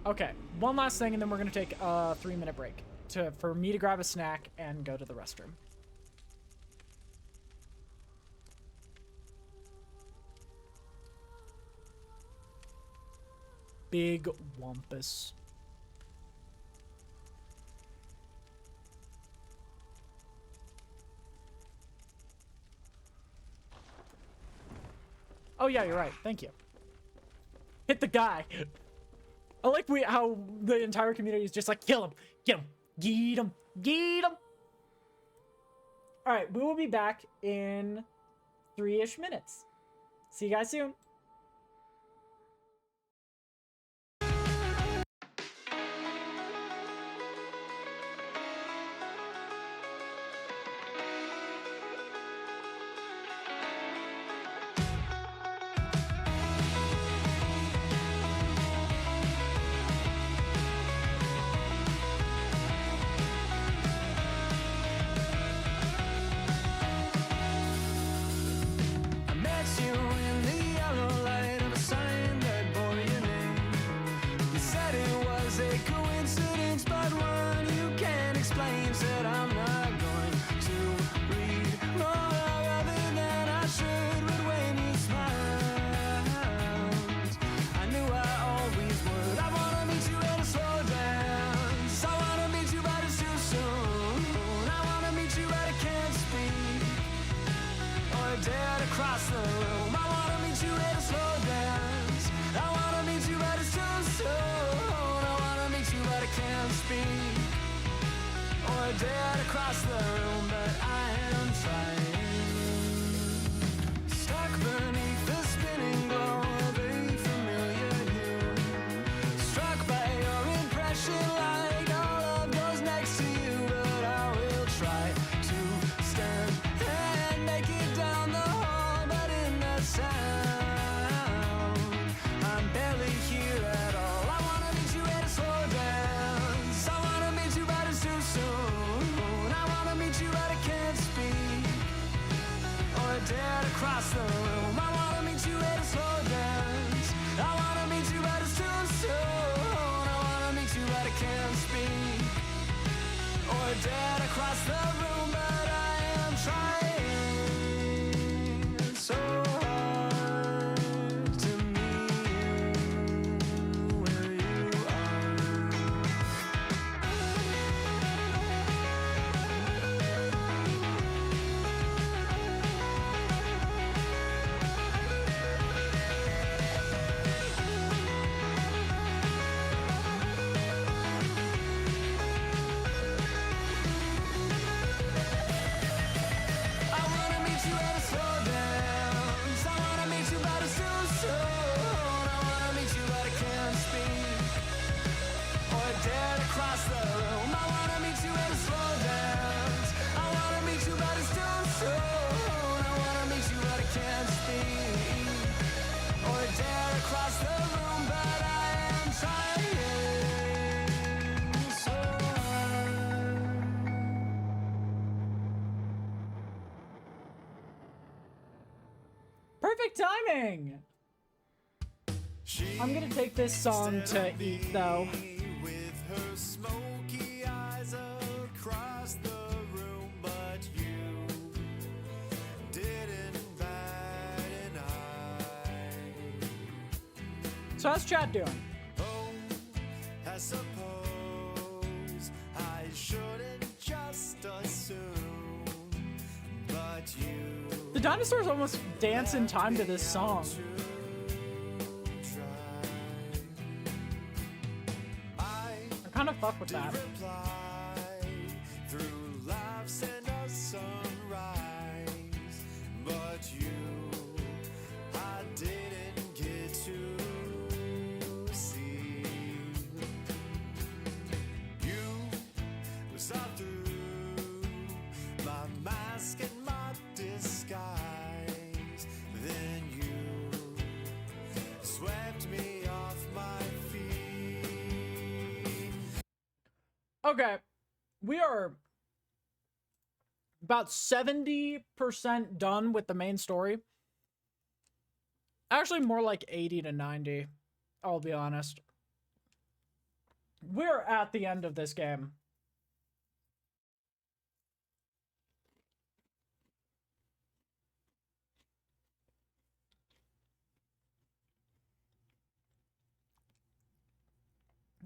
Okay, one last thing and then we're gonna take a 3-minute break for me to grab a snack and go to the restroom. Big Wumpus. Oh yeah, you're right. Thank you. Hit the guy. I like how the entire community is just like, kill him, get him, get him, get him. All right, we will be back in 3-ish minutes. See you guys soon. I met you in the yellow light of a sign that bore your name. You said it was a coincidence, but one you can't explain. Said I'm not going to read more other than I should. But when you smiled, I knew I always would. I wanna meet you at a slow dance. I wanna meet you, but it's too soon. I wanna meet you, but I can't speak or dare to cross the room. I wanna meet meet you at a slow dance. I wanna meet you but it's too soon. I wanna meet you but I can't speak. Or dead across the room, but I am trying. Stuck beneath the spinning glow of a familiar hue. Struck by your impression like all of those next to you. But I will try to stand and make it down the hall. But in the sound, I'm barely here at all. I wanna meet you at a slow dance. I wanna meet you but it's too soon. I wanna meet you but I can't speak. Or dead across the room. I wanna meet you at a slow dance. I wanna meet you but it's too soon. I wanna meet you but I can't speak. Or dead across the room, but I am trying so hard to meet you where you are. I wanna meet you at a slow dance. I wanna meet you but it's too soon. I wanna meet you but I can't speak. Or dead across the room. I wanna meet you at a slow dance. I wanna meet you but it's too soon. I wanna meet you but I can't speak. Or dead across the room, but I am trying so hard. Perfect timing! I'm gonna take this song to eat, though. With her smoky eyes across the room, but you didn't bat an eye. So how's chat doing? Oh, I suppose I shouldn't just assume, but you The dinosaurs almost dance in time to this song. I kind of fuck with that. through laughs and a sunrise, but you I didn't get to see. You saw through my mask and my disguise. Then you swept me off my feet. Okay, we are about 70% done with the main story. Actually, more like 80 to 90, I'll be honest. We're at the end of this game.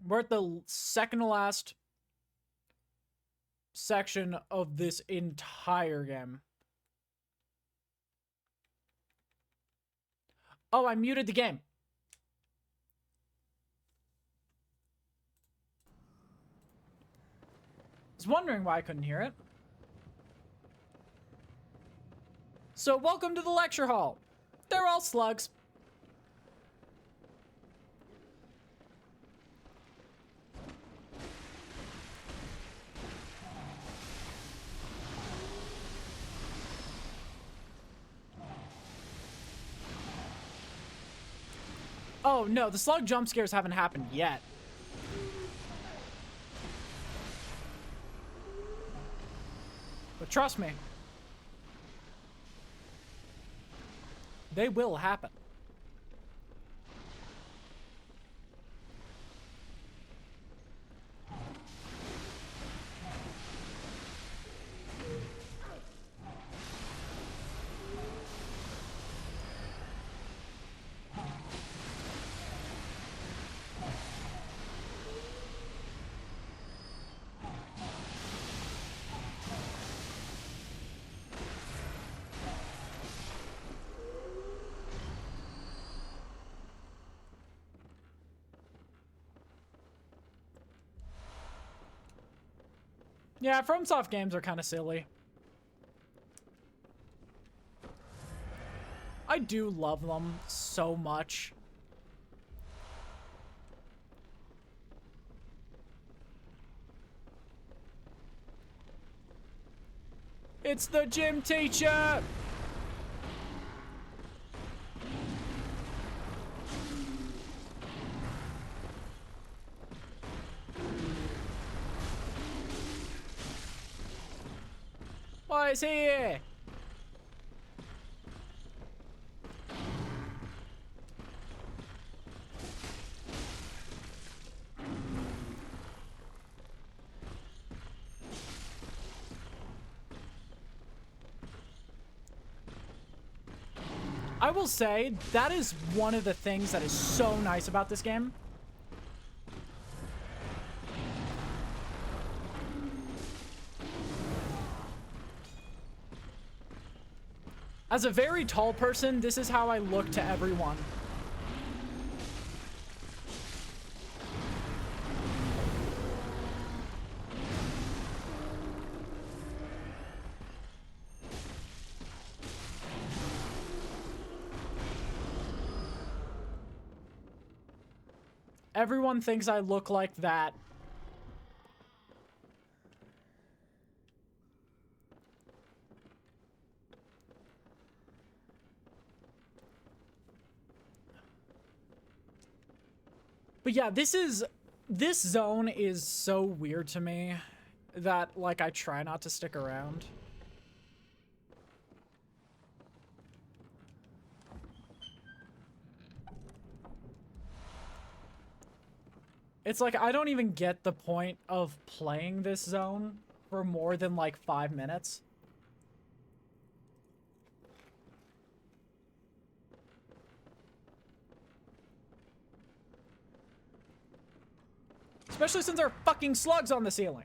We're at the second to last section of this entire game. Oh, I muted the game. I was wondering why I couldn't hear it. So, welcome to the lecture hall. They're all slugs. Oh, no, the slug jump scares haven't happened yet. But trust me, they will happen. Yeah, FromSoft games are kind of silly. I do love them so much. It's the gym teacher! Why is he here? I will say, that is one of the things that is so nice about this game. As a very tall person, this is how I look to everyone. Everyone thinks I look like that. But yeah, this zone is so weird to me that, like, I try not to stick around. It's like, I don't even get the point of playing this zone for more than, like, 5 minutes. Especially since there are fucking slugs on the ceiling.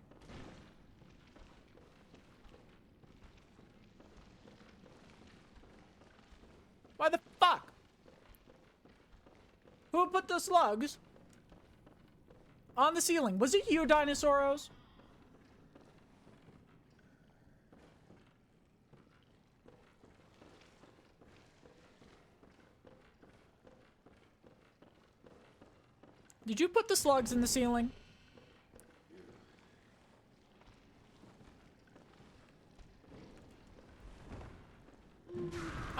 Why the fuck? Who put the slugs on the ceiling? Was it you, Dinosauros? Did you put the slugs in the ceiling?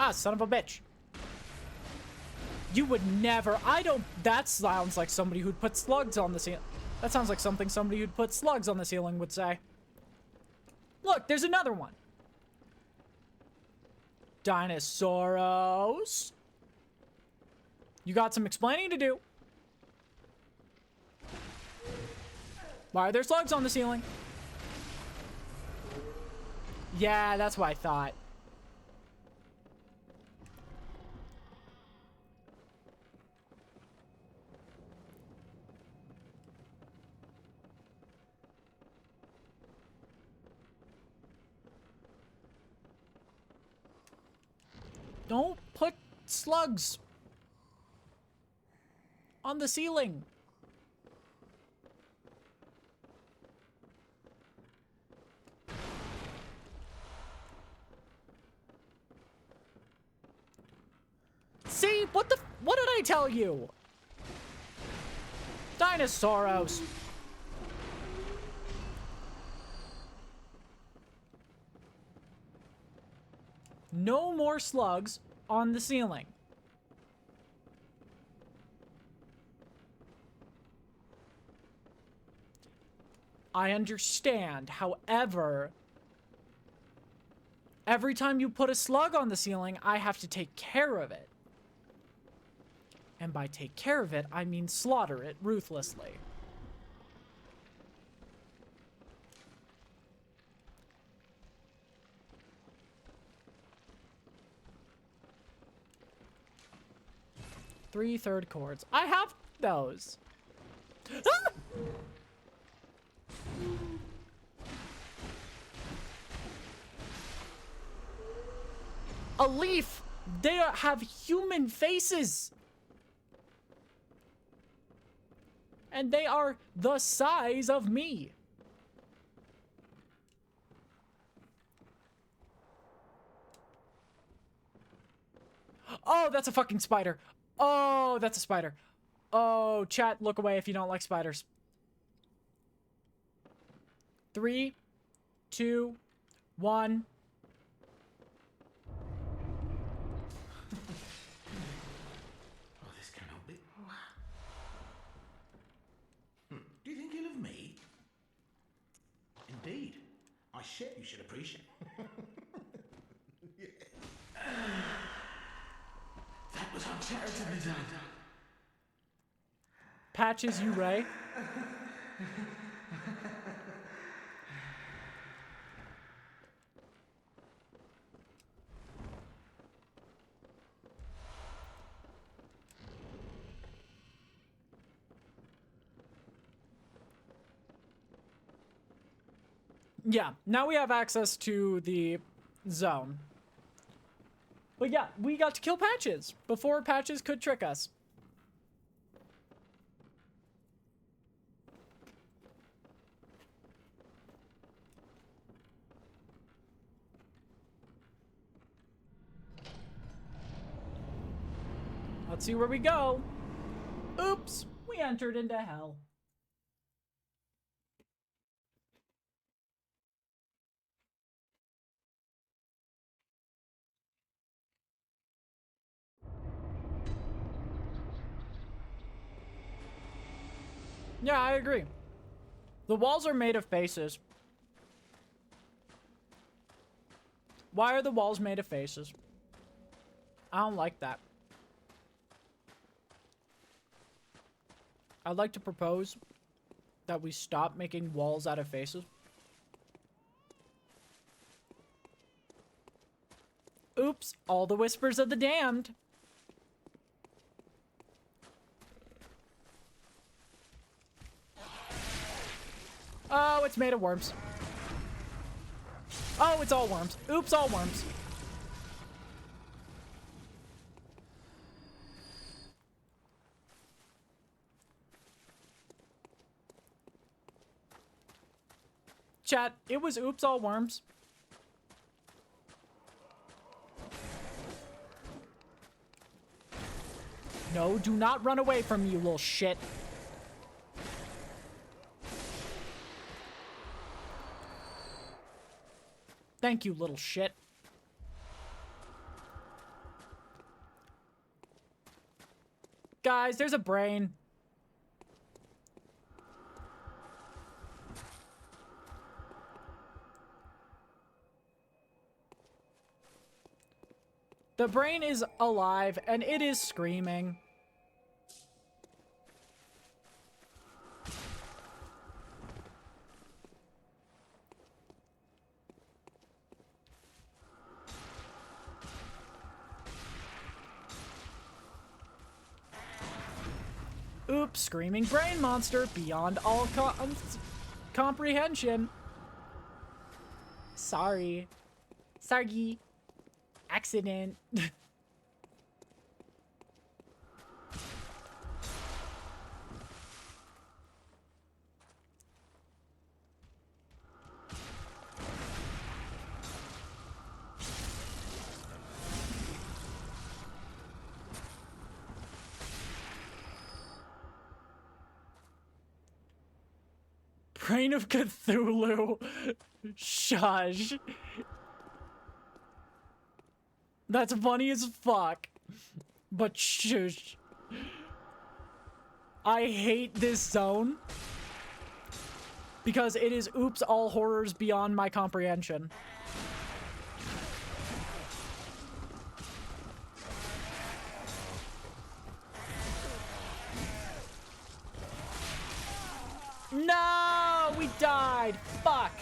Ah, son of a bitch. You would never. That sounds like somebody who'd put slugs on the ceiling. That sounds like something somebody who'd put slugs on the ceiling would say. Look, there's another one. Dinosauros. You got some explaining to do. Why are there slugs on the ceiling? Yeah, that's what I thought. Don't put slugs on the ceiling. See, what did I tell you? Dinosauros. No more slugs on the ceiling. I understand, however, every time you put a slug on the ceiling, I have to take care of it. And by take care of it, I mean slaughter it ruthlessly. Three third chords. I have those. Ah! A leaf. They have human faces. And they are the size of me. Oh, that's a fucking spider. Oh, that's a spider. Oh, chat, look away if you don't like spiders. 3, 2, 1. Oh, this cannot be. Do you think ill of me? Indeed. I shit you should appreciate. That was uncharitably done. Patches, you Ray. Yeah, now we have access to the zone. But yeah, we got to kill Patches before Patches could trick us. Let's see where we go. Oops, we entered into hell. Yeah, I agree. The walls are made of faces. Why are the walls made of faces? I don't like that. I'd like to propose that we stop making walls out of faces. Oops, all the whispers of the damned. Oh, it's made of worms. Oh, it's all worms. Oops, all worms. Chat, it was oops, all worms. No, do not run away from me, you little shit. Thank you, little shit. Guys, there's a brain. The brain is alive, and it is screaming. Oops, screaming brain monster beyond all comprehension. Sorry. Sorry. Accident. Brain of Cthulhu. Shush. That's funny as fuck. But shush. I hate this zone. Because it is oops all horrors beyond my comprehension. No, we died. Fuck.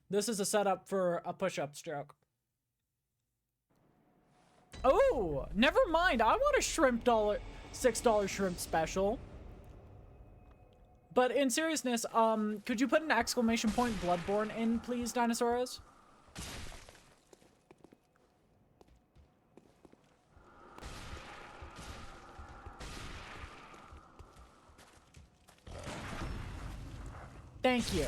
This is a setup for a push-up stroke. Oh, never mind. I want a $6 shrimp special. But in seriousness, could you put an exclamation point Bloodborne in, please, Dinosauros? Thank you.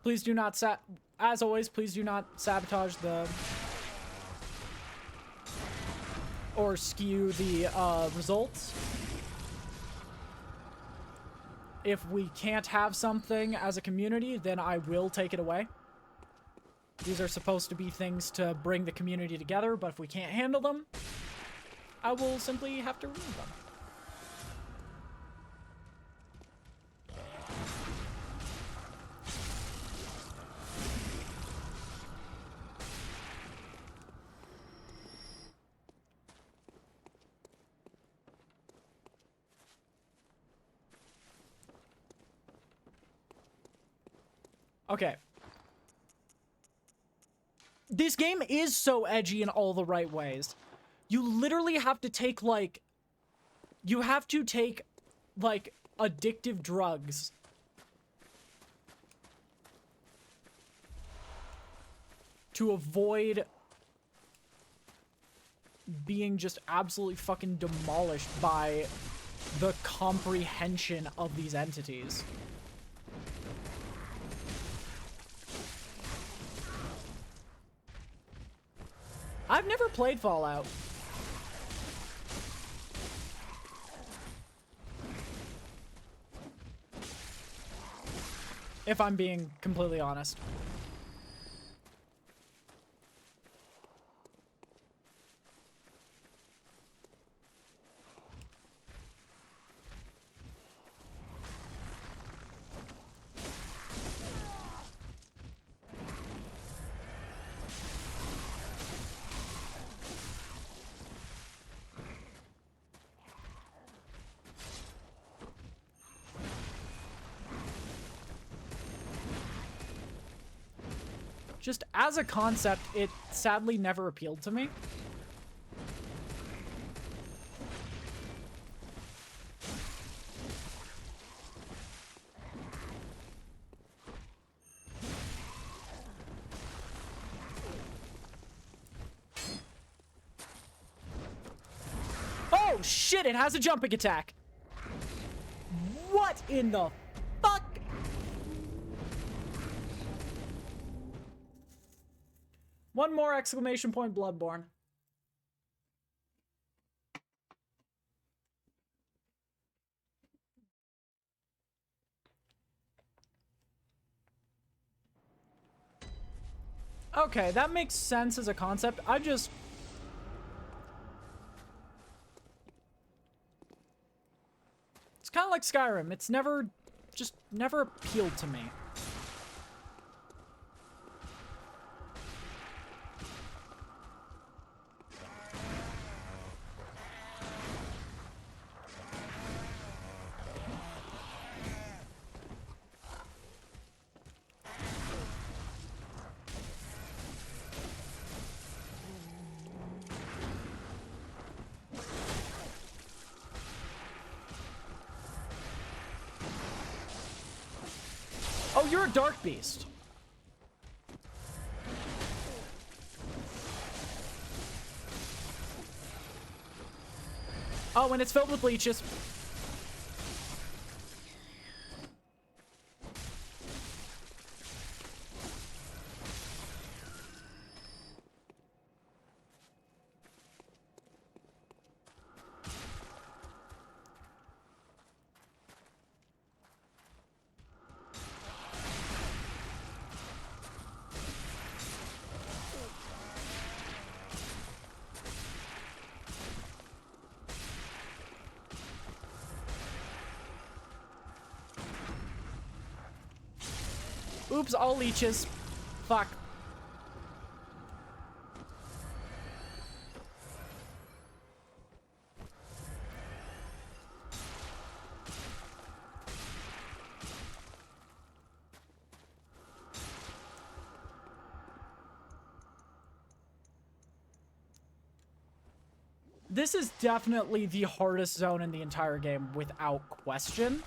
Please do not as always, please do not sabotage the or skew the results. If we can't have something as a community, then I will take it away. These are supposed to be things to bring the community together, but if we can't handle them, I will simply have to remove them. Okay. This game is so edgy in all the right ways. You literally have to take, like... You have to take, like, addictive drugs. To avoid being just absolutely fucking demolished by the comprehension of these entities. I've never played Fallout. If I'm being completely honest. Just as a concept, it sadly never appealed to me. Oh shit, it has a jumping attack. What in the fuck? One more exclamation point Bloodborne. Okay, that makes sense as a concept. It's kind of like Skyrim. It's never appealed to me. Oh, you're a dark beast. Oh, and it's filled with leeches. Oops, all leeches. Fuck. This is definitely the hardest zone in the entire game, without question.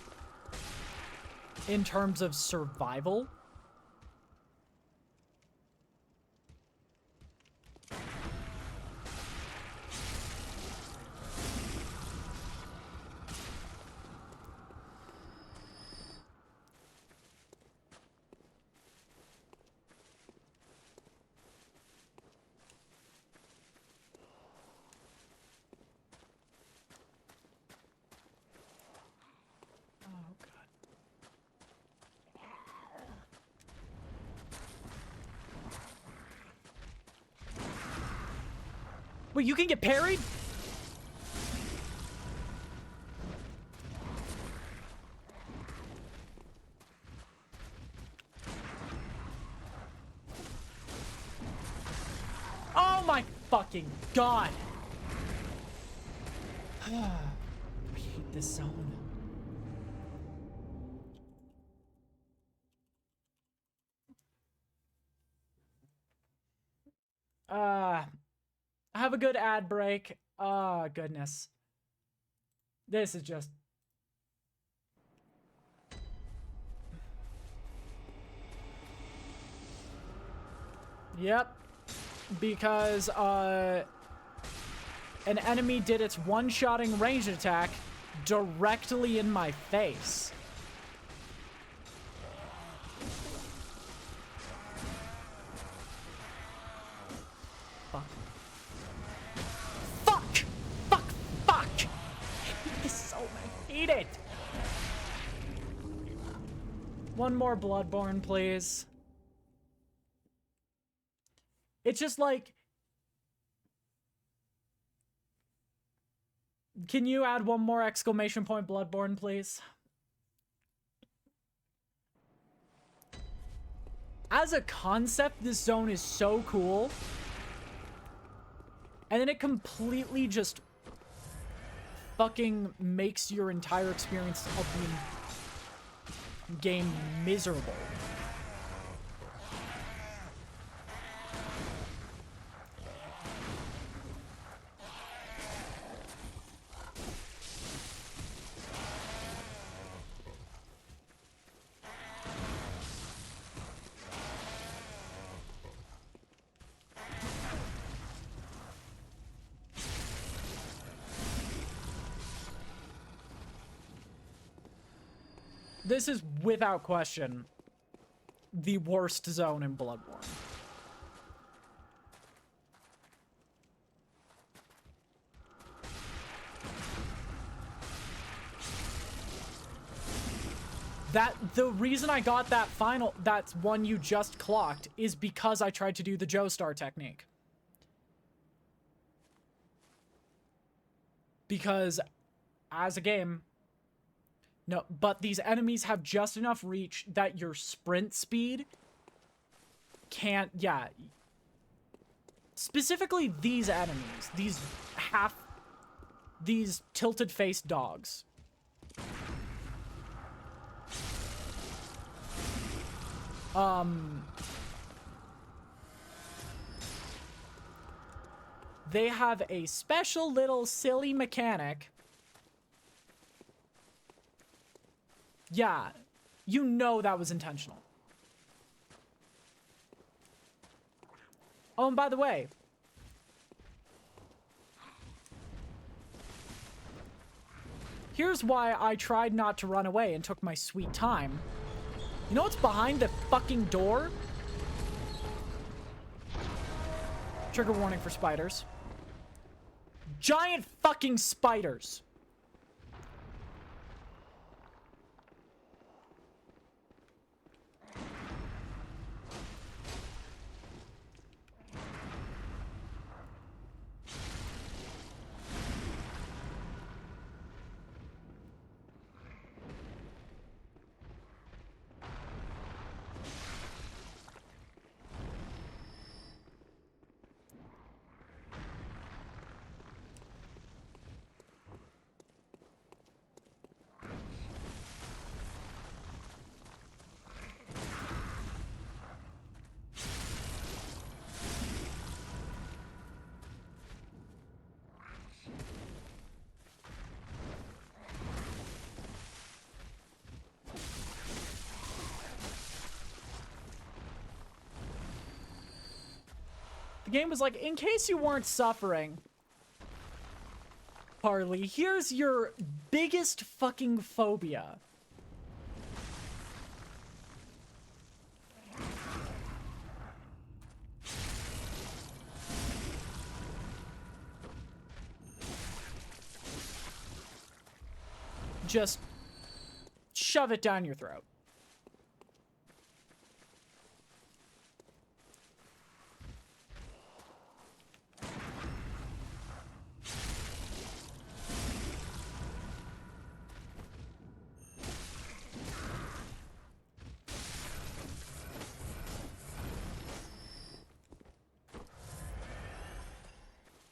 In terms of survival. Wait, you can get parried? Oh my fucking god! I hate this zone. Have a good ad break. Oh, goodness. This is just... Yep. Because, an enemy did its one-shotting ranged attack directly in my face. Fuck. Fuck! Fuck! Fuck! I hate this so much. I hate it! One more Bloodborne, please. It's just like... Can you add one more exclamation point Bloodborne, please? As a concept, this zone is so cool. And then it completely just fucking makes your entire experience of the game miserable. This is, without question, the worst zone in Bloodborne. The reason I got that one you just clocked, is because I tried to do the Joestar technique. Because, as a game... No, but these enemies have just enough reach that your sprint speed can't, yeah. Specifically these enemies, these tilted-faced dogs. They have a special little silly mechanic. Yeah, you know that was intentional. Oh, and by the way, here's why I tried not to run away and took my sweet time. You know what's behind the fucking door? Trigger warning for spiders. Giant fucking spiders. The game was like, in case you weren't suffering, Parley, here's your biggest fucking phobia. Just shove it down your throat.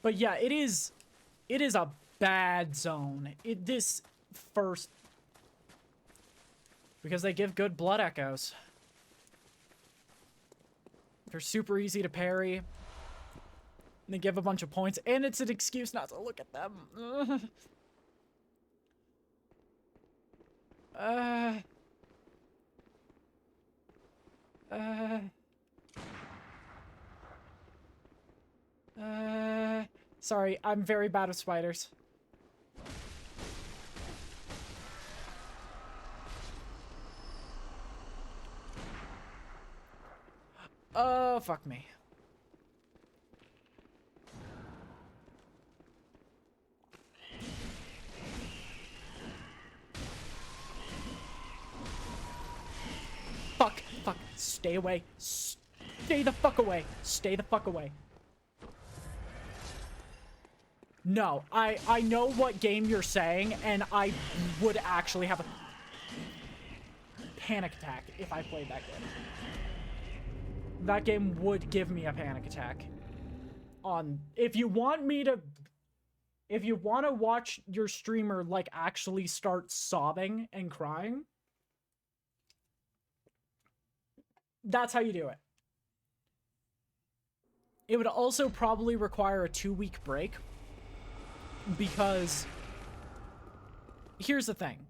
But yeah, it is a bad zone. This first, because they give good blood echoes. They're super easy to parry. And they give a bunch of points, and it's an excuse not to look at them. Sorry, I'm very bad with spiders. Oh, fuck me. Fuck, fuck, stay away. Stay the fuck away. Stay the fuck away. No, I know what game you're saying, and I would actually have a panic attack if I played that game. That game would give me a panic attack. If you want to watch your streamer, like, actually start sobbing and crying, that's how you do it. It would also probably require a 2-week break, because here's the thing.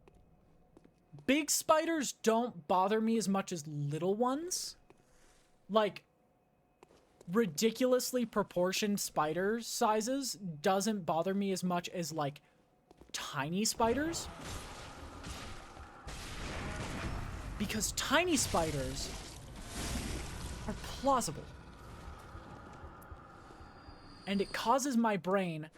Big spiders don't bother me as much as little ones. Like, ridiculously proportioned spider sizes doesn't bother me as much as, like, tiny spiders. Because tiny spiders are plausible. And it causes my brain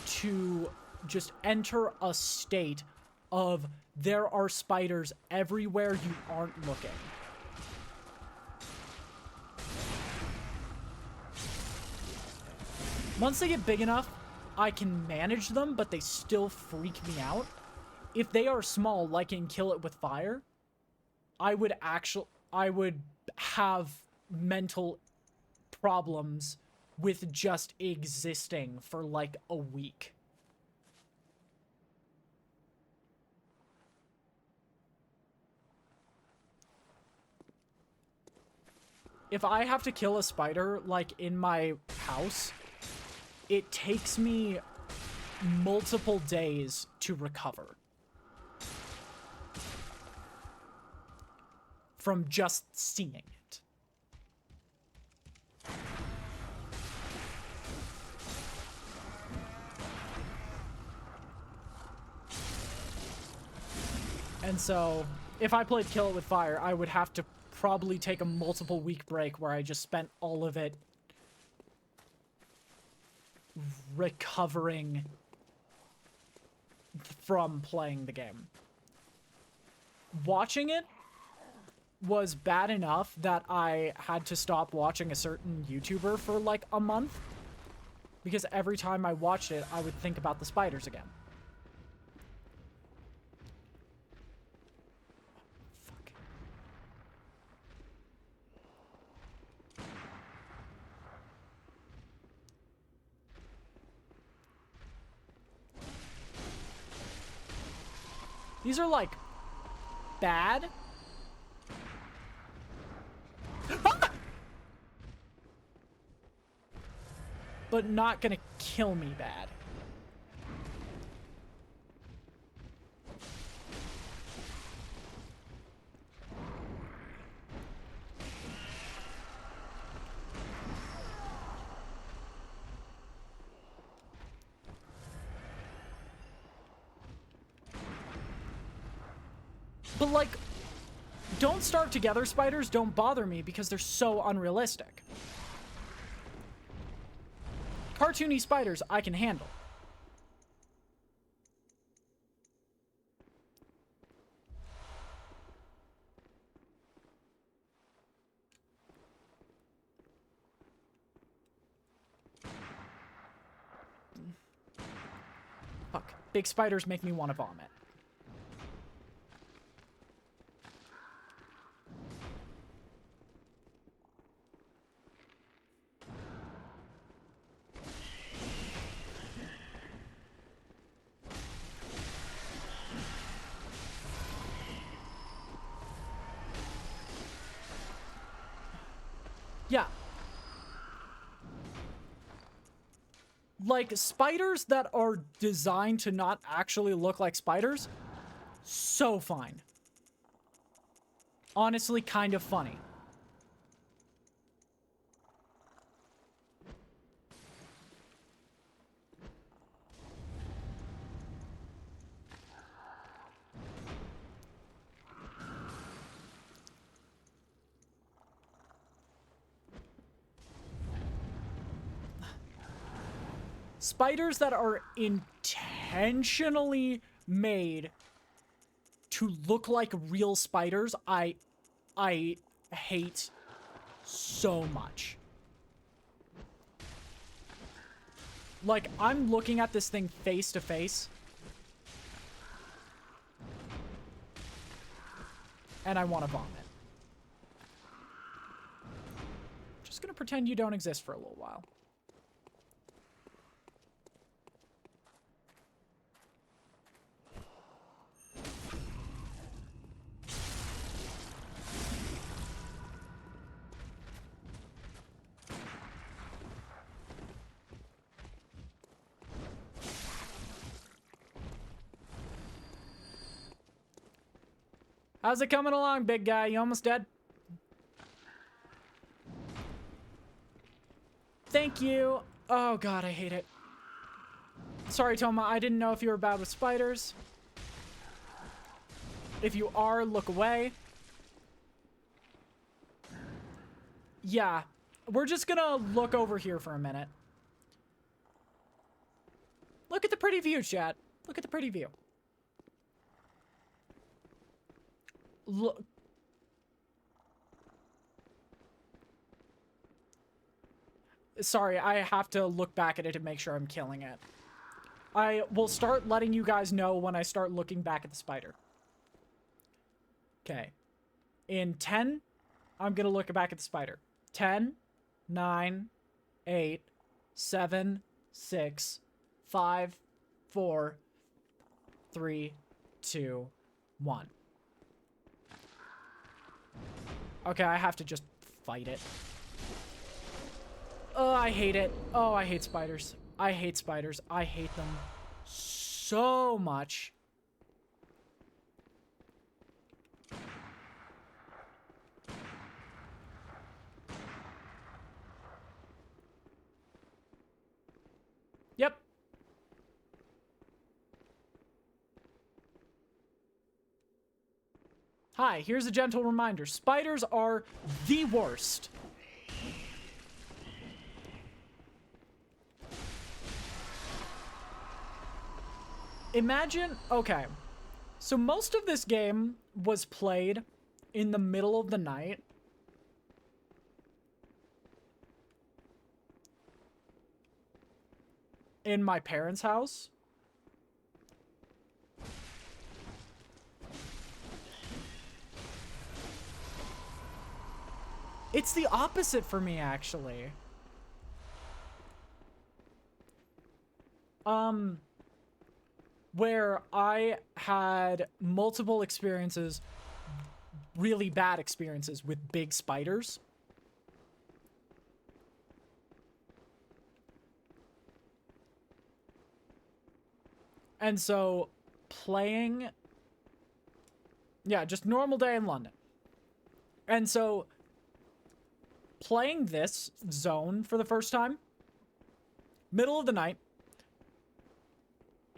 to just enter a state of there are spiders everywhere you aren't looking. Once they get big enough, I can manage them, but they still freak me out. If they are small, like in Kill It With Fire, I would have mental problems with just existing for like a week. If I have to kill a spider, like, in my house, it takes me multiple days to recover from just seeing it. And so, if I played Kill It With Fire, I would have to probably take a multiple week break where I just spent all of it recovering from playing the game. Watching it was bad enough that I had to stop watching a certain YouTuber for like a month, because every time I watched it, I would think about the spiders again. Fuck. These are like bad. But not gonna kill me bad. But like, don't starve together spiders don't bother me because they're so unrealistic. Cartoony spiders I can handle. Fuck. Big spiders make me want to vomit. Like, spiders that are designed to not actually look like spiders, so fine. Honestly, kind of funny. Spiders that are intentionally made to look like real spiders, I hate so much. Like, I'm looking at this thing face to face, and I want to vomit. Just gonna pretend you don't exist for a little while. How's it coming along, big guy? You almost dead? Thank you. Oh god, I hate it. Sorry, Toma, I didn't know if you were bad with spiders. If you are, look away. Yeah, we're just gonna look over here for a minute. Look at the pretty view, chat. Look at the pretty view. Look. Sorry, I have to look back at it to make sure I'm killing it. I will start letting you guys know when I start looking back at the spider. Okay. In 10, I'm gonna look back at the spider. 10, 9, 8, 7, 6, 5, 4, 3, 2, 1. Okay, I have to just fight it. Oh, I hate it. Oh, I hate spiders. I hate spiders. I hate them so much. Yep. Hi, here's a gentle reminder. Spiders are the worst. Imagine, okay, so most of this game was played in the middle of the night. In my parents' house. It's the opposite for me, actually. Where I had multiple experiences, really bad experiences with big spiders. And so, playing... Yeah, just normal day in London. And so, playing this zone for the first time, middle of the night,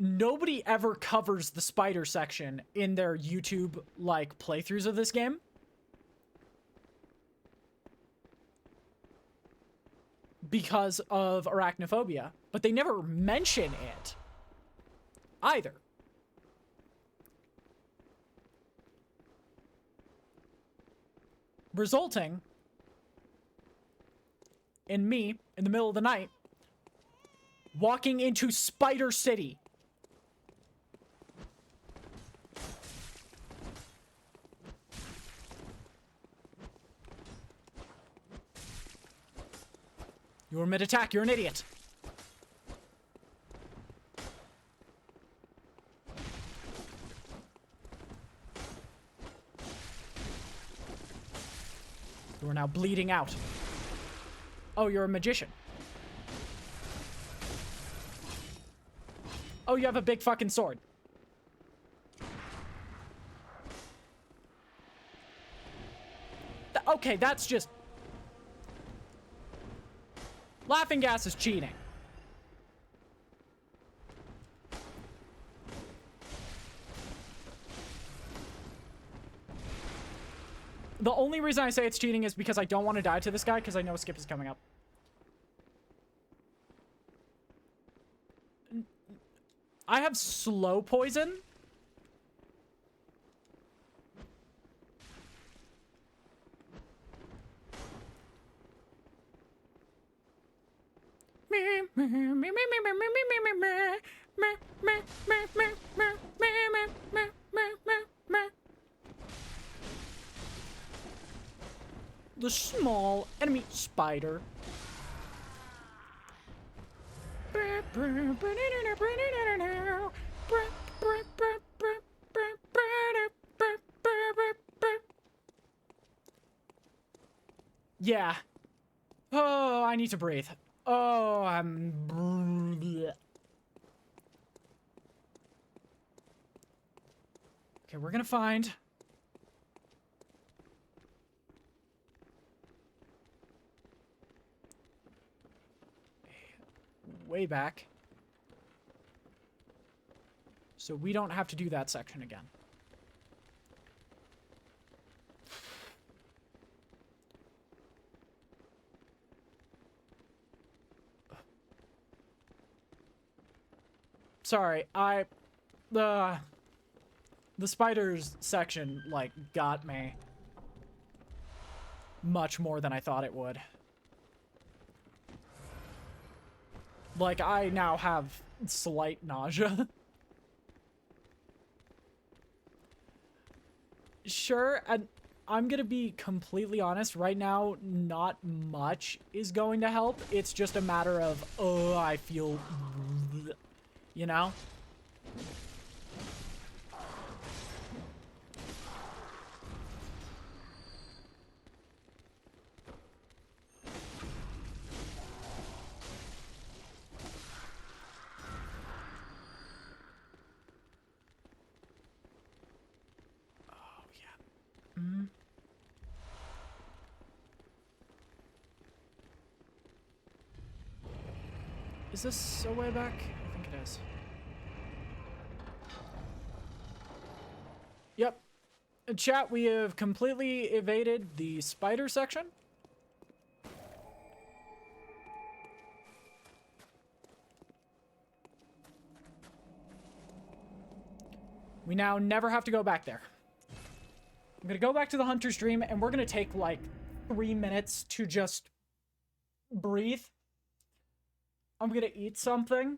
nobody ever covers the spider section in their YouTube, like, playthroughs of this game. Because of arachnophobia. But they never mention it. Either. Resulting in me, in the middle of the night, walking into Spider City. You were mid-attack, you're an idiot. You are now bleeding out. Oh, you're a magician. Oh, you have a big fucking sword. Okay, that's just... Laughing gas is cheating. The only reason I say it's cheating is because I don't want to die to this guy because I know a skip is coming up. I have slow poison. The small enemy spider. Yeah. Oh, I need to breathe. Oh, I'm... Okay, we're gonna find... way back. So we don't have to do that section again. Sorry, the spiders section, like, got me much more than I thought it would. Like, I now have slight nausea. Sure, and I'm gonna be completely honest, right now, not much is going to help. It's just a matter of, oh, I feel... You know? Oh, yeah. Mm. Is this a way back? I think it is. Yep. Chat, we have completely evaded the spider section. We now never have to go back there. I'm gonna go back to the hunter's dream, and we're gonna take, like, 3 minutes to just breathe. I'm gonna eat something.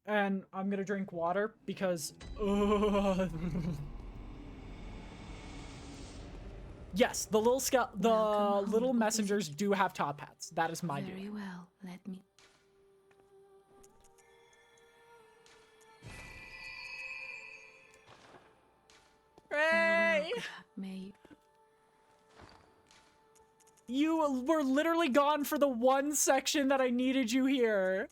And I'm gonna drink water, because... Yes, the little messengers do have top hats. That is my Very duty. well, let me... Hey! May You were literally gone for the one section that I needed you here.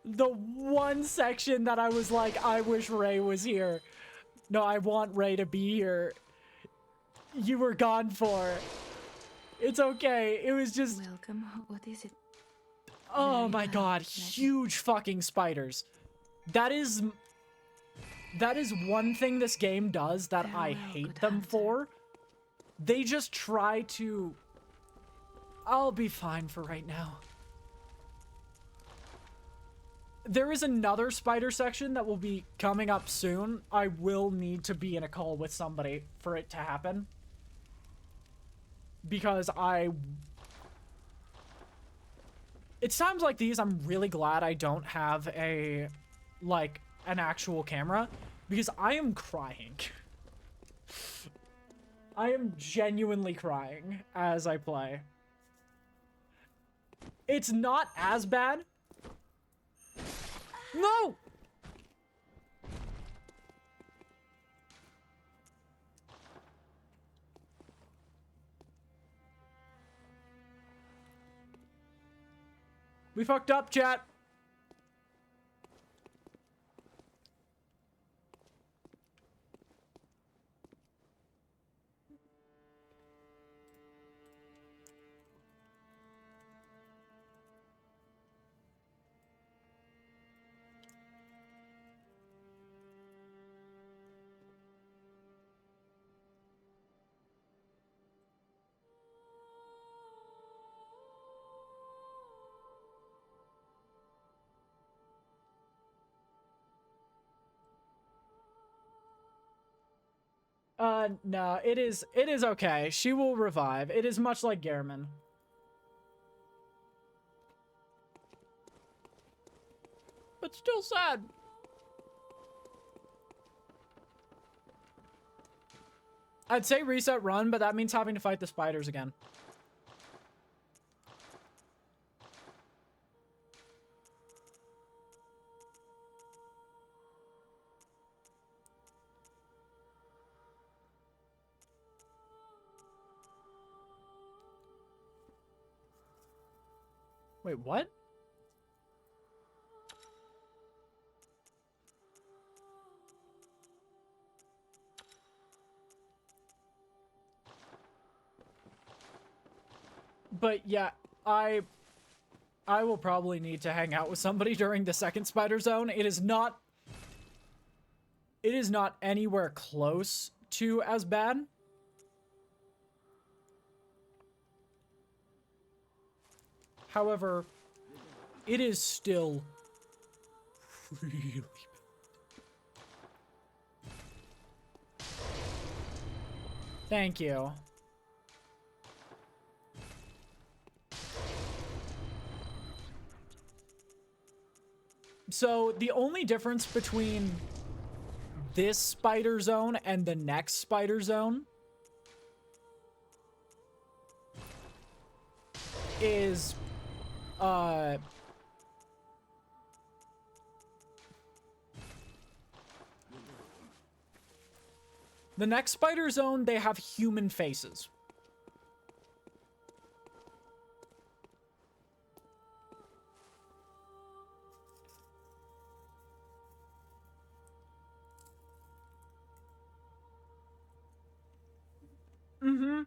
The one section that I was like, I wish Ray was here. No, I want Ray to be here. You were gone for. It's okay. It was just... Welcome. What is it? Oh my god. Huge fucking spiders. That is one thing this game does that I hate them for. They just try to... I'll be fine for right now. There is another spider section that will be coming up soon. I will need to be in a call with somebody for it to happen. Because it's times like these I'm really glad I don't have an actual camera. Because I am crying. I am genuinely crying as I play. It's not as bad. No! We fucked up, chat. No, it is okay. She will revive. It is much like Gehrman. But still sad. I'd say reset run, but that means having to fight the spiders again. Wait, what? But yeah, I will probably need to hang out with somebody during the second spider zone. It is not anywhere close to as bad. However, it is still really bad. Thank you. So, the only difference between this spider zone and the next spider zone is, the next spider zone, they have human faces. Mm-hmm.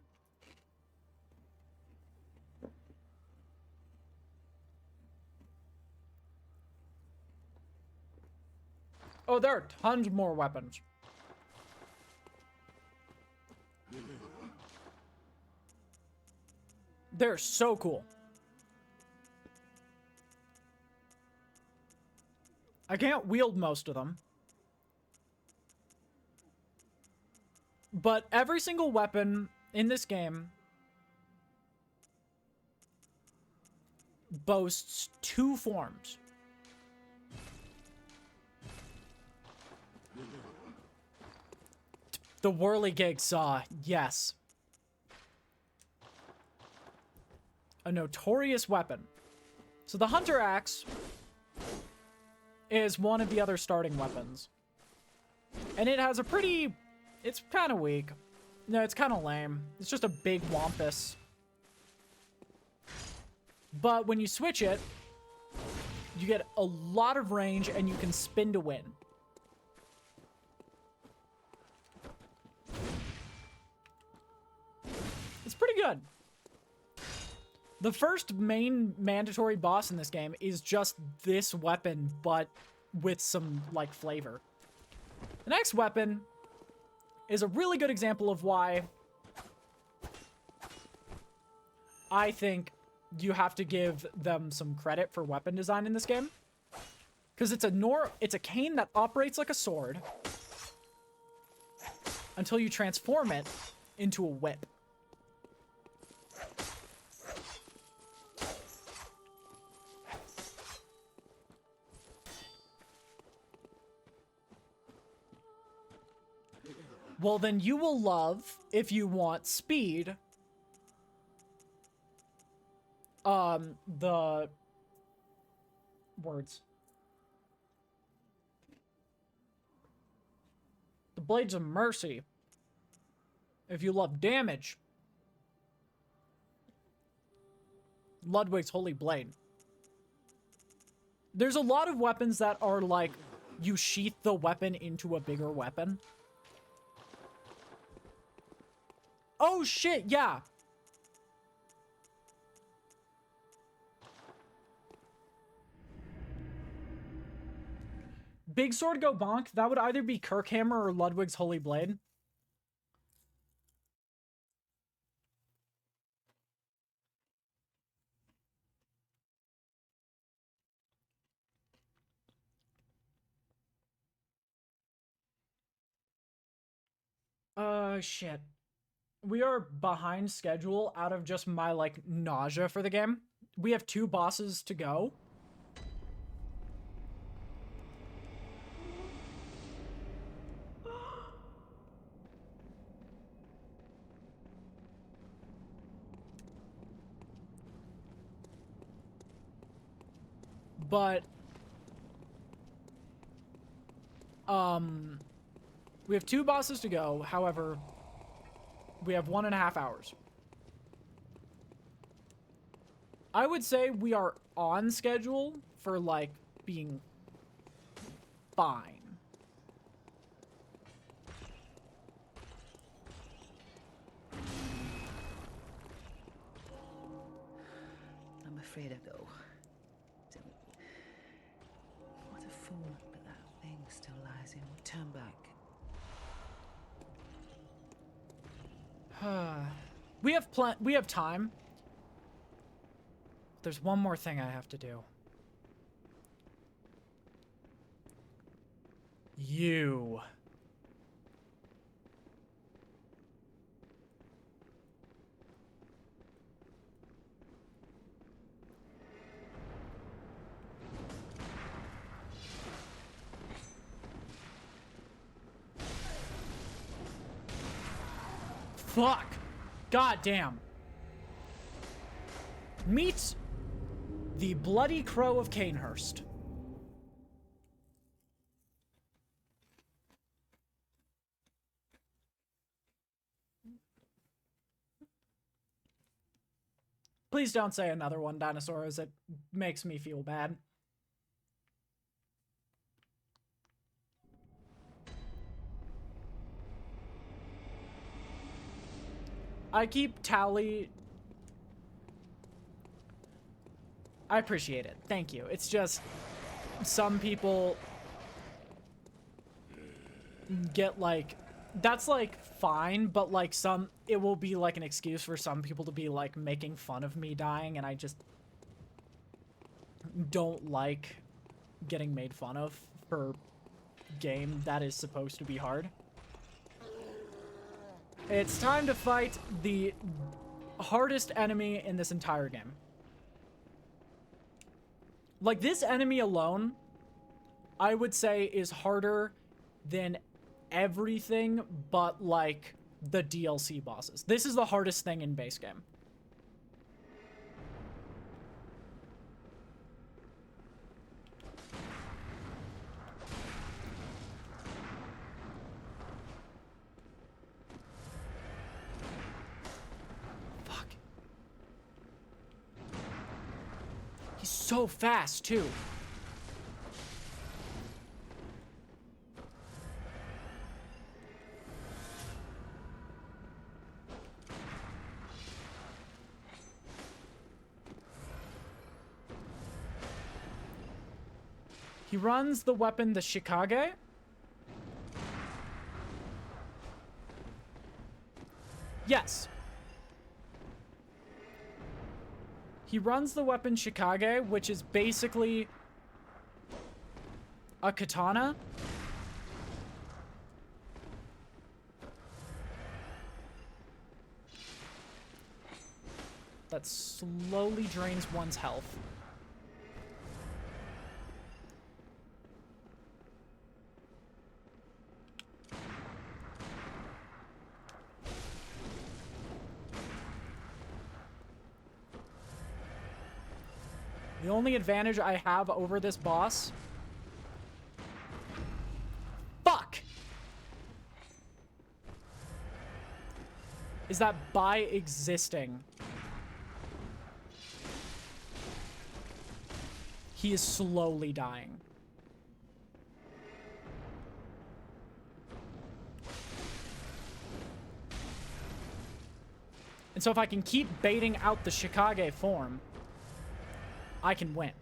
Oh, there are tons more weapons. They're so cool. I can't wield most of them. But every single weapon in this game boasts two forms. The whirligig saw, yes. A notorious weapon. So the hunter axe is one of the other starting weapons. And it has a pretty... It's kind of weak. No, it's kind of lame. It's just a big wampus. But when you switch it, you get a lot of range and you can spin to win. It's pretty good. The first main mandatory boss in this game is just this weapon, but with some, like, flavor. The next weapon is a really good example of why I think you have to give them some credit for weapon design in this game. Because it's a cane that operates like a sword until you transform it into a whip. Well, then you will love, if you want speed, the words. The Blades of Mercy. If you love damage, Ludwig's Holy Blade. There's a lot of weapons that are like, you sheath the weapon into a bigger weapon. Oh shit, yeah. Big sword go bonk. That would either be Kirkhammer or Ludwig's Holy Blade. Shit. We are behind schedule out of just my, like, nausea for the game. We have 2 bosses to go. But, we have 2 bosses to go. However, we have 1.5 hours. I would say we are on schedule for, like, being fine. I'm afraid I go. What a fool, but that thing still lies in. Turn back. We have time. There's one more thing I have to do. You. Fuck. God damn. Meet the Bloody Crow of Canehurst. Please don't say another one, dinosaurs. It makes me feel bad. I keep tally. I appreciate it. Thank you. It's just some people get like, that's like fine, but like it will be like an excuse for some people to be like making fun of me dying, and I just don't like getting made fun of for game that is supposed to be hard. It's time to fight the hardest enemy in this entire game. Like, this enemy alone, I would say, is harder than everything but, like, the DLC bosses. This is the hardest thing in base game. Fuck. He's so fast, too. He runs the weapon, the Shikage. Yes. He runs the weapon Shikage, which is basically a katana. That slowly drains one's health. The only advantage I have over this boss... Fuck! Is that by existing... he is slowly dying. And so if I can keep baiting out the Chicago form, I can win.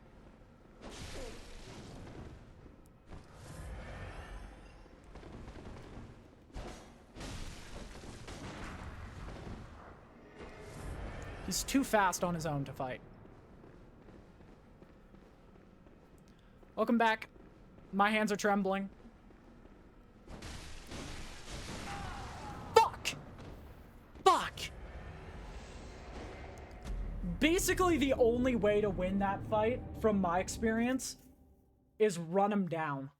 He's too fast on his own to fight. Welcome back. My hands are trembling. Fuck! Fuck! Basically, the only way to win that fight, from my experience, is run him down.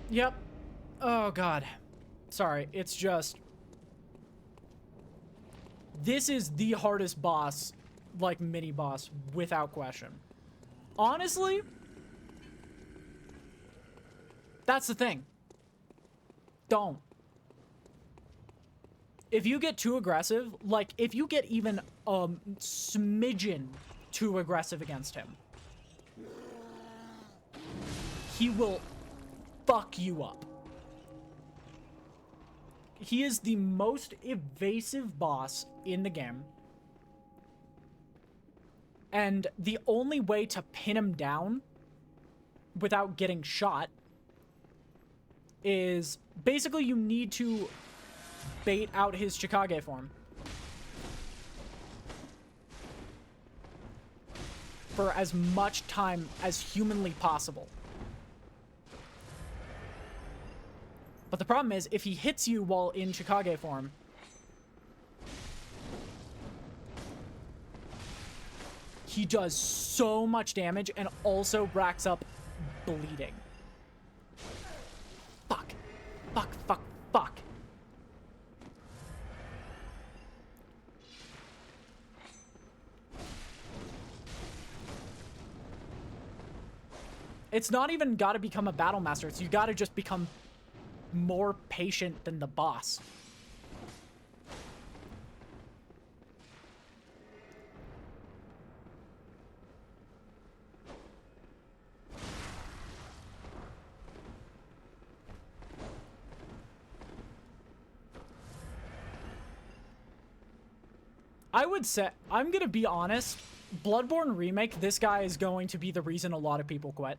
Yep. Oh, God. Sorry, it's just... This is the hardest boss, like, mini-boss, without question. Honestly, that's the thing. Don't. If you get too aggressive, like, if you get even a smidgen too aggressive against him, he will fuck you up. He is the most evasive boss in the game. And the only way to pin him down without getting shot is basically you need to bait out his Chicago form for as much time as humanly possible. But the problem is, if he hits you while in Chicago form, he does so much damage and also racks up bleeding. Fuck. Fuck, fuck, fuck. It's not even gotta become a battle master. It's you gotta just become more patient than the boss. I would say, I'm gonna be honest, Bloodborne Remake, this guy is going to be the reason a lot of people quit.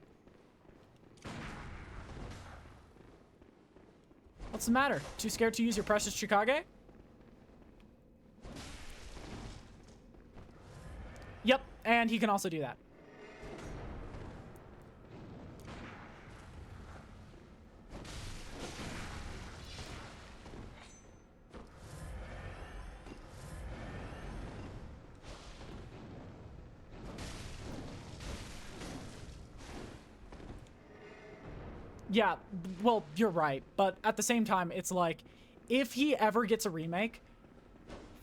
What's the matter? Too scared to use your precious Chicago? Yep, and he can also do that. Yeah, well, you're right, but at the same time, it's like, if he ever gets a remake,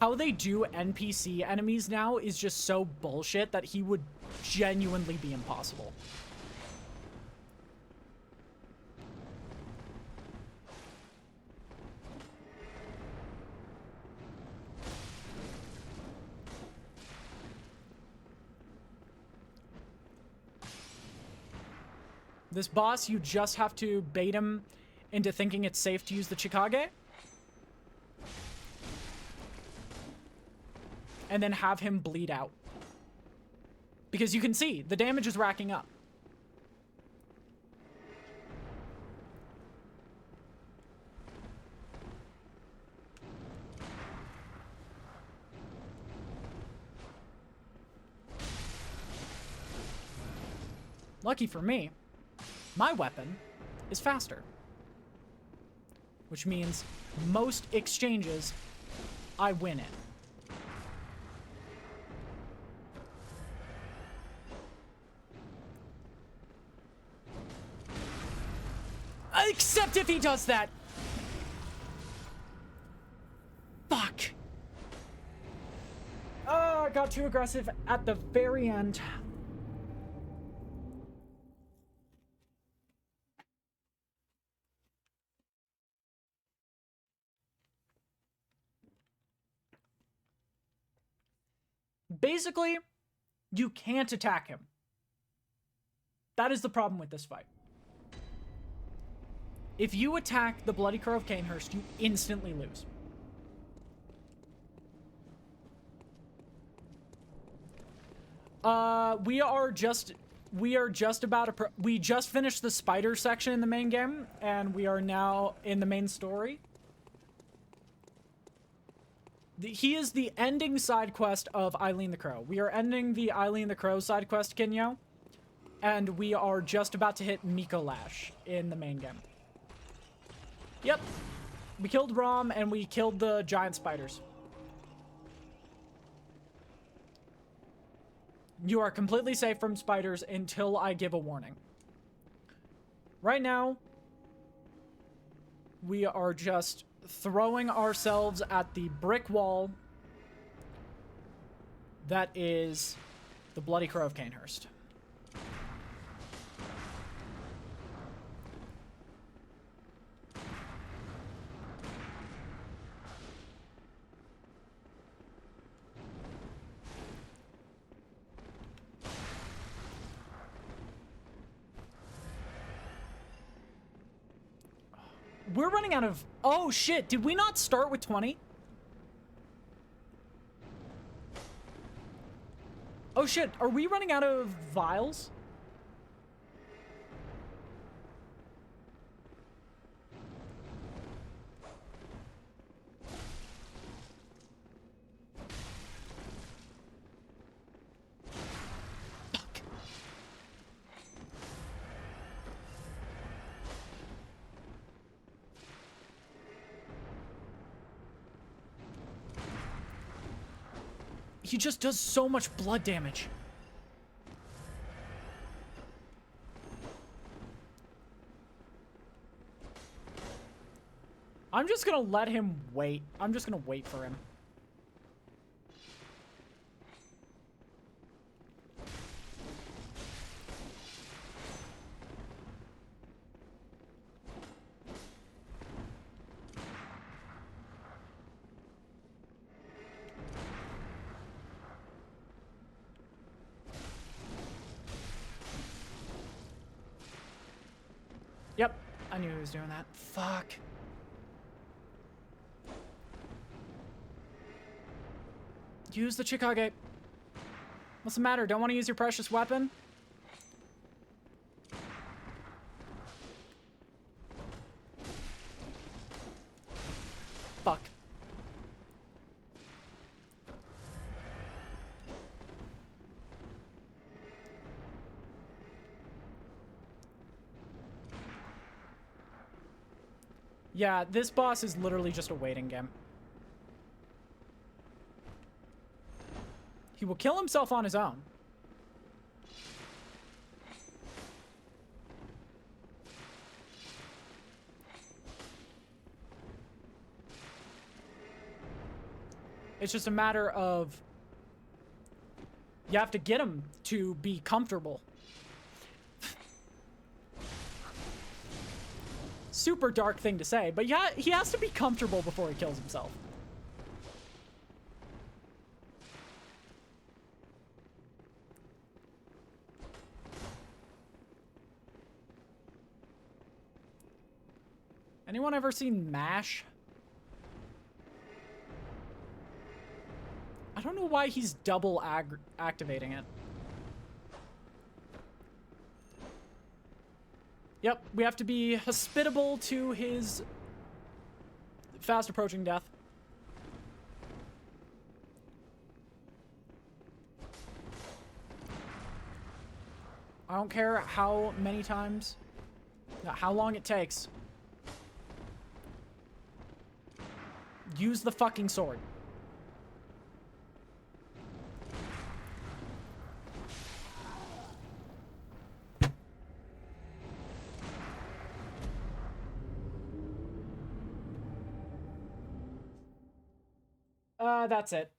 how they do NPC enemies now is just so bullshit that he would genuinely be impossible. This boss, you just have to bait him into thinking it's safe to use the Chicago. And then have him bleed out. Because you can see, the damage is racking up. Lucky for me, my weapon is faster. Which means most exchanges, I win it. Except if he does that. Fuck. got too aggressive at the very end. Basically, you can't attack him. That is the problem with this fight. If you attack the Bloody Crow of Canehurst, you instantly lose. We are just about to we just finished the spider section in the main game, and we are now in the main story. He is the ending side quest of Eileen the Crow. We are ending the Eileen the Crow side quest, Kinyo, and we are just about to hit Miko Lash in the main game. Yep. We killed Rom, and we killed the giant spiders. You are completely safe from spiders until I give a warning. Right now, we are just throwing ourselves at the brick wall that is the Bloody Crow of Canehurst. We're running out of... Oh, shit. Did we not start with 20? Oh, shit. Are we running out of vials? He just does so much blood damage. I'm just gonna let him wait. I'm just gonna wait for him. Yep, I knew he was doing that. Fuck. Use the Chikage. What's the matter? Don't want to use your precious weapon? Fuck. Yeah, this boss is literally just a waiting game. He will kill himself on his own. It's just a matter of... You have to get him to be comfortable. Super dark thing to say, but yeah, he has to be comfortable before he kills himself. Anyone ever seen MASH? I don't know why he's double activating it. Yep, we have to be hospitable to his fast approaching death. I don't care how many times, how long it takes. Use the fucking sword. That's it.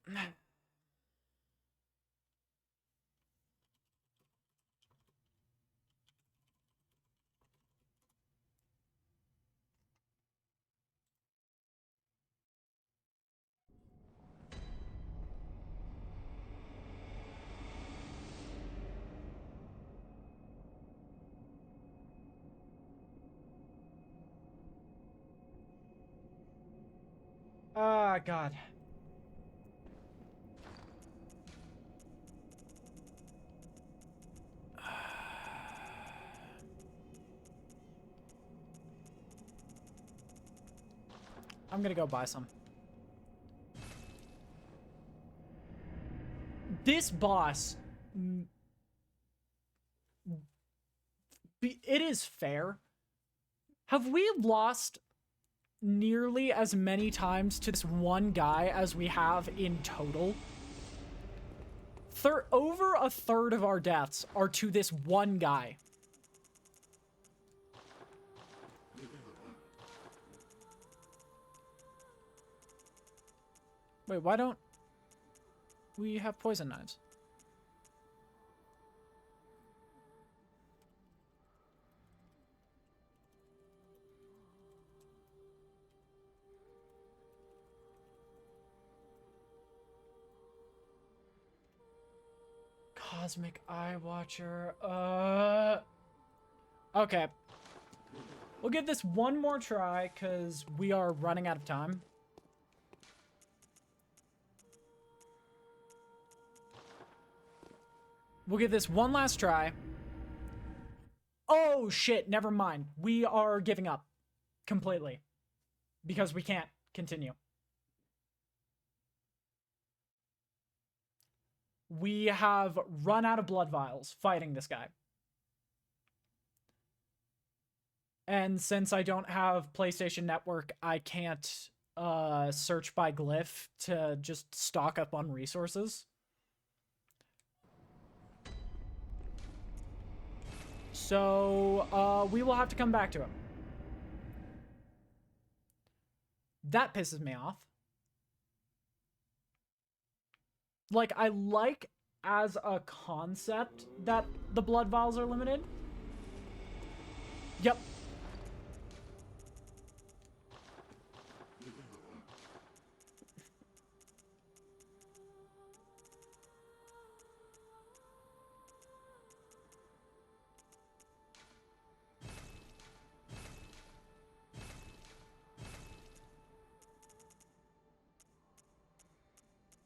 Ah, God. I'm gonna go buy some. This boss... it is fair. Have we lost nearly as many times to this one guy as we have in total? Over a third of our deaths are to this one guy. Wait, why don't we have poison knives? Cosmic Eye Watcher. Okay. We'll give this one more try, because we are running out of time. We'll give this one last try. Oh, shit. Never mind. We are giving up. Completely. Because we can't continue. We have run out of blood vials fighting this guy. And since I don't have PlayStation Network, I can't search by glyph to just stock up on resources. So, we will have to come back to him. That pisses me off. Like, I like as a concept that the blood vials are limited. Yep.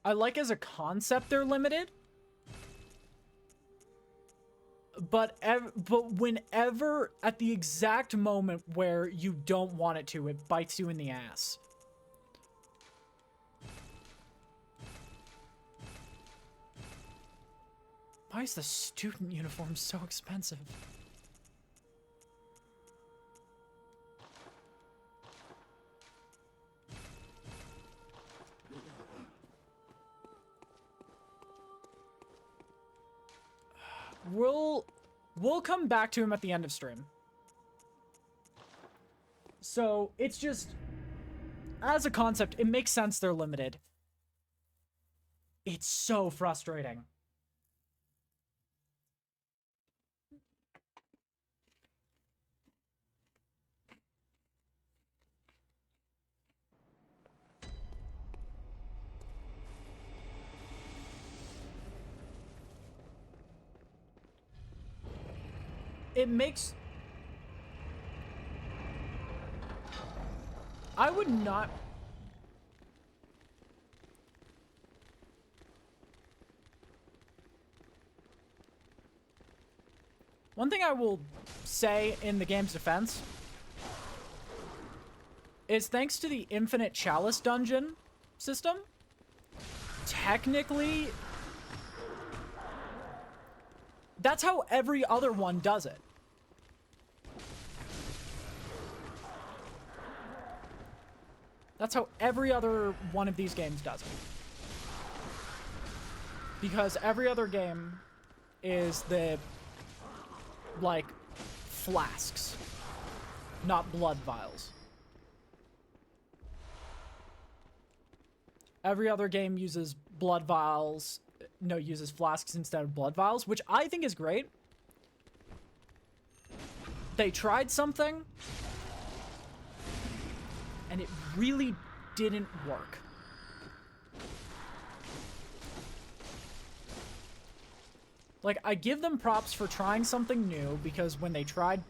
I like as a concept they're limited. But whenever, at the exact moment where you don't want it to, it bites you in the ass. Why is the student uniform so expensive? We'll come back to him at the end of stream. So, it's just, as a concept, it makes sense they're limited. It's so frustrating. It makes... I would not... One thing I will say in the game's defense is thanks to the infinite chalice dungeon system, technically, that's how every other one does it. That's how every other one of these games does it. Because every other game is the, like, flasks, not blood vials. Every other game uses blood vials, uses flasks instead of blood vials, which I think is great. They tried something, and it really didn't work. Like, I give them props for trying something new, because when they tried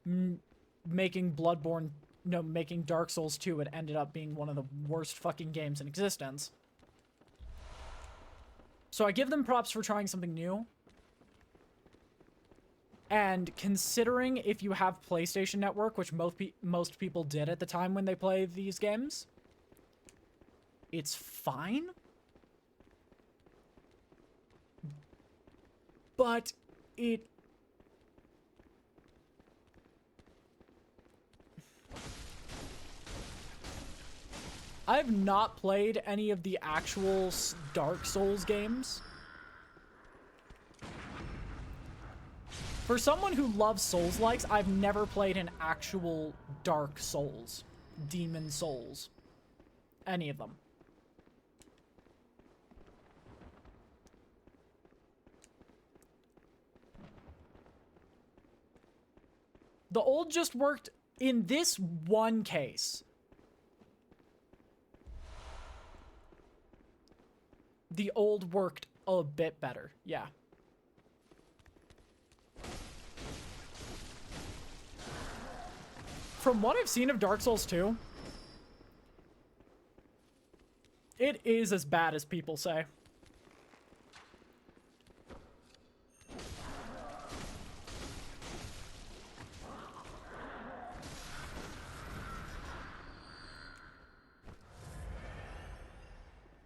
making Bloodborne no, making Dark Souls 2, it ended up being one of the worst fucking games in existence. So I give them props for trying something new. And considering if you have PlayStation Network, which most people did at the time when they play these games, it's fine. But it... I've not played any of the actual Dark Souls games. For someone who loves Souls-likes, I've never played an actual Dark Souls, Demon Souls, any of them. The old just worked in this one case. The old worked a bit better, yeah. From what I've seen of Dark Souls 2, it is as bad as people say.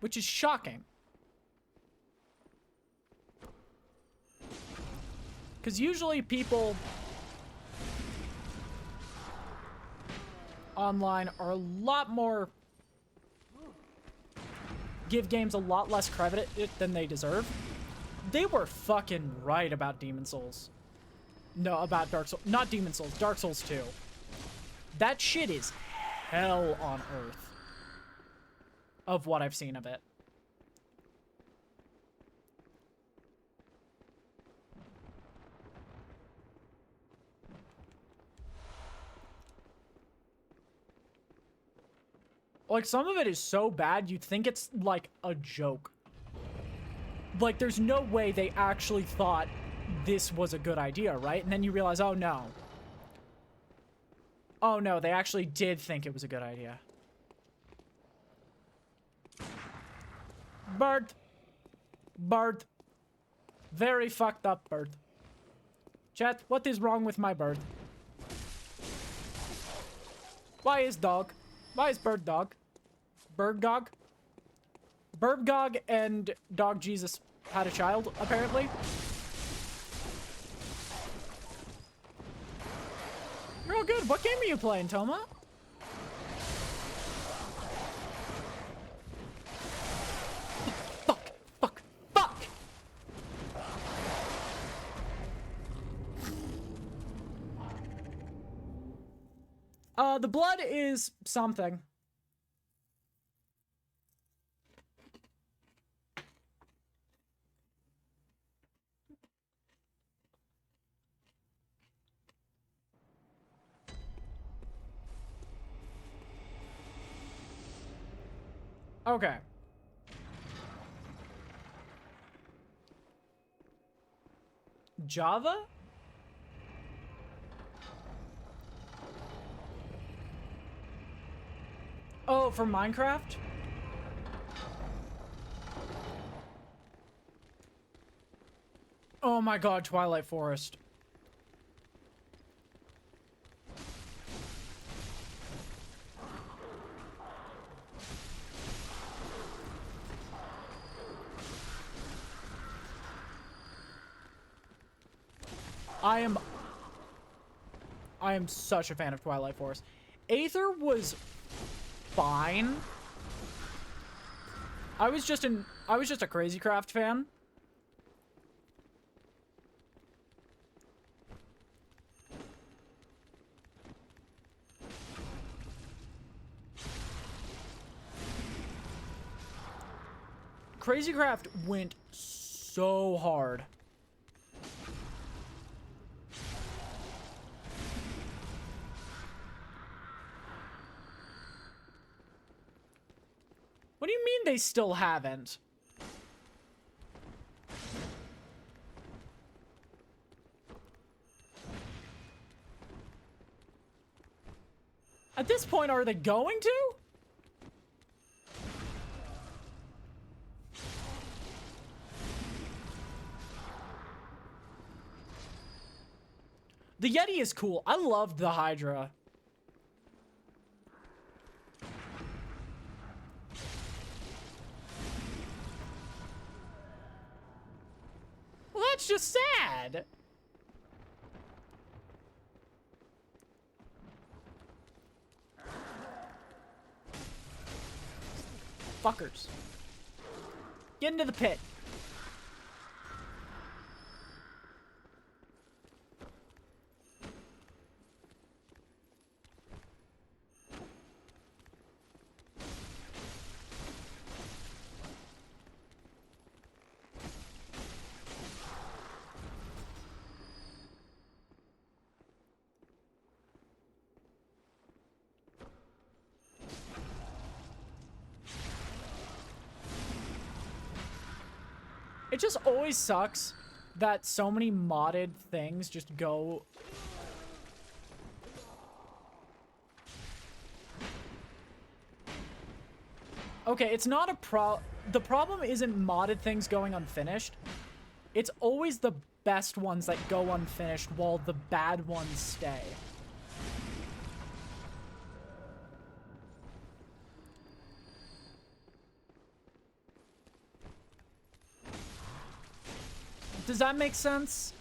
Which is shocking. Because usually people online are a lot more... give games a lot less credit than they deserve. They were fucking right about Demon Souls. No, about Dark Souls. Not Demon Souls, Dark Souls 2. That shit is hell on earth. Of what I've seen of it. Like, some of it is so bad, you'd think it's, like, a joke. Like, there's no way they actually thought this was a good idea, right? And then you realize, oh, no. Oh, no, they actually did think it was a good idea. Bird. Bird. Very fucked up bird. Chat, what is wrong with my bird? Why is dog? Why is bird dog? Bird gog? Bird gog and Dog Jesus had a child, apparently. Real good. What game are you playing, Toma? Fuck. Fuck. Fuck! The blood is something. Okay. Java? Oh, for Minecraft? Oh my god, Twilight Forest. I am such a fan of Twilight Forest. Aether was fine. I was just a Crazy Craft fan. Crazy Craft went so hard. What do you mean they still haven't? At this point, are they going to? The Yeti is cool. I loved the Hydra. Well, that's just sad. Fuckers. Get into the pit. It just always sucks that so many modded things just go... Okay, it's not a the problem isn't modded things going unfinished. It's always the best ones that go unfinished while the bad ones stay. Does that make sense?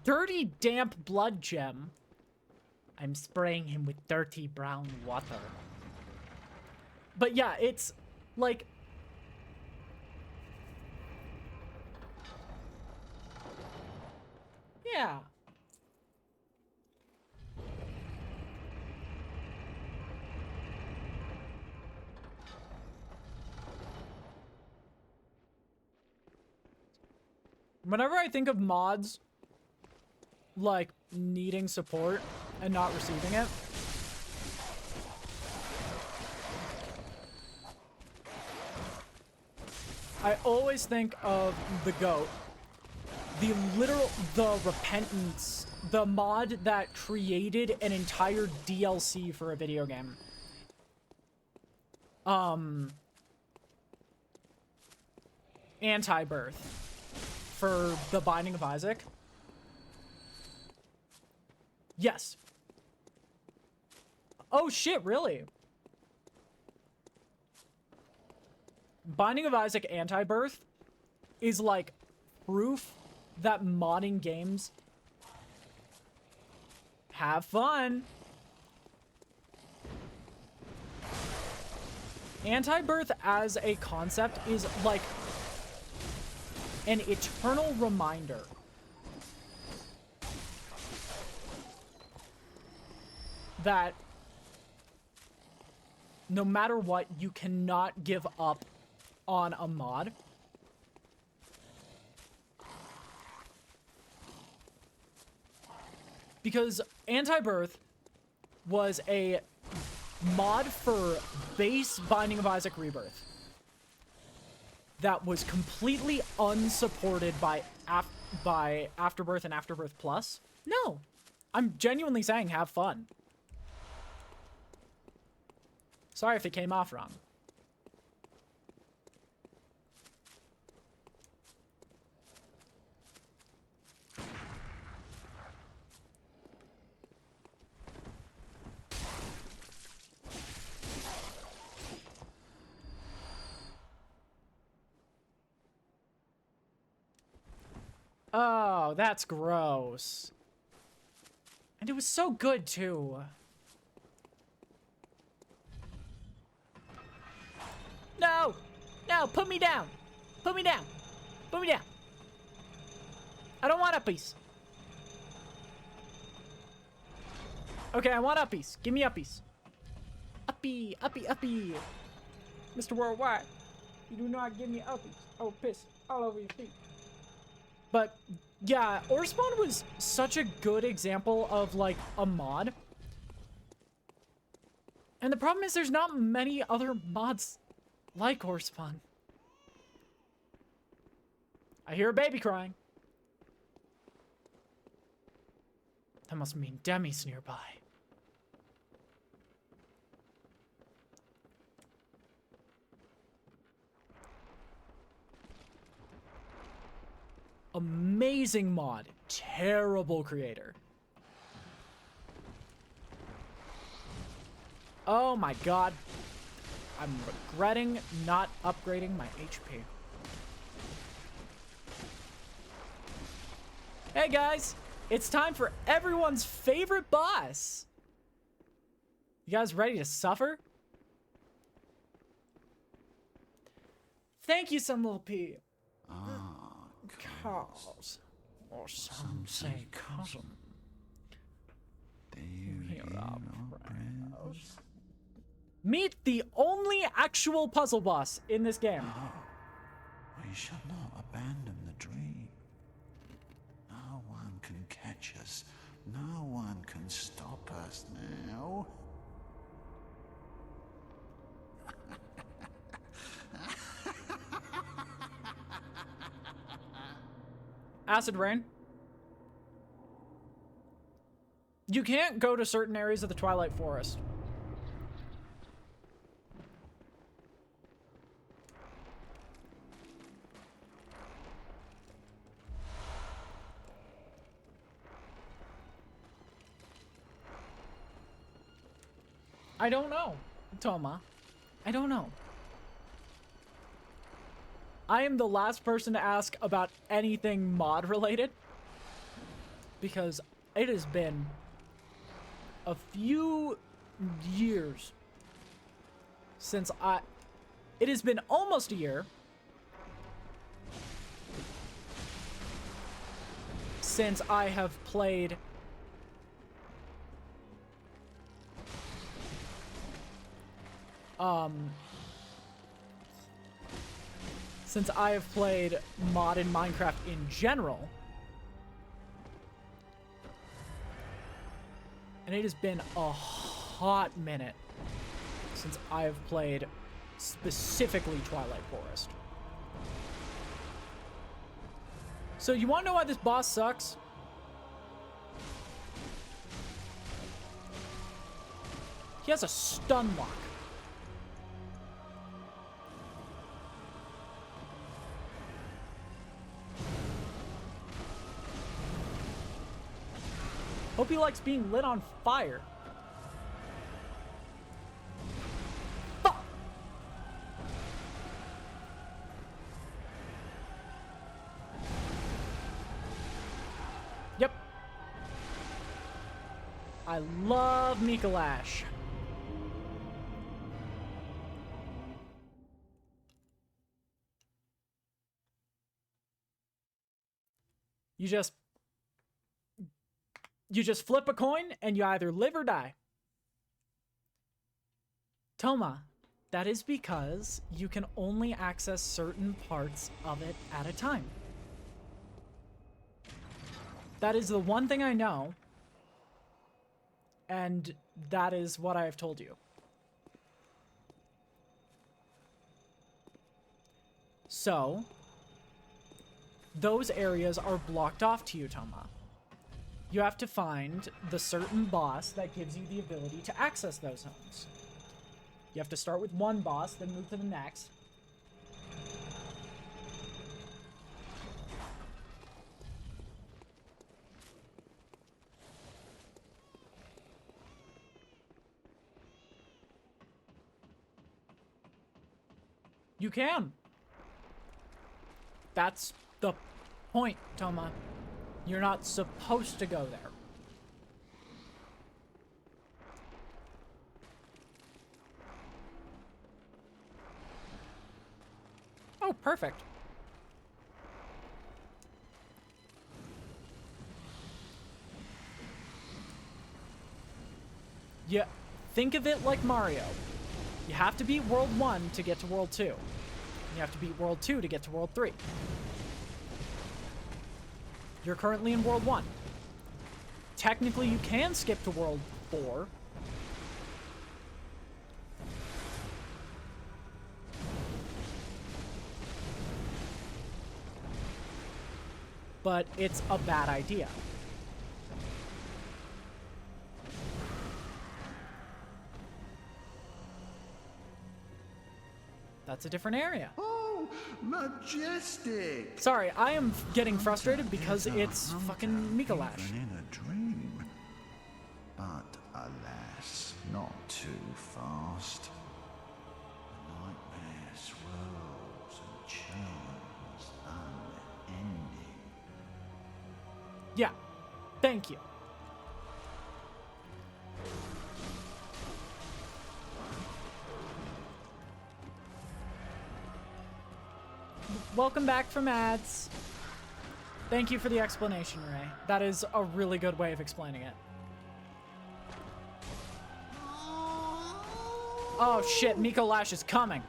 Dirty, damp blood gem. I'm spraying him with dirty brown water. But yeah, it's like... Yeah. Whenever I think of mods, like, needing support and not receiving it, I always think of the GOAT. The Repentance, the mod that created an entire DLC for a video game. Anti-Birth. For the Binding of Isaac? Yes. Oh shit, really? Binding of Isaac Anti-Birth is like proof that modding games have fun. Anti-Birth as a concept is like an eternal reminder that no matter what, you cannot give up on a mod. Because Anti-Birth was a mod for base Binding of Isaac Rebirth that was completely unsupported by Afterbirth and Afterbirth Plus. No, I'm genuinely saying have fun. Sorry if it came off wrong. Oh, that's gross. And it was so good, too. No! No, put me down! Put me down! Put me down! I don't want uppies. Okay, I want uppies. Give me uppies. Uppy, uppy, uppy. Mr. Worldwide, you do not give me uppies. Oh, piss all over your feet. But, yeah, Orspawn was such a good example of, like, a mod. And the problem is there's not many other mods like Orspawn. I hear a baby crying. That must mean Demi's nearby. Amazing mod. Terrible creator. Oh my god. I'm regretting not upgrading my HP. Hey guys, it's time for everyone's favorite boss. You guys ready to suffer? Thank you, some little P. Cause, or some say cousin. Hear our prayers. Meet the only actual puzzle boss in this game. We shall not abandon the dream. No one can catch us. No one can stop us now. Acid Rain. You can't go to certain areas of the Twilight Forest. I don't know, Toma. I don't know. I am the last person to ask about anything mod related because it has been a few years since it has been almost a year since I have played since I have played mod in Minecraft in general. And it has been a hot minute since I have played specifically Twilight Forest. So you wanna know why this boss sucks? He has a stun lock. Hope he likes being lit on fire. Fuck! Yep. I love Mikalash. You just flip a coin and you either live or die. Toma, that is because you can only access certain parts of it at a time. That is the one thing I know, and that is what I have told you. So, those areas are blocked off to you, Toma. You have to find the certain boss that gives you the ability to access those homes. You have to start with one boss, then move to the next. You can. That's the point, Toma. You're not supposed to go there. Oh, perfect. Yeah, think of it like Mario. You have to beat World 1 to get to World 2. You have to beat World 2 to get to World 3. You're currently in World 1. Technically, you can skip to World 4. But it's a bad idea. That's a different area. Oh, majestic! Sorry, I am getting frustrated because it's fucking Mikolash. Even in a dream. But alas, not too fast. The nightmare swirls and churns unending. Yeah, thank you. Welcome back from ads. Thank you for the explanation, Ray. That is a really good way of explaining it. Oh shit, Mikolash is coming.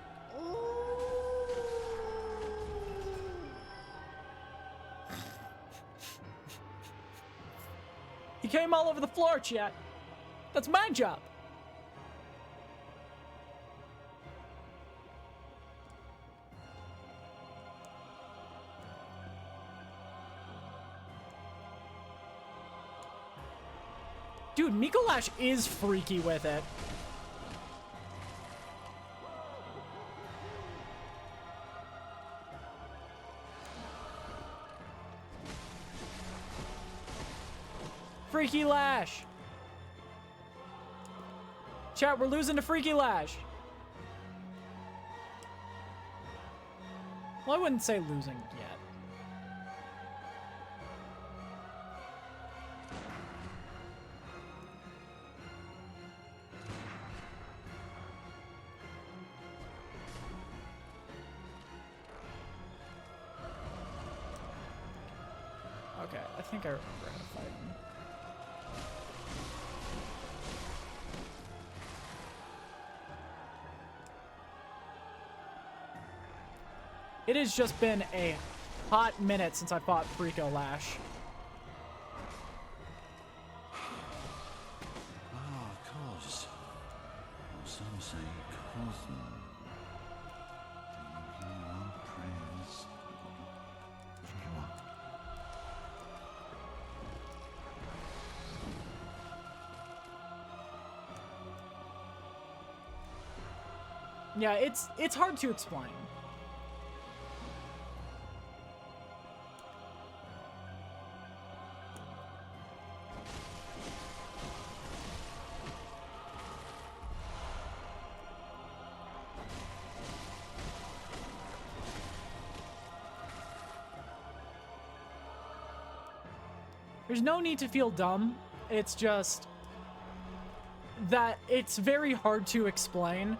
He came all over the floor, chat. That's my job. Dude, Mikolash is freaky with it. Freaky Lash. Chat, we're losing to Freaky Lash. Well, I wouldn't say losing yet. Okay, I think I remember how to fight him. It has just been a hot minute since I fought Freako Lash. Ah, cos. Or some say cosmo. Do you hear our prayers? You are. Yeah, it's hard to explain. There's no need to feel dumb. It's just that it's very hard to explain.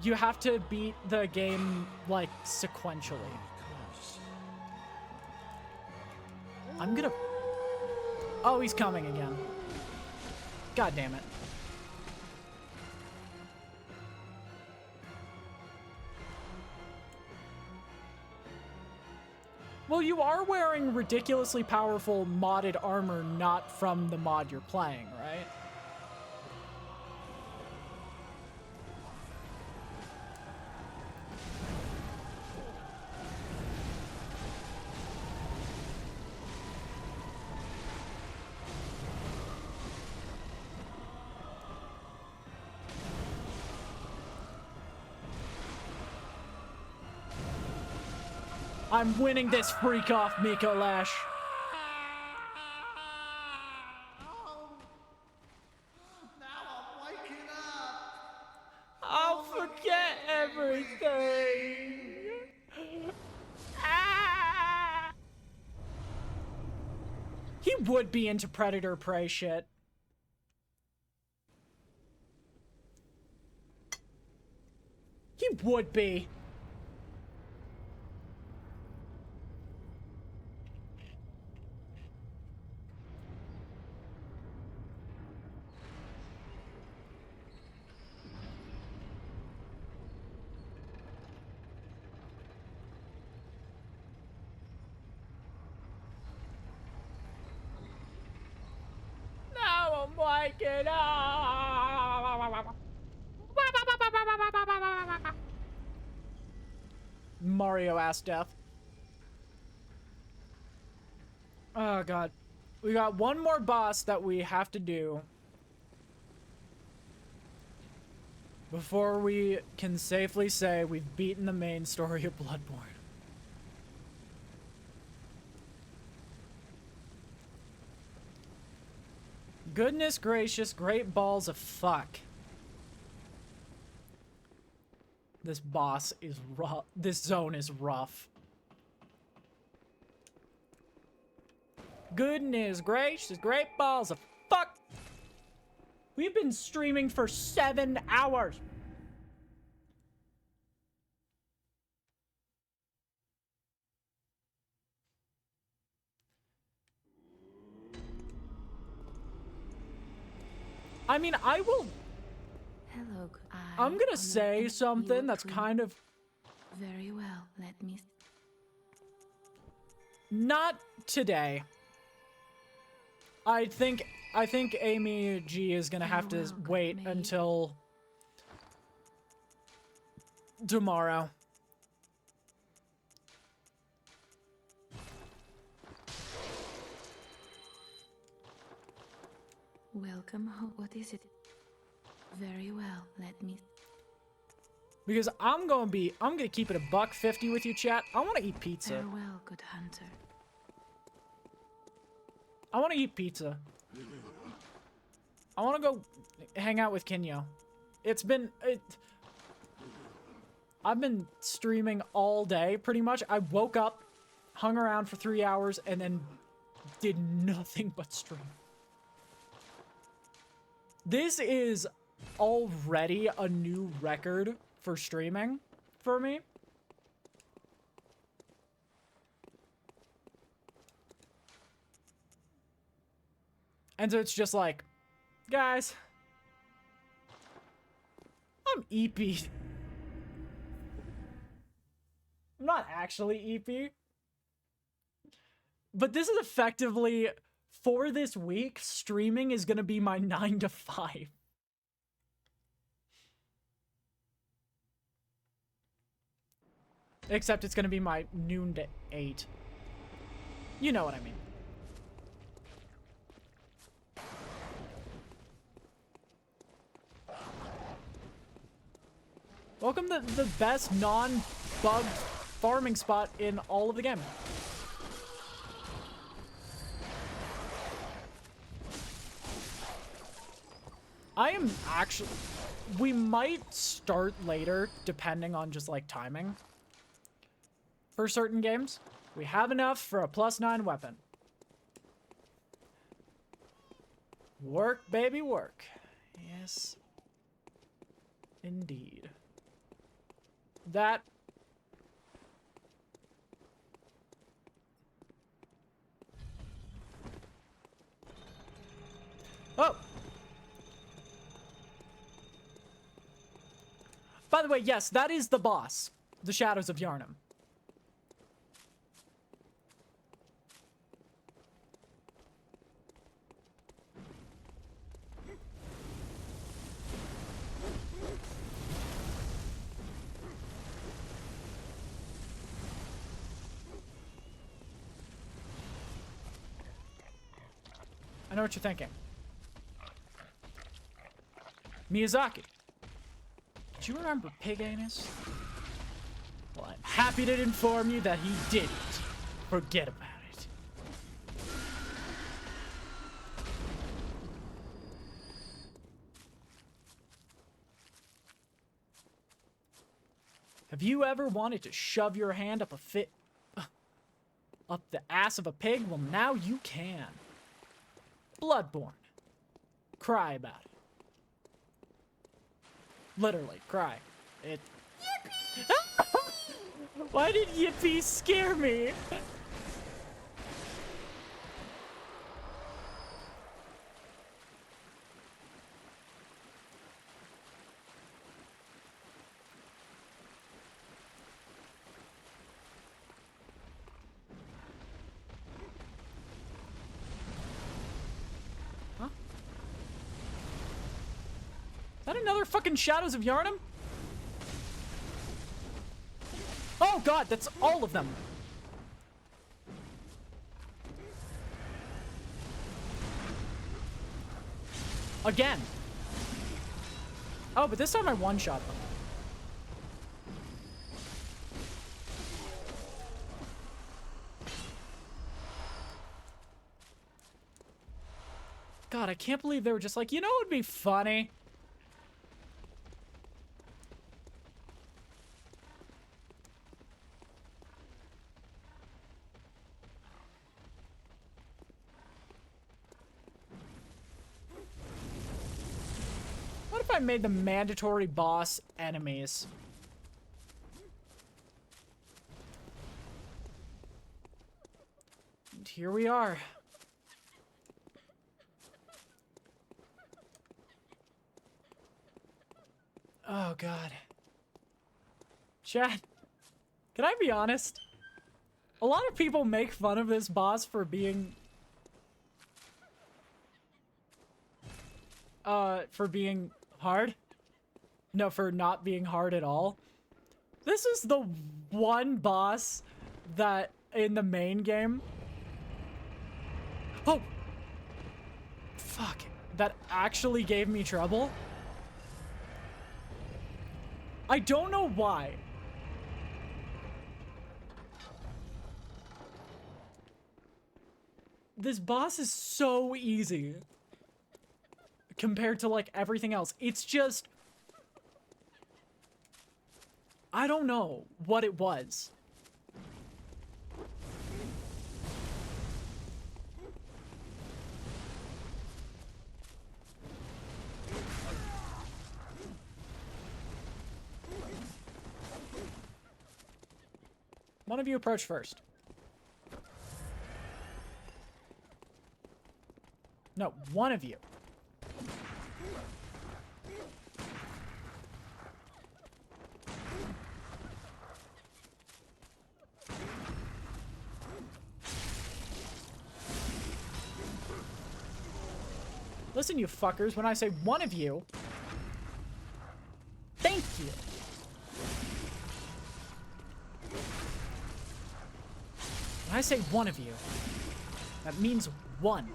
You have to beat the game, like, sequentially. I'm gonna... Oh, he's coming again. God damn it. Well, you are wearing ridiculously powerful modded armor not from the mod you're playing, right? I'm winning this freak off, Mikolash. Now I'm waking up! I'll forget everything. Ah! He would be into predator prey shit. He would be. Now I'm waking up. Mario ass death. Oh god. We got one more boss that we have to do. before we can safely say we've beaten the main story of Bloodborne. Goodness gracious, great balls of fuck. This boss is rough. This zone is rough. Goodness gracious, great balls of fuck. We've been streaming for 7 hours. I mean, I will... Hello, I'm gonna say something that's kind of... Very well, let me... Not today. I think Amy G is gonna have to wait until... tomorrow. Welcome home. What is it? Very well, let me... Because I'm gonna keep it $1.50 with you, chat. I wanna eat pizza. Farewell, good hunter. I wanna eat pizza. I wanna go hang out with Kinyo. I've been streaming all day, pretty much. I woke up, hung around for 3 hours, and then did nothing but stream. This is already a new record for streaming for me. And so it's just like, guys, I'm EP. I'm not actually EP. But this is effectively, for this week, streaming is going to be my 9 to 5. Except it's going to be my noon to 8. You know what I mean. Welcome to the best non-bugged farming spot in all of the game. I am actually... We might start later, depending on just, like, timing. For certain games. We have enough for a +9 weapon. Work, baby, work. Yes. Indeed. That... Oh! By the way, yes, that is the boss. The Shadows of Yharnam. I know what you're thinking. Miyazaki. Do you remember Pig Anus? Well, I'm happy to inform you that he didn't. Forget about it. Have you ever wanted to shove your hand up up the ass of a pig? Well, now you can. Bloodborne. Cry about it. Literally, cry. It... Yippee! Why did Yippee scare me? Is that another fucking Shadows of Yharnam? Oh god, that's all of them. Again. Oh, but this time I one-shot them. God, I can't believe they were just like, you know what would be funny? What if I made the mandatory boss enemies? And here we are. Oh, God. Chad, can I be honest? A lot of people make fun of this boss for being... hard. No, for not being hard at all. This is the one boss that, in the main game... Oh! Fuck. That actually gave me trouble. I don't know why. This boss is so easy compared to, like, everything else. It's just... I don't know what it was. One of you approach first. No, one of you. Listen, you fuckers, when I say one of you, thank you. When I say one of you, that means one.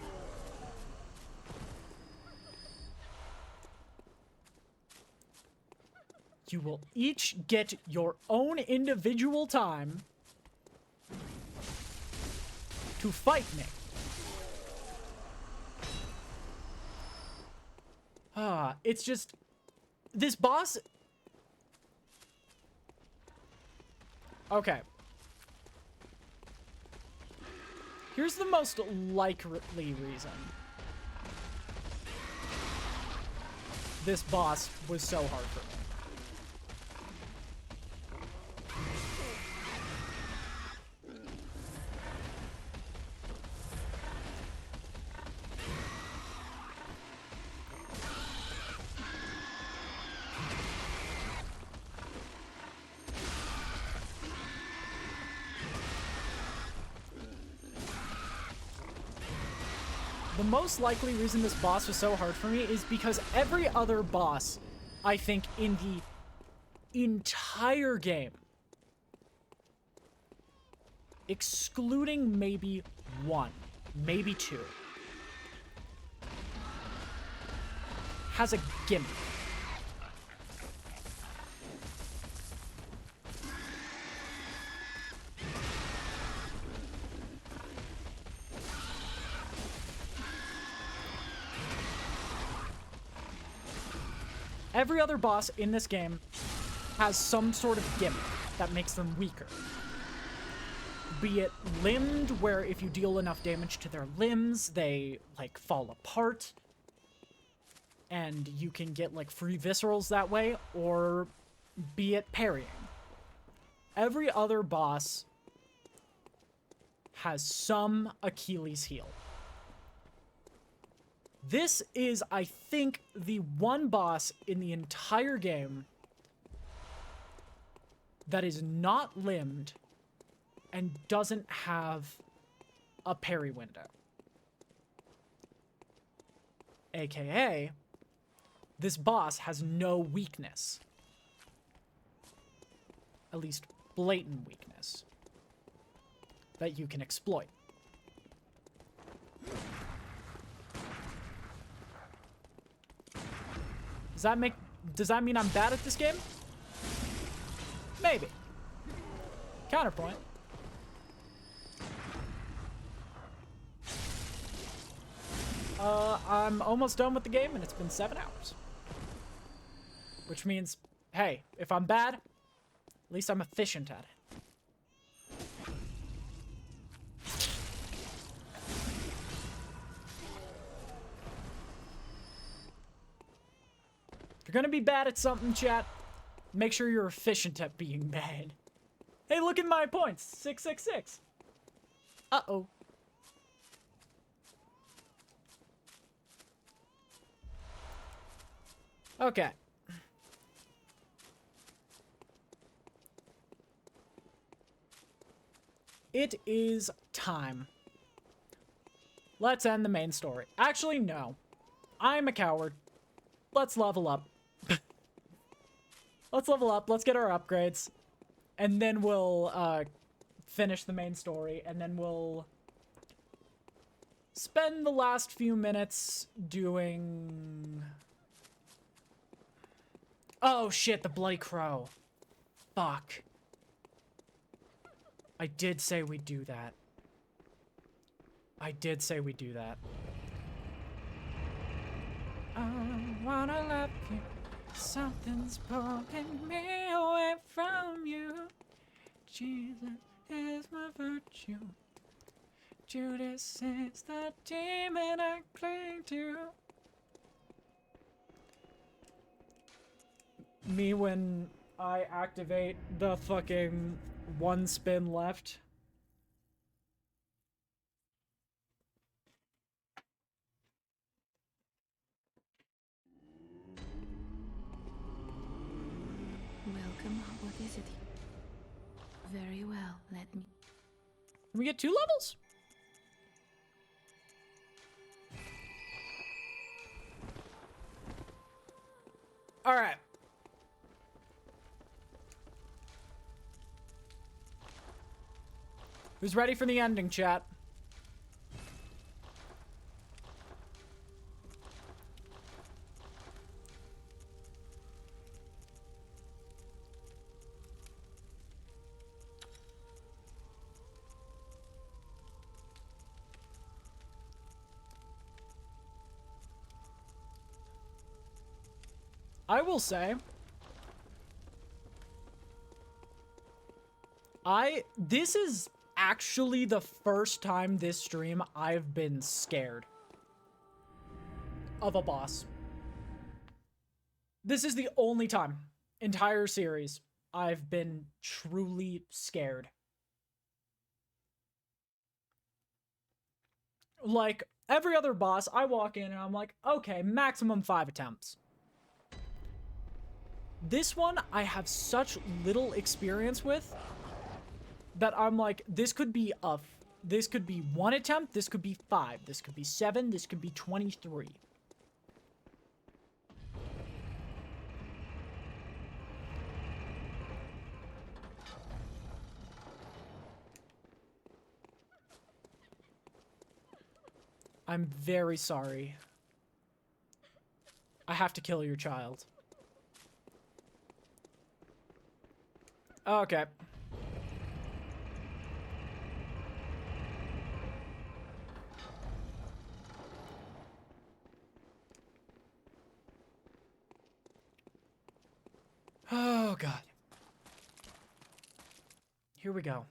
You will each get your own individual time to fight me. It's just... This boss... Okay. Here's the most likely reason this boss was so hard for me. The most likely reason this boss was so hard for me is because every other boss, I think, in the entire game, excluding maybe one, maybe two, has a gimmick. Every other boss in this game has some sort of gimmick that makes them weaker. Be it limbed, where if you deal enough damage to their limbs, they, like, fall apart. And you can get, like, free viscerals that way, or be it parrying. Every other boss has some Achilles heel. This is, I think, the one boss in the entire game that is not limbed and doesn't have a parry window. AKA, this boss has no weakness. At least blatant weakness that you can exploit. Does that mean I'm bad at this game? Maybe. Counterpoint. I'm almost done with the game, and it's been 7 hours. Which means, hey, if I'm bad, at least I'm efficient at it. If you're gonna be bad at something, chat, make sure you're efficient at being bad. Hey, look at my points. 666. Uh-oh. Okay. It is time. Let's end the main story. Actually, no. I'm a coward. Let's level up. Let's level up. Let's get our upgrades. And then we'll finish the main story. And then we'll spend the last few minutes doing... Oh, shit, the Bloody Crow. Fuck. I did say we'd do that. I did say we'd do that. I wanna love you. Something's pulling me away from you. Jesus is my virtue. Judas is the demon I cling to. Me when I activate the fucking 1 spin left. Welcome. What is it? Very well. Let me. Can we get 2 levels? All right. Who's ready for the ending, chat? I will say, this is actually the first time this stream I've been scared of a boss. This is the only time, entire series, I've been truly scared. Like, every other boss, I walk in and I'm like, okay, maximum 5 attempts. This one, I have such little experience with that I'm like, this could be 1 attempt, this could be 5, this could be 7, this could be 23. I'm very sorry. I have to kill your child. Okay. Oh, God. Here we go.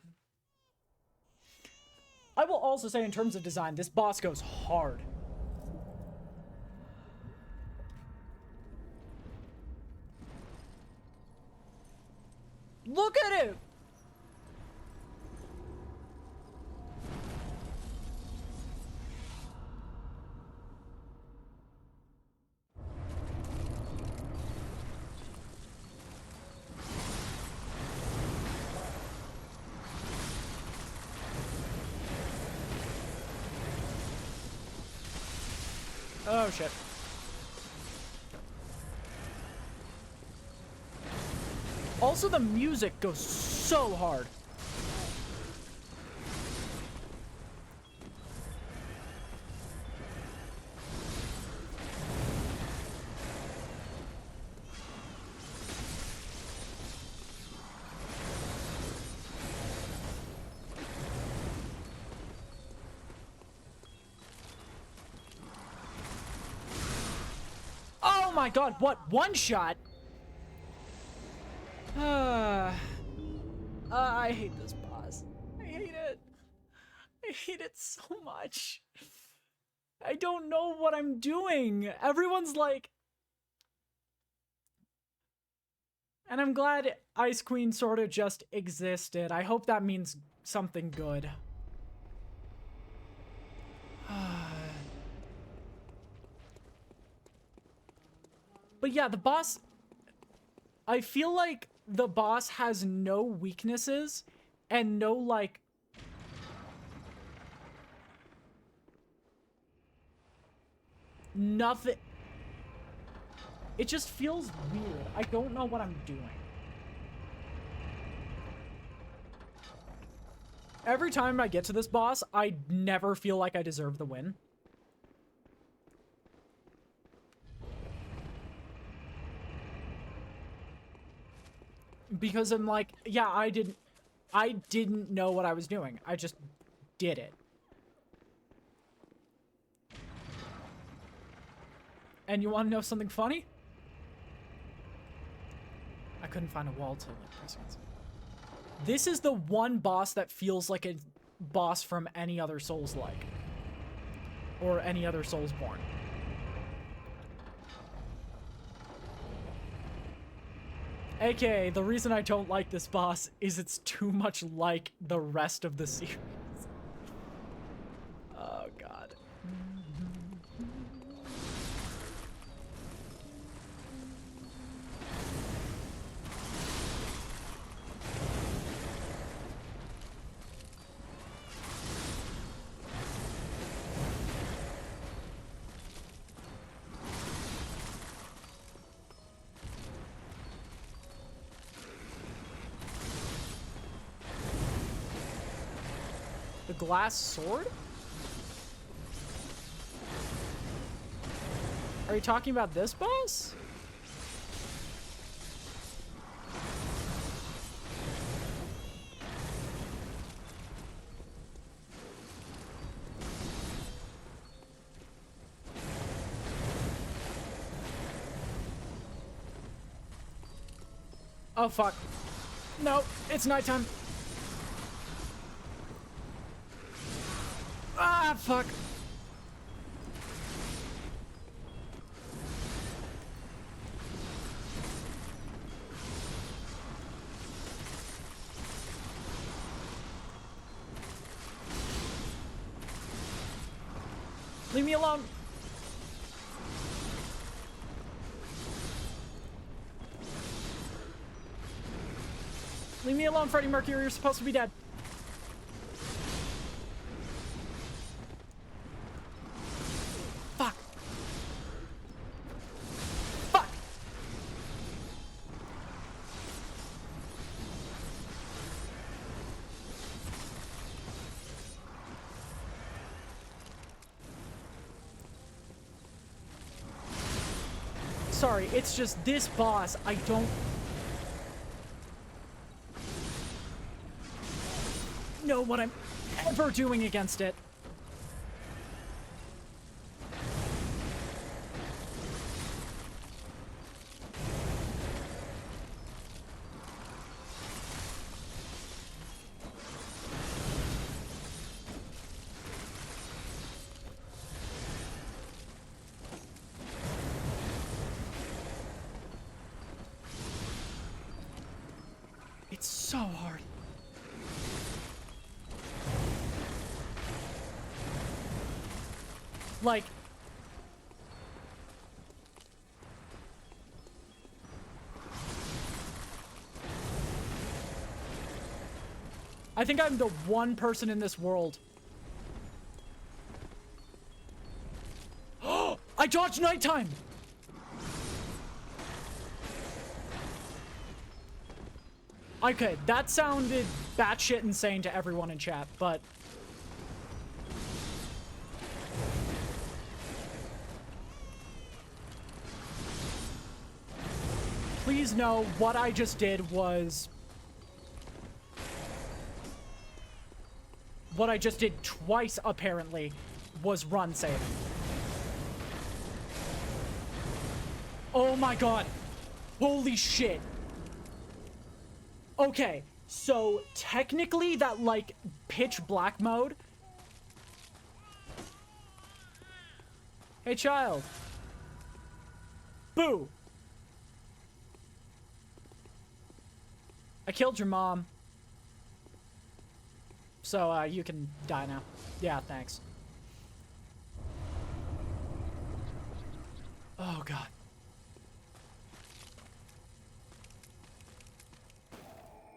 I will also say, in terms of design, this boss goes hard. Look at it! Oh, shit. Also, the music goes so hard. Oh my god, what? One shot? I hate this boss. I hate it. I hate it so much. I don't know what I'm doing. Everyone's like... And I'm glad Ice Queen sort of just existed. I hope that means something good. But yeah, the boss... I feel like the boss has no weaknesses and no, like... Nothing... It just feels weird. I don't know what I'm doing. Every time I get to this boss, I never feel like I deserve the win. Because I'm like, yeah, I didn't know what I was doing. I just did it. And you want to know something funny? I couldn't find a wall to like press against it. This is the one boss that feels like a boss from any other Souls-like. Or any other Soulsborne. AKA, the reason I don't like this boss is it's too much like the rest of the series. Oh, God. The glass sword? Are you talking about this boss? Oh, fuck. No, it's nighttime. Ah, fuck. Leave me alone. Leave me alone, Freddie Mercury. You're supposed to be dead. Fuck. Fuck. Sorry, it's just this boss, I don't... know what I'm ever doing against it. It's so hard. Like, I think I'm the one person in this world. Oh, I dodged nighttime. Okay, that sounded batshit insane to everyone in chat, but please know what I just did was... What I just did twice, apparently, was run saving. Oh my god. Holy shit. Okay, so technically that, like, pitch black mode... Hey, child. Boo. I killed your mom. So, you can die now. Yeah, thanks. Oh, God.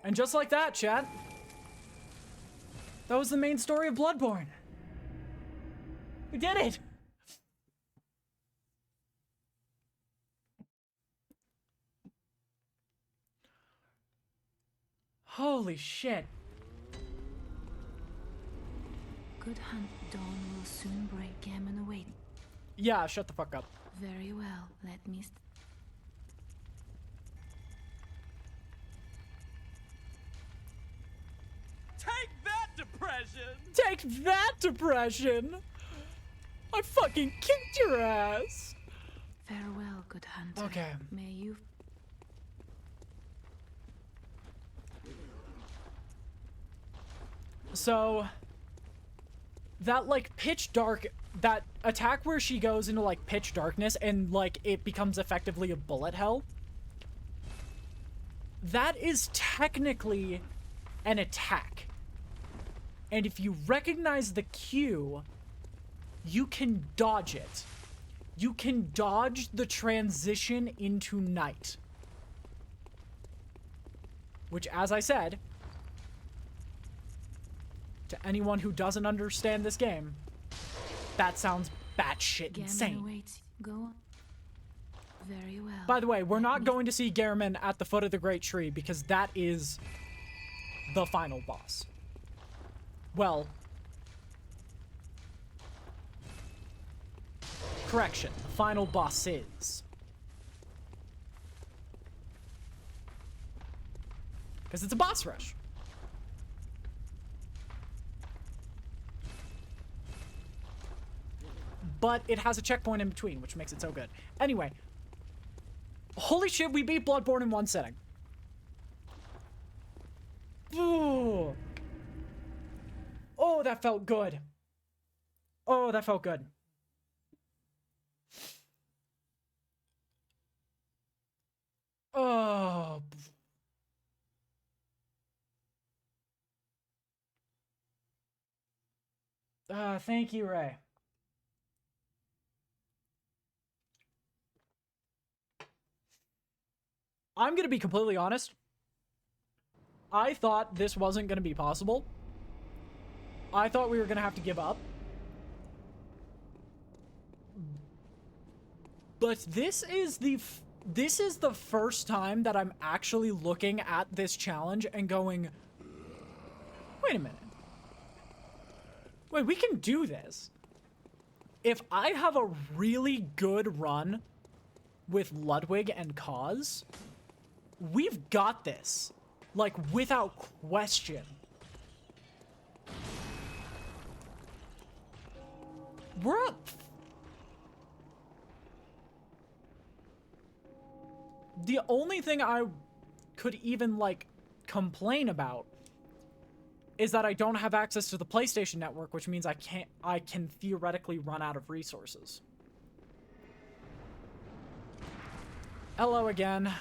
And just like that, chat. That was the main story of Bloodborne. We did it! Holy shit. Good hunt. Dawn will soon break. Gammon await. Yeah, shut the fuck up. Very well. Let me. Take that, depression! Take that, depression! I fucking kicked your ass! Farewell, good hunter. Okay. May you. So, that, like, pitch dark, that attack where she goes into, like, pitch darkness and, like, it becomes effectively a bullet hell, that is technically an attack. And if you recognize the cue, you can dodge it. You can dodge the transition into night. Which, as I said, to anyone who doesn't understand this game, that sounds batshit insane. Awaits. Go on. Very well. By the way, we're not going to see Gehrman at the foot of the Great Tree because that is the final boss. Well, correction, the final boss is. Because it's a boss rush. But it has a checkpoint in between, which makes it so good. Anyway. Holy shit, we beat Bloodborne in one setting. Ooh. Oh, that felt good. Oh, that felt good. Oh. Thank you, Ray. I'm gonna be completely honest. I thought this wasn't gonna be possible. I thought we were gonna have to give up. But this is the first time that I'm actually looking at this challenge and going, wait a minute. Wait, we can do this. If I have a really good run with Ludwig and Kaz, we've got this. Like, without question. We're up. The only thing I could even, like, complain about is that I don't have access to the PlayStation Network, which means I can theoretically run out of resources. Hello again.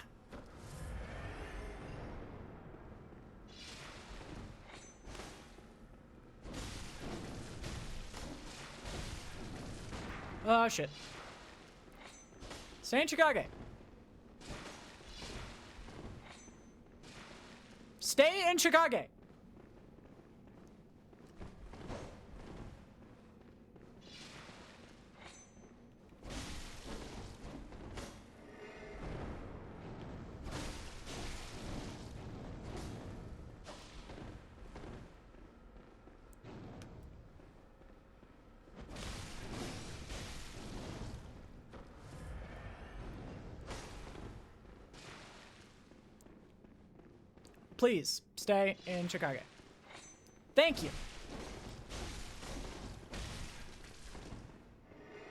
Oh, shit. Stay in Chicago. Stay in Chicago. Please, stay in Chicago. Thank you.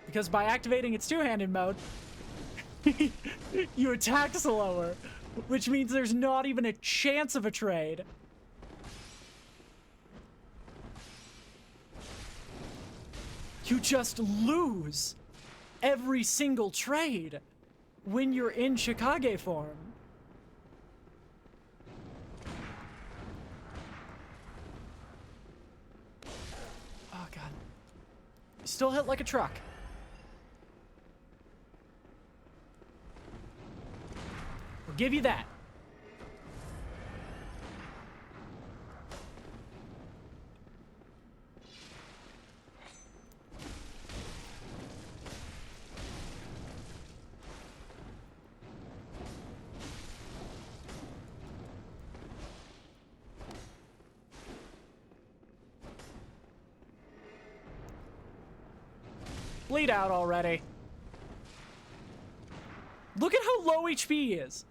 Because by activating its two-handed mode, You attack slower, which means there's not even a chance of a trade. You just lose every single trade when you're in Chicago form. Oh god. You still hit like a truck. We'll give you that. Bleed out already. Look at how low HP he is.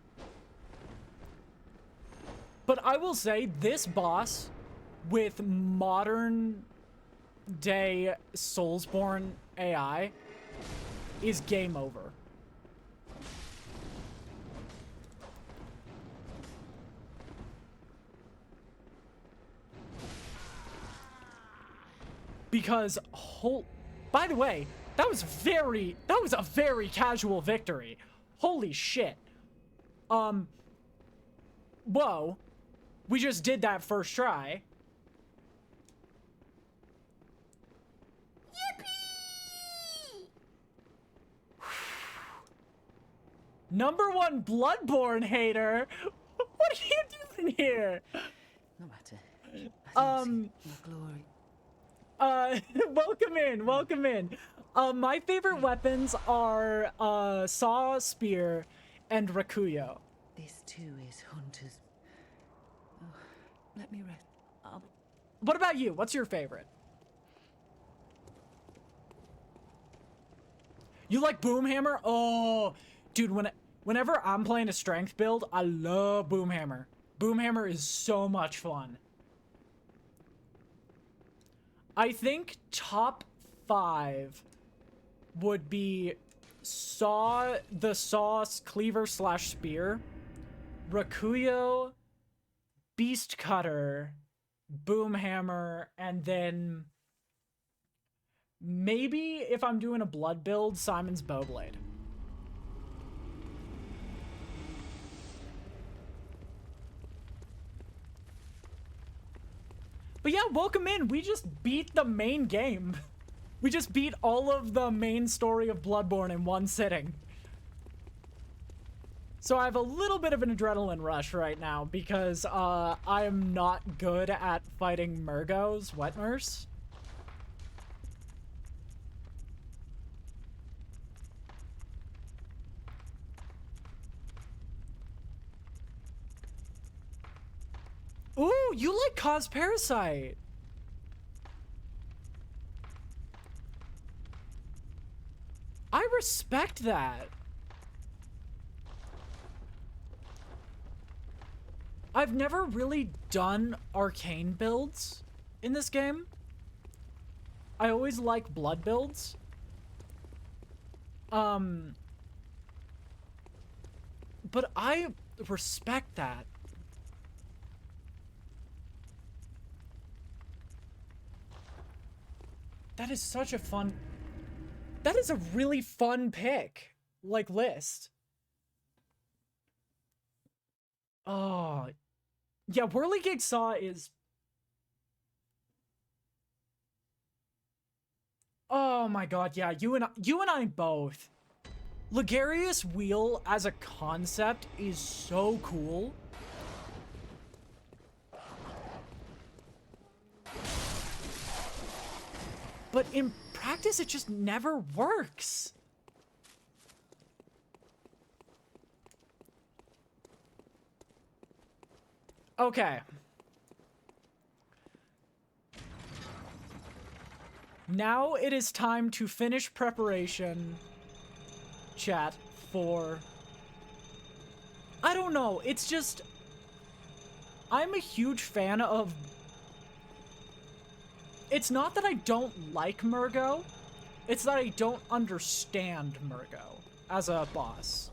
But I will say, this boss with modern day Soulsborne AI is game over. Because, by the way, that was a very casual victory. Holy shit. Whoa. We just did that first try. Yippee! #1 Bloodborne hater. What are you doing here? No matter. I didn't see my glory. Welcome in, welcome in. My favorite weapons are, Saw, Spear, and Rakuyo. This too is Hunter's. Oh, let me rest. What about you? What's your favorite? You like Boomhammer? Oh, dude, whenever I'm playing a strength build, I love Boomhammer. Boomhammer is so much fun. I think top 5 would be the Saw Cleaver / Spear, Rakuyo, Beast Cutter, Boomhammer, and then maybe if I'm doing a blood build, Simon's Bowblade. But yeah, welcome in. We just beat the main game. We just beat all of the main story of Bloodborne in one sitting. So I have a little bit of an adrenaline rush right now because I am not good at fighting Murgo's Wet Nurse. Ooh, you like Cause Parasite. I respect that. I've never really done arcane builds in this game. I always like blood builds. But I respect that. That is such a fun... That is a really fun pick. Like, list. Oh. Yeah, Whirligig Saw is... Oh my god, yeah, you and I both. Ligarius Wheel as a concept is so cool. But in practice, it just never works. Okay. Now it is time to finish preparation, chat, for... I don't know, it's just... I'm a huge fan of... It's not that I don't like Murgo, it's that I don't understand Murgo. as a boss.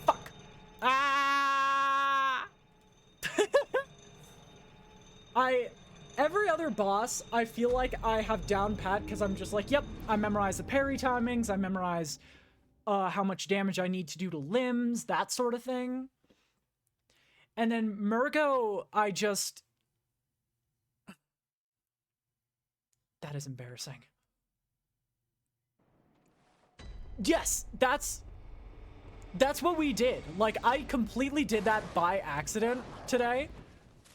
Fuck. Ah! Every other boss, I feel like I have down pat because I'm just like, yep, I memorize the parry timings, I memorize how much damage I need to do to limbs, that sort of thing. And then Murgo, I just... That is embarrassing. Yes, that's what we did. Like, I completely did that by accident today,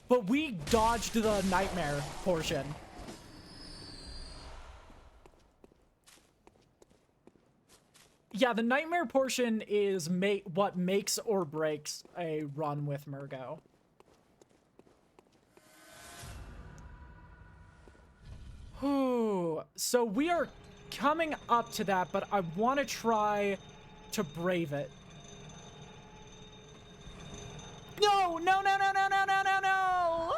but we dodged the nightmare portion. Yeah, the nightmare portion is what makes or breaks a run with Murgo. Whew. So we are coming up to that, but I want to try to brave it. No, no, no, no, no, no, no, no, no!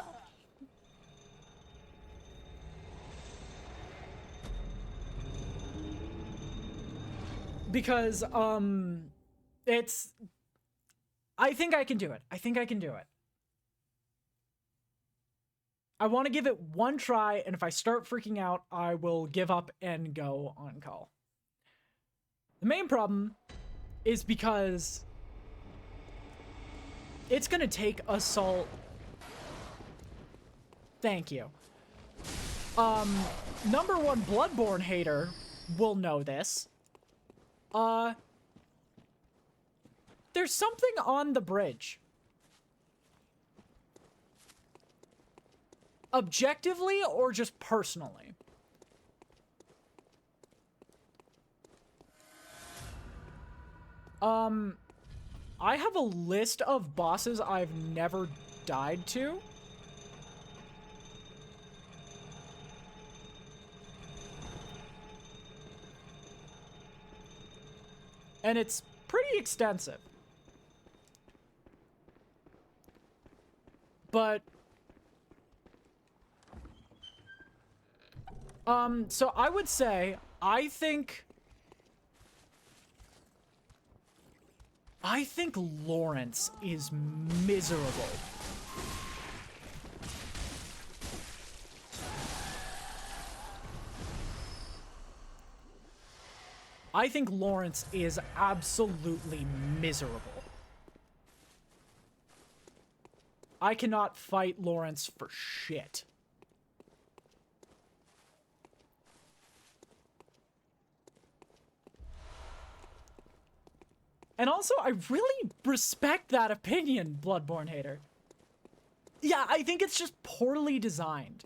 Because, it's... I think I can do it. I think I can do it. I want to give it one try, and if I start freaking out, I will give up and go on call. The main problem is because it's gonna take Assault. Thank you. Number one Bloodborne hater will know this. There's something on the bridge. Objectively or just personally? I have a list of bosses I've never died to. And it's pretty extensive. But so I would say, I think Lawrence is miserable. I think Lawrence is absolutely miserable. I cannot fight Lawrence for shit. And also, I really respect that opinion, Bloodborne hater. Yeah, I think it's just poorly designed.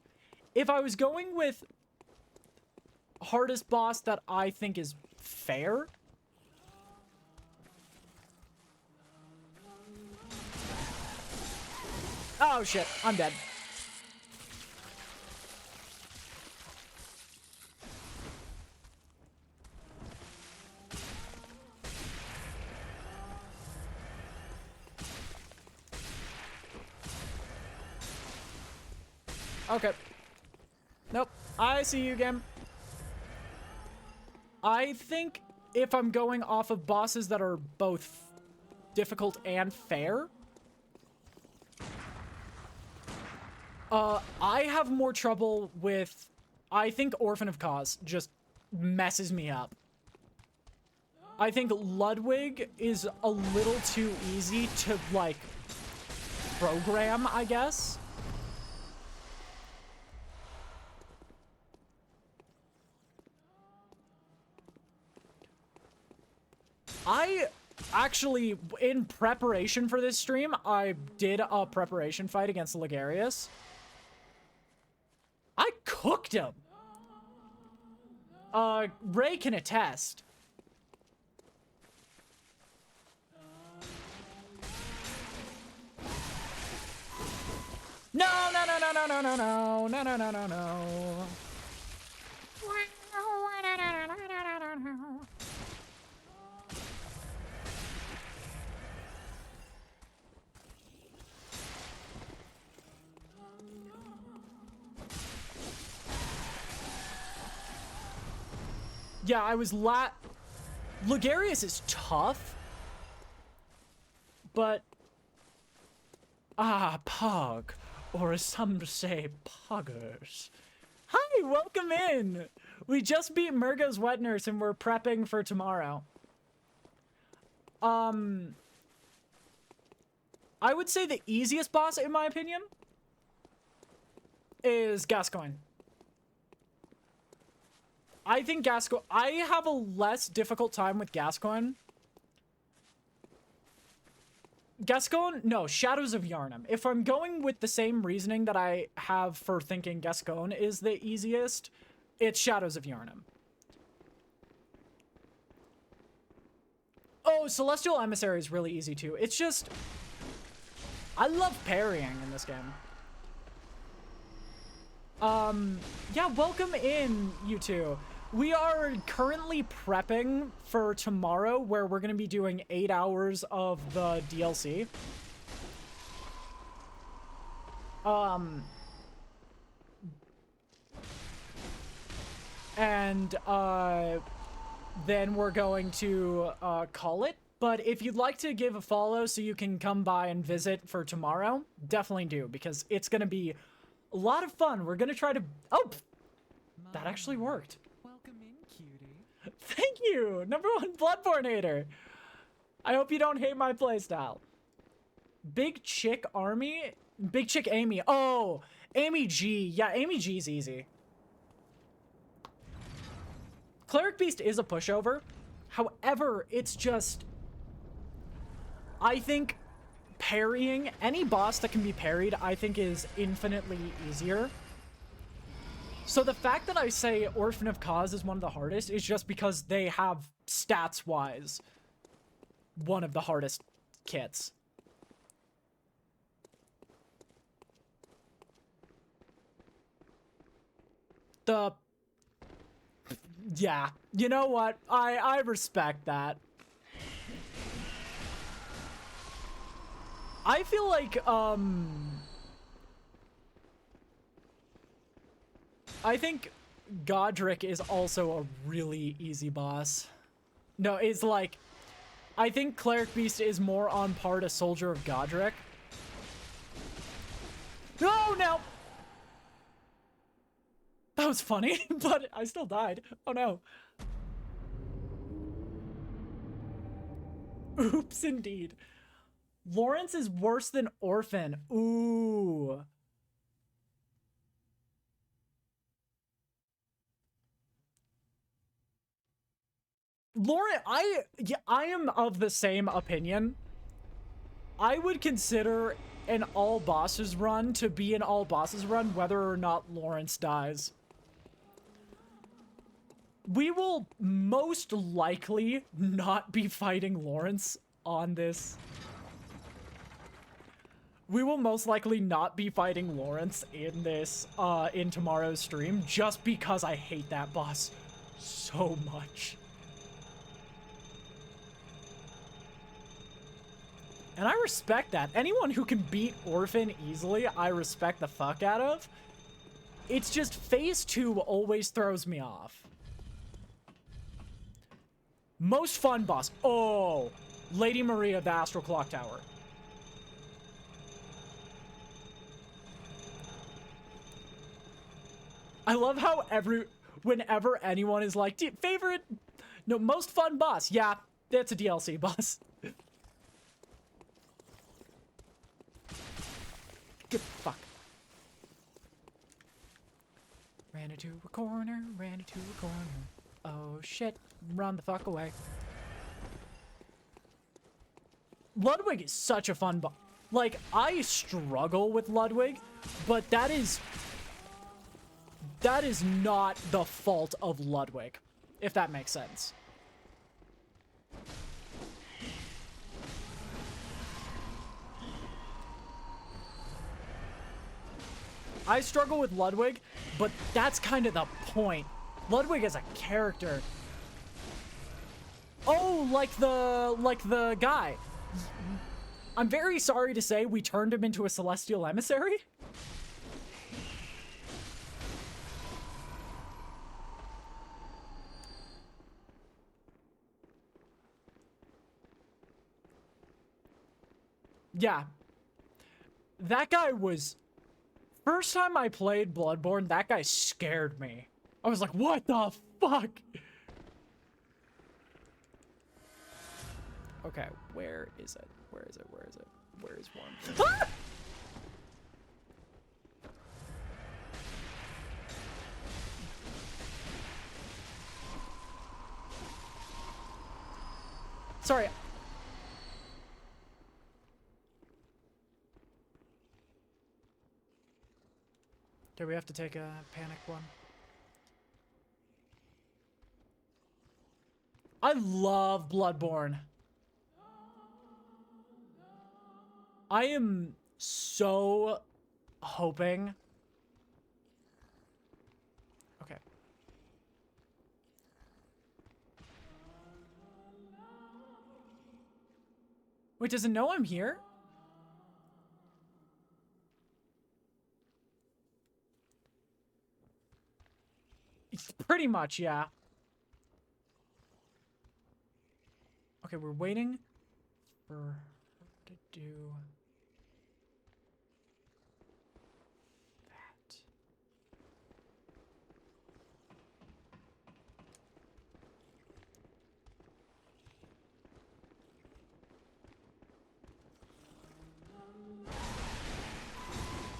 If I was going with hardest boss that I think is fair... Oh shit, I'm dead. Okay. Nope. I see you again. I think if I'm going off of bosses that are both difficult and fair, I have more trouble with... I think Orphan of Cause just messes me up. I think Ludwig is a little too easy to, like, program, I guess. I actually, in preparation for this stream, I did a preparation fight against Ligarius. I cooked him! Ray can attest. No, no, no, no, no, no, no, no, no, no, no, no, no. Yeah, I was Logarius is tough. But... Pog. Or as some say, poggers. Hi, welcome in! We just beat Murgo's Wet Nurse and we're prepping for tomorrow. I would say the easiest boss, in my opinion, is Gascoigne. I think I have a less difficult time with Gascoigne. No, Shadows of Yharnam. If I'm going with the same reasoning that I have for thinking Gascoigne is the easiest, it's Shadows of Yharnam. Oh, Celestial Emissary is really easy too. It's just... I love parrying in this game. Yeah, welcome in, you two. We are currently prepping for tomorrow, where we're going to be doing 8 hours of the DLC. Then we're going to call it. But if you'd like to give a follow so you can come by and visit for tomorrow, definitely do, because it's going to be a lot of fun. We're going to try to... Oh! That actually worked. Welcome in, cutie. Thank you! #1 Bloodborne hater! I hope you don't hate my playstyle. Big Chick Army? Big Chick Amy. Oh! Amy G. Yeah, Amy G's easy. Cleric Beast is a pushover. However, it's just... I think parrying any boss that can be parried, I think is infinitely easier. So the fact that I say Orphan of Cause is one of the hardest is just because they have, stats-wise, one of the hardest kits. Yeah, you know what? I respect that. I feel like, I think Godric is also a really easy boss. No, it's like, I think Cleric Beast is more on par to Soldier of Godric. Oh, no! That was funny, but I still died. Oh, no. Oops, indeed. Lawrence is worse than Orphan. Ooh. Lauren, I am of the same opinion. I would consider an all bosses run to be an all bosses run whether or not Lawrence dies. We will most likely not be fighting Lawrence on this. We will most likely not be fighting Lawrence in this, in tomorrow's stream, just because I hate that boss so much. And I respect that. Anyone who can beat Orphan easily, I respect the fuck out of. It's just Phase 2 always throws me off. Most fun boss. Oh, Lady Maria of the Astral Clock Tower. I love how whenever anyone is like, favorite, no, most fun boss. Yeah, that's a DLC boss. Good fuck. Ran into a corner, ran into a corner. Oh shit, run the fuck away. Ludwig is such a fun boss. Like, I struggle with Ludwig, but that is not the fault of Ludwig, if that makes sense. I struggle with Ludwig, but that's kind of the point. Ludwig as a character. Oh, like the guy. I'm very sorry to say we turned him into a celestial emissary. Yeah. That guy was... First time I played Bloodborne, that guy scared me. I was like, what the fuck? Okay, where is it? Where is it? Where is it? Where is one? Ah! Sorry. Do we have to take a panic one? I love Bloodborne. I am so hoping. Okay. Wait, does it know I'm here? It's pretty much, yeah. Okay, we're waiting for her to do that.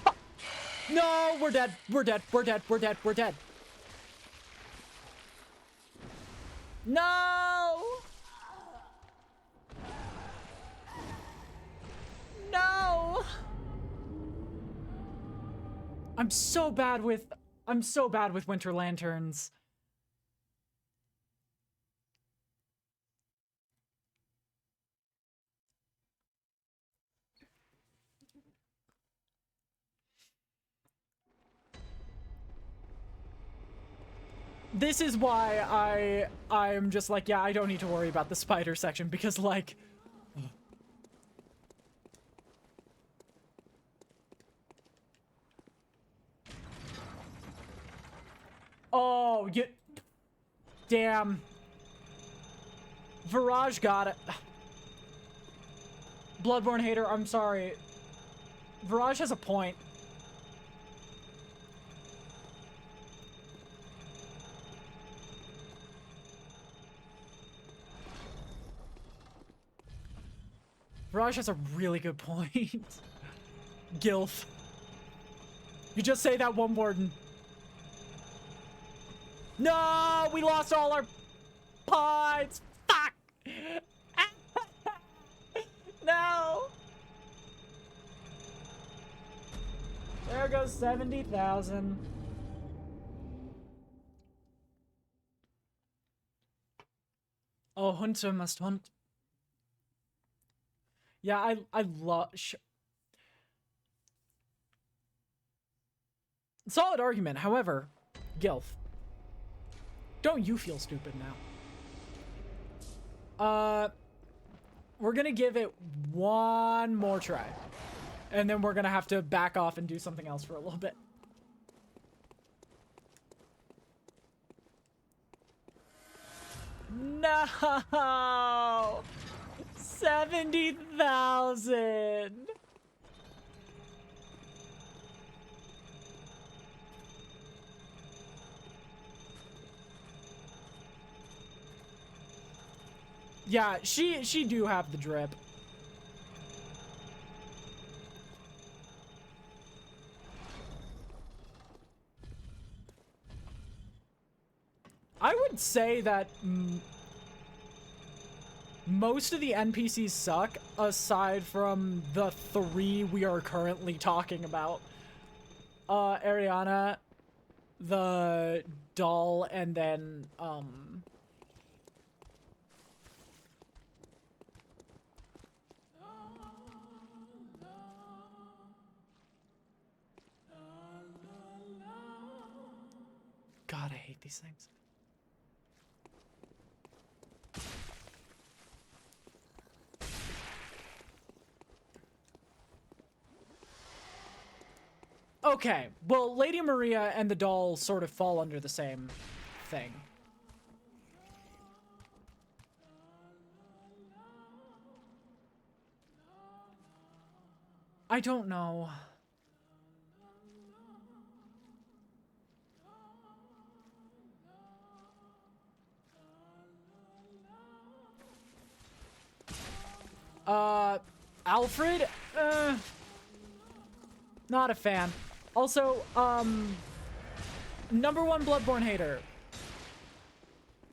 Fuck. No, we're dead. We're dead. We're dead. We're dead. We're dead. No! No! I'm so bad with Winter Lanterns. This is why I'm just like, yeah, I don't need to worry about the spider section because like oh, you damn. Virage got it. Bloodborne hater, I'm sorry. Virage has a point. Virage has a really good point. Gilf. You just say that one word and... No! We lost all our pods! Fuck! No! There goes 70,000. Oh, Hunter must hunt. Yeah, I love... Solid argument, however, Gilf. Don't you feel stupid now. We're gonna give it one more try. And then we're gonna have to back off and do something else for a little bit. No! 70,000! Yeah, she do have the drip. I would say that most of the NPCs suck, aside from the 3 we are currently talking about. Ariana, the doll, and then, God, I hate these things. Okay, well, Lady Maria and the doll sort of fall under the same thing. I don't know. Alfred? Not a fan. Also, number one Bloodborne hater.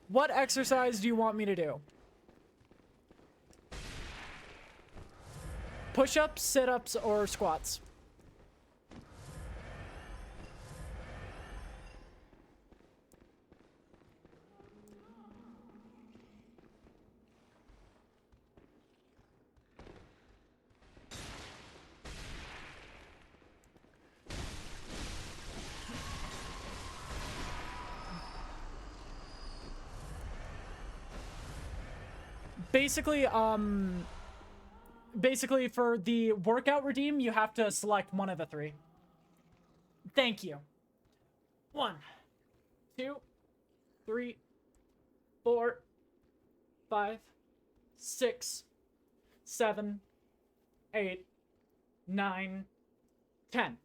What exercise do you want me to do? Push-ups, sit-ups, or squats? Basically for the workout redeem, you have to select one of the three. Thank you. 1, 2, 3, 4, 5, 6, 7, 8, 9, 10.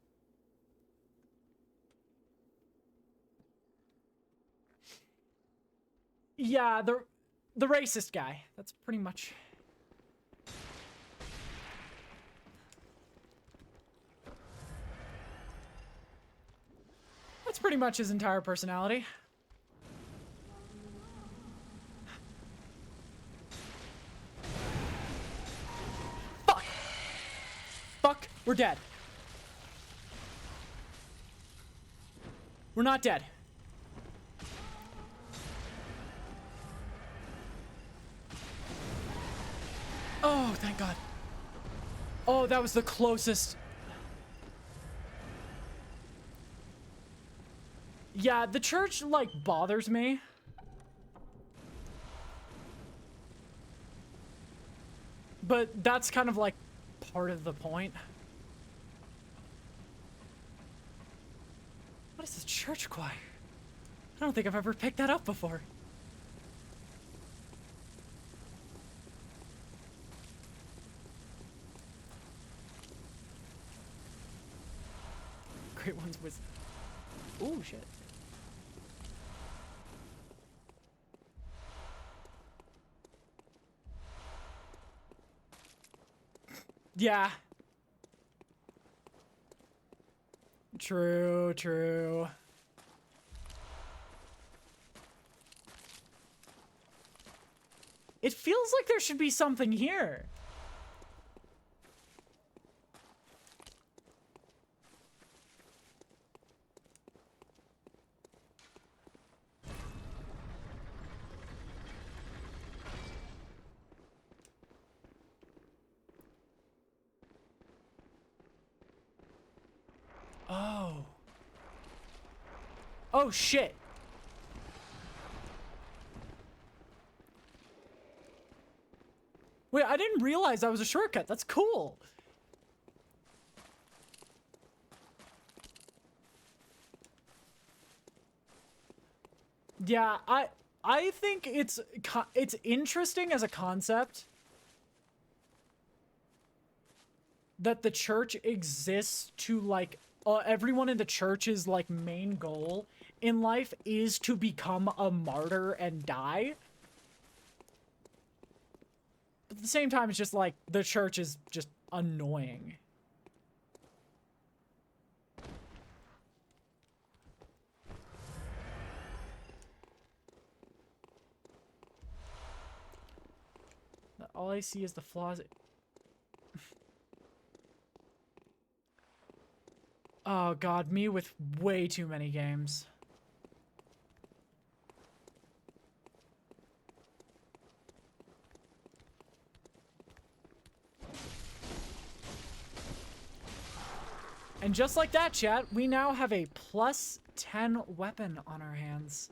Yeah, the racist guy. That's pretty much... That's pretty much his entire personality. Fuck! Fuck, we're dead. We're not dead. Oh, thank God. Oh, that was the closest. Yeah, the church, like, bothers me. But that's kind of, like, part of the point. What is this church choir? I don't think I've ever picked that up before. Great ones was... Ooh, shit. Yeah. True, true. It feels like there should be something here. Oh. Oh, shit. Wait, I didn't realize that was a shortcut. That's cool. Yeah, I think it's interesting as a concept that the church exists to, like, everyone in the church's, like, main goal in life is to become a martyr and die. But at the same time, it's just like, the church is just annoying. All I see is the flaws. Oh god, me with way too many games. And just like that, chat, we now have a +10 weapon on our hands.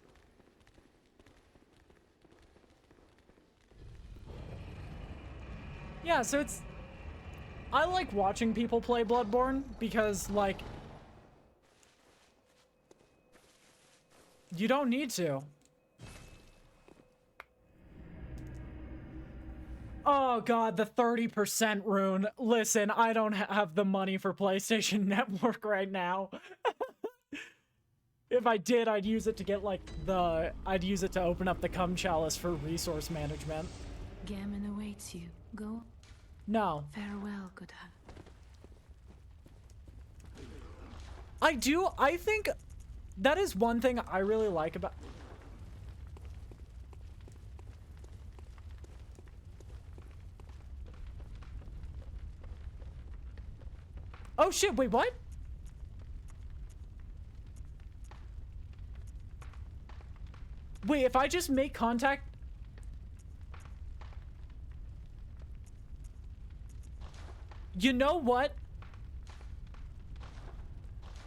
Yeah, so it's... I like watching people play Bloodborne because, like... You don't need to. Oh god, the 30% rune. Listen, I don't have the money for PlayStation Network right now. If I did, I'd use it to get, like, I'd use it to open up the cum chalice for resource management. Gammon awaits you. Go. No. Farewell, good hag. I think that is one thing I really like about... Oh shit, wait, what? Wait, if I just make contact... You know what?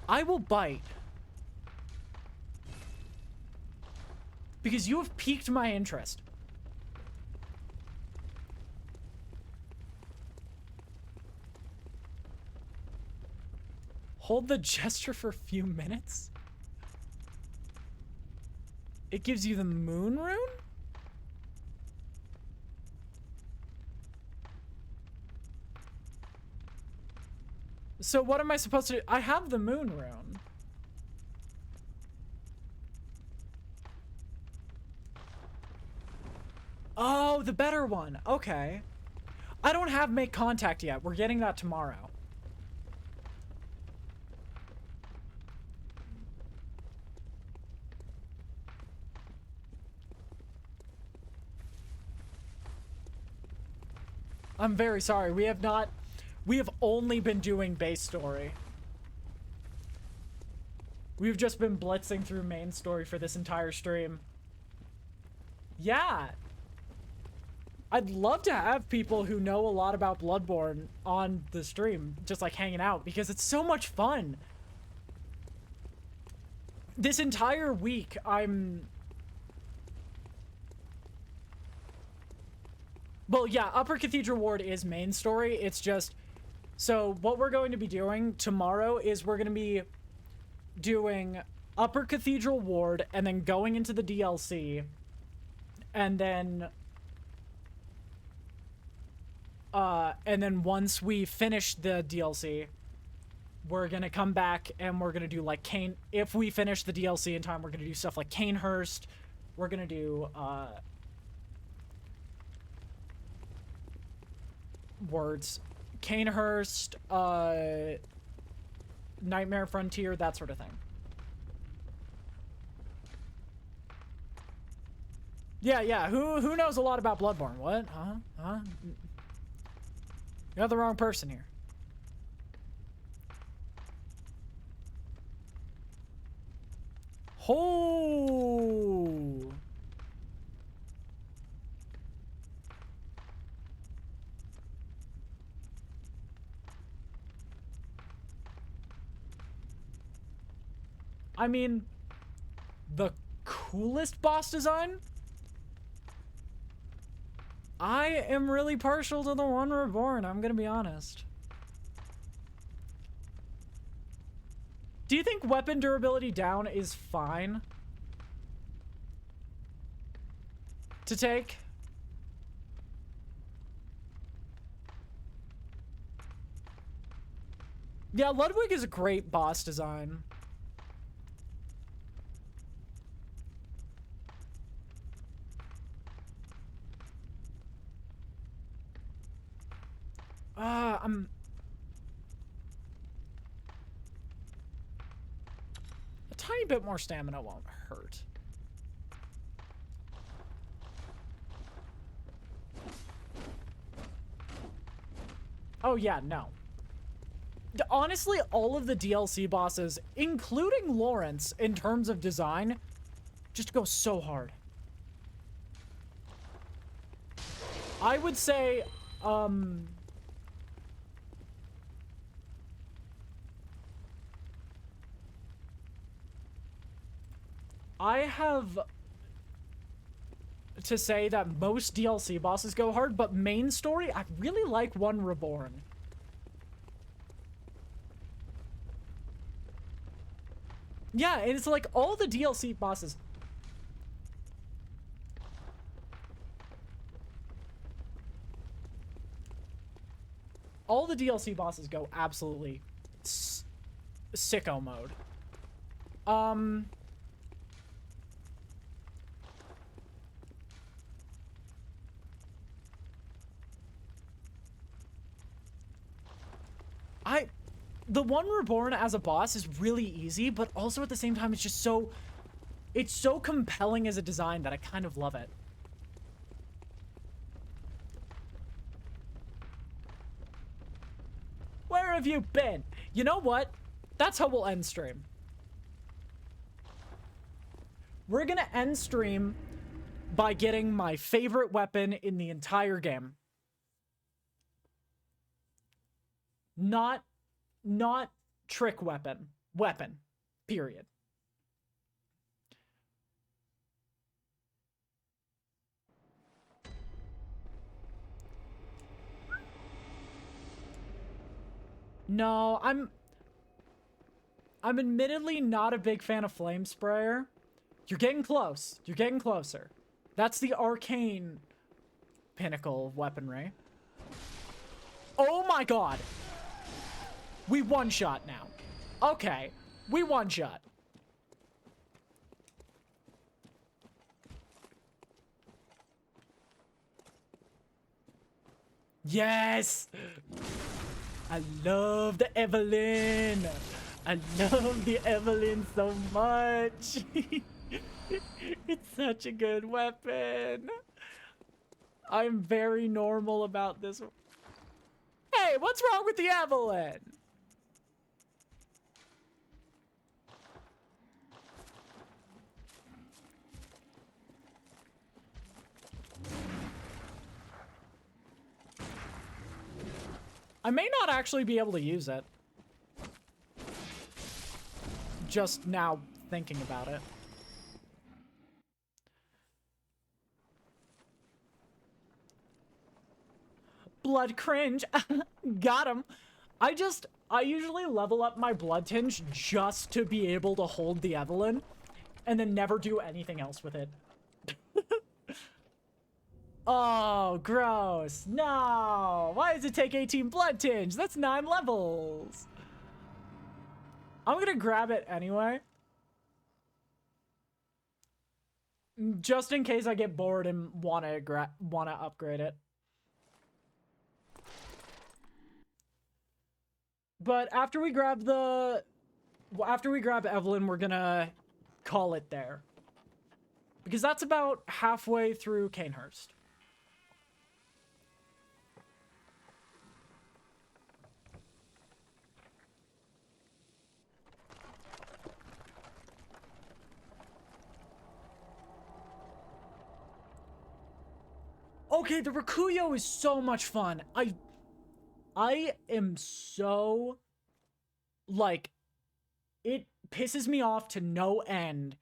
I will bite. Because you have piqued my interest. Hold the gesture for a few minutes? It gives you the moon rune? So what am I supposed to do? I have the moon rune. Oh, the better one. Okay. I don't have make contact yet. We're getting that tomorrow. I'm very sorry. We have only been doing base story. We've just been blitzing through main story for this entire stream. Yeah. I'd love to have people who know a lot about Bloodborne on the stream, just like hanging out, because it's so much fun. This entire week, well, yeah, Upper Cathedral Ward is main story. It's just... So, what we're going to be doing tomorrow is we're going to be doing Upper Cathedral Ward and then going into the DLC. And then once we finish the DLC, we're going to come back and we're going to do, like, Cane... If we finish the DLC in time, we're going to do stuff like Canehurst. We're going to do, words. Canehurst, Nightmare Frontier, that sort of thing. Yeah, who knows a lot about Bloodborne? What? Huh? You have the wrong person here. Oh! I mean, the coolest boss design? I am really partial to the one Reborn, I'm gonna be honest. Do you think weapon durability down is fine to take? Yeah, Ludwig is a great boss design. A tiny bit more stamina won't hurt. Oh yeah, no. Honestly, all of the DLC bosses, including Lawrence, in terms of design, just go so hard. I would say, I have to say that most DLC bosses go hard, but main story, I really like One Reborn. Yeah, and it's like all the DLC bosses. DLC bosses go absolutely sicko mode. The one Reborn as a boss is really easy, but also at the same time, it's just so... It's so compelling as a design that I kind of love it. Where have you been? You know what? That's how we'll end stream. We're gonna end stream by getting my favorite weapon in the entire game. Not trick weapon. Weapon. Period. No, I'm admittedly not a big fan of Flame Sprayer. You're getting close. You're getting closer. That's the arcane pinnacle of weaponry. Oh my god! We one-shot now. Okay, we one-shot. Yes! I love the Evelyn! I love the Evelyn so much! It's such a good weapon! I'm very normal about this. Hey, what's wrong with the Evelyn? I may not actually be able to use it. Just now thinking about it. Blood cringe. Got him. I usually level up my blood tinge just to be able to hold the Evelyn and then never do anything else with it. Oh, gross. No. Why does it take 18 blood tinge? That's 9 levels. I'm gonna grab it anyway. Just in case I get bored and wanna upgrade it. But after we grab Evelyn, we're gonna call it there. Because that's about halfway through Canehurst. Okay, the Rakuyo is so much fun. I am so, like, it pisses me off to no end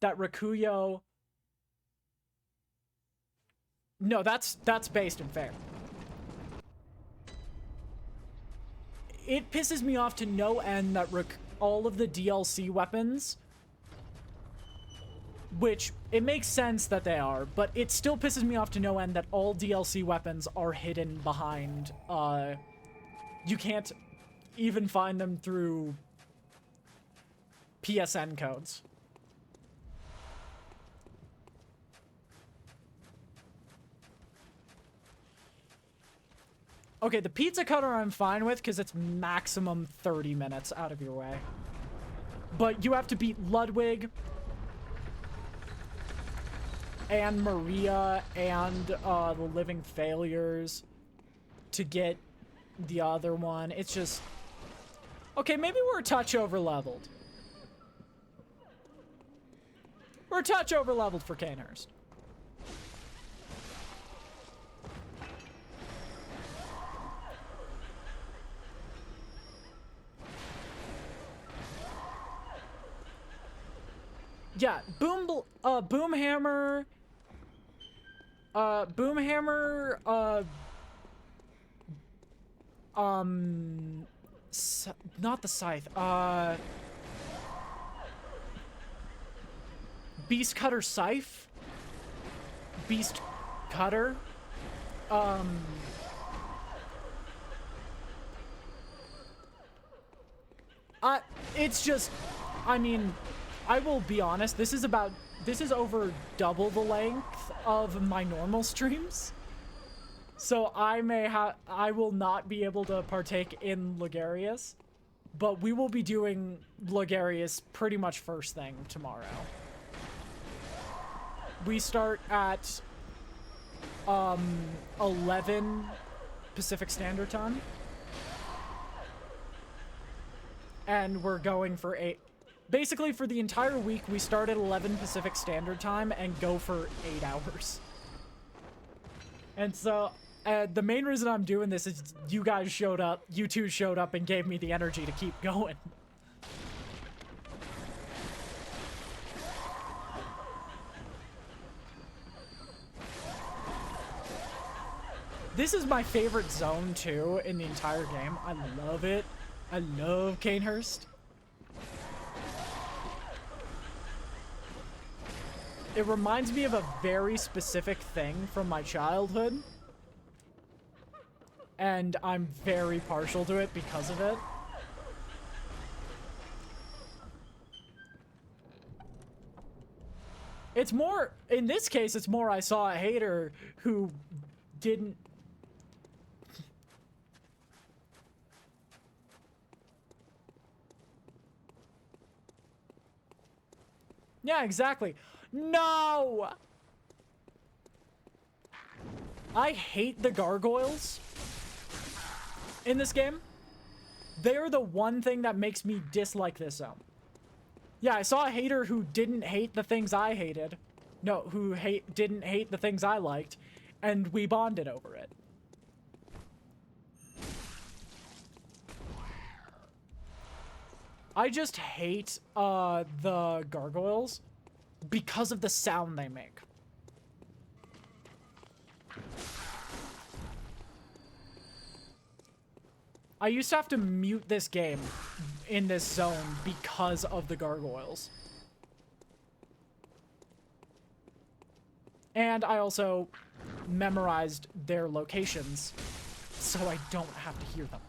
that Rakuyo... No, that's based and fair. It pisses me off to no end that all of the DLC weapons, which it makes sense that they are, but it still pisses me off to no end that all DLC weapons are hidden behind, you can't even find them through PSN codes. Okay, the pizza cutter I'm fine with because it's maximum 30 minutes out of your way. But you have to beat Ludwig and Maria and the Living Failures to get the other one. It's just... Okay, maybe we're a touch over-leveled. We're a touch over-leveled for Canehurst. Yeah, Boomhammer, not the Scythe, Beast Cutter Scythe? Beast Cutter? It's just, I mean, I will be honest, this is over double the length of my normal streams. So I will not be able to partake in Logarius, but we will be doing Logarius pretty much first thing tomorrow. We start at 11 Pacific Standard Time. And we're going for 8. Basically, for the entire week, we start at 11 Pacific Standard Time and go for 8 hours. And so, the main reason I'm doing this is you two showed up and gave me the energy to keep going. This is my favorite zone, too, in the entire game. I love it. I love Canehurst. It reminds me of a very specific thing from my childhood. And I'm very partial to it because of it. It's more, in this case, it's more I saw a hater who didn't... Yeah, exactly. No! I hate the gargoyles in this game. They're the one thing that makes me dislike this zone. Yeah, I saw a hater who didn't hate the things I hated. No, who didn't hate the things I liked, and we bonded over it. I just hate the gargoyles because of the sound they make. I used to have to mute this game in this zone because of the gargoyles. And I also memorized their locations so I don't have to hear them.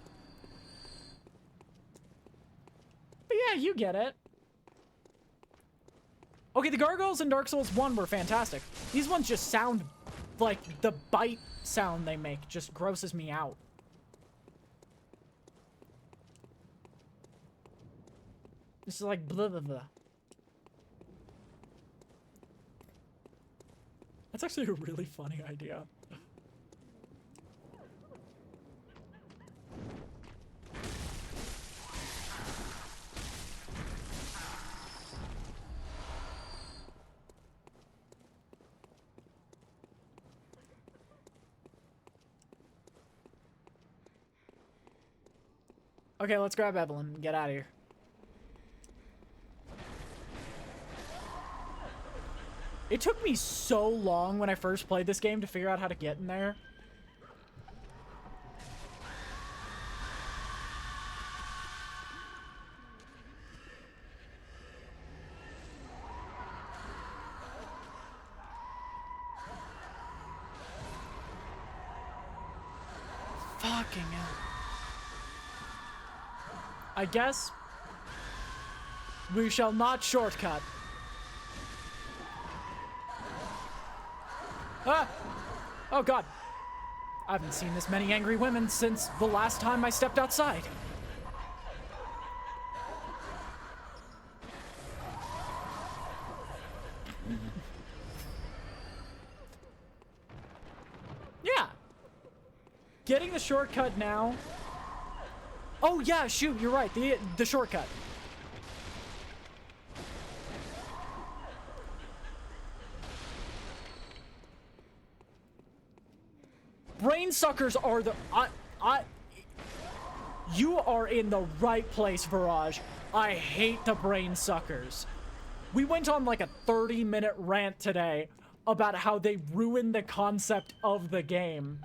But yeah, you get it. Okay, the gargoyles in Dark Souls 1 were fantastic. These ones just sound like the bite sound they make just grosses me out. This is like blah blah blah. That's actually a really funny idea. Okay, let's grab Evelyn and get out of here. It took me so long when I first played this game to figure out how to get in there. Fucking hell. I guess we shall not shortcut. Ah! Oh god. I haven't seen this many angry women since the last time I stepped outside. Yeah. Getting the shortcut now. Oh yeah, shoot, you're right. The shortcut. Brain suckers are the... You are in the right place, Viraj. I hate the brain suckers. We went on like a 30-minute rant today about how they ruined the concept of the game.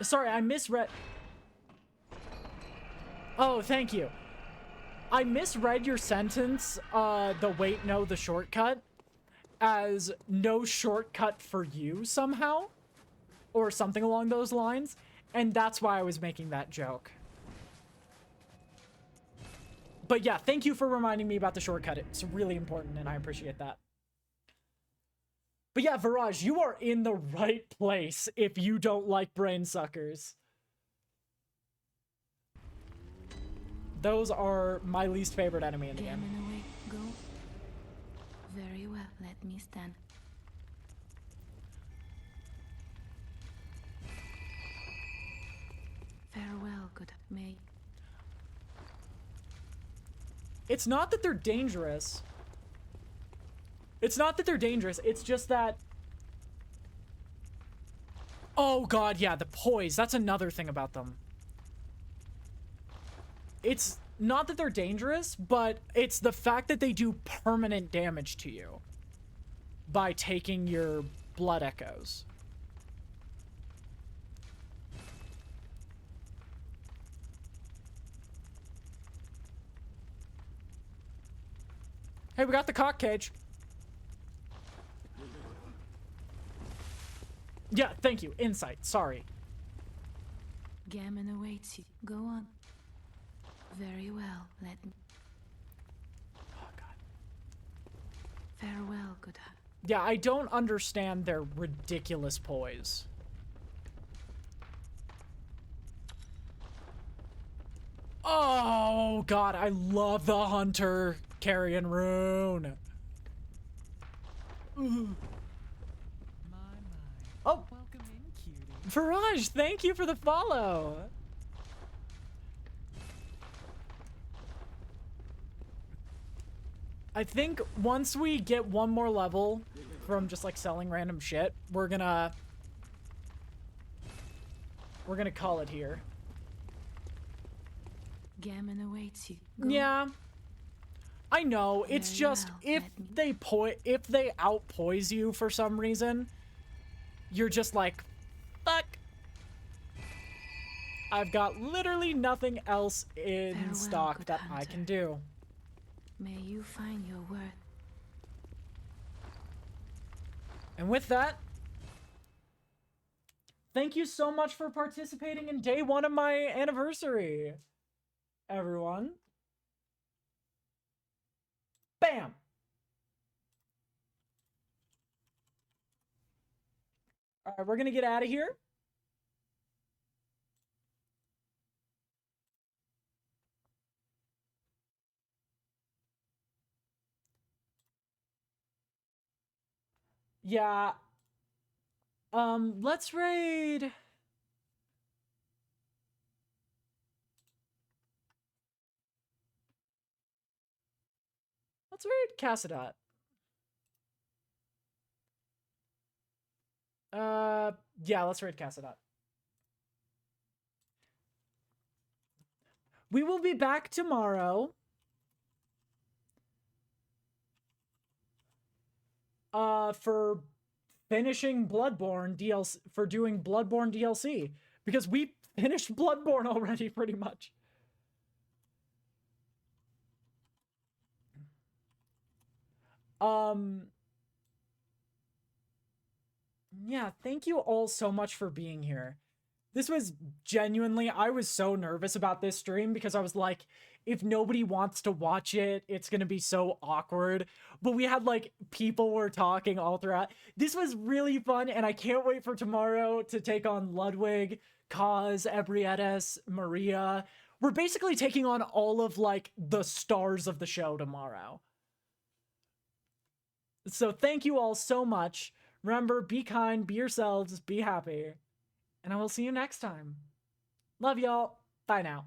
Sorry, I misread... Oh, thank you. I misread your sentence, the shortcut, as no shortcut for you somehow. or something along those lines, and that's why I was making that joke. But yeah, thank you for reminding me about the shortcut. It's really important, and I appreciate that. But yeah, Viraj, you are in the right place if you don't like brain suckers. Those are my least favorite enemy in the game. Away. Go. Very well, let me stand. Farewell, good May. It's not that they're dangerous. It's not that they're dangerous. It's just that... Oh god, yeah, the poise. That's another thing about them. It's not that they're dangerous, but it's the fact that they do permanent damage to you by taking your blood echoes. Hey, we got the cock cage. Yeah, thank you. Insight. Sorry. Gammon awaits you. Go on. Very well, let me. Oh, God. Farewell, good. Yeah, I don't understand their ridiculous poise. Oh, God, I love the Hunter Carrion Rune. Ooh. Oh, welcome in, cutie. Viraj, thank you for the follow. I think once we get one more level from just like selling random shit, we're gonna call it here. Gammon awaits you. Go. Yeah. I know, it's Very just well, if they outpoise you for some reason, you're just like, fuck. I've got literally nothing else in Farewell, stock that hunter. I can do. May you find your worth. And with that, thank you so much for participating in day 1 of my anniversary, everyone. Bam! Alright, we're gonna get out of here. Yeah. Let's raid... Let's raid Cassadot. Yeah, let's raid Cassadot. We will be back tomorrow. For finishing Bloodborne DLC, for doing Bloodborne DLC. Because we finished Bloodborne already, pretty much. Yeah, thank you all so much for being here. This was genuinely, I was so nervous about this stream because I was like, if nobody wants to watch it, it's gonna be so awkward. But we had like, people were talking all throughout. This was really fun and I can't wait for tomorrow to take on Ludwig, Kaz, Ebriettes, Maria. We're basically taking on all of like the stars of the show tomorrow. So thank you all so much. Remember, be kind, be yourselves, be happy. And I will see you next time. Love y'all. Bye now.